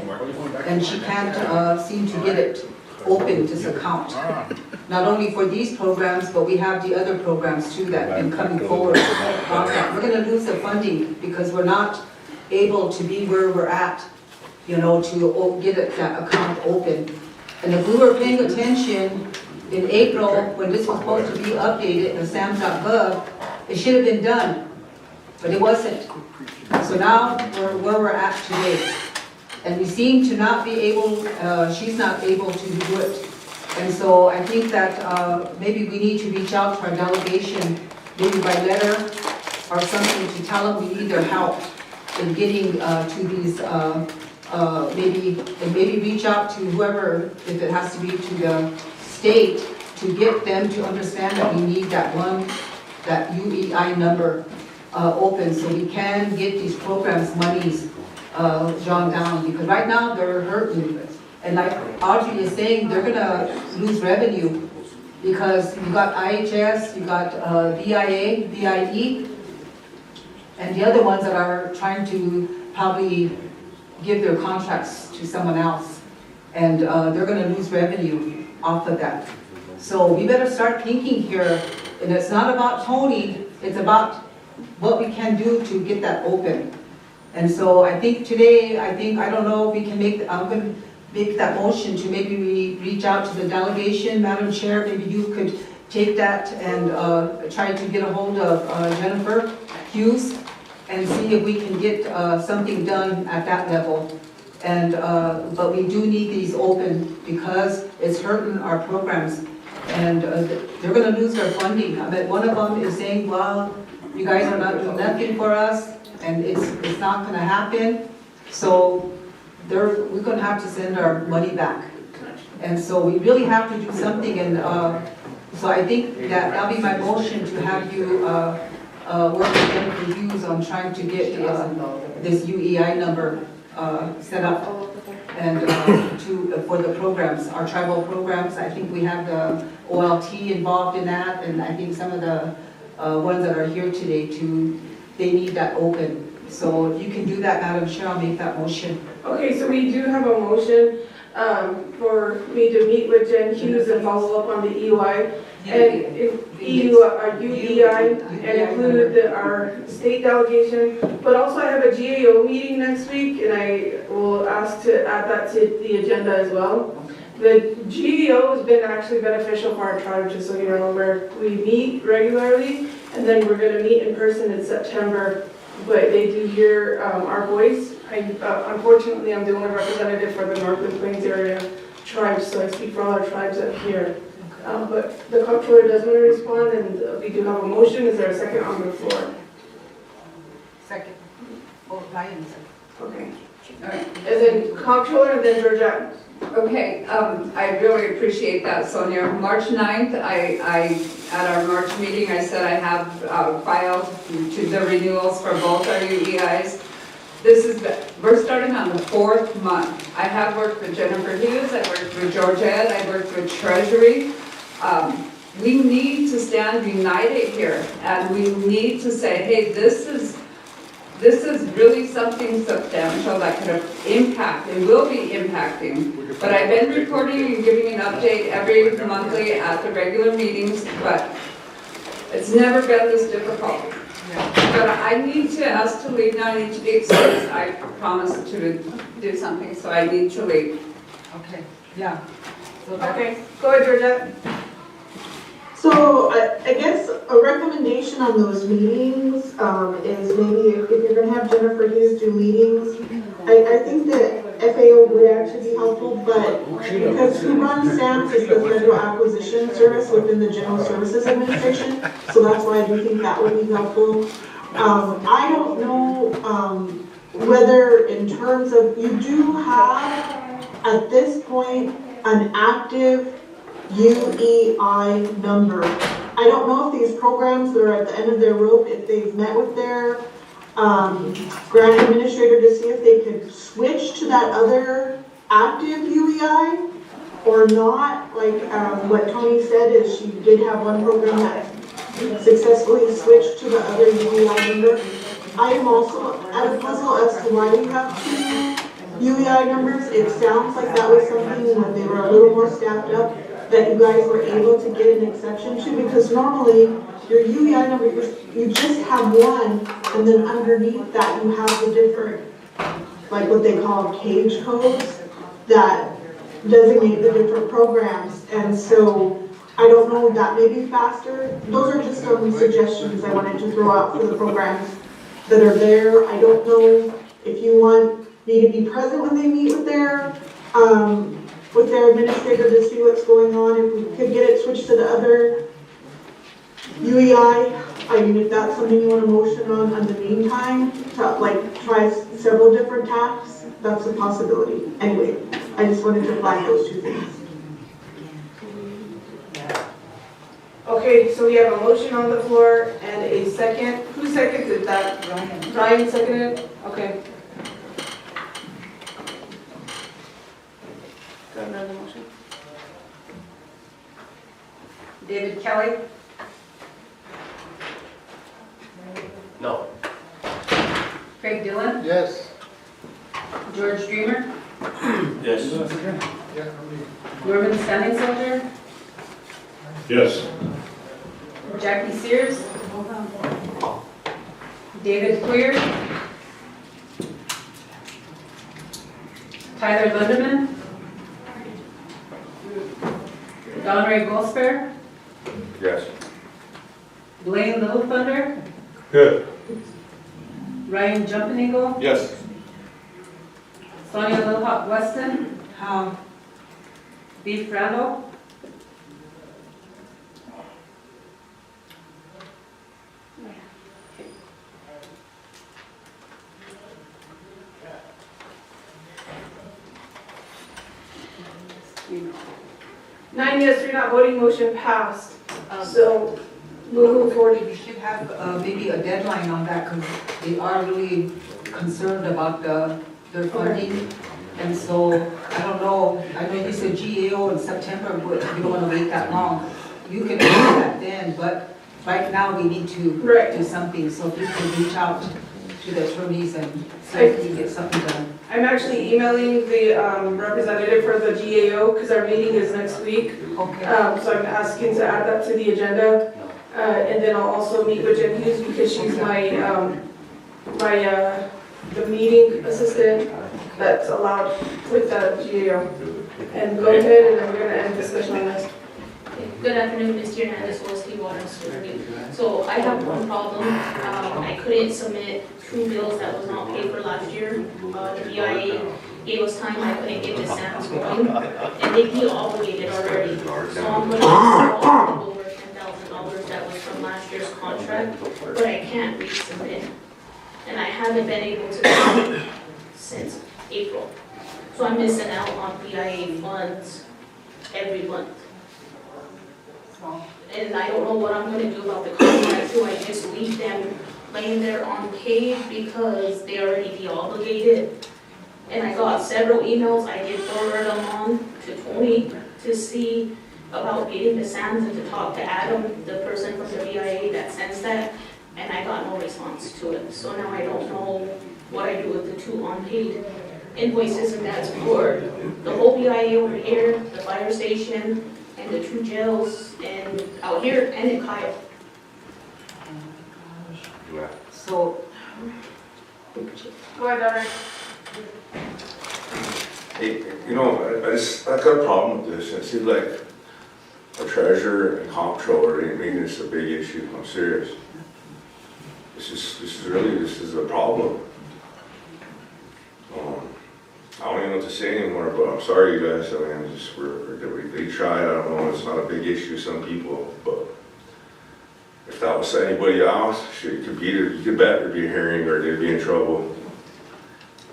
and she can't seem to get it open, this account. Not only for these programs, but we have the other programs too that have been coming forward. We're going to lose the funding because we're not able to be where we're at, to get that account open. And if we were paying attention in April, when this was supposed to be updated, the SAM.gov, it should have been done, but it wasn't. So now we're where we're at today. And we seem to not be able, she's not able to do it. And so I think that maybe we need to reach out to our delegation, maybe by letter or something, to tell them we need their help in getting to these, maybe reach out to whoever, if it has to be to the state, to get them to understand that we need that UEI number open, so we can get these programs monies drawn down, because right now they're hurting. And like Audrey is saying, they're gonna lose revenue because you got IHS, you got VIA, VIE, and the other ones that are trying to probably give their contracts to someone else. And they're gonna lose revenue off of that. So we better start thinking here, and it's not about Tony, it's about what we can do to get that open. And so I think today, I don't know, we can I'm going to make that motion to maybe we reach out to the delegation. Madam Chair, maybe you could take that and try to get a hold of Jennifer Hughes and see if we can get something done at that level. And but we do need these open because it's hurting our programs, and they're going to lose their funding. I mean, one of them is saying, well, you guys are not doing nothing for us, and it's not going to happen. So we're going to have to send our money back. And so we really have to do something. And so I think that'll be my motion, to have you work with Jennifer Hughes on trying to get this UEI number set up, and for the programs, our tribal programs. I think we have the OLT involved in that, and I think some of the ones that are here today too, they need that open. So if you can do that, Madam Chair, I'll make that motion. Okay, so we do have a motion for me to meet with Jen Hughes and follow up on the EUI and UEI and include our state delegation. But also I have a GAO meeting next week, and I will ask to add that to the agenda as well. The GAO has been actually beneficial for our tribe, just so you know, where we meet regularly, and then we're going to meet in person in September. But they do hear our voice. Unfortunately, I'm the only representative for the Northern Plains area tribes, so I speak for all our tribes up here. But the comptroller does want to respond, and we do have a motion. Is there a second on the floor? Second. Oh, Ryan. Okay. All right. And then comptroller, and then Georgette. Okay, I really appreciate that, Sonia. March 9th, at our March meeting, I said I have filed to the renewals for both our UEIs. We're starting on the 4th month. I have worked with Jennifer Hughes, I worked with Georgette, I worked with Treasury. We need to stand united here, and we need to say, hey, this is really something substantial that could impact and will be impacting. But I've been reporting and giving an update every monthly at the regular meetings, but it's never been this difficult. But I need to ask to leave now. I need to leave, so I promised to do something, so I need to leave. Okay, yeah. So that- Okay, go ahead, Georgette. So I guess a recommendation on those meetings is maybe if you're gonna have Jennifer Hughes do meetings, I think that FAO would actually be helpful, but because who runs SAMS is the Federal Acquisition Service within the General Services Administration, so that's why I do think that would be helpful. I don't know whether in terms of, you do have at this point an active UEI number. I don't know if these programs that are at the end of their rope, if they've met with their grant administrator to see if they could switch to that other active UEI or not. Like what Tony said is she did have one program that successfully switched to the other UEI number. I am also at a puzzle as to why we have two UEI numbers. It sounds like that was something when they were a little more staffed up that you guys were able to get an exception to, because normally your UEI number, you just have one, and then underneath that you have the different, like what they call cage codes that designate the different programs. And so I don't know, that may be faster. Those are just some suggestions I wanted to throw out for the programs that are there. I don't know if you want me to be present when they meet with their administrator to see what's going on, if we could get it switched to the other UEI. I mean, if that's something you want to motion on in the meantime, to like try several different tasks, that's a possibility. Anyway, I just wanted to flag those two things. Okay, so we have a motion on the floor and a second. Who seconded that? Ryan seconded? Okay. Got another motion? David Kelly? No. Craig Dillon? Yes. George Dreamer? Yes. Norman Standing Soldier? Yes. Jackie Sears? David Queer? Tyler Lindeman? Don Ray Goldsper? Yes. Blaine Little Thunder? Good. Ryan Jumping Eagle? Yes. Sonia Little Hawk Weston? Beef Randall? Nine yes, 3 not voting, motion passed. So we'll move forward. We should have maybe a deadline on that, because they are really concerned about their funding. And so, I don't know, I know you said GAO in September, but you don't want to wait that long. You can do that then, but right now we need to do something. So if you can reach out to the attorneys and see if we can get something done. I'm actually emailing the representative for the GAO because our meeting is next week. Okay. So I'm asking to add that to the agenda. And then I'll also meet with Jen Hughes because she's the meeting assistant that's allowed with the GAO. And go ahead, and then we're gonna end discussion on this. Good afternoon, Mr. Hernandez, Wolski Water and Sewer Review. So I have one problem. I couldn't submit 2 bills that was not paid for last year. The BIA gave us time, I couldn't get the SAMs going, and they feel obligated already. So I'm gonna install over $10,000 that was from last year's contract, but I can't resubmit. And I haven't been able to do it since April. So I'm missing out on BIA funds every month. And I don't know what I'm gonna do about the contract. Do I just leave them laying there unpaid because they already de-obligated? And I got several emails, I did forward them on to Tony to see about getting the SAMs and to talk to Adam, the person from the BIA that sends that, and I got no response to it. So now I don't know what I do with the 2 unpaid invoices, and that's for the whole BIA over here, the fire station, and the 2 jails, and out here, and in Kyle. So, go ahead, Donna. You know, I got a problem with this. It seems like our treasurer and comptroller ain't making this a big issue. I'm serious. This is a problem. I don't even know what to say anymore, but I'm sorry, you guys. I mean, they tried. I don't know. It's not a big issue to some people, but if that was anybody else, you could bet there'd be a hearing or they'd be in trouble.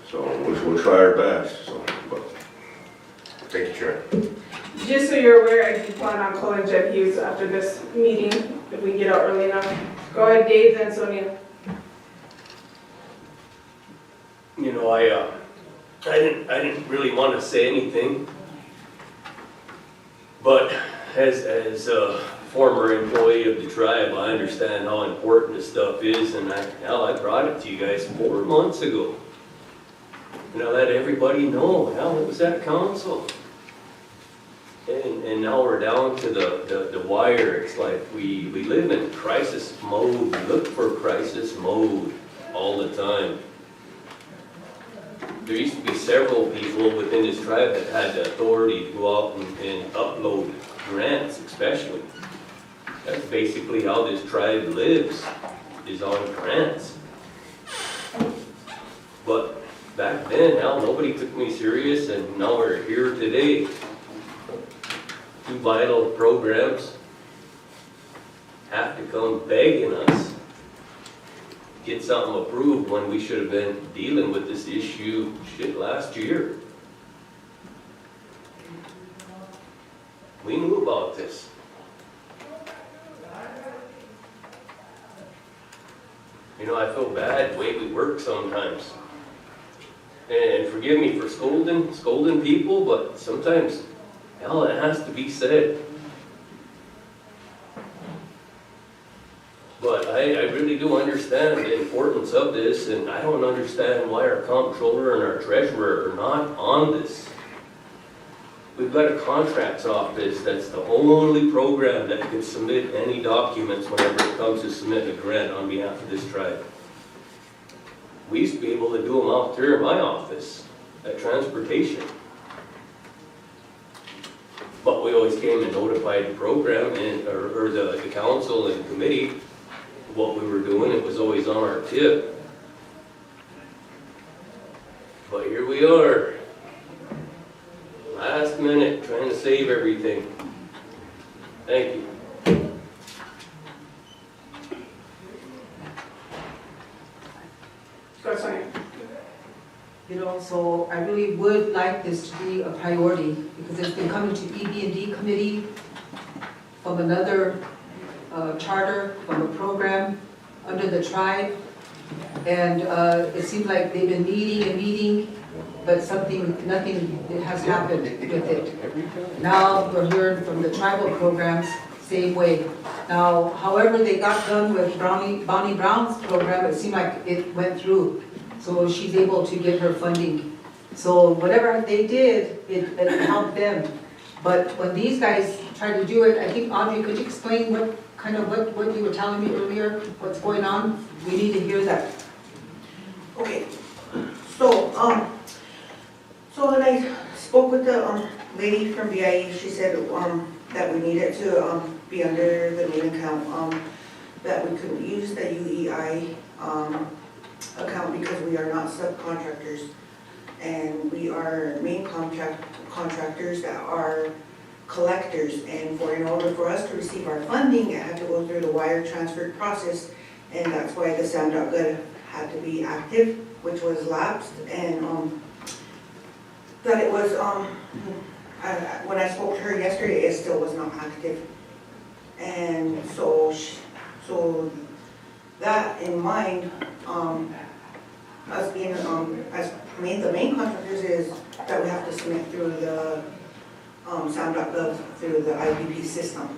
So we'll try our best. So, but thank you, Chair. Just so you're aware, I do plan on calling Jeff Hughes after this meeting, if we get out early enough. Go ahead, Dave, then Sonia. You know, I didn't really want to say anything, but as a former employee of the tribe, I understand how important this stuff is, and I brought it to you guys 4 months ago. And I let everybody know, hell, it was at council. And now we're down to the wire. It's like we live in crisis mode. We look for crisis mode all the time. There used to be several people within this tribe that had the authority to go out and upload grants, especially. That's basically how this tribe lives, is on grants. But back then, hell, nobody took me serious, and now we're here today. 2 vital programs have to come begging us to get something approved when we should have been dealing with this issue last year. We knew about this. You know, I feel bad the way we work sometimes. And forgive me for scolding people, but sometimes, hell, it has to be said. But I really do understand the importance of this, and I don't understand why our comptroller and our treasurer are not on this. We've got a contracts office that's the only program that can submit any documents whenever it comes to submitting a grant on behalf of this tribe. We used to be able to do them out there in my office at transportation. But we always came and notified the program or the council and the committee what we were doing. It was always on our tip. But here we are, last minute, trying to save everything. Thank you. Go, Sonia. You know, so I really would like this to be a priority, because it's been coming to EB&D committee from another charter, from a program under the tribe, and it seems like they've been meeting, but nothing has happened with it. Now we're hearing from the tribal programs, same way. Now, however they got done with Bonnie Brown's program, it seemed like it went through. So she's able to get her funding. So whatever they did, it helped them. But when these guys try to do it, I think, Audrey, could you explain what you were telling me earlier, what's going on? We need to hear that. Okay, so when I spoke with the lady from BIE, she said that we needed to be under the main account, that we couldn't use the UEI account because we are not subcontractors, and we are main contractors that are collectors, and in order for us to receive our funding, it had to go through the wire transfer process, and that's why the SAM.gov had to be active, which was lapsed, and that it was, when I spoke to her yesterday, it still was not active. And so that in mind, us being, as the main contractors, is that we have to submit through the SAM.gov, through the IPP system,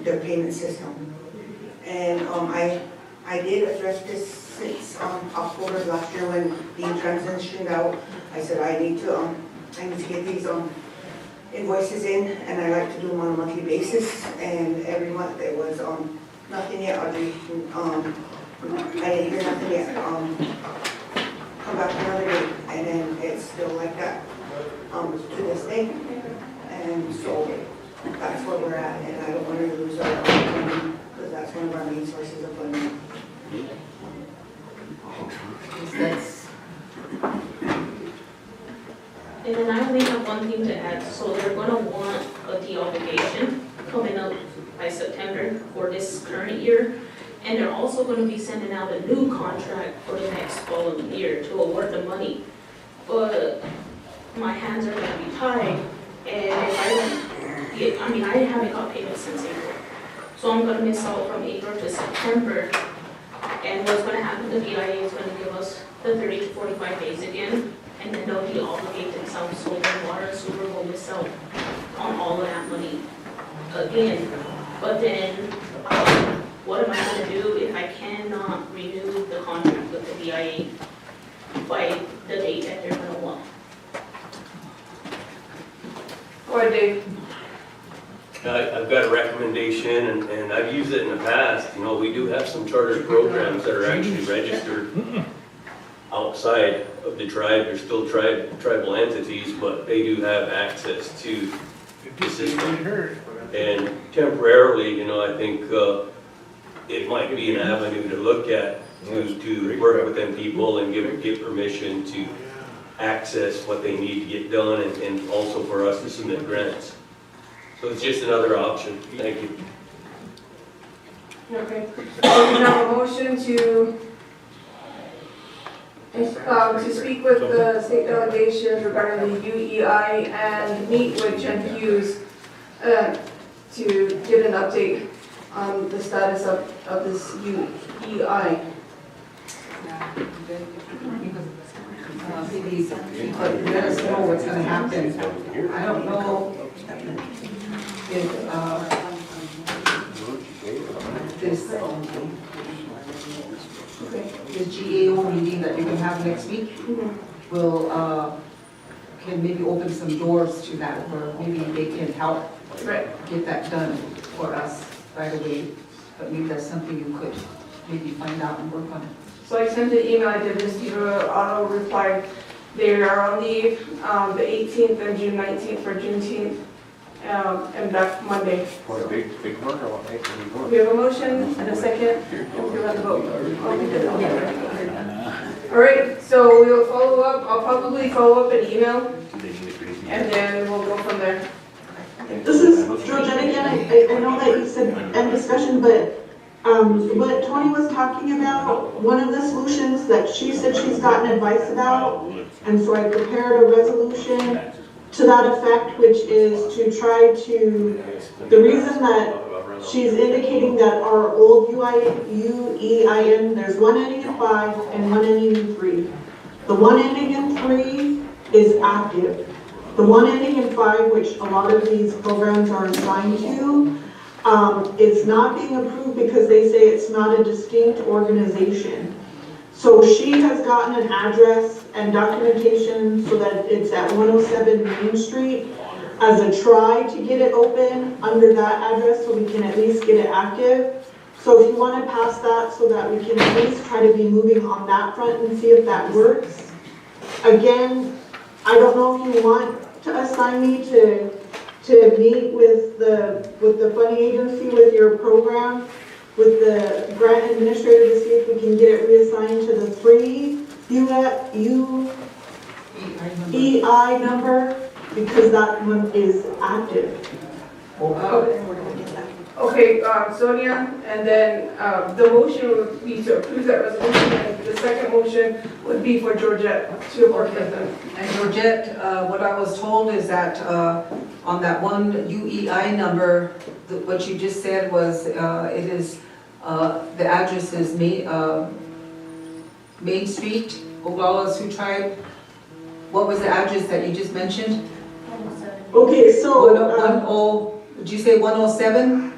their payment system. And I did address this since October last year when the transitioned out. I said I need to get these invoices in, and I like to do them on a monthly basis. And every month there was nothing yet, Audrey. I didn't hear nothing yet. Come back another day, and then it's still like that. to this day. And so that's where we're at, and I don't want to lose our funding, because that's one of our main sources of funding. That's, And then I only have one thing to add, so they're gonna want a de-obligation coming up by September for this current year. And they're also gonna be sending out a new contract for the next following year to award the money. But my hands are gonna be tied, and if I don't get, I mean, I haven't got paid since April. So I'm gonna miss out from April to September. And what's gonna happen, the BIA is gonna give us the 30 to 45 days again, and then they'll de-obligate themselves, so the water and sewer will miss out on all of that money again. But then, what am I gonna do if I cannot renew the contract with the BIA by the date that they're gonna want? Go ahead, Dave. I've got a recommendation, and I've used it in the past. You know, we do have some charter programs that are actually registered outside of the tribe. They're still tribal entities, but they do have access to the system. And temporarily, you know, I think it might be an avenue to look at, to work with them people and give permission to access what they need to get done, and also for us to submit grants. So it's just another option. Thank you. Okay. So we have a motion to speak with the state delegation regarding the UEI and meet with Jen Hughes to get an update on the status of this UEI. maybe let us know what's gonna happen. I don't know if, this GAO meeting that you're gonna have next week will, can maybe open some doors to that, or maybe they can help get that done for us right away. But maybe that's something you could maybe find out and work on it. So I sent an email, I did receive an auto reply. They are on leave the 18th and June 19th for Juneteenth, and back Monday. For a big murder, what makes it work? We have a motion and a second, and we'll have to vote. All right, so we'll follow up, I'll probably follow up an email, and then we'll go from there. This is Georgette again. I know that you said end discussion, but what Tony was talking about, one of the solutions that she said she's gotten advice about, and so I prepared a resolution to that effect, which is to try to, the reason that she's indicating that our old UEIN, there's one ending in 5 and one ending in 3. The one ending in 3 is active. The one ending in 5, which a lot of these programs are assigned to, is not being approved because they say it's not a distinct organization. So she has gotten an address and documentation so that it's at 107 Main Street as a try to get it open under that address so we can at least get it active. So if you want to pass that so that we can at least try to be moving on that front and see if that works. Again, I don't know if you want to assign me to meet with the funding agency with your program, with the grant administrator to see if we can get it reassigned to the 3 UEI number, because that one is active. Okay, Sonia, and then the motion would be to approve that resolution, and the second motion would be for Georgette to work with them. And Georgette, what I was told is that on that one UEI number, what you just said was it is, the address is Main Street, Oglala Sioux Tribe. What was the address that you just mentioned? Okay, so... 10, did you say 107?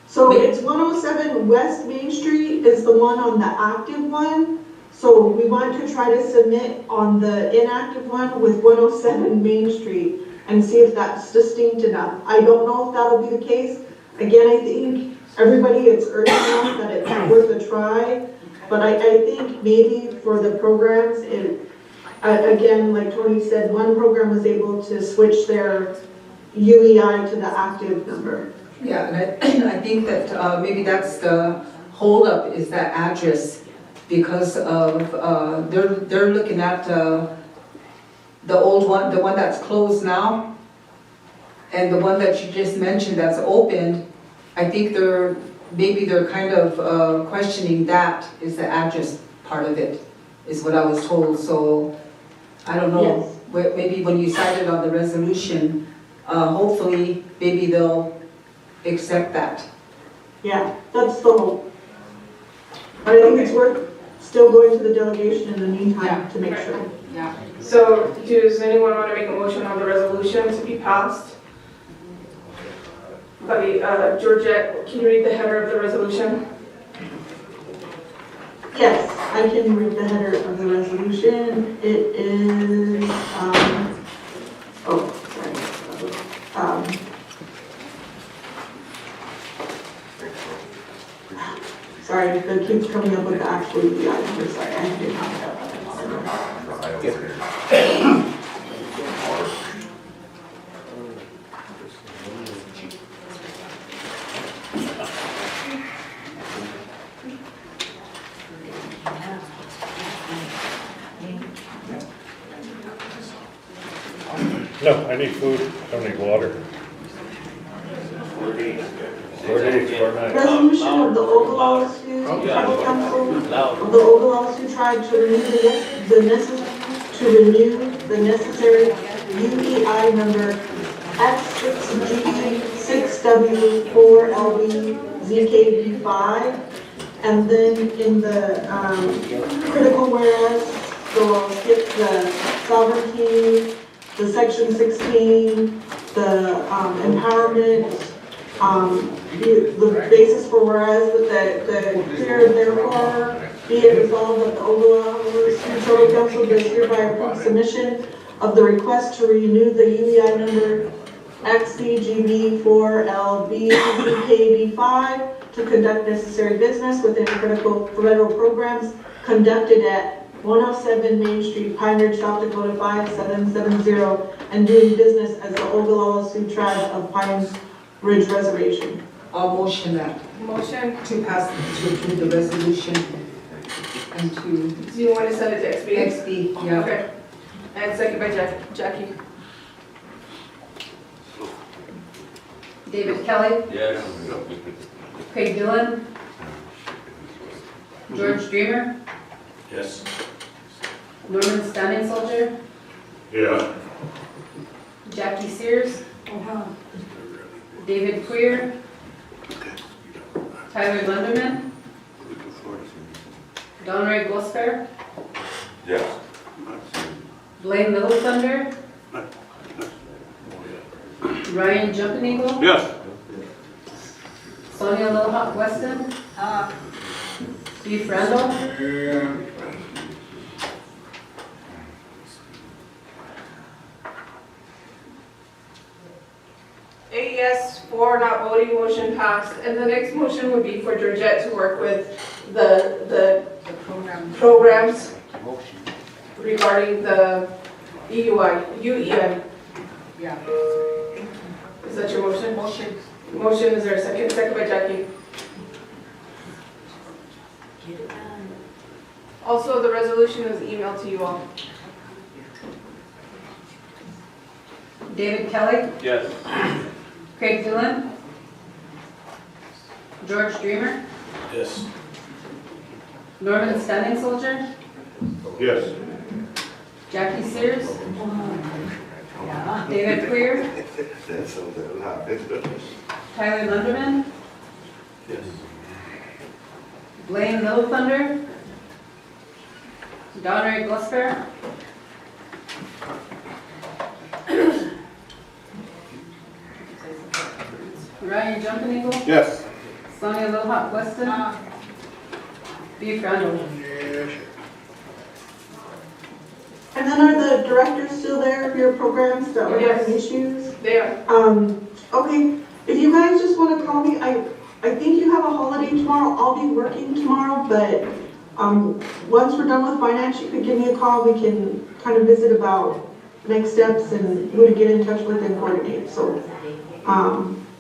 So it's 107 West Main Street is the one on the active one. So we want to try to submit on the inactive one with 107 Main Street and see if that's distinct enough. I don't know if that'll be the case. Again, I think everybody is urgent enough that it's worth a try. But I think maybe for the programs, again, like Tony said, one program was able to switch their UEI to the active number. Yeah, and I think that maybe that's the holdup, is that address, because of, they're looking at the old one, the one that's closed now, and the one that you just mentioned that's open. I think maybe they're kind of questioning that is the address part of it, is what I was told. So I don't know, maybe when you cited on the resolution, hopefully maybe they'll accept that. Yeah, that's the hope. But I think it's worth still going to the delegation in the meantime to make sure. Yeah. So does anyone want to make a motion on the resolution to be passed? Okay, Georgette, can you read the header of the resolution? Yes, I can read the header of the resolution. It is, sorry, it keeps coming up with the actual UEI number. Sorry, I didn't have that. No, I need food, I don't need water. 4 Resolution of the Oglala Sioux Tribal Council of the Oglala Sioux Tribe to renew the necessary UEI number X6G6W4LB-ZKB5, and then in the critical whereas, so I'll skip the sovereignty, the section 16, the empowerment, the basis for whereas with the clear and therefore be it resolved that the Oglala Sioux Tribal Council does hereby approve submission of the request to renew the UEI number XCGB4LBZKB5 to conduct necessary business within critical federal programs conducted at 107 Main Street, Pine Ridge, South Dakota 5770, and doing business as the Oglala Sioux Tribe of Pine Ridge Reservation. I'll motion that. Motion. To pass, to approve the resolution and to. Do you want to send it to XB? XB, yeah. Okay. And second by Jackie. David Kelly, Yes. Craig Dillon, George Dreamer, Yes. Norman Standing Soldier, Yeah. Jackie Sears, David Queer, Tyler Lunderman, Donroy Gosper, Yes. Blaine Little Thunder, Ryan Jumping Eagle, Yes. Sonia Little Hawk Weston, Steve Randall, Yes, 4 not voting, motion passed. And the next motion would be for Georgette to work with the programs regarding the UEI. Yeah. Is that your motion? Motion. Motion, is there a second? Second by Jackie. Also, the resolution is emailed to you all. David Kelly, Yes. Craig Dillon, George Dreamer, Yes. Norman Standing Soldier, Yes. Jackie Sears, David Queer, Tyler Lunderman, Yes. Blaine Little Thunder, Donroy Gosper, Ryan Jumping Eagle, Yes. Sonia Little Hawk Weston, Steve Randall. And then are the directors still there of your programs that were having issues? They are. Okay, if you guys just want to call me, I think you have a holiday tomorrow. I'll be working tomorrow, but Once we're done with finance, you could give me a call, we can kind of visit about next steps and who to get in touch with and coordinate, so.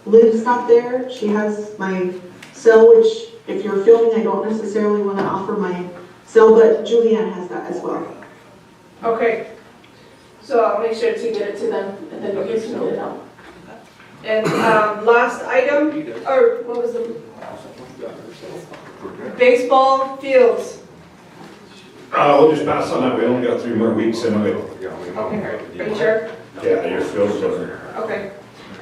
Liv's not there, she has my cell, which if you're filming, I don't necessarily want to offer my cell, but Julianne has that as well. Okay, so I'll make sure to get it to them, and then we'll get it out. And last item, or what was the? Baseball fields. We'll just pass on that, we only got 3 more weeks anyway. Okay, are you sure? Yeah, your field's over. Okay. We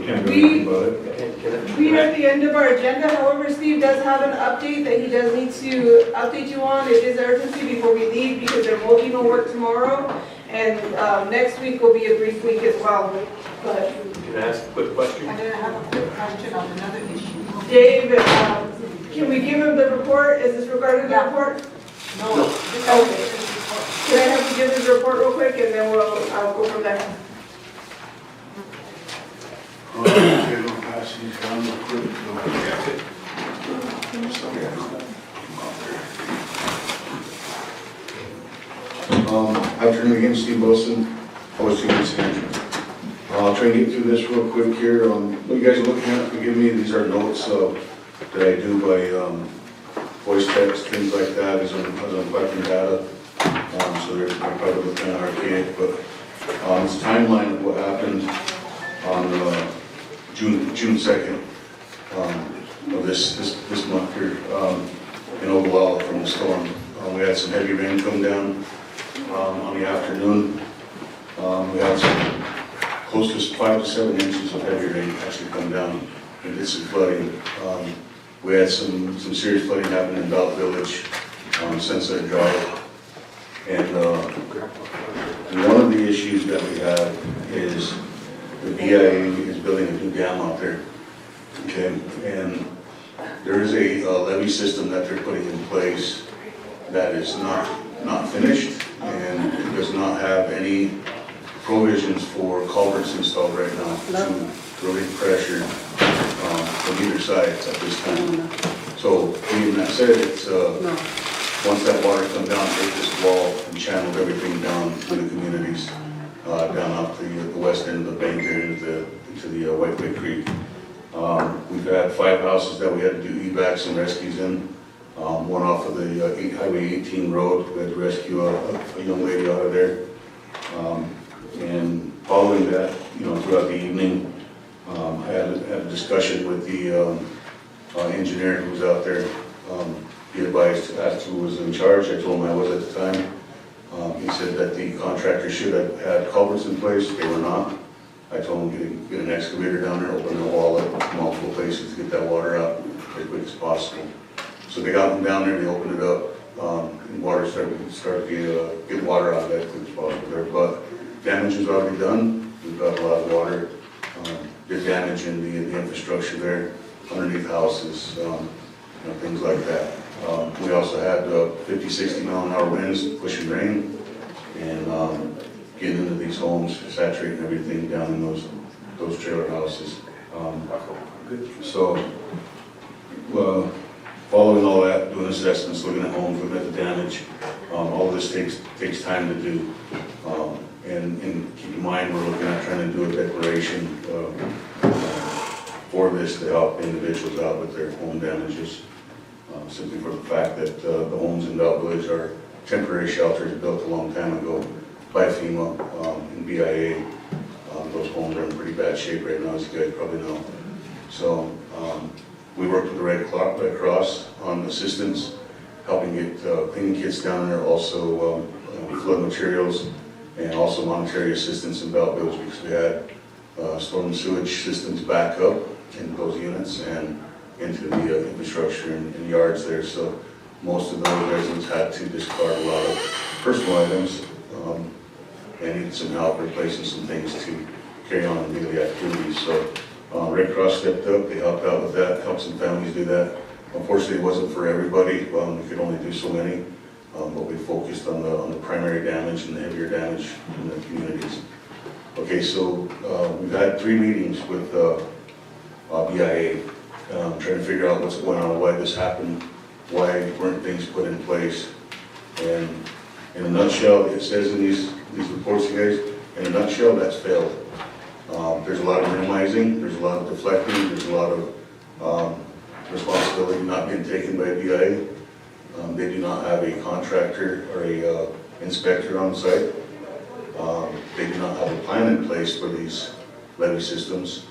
can't do anything about it. We are at the end of our agenda, however, Steve does have an update that he does need to update you on. It is urgency before we leave because there will be no work tomorrow, and next week will be a brief week as well. But Can I ask a quick question? I have a quick question on another issue. Dave, can we give him the report? Is this regarding the report? No. Okay. Can I have you give his report real quick and then I'll go from there. Okay, we'll pass these down real quick. Afternoon again, Steve Wilson, OSU Extension. I'll try and get through this real quick here. What you guys are looking at, forgive me, these are notes that I do by voice text, things like that, as I'm collecting data. So they're probably looking at archaic, but it's a timeline of what happened on June 2nd of this month here in Oglala from the storm. We had some heavy rain come down on the afternoon. We had some close to 5 to 7 inches of heavy rain actually come down and did some flooding. We had some serious flooding happen in Belt Village since that drought. And one of the issues that we have is the BIA is building a new dam out there. Okay, and there is a levee system that they're putting in place that is not finished and does not have any provisions for culverts installed right now to relieve pressure from either side at this time. So, being that said, it's once that water comes down, take this wall and channeled everything down to the communities, down off the west end of the bank there into the Whiteway Creek. We've had 5 houses that we had to do evacs and rescues in. One off of the Highway 18 road, we had to rescue a young lady out of there. And following that, throughout the evening, I had a discussion with the engineer who was out there. He advised as to who was in charge. I told him I was at the time. He said that the contractor should have had culverts in place. They were not. I told him get an excavator down there, open the wall up multiple places to get that water out as quick as possible. So they got them down there, they opened it up, and water started to get water out of that as quick as possible there. But damage is already done. We've got a lot of water. There's damage in the infrastructure there, underneath houses, things like that. We also had 50, 60 mile an hour winds pushing rain and getting into these homes, saturating everything down in those trailer houses. Following all that, doing assessments, looking at homes, looking at the damage, all of this takes time to do. And keep in mind, we're looking at trying to do a declaration for this to help individuals out with their home damages. Simply for the fact that the homes in Belt Village are temporary shelters built a long time ago by FEMA and BIA. Those homes are in pretty bad shape right now, as you guys probably know. So we worked with the Red Cross on assistance, helping get cleaning kits down there, also flood materials, and also monetary assistance in Belt Village because we had storm sewage systems back up in those units and into the infrastructure and yards there. So most of those residents had to discard a lot of personal items and needed some help replacing some things to carry on in daily activities. So Red Cross stepped up, they helped out with that, helped some families do that. Unfortunately, it wasn't for everybody. We could only do so many, but we focused on the primary damage and the heavier damage in the communities. Okay, so we've had 3 meetings with BIA, trying to figure out what's going on, why this happened. why weren't things put in place? And in a nutshell, it says in these reports, you guys, in a nutshell, that's failed. There's a lot of minimizing, there's a lot of deflecting, there's a lot of responsibility not being taken by BIA. They do not have a contractor or a inspector on site. They do not have a plan in place for these levee systems,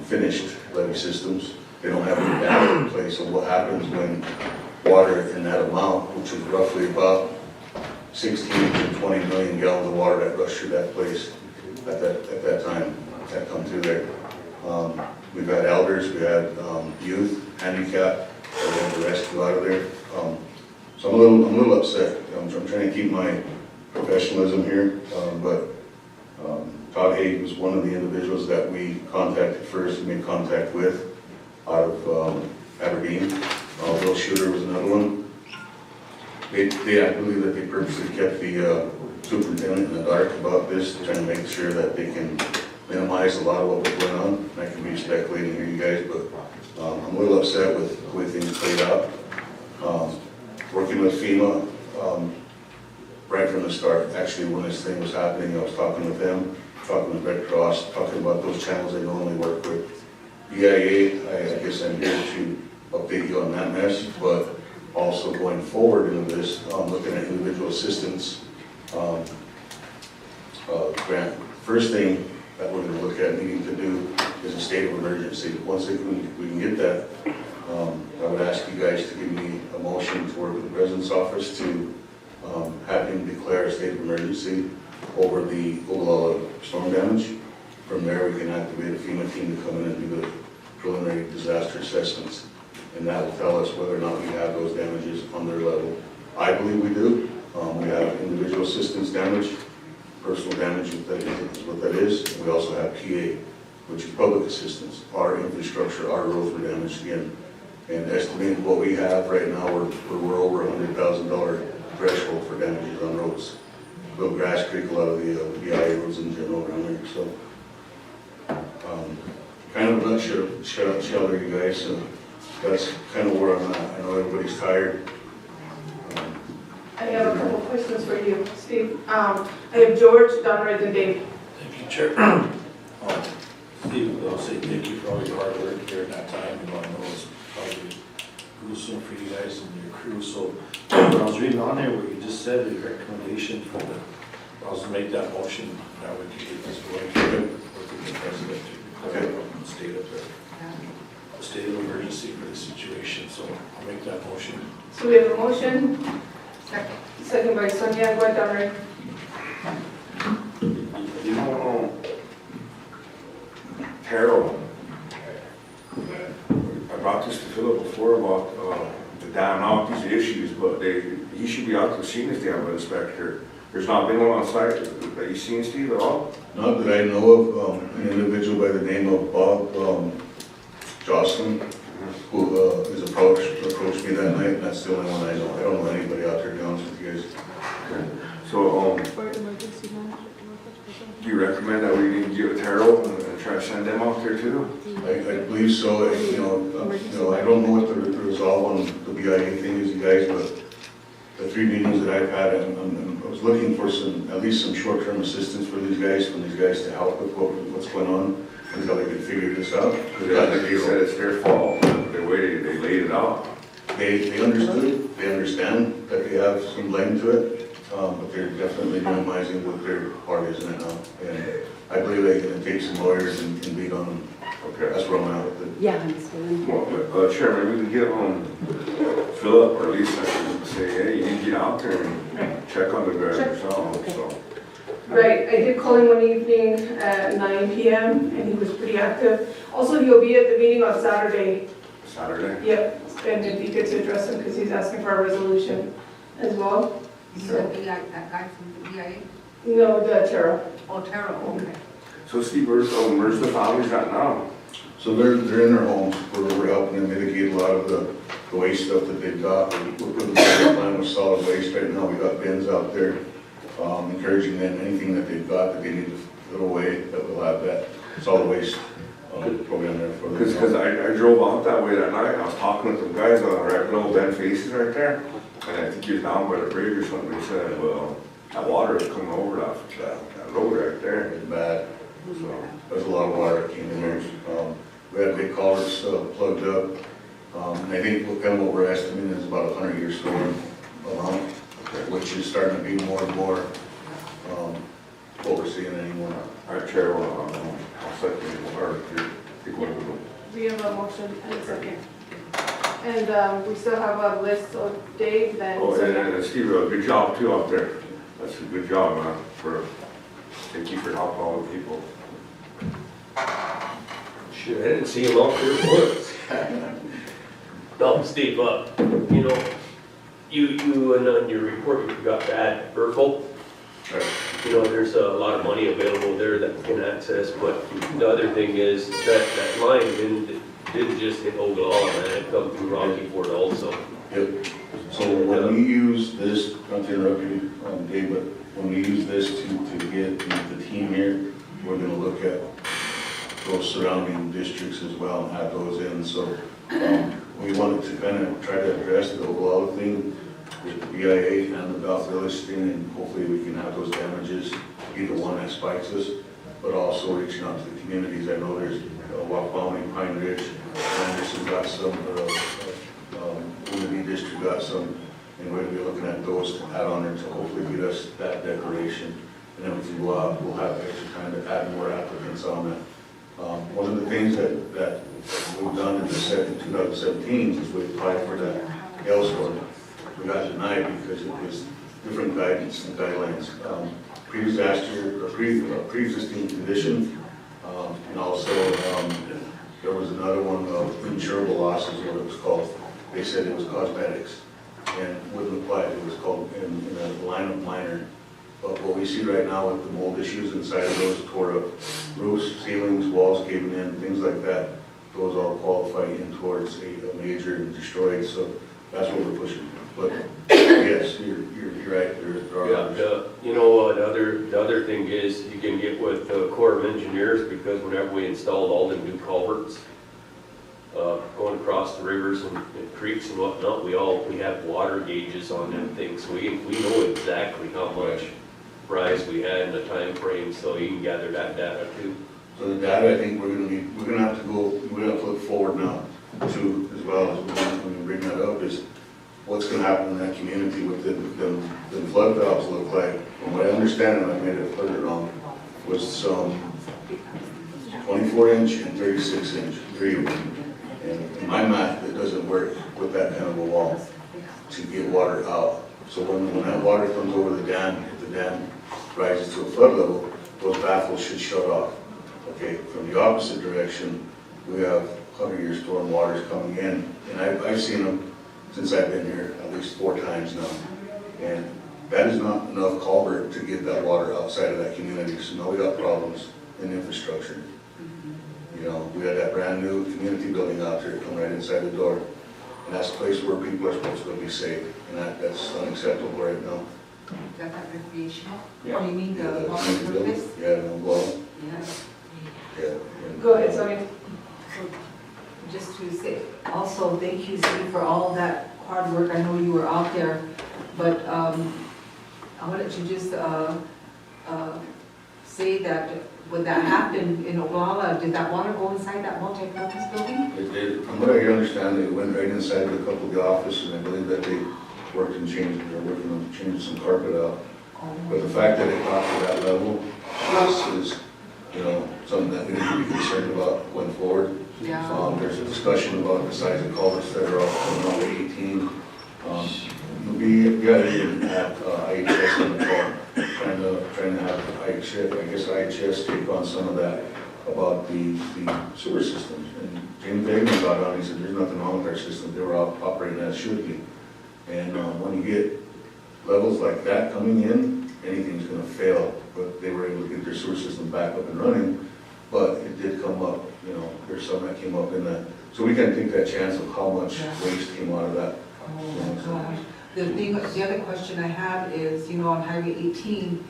finished levee systems. They don't have any data in place of what happens when water in that amount, which is roughly about 16 to 20 million gallons of water that rushed through that place at that time, that come through there. We've had elders, we had youth, handicap, that we had to rescue out of there. So I'm a little upset. I'm trying to keep my professionalism here, but Todd Haig was one of the individuals that we contacted first and made contact with out of Aberdeen. Bill Shooter was another one. I believe that they purposely kept the superintendent in the dark about this, trying to make sure that they can minimize a lot of what was going on. I can be speculating here, you guys, but I'm a little upset with the way things played out. Working with FEMA right from the start. Actually, when this thing was happening, I was talking with them, talking with Red Cross, talking about those channels they normally work with. BIA, I guess I'm here to update you on that mess, but also going forward into this, looking at individual assistance grant. First thing that we're going to look at needing to do is a state of emergency. Once we can get that, I would ask you guys to give me a motion to work with the President's office to have him declare a state of emergency over the Oglala storm damage. From there, we can activate a FEMA team to come in and do the preliminary disaster assessments. And that will tell us whether or not we have those damages on their level. I believe we do. We have individual assistance damage, personal damage, is what that is. We also have PA, which is public assistance. Our infrastructure, our roads were damaged again. And estimating what we have right now, we're over $100,000 threshold for damages on roads. Little Grass Creek, a lot of the BIA roads in general around there. So, kind of a nutshell there, you guys. So that's kind of where I'm at. I know everybody's tired. I have a couple questions for you, Steve. I have George, Donroyd, and Dave. Thank you, Chair. Steve, I'll say thank you for all your hard work during that time. You know, I know it's probably gruesome for you guys and your crew. So when I was reading on there where you just said the recommendation for the, I was going to make that motion, that we can get this going. Work with the president to declare a state of emergency for the situation. So I'll make that motion. So we have a motion. Second by Sonia. Go ahead, Donroyd. You know, Harold, I brought this to Philip before about the dam out these issues, but he should be out to seeing if they have an inspector. There's not been one on site that you've seen, Steve, at all? Not that I know of. An individual by the name of Bob Jocelyn, who is approached me that night, and that's the only one I know. I don't know anybody out there, to be honest with you guys. Okay. So, do you recommend that we need to get with Harold and try to send them out there too? I believe so. You know, I don't know what the resolve on the BIA thing is, you guys, but the 3 meetings that I've had, I was looking for at least some short-term assistance for these guys, to help with what's going on until they can figure this out. Like you said, it's their fault. The way they laid it out. They understood. They understand that they have some blame to it, but they're definitely minimizing what their part is in it now. And I believe they can take some lawyers and beat on them. Okay, that's where I'm at with it. Yeah, I'm still Well, Chair, maybe we can get Philip or Lisa and say, hey, you need to get out there and check on the guys yourself. So. Right, I did call him one evening at 9 p.m. and he was pretty active. Also, he'll be at the meeting on Saturday. Saturday? Yep, and it'd be good to address him because he's asking for a resolution as well. So, that guy from the BIA? No, the Terra. Oh, Terra, okay. So Steve, where's the families at now? So they're in their homes. We're helping them mitigate a lot of the waste stuff that they've got. We're putting the plan with solid waste right now. We got bins out there, encouraging them anything that they've got that they need to throw away, that we'll have that solid waste program there for. Because I drove out that way that night, I was talking with some guys on right little bent faces right there, and I think he was down by the bridge or something, he said, well, that water is coming over that road right there. It's bad. So, There's a lot of water that came in there. We had big culverts plugged up. I think what we're estimating is about a 100-year storm around, which is starting to be more and more what we're seeing anymore. All right, Chair, I'll second, or take one of them. We have a motion and a second. And we still have a list of Dave, then. Oh, and Steve, good job too out there. That's a good job, man, thank you for helping all the people. Shit, I didn't see him out there once. No, Steve, you know, you and on your report, you forgot to add Urkel. You know, there's a lot of money available there that we can access, but the other thing is that line didn't just hit Oglala, man, it come through Rocky Ford also. Yep. So when we use this, not to interrupt you, Dave, but when we use this to get the team here, we're gonna look at those surrounding districts as well and add those in. So we wanted to kind of try to address the Oglala thing with the BIA and the Bell Village thing, and hopefully we can have those damages, either one that spikes us, but also reaching out to the communities. I know there's Waponi, Pine Ridge, Anderson got some, Unity District got some, and we're gonna be looking at those to add on there to hopefully get us that declaration. And then we can go out, we'll have extra time to add more applicants on that. One of the things that we've done in 2017 is we applied for that L score. We got denied because it was different guidance and guidelines. Pre-existing condition, and also there was another one of insurable losses, what it was called. They said it was cosmetics and wouldn't apply. It was called in a line of minor. But what we see right now with the mold issues inside of those tore up roofs, ceilings, walls caving in, things like that, those all qualify in towards a major destroyed. So that's what we're pushing. But yes, you're right. There are others. You know, the other thing is you can get with the Corps of Engineers, because whenever we installed all the new culverts, going across the rivers and creeks and whatnot, we have water gauges on them things, so we know exactly how much rise we had in the time frame, so you can gather that data too. So the data, I think we're gonna have to look forward now to, as well as when we bring that up, is what's gonna happen in that community with the flood valves look like. From what I understand, and I may have heard it wrong, was some 24-inch and 36-inch, 3 of them. And in my math, it doesn't work with that kind of a wall to get water out. So when that water comes over the dam, if the dam rises to a flood level, those baffles should shut off. Okay, from the opposite direction, we have 100-year storm waters coming in, and I've seen them since I've been here at least 4 times now. And that is not enough culvert to get that water outside of that community. So now we got problems in infrastructure. You know, we had that brand new community building out there come right inside the door. And that's a place where people are supposed to be safe. And that's unacceptable right now. Got that recreational? Yeah. Oh, you mean the Yeah, multi-purpose? Yeah, no, well, Yeah. yeah. Go ahead, Sonia. Just to say, also, thank you, Steve, for all that hard work. I know you were out there, but I wanted to just say that when that happened in Oglala, did that water go inside that multi-purpose building? It did. From what I understand, it went right inside a couple of the office, and I believe that they worked and changed, they're working on changing some carpet out. But the fact that it got to that level is, you know, something that we need to be concerned about going forward. Yeah. There's a discussion about the size of culverts that are all coming out of 18. We got to even have IHS on the call, trying to have IHS take on some of that about the sewer systems. And James Dagan got on, he said, there's nothing wrong with our system, they were operating as should be. And when you get levels like that coming in, anything's going to fail. But they were able to get their sewer system back up and running, but it did come up, you know, there's some that came up in that. So we can take that chance of how much waste came out of that. Oh, gosh. The other question I have is, you know, on Highway 18,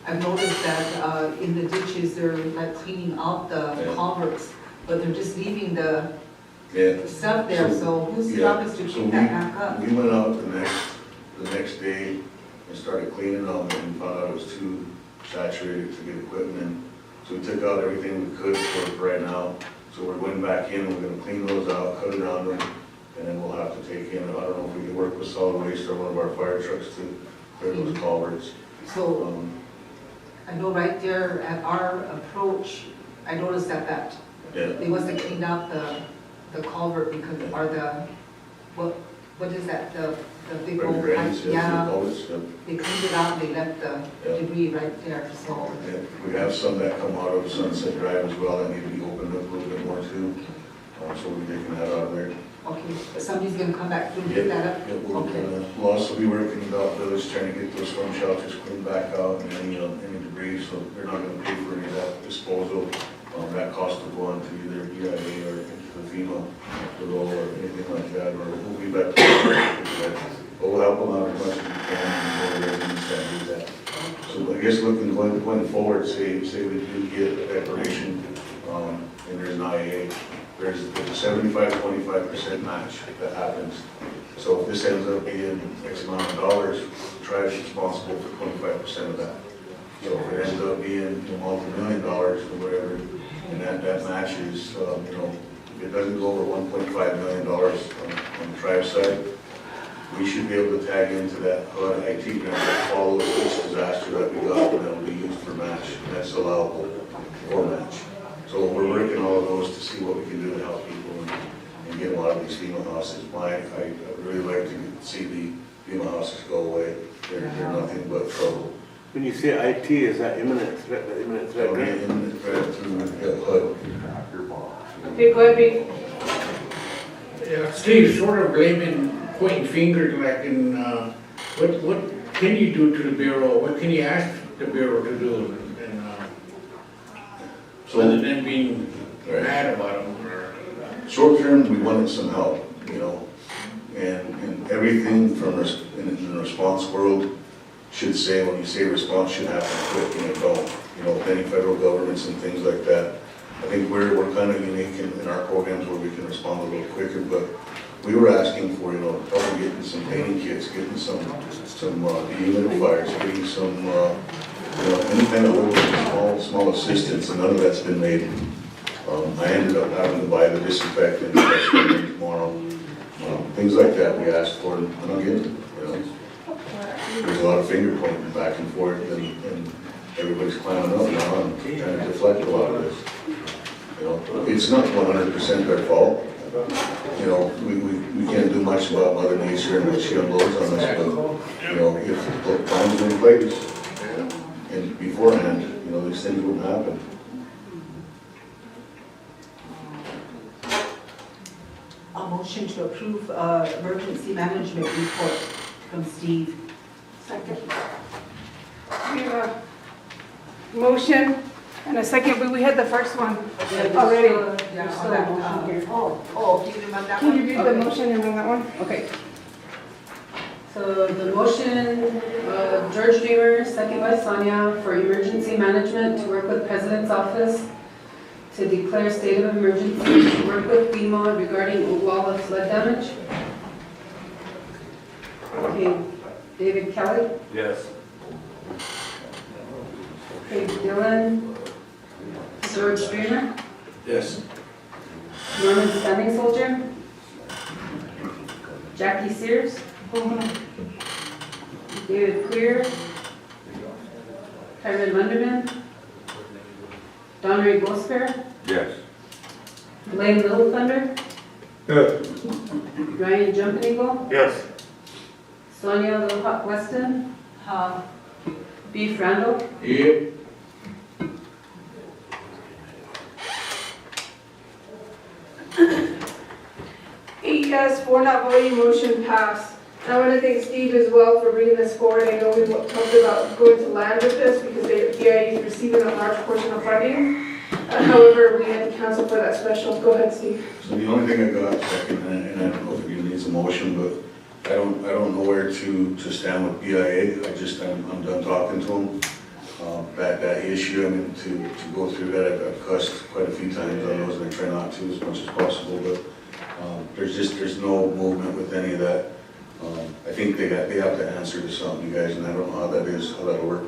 I've noticed that in the ditches, they're like cleaning out the culverts. but they're just leaving the Yeah. stuff there, so whose Yeah. job is to So keep that back up? we went out the next day and started cleaning them and found out it was too saturated to get equipment in. So we took out everything we could for it right now. So we're going back in, we're gonna clean those out, cut around them, and then we'll have to take in, I don't know if we can work with solid waste or one of our fire trucks to clear those culverts. So, I know right there at our approach, I noticed that Yeah. they wasn't cleaned out the culvert because, or what is that, the big old pipe? Drains, Yeah, culverts, yeah. they cleaned it out, they left the Yeah. debris right there, so. Yeah, we have some that come out of Sunset Drive as well that need to be opened up a little bit more too. So we'll be taking that out of there. Okay, but somebody's gonna come back through and pick that up? Yeah, we'll also be working with the village trying to get those storm shelters cleaned back out and any debris, so they're not gonna pay for any of that disposal. That cost will go on to either EIA or into the FEMA, the roll or anything like that, or we'll be back to that. But we'll help them out as much as we can and we'll residents that do that. So I guess going forward, say we do get a declaration, and there's an IA, there's a 75-25% match that happens. So if this ends up being X amount of dollars, the tribe's responsible for 25% of that. So if it ends up being multi-million dollars or whatever, and that matches, if it doesn't go over $1.5 million on the tribe side, we should be able to tag into that HUD IT grant that follows this disaster that we got, and that will be used for match. That's allowable for match. So we're working all of those to see what we can do to help people and get a lot of these FEMA houses. I really like to see the FEMA houses go away. They're nothing but trouble. When you say IT, is that imminent threat, Imminent threat through HUD. Okay, go ahead, Pete. Yeah, Steve, sort of pointing fingers like in, what can you do to the Bureau? What can you ask the Bureau to do? Other than being mad about them? Short term, we wanted some help, and everything from in the response world should say, when you say response should happen quick, and it don't. Many federal governments and things like that. I think we're kind of unique in our programs where we can respond a little quicker, but we were asking for, help getting some painting kits, getting some dehumidifiers, getting some, any kind of little small assistance, and none of that's been made. I ended up having to buy the disinfectant that's coming tomorrow. Things like that we asked for, and again, there's a lot of finger pointing back and forth, and everybody's climbing up now and trying to deflect a lot of this. It's not 100% their fault. We can't do much about Mother Nature and what she unloads on us, but, if the plans are in place and beforehand, these things wouldn't happen. A motion to approve emergency management report from Steve. Second. We have a motion and a second, but we had the first one already. Can you read the motion and then that one? Okay. So the motion, George Dreamer, second by Sonia, for emergency management to work with President's office to declare state of emergency, to work with FEMA regarding Oglala flood damage. Okay, David Kelly. Yes. Okay, Dylan. George Dreamer. Yes. Norman Standing Soldier. Jackie Sears. David Queer. Kyron Munderman. Donnery Gosper. Yes. Blaine Little Thunder. Yes. Ryan Jumping Eagle. Yes. Sonia Little Hawk Weston. Beef Randall. Yep. 8 yes, 4 not voting, motion passed. And I want to thank Steve as well for bringing this forward. I know we talked about going to land with this because the EIA is receiving a large portion of funding. However, we had to cancel for that special. Go ahead, Steve. So the only thing I got, and I don't know if it even needs a motion, but I don't know where to stand with BIA. I'm done talking to them. that issue. I mean, to go through that, I've cussed quite a few times on those, and I try not to as much as possible, but there's no movement with any of that. I think they have to answer to something, you guys, and I don't know how that is, how that'll work.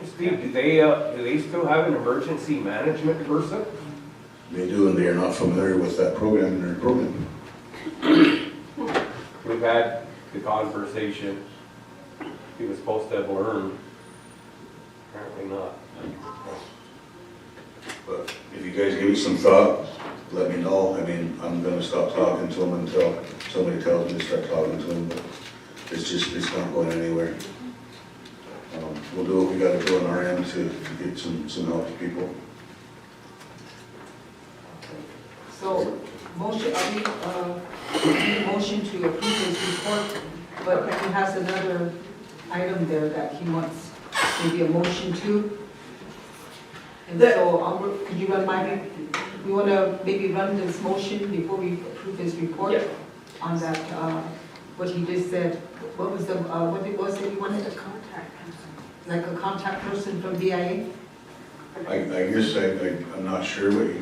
Steve, do they still have an emergency management person? They do, and they are not familiar with that program in their program. We've had the conversation. He was supposed to have learned. Apparently not. But if you guys give it some thought, let me know. I mean, I'm gonna stop talking to them until somebody tells me to start talking to them, but it's not going anywhere. We'll do what we gotta do on our end to get some help to people. So, motion, motion to approve his report, but he has another item there that he wants maybe a motion to. And so, could you run we want to maybe run this motion before we approve his report on that, what he just said. What was the, what it was that you wanted? A contact person. Like a contact person from BIA? I guess I'm not sure what you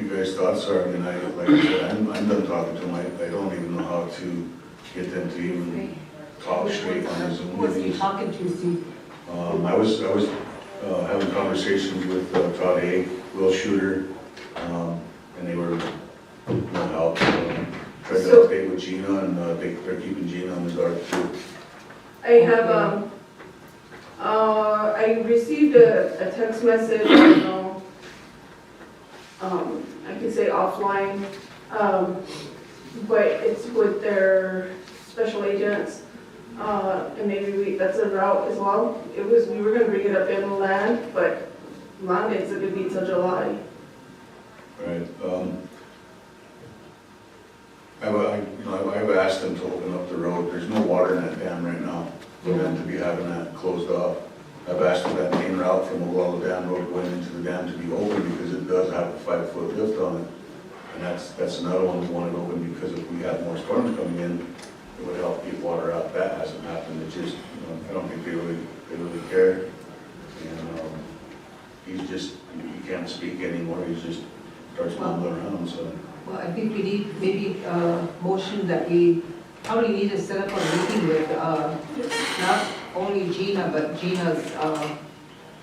guys' thoughts are. I mean, like I said, I'm done talking to them. I don't even know how to get them to even talk straight on his own. Who was he talking to, Steve? I was having conversations with Todd Haig, Will Shooter, and they were no help. Tried to update with Gina, and they're keeping Gina in the dark too. I have, I received a text message, I don't know, I can say offline, but it's with their special agents, and maybe that's a route as well. We were gonna bring it up in land, but land isn't gonna be till July. Right. I've asked them to open up the road. There's no water in that dam right now for them to be having that closed off. I've asked for that main route from Oglala Dam Road going into the dam to be open because it does have a 5-foot lift on it. And that's another one we wanted open because if we had more storms coming in, it would help get water out. That hasn't happened. It just, I don't think they really care. And he's just, he can't speak anymore. He just starts mumbling around, so. Well, I think we need maybe a motion that we probably need to set up a meeting with, not only Gina, but Gina's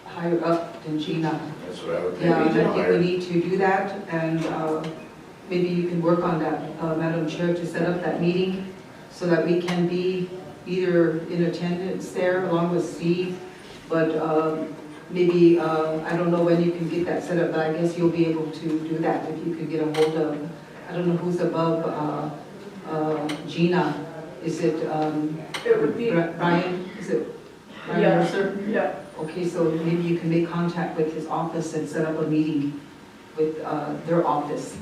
higher up than Gina. That's what I would think. Yeah, and I think we need to do that, and maybe you can work on that, Madam Chair, to set up that meeting so that we can be either in attendance there along with Steve, but maybe, I don't know when you can get that set up, but I guess you'll be able to do that if you could get a hold of, I don't know who's above Gina. Is it It would be Brian? Is it Brian Yeah. Mercer? Yeah. Okay, so maybe you can make contact with his office and set up a meeting with their office.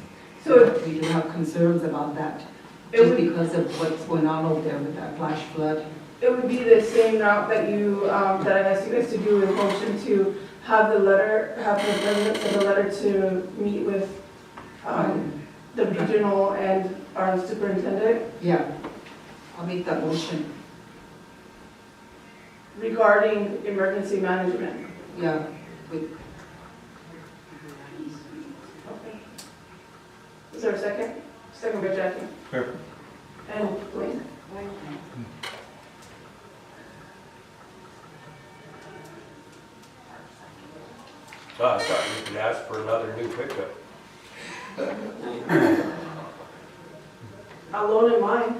So we do have concerns about that, It just would- because of what's going on over there with that flash flood. It would be the same route that that I asked you guys to do in motion to have the president send a letter to meet with the regional and our superintendent Yeah, I'll make that motion. regarding emergency management. Yeah, with, Okay. Is there a second? Second by Jackie. Sure. And Wayne? I thought you could ask for another new pickup. I'll loan in mine.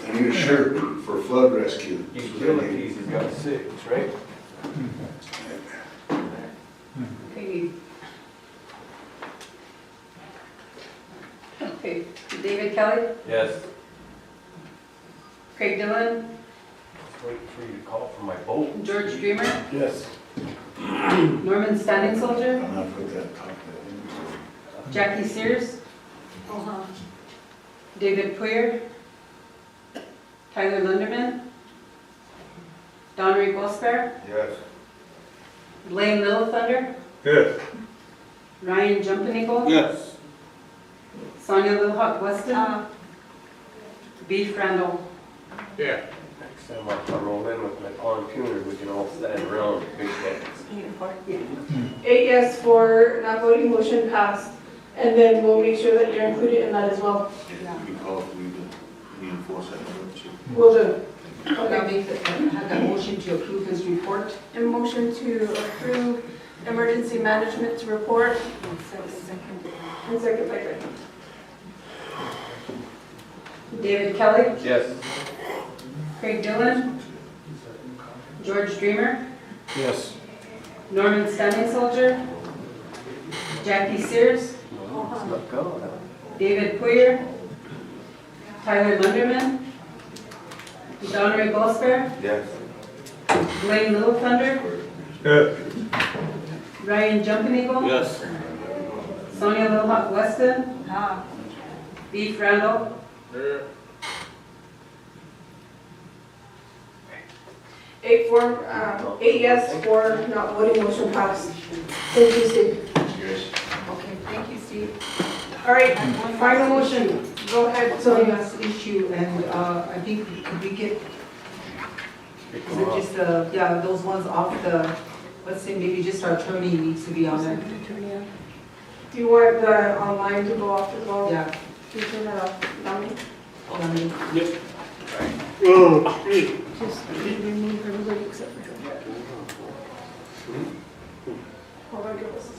I need a shirt for flood rescue. Utilities, he's got 6, right? Okay. Okay, David Kelly, Yes. Craig Dillon, Just waiting for you to call for my boat. George Dreamer, Yes. Norman Standing Soldier, I'm not put that top Jackie Sears, David Poyer, Tyler Lunderman, Donnery Gosper, Yes. Blaine Little Thunder, Yes. Ryan Jumpenico, Yes. Sonia Little Hawk Weston, Beef Randall. Yeah. Stand like I roll in with my pontoon, we can all stand around, big heads. 8 yes for not voting, motion passed. And then we'll make sure that you're included in that as well. Yeah, you can call if we need to enforce that. Will do. I'll make have that motion to approve his report. And motion to approve emergency management's report. And second by Greg. David Kelly, Yes. Craig Dillon, George Dreamer, Yes. Norman Stanley Soldier, Jackie Sears, David Poyer, Tyler Lunderman, Donnery Gosper, Yes. Blaine Little Thunder, Ryan Jumping Eagle, Yes. Sonia Little Hawk Weston, Beef Randall, 8 yes for not voting, motion passed. Thank you, Steve. Okay, thank you, Steve. All right, final motion. Go ahead, So Sonia. that's the issue, and I think, could we get, is it just, yeah, those ones off the, let's say maybe just our attorney needs to be on there. Do you want the online to go off as well? Yeah. Can you turn that off, Dominic? Yep. Just remove everybody except for Hold on, give us a second.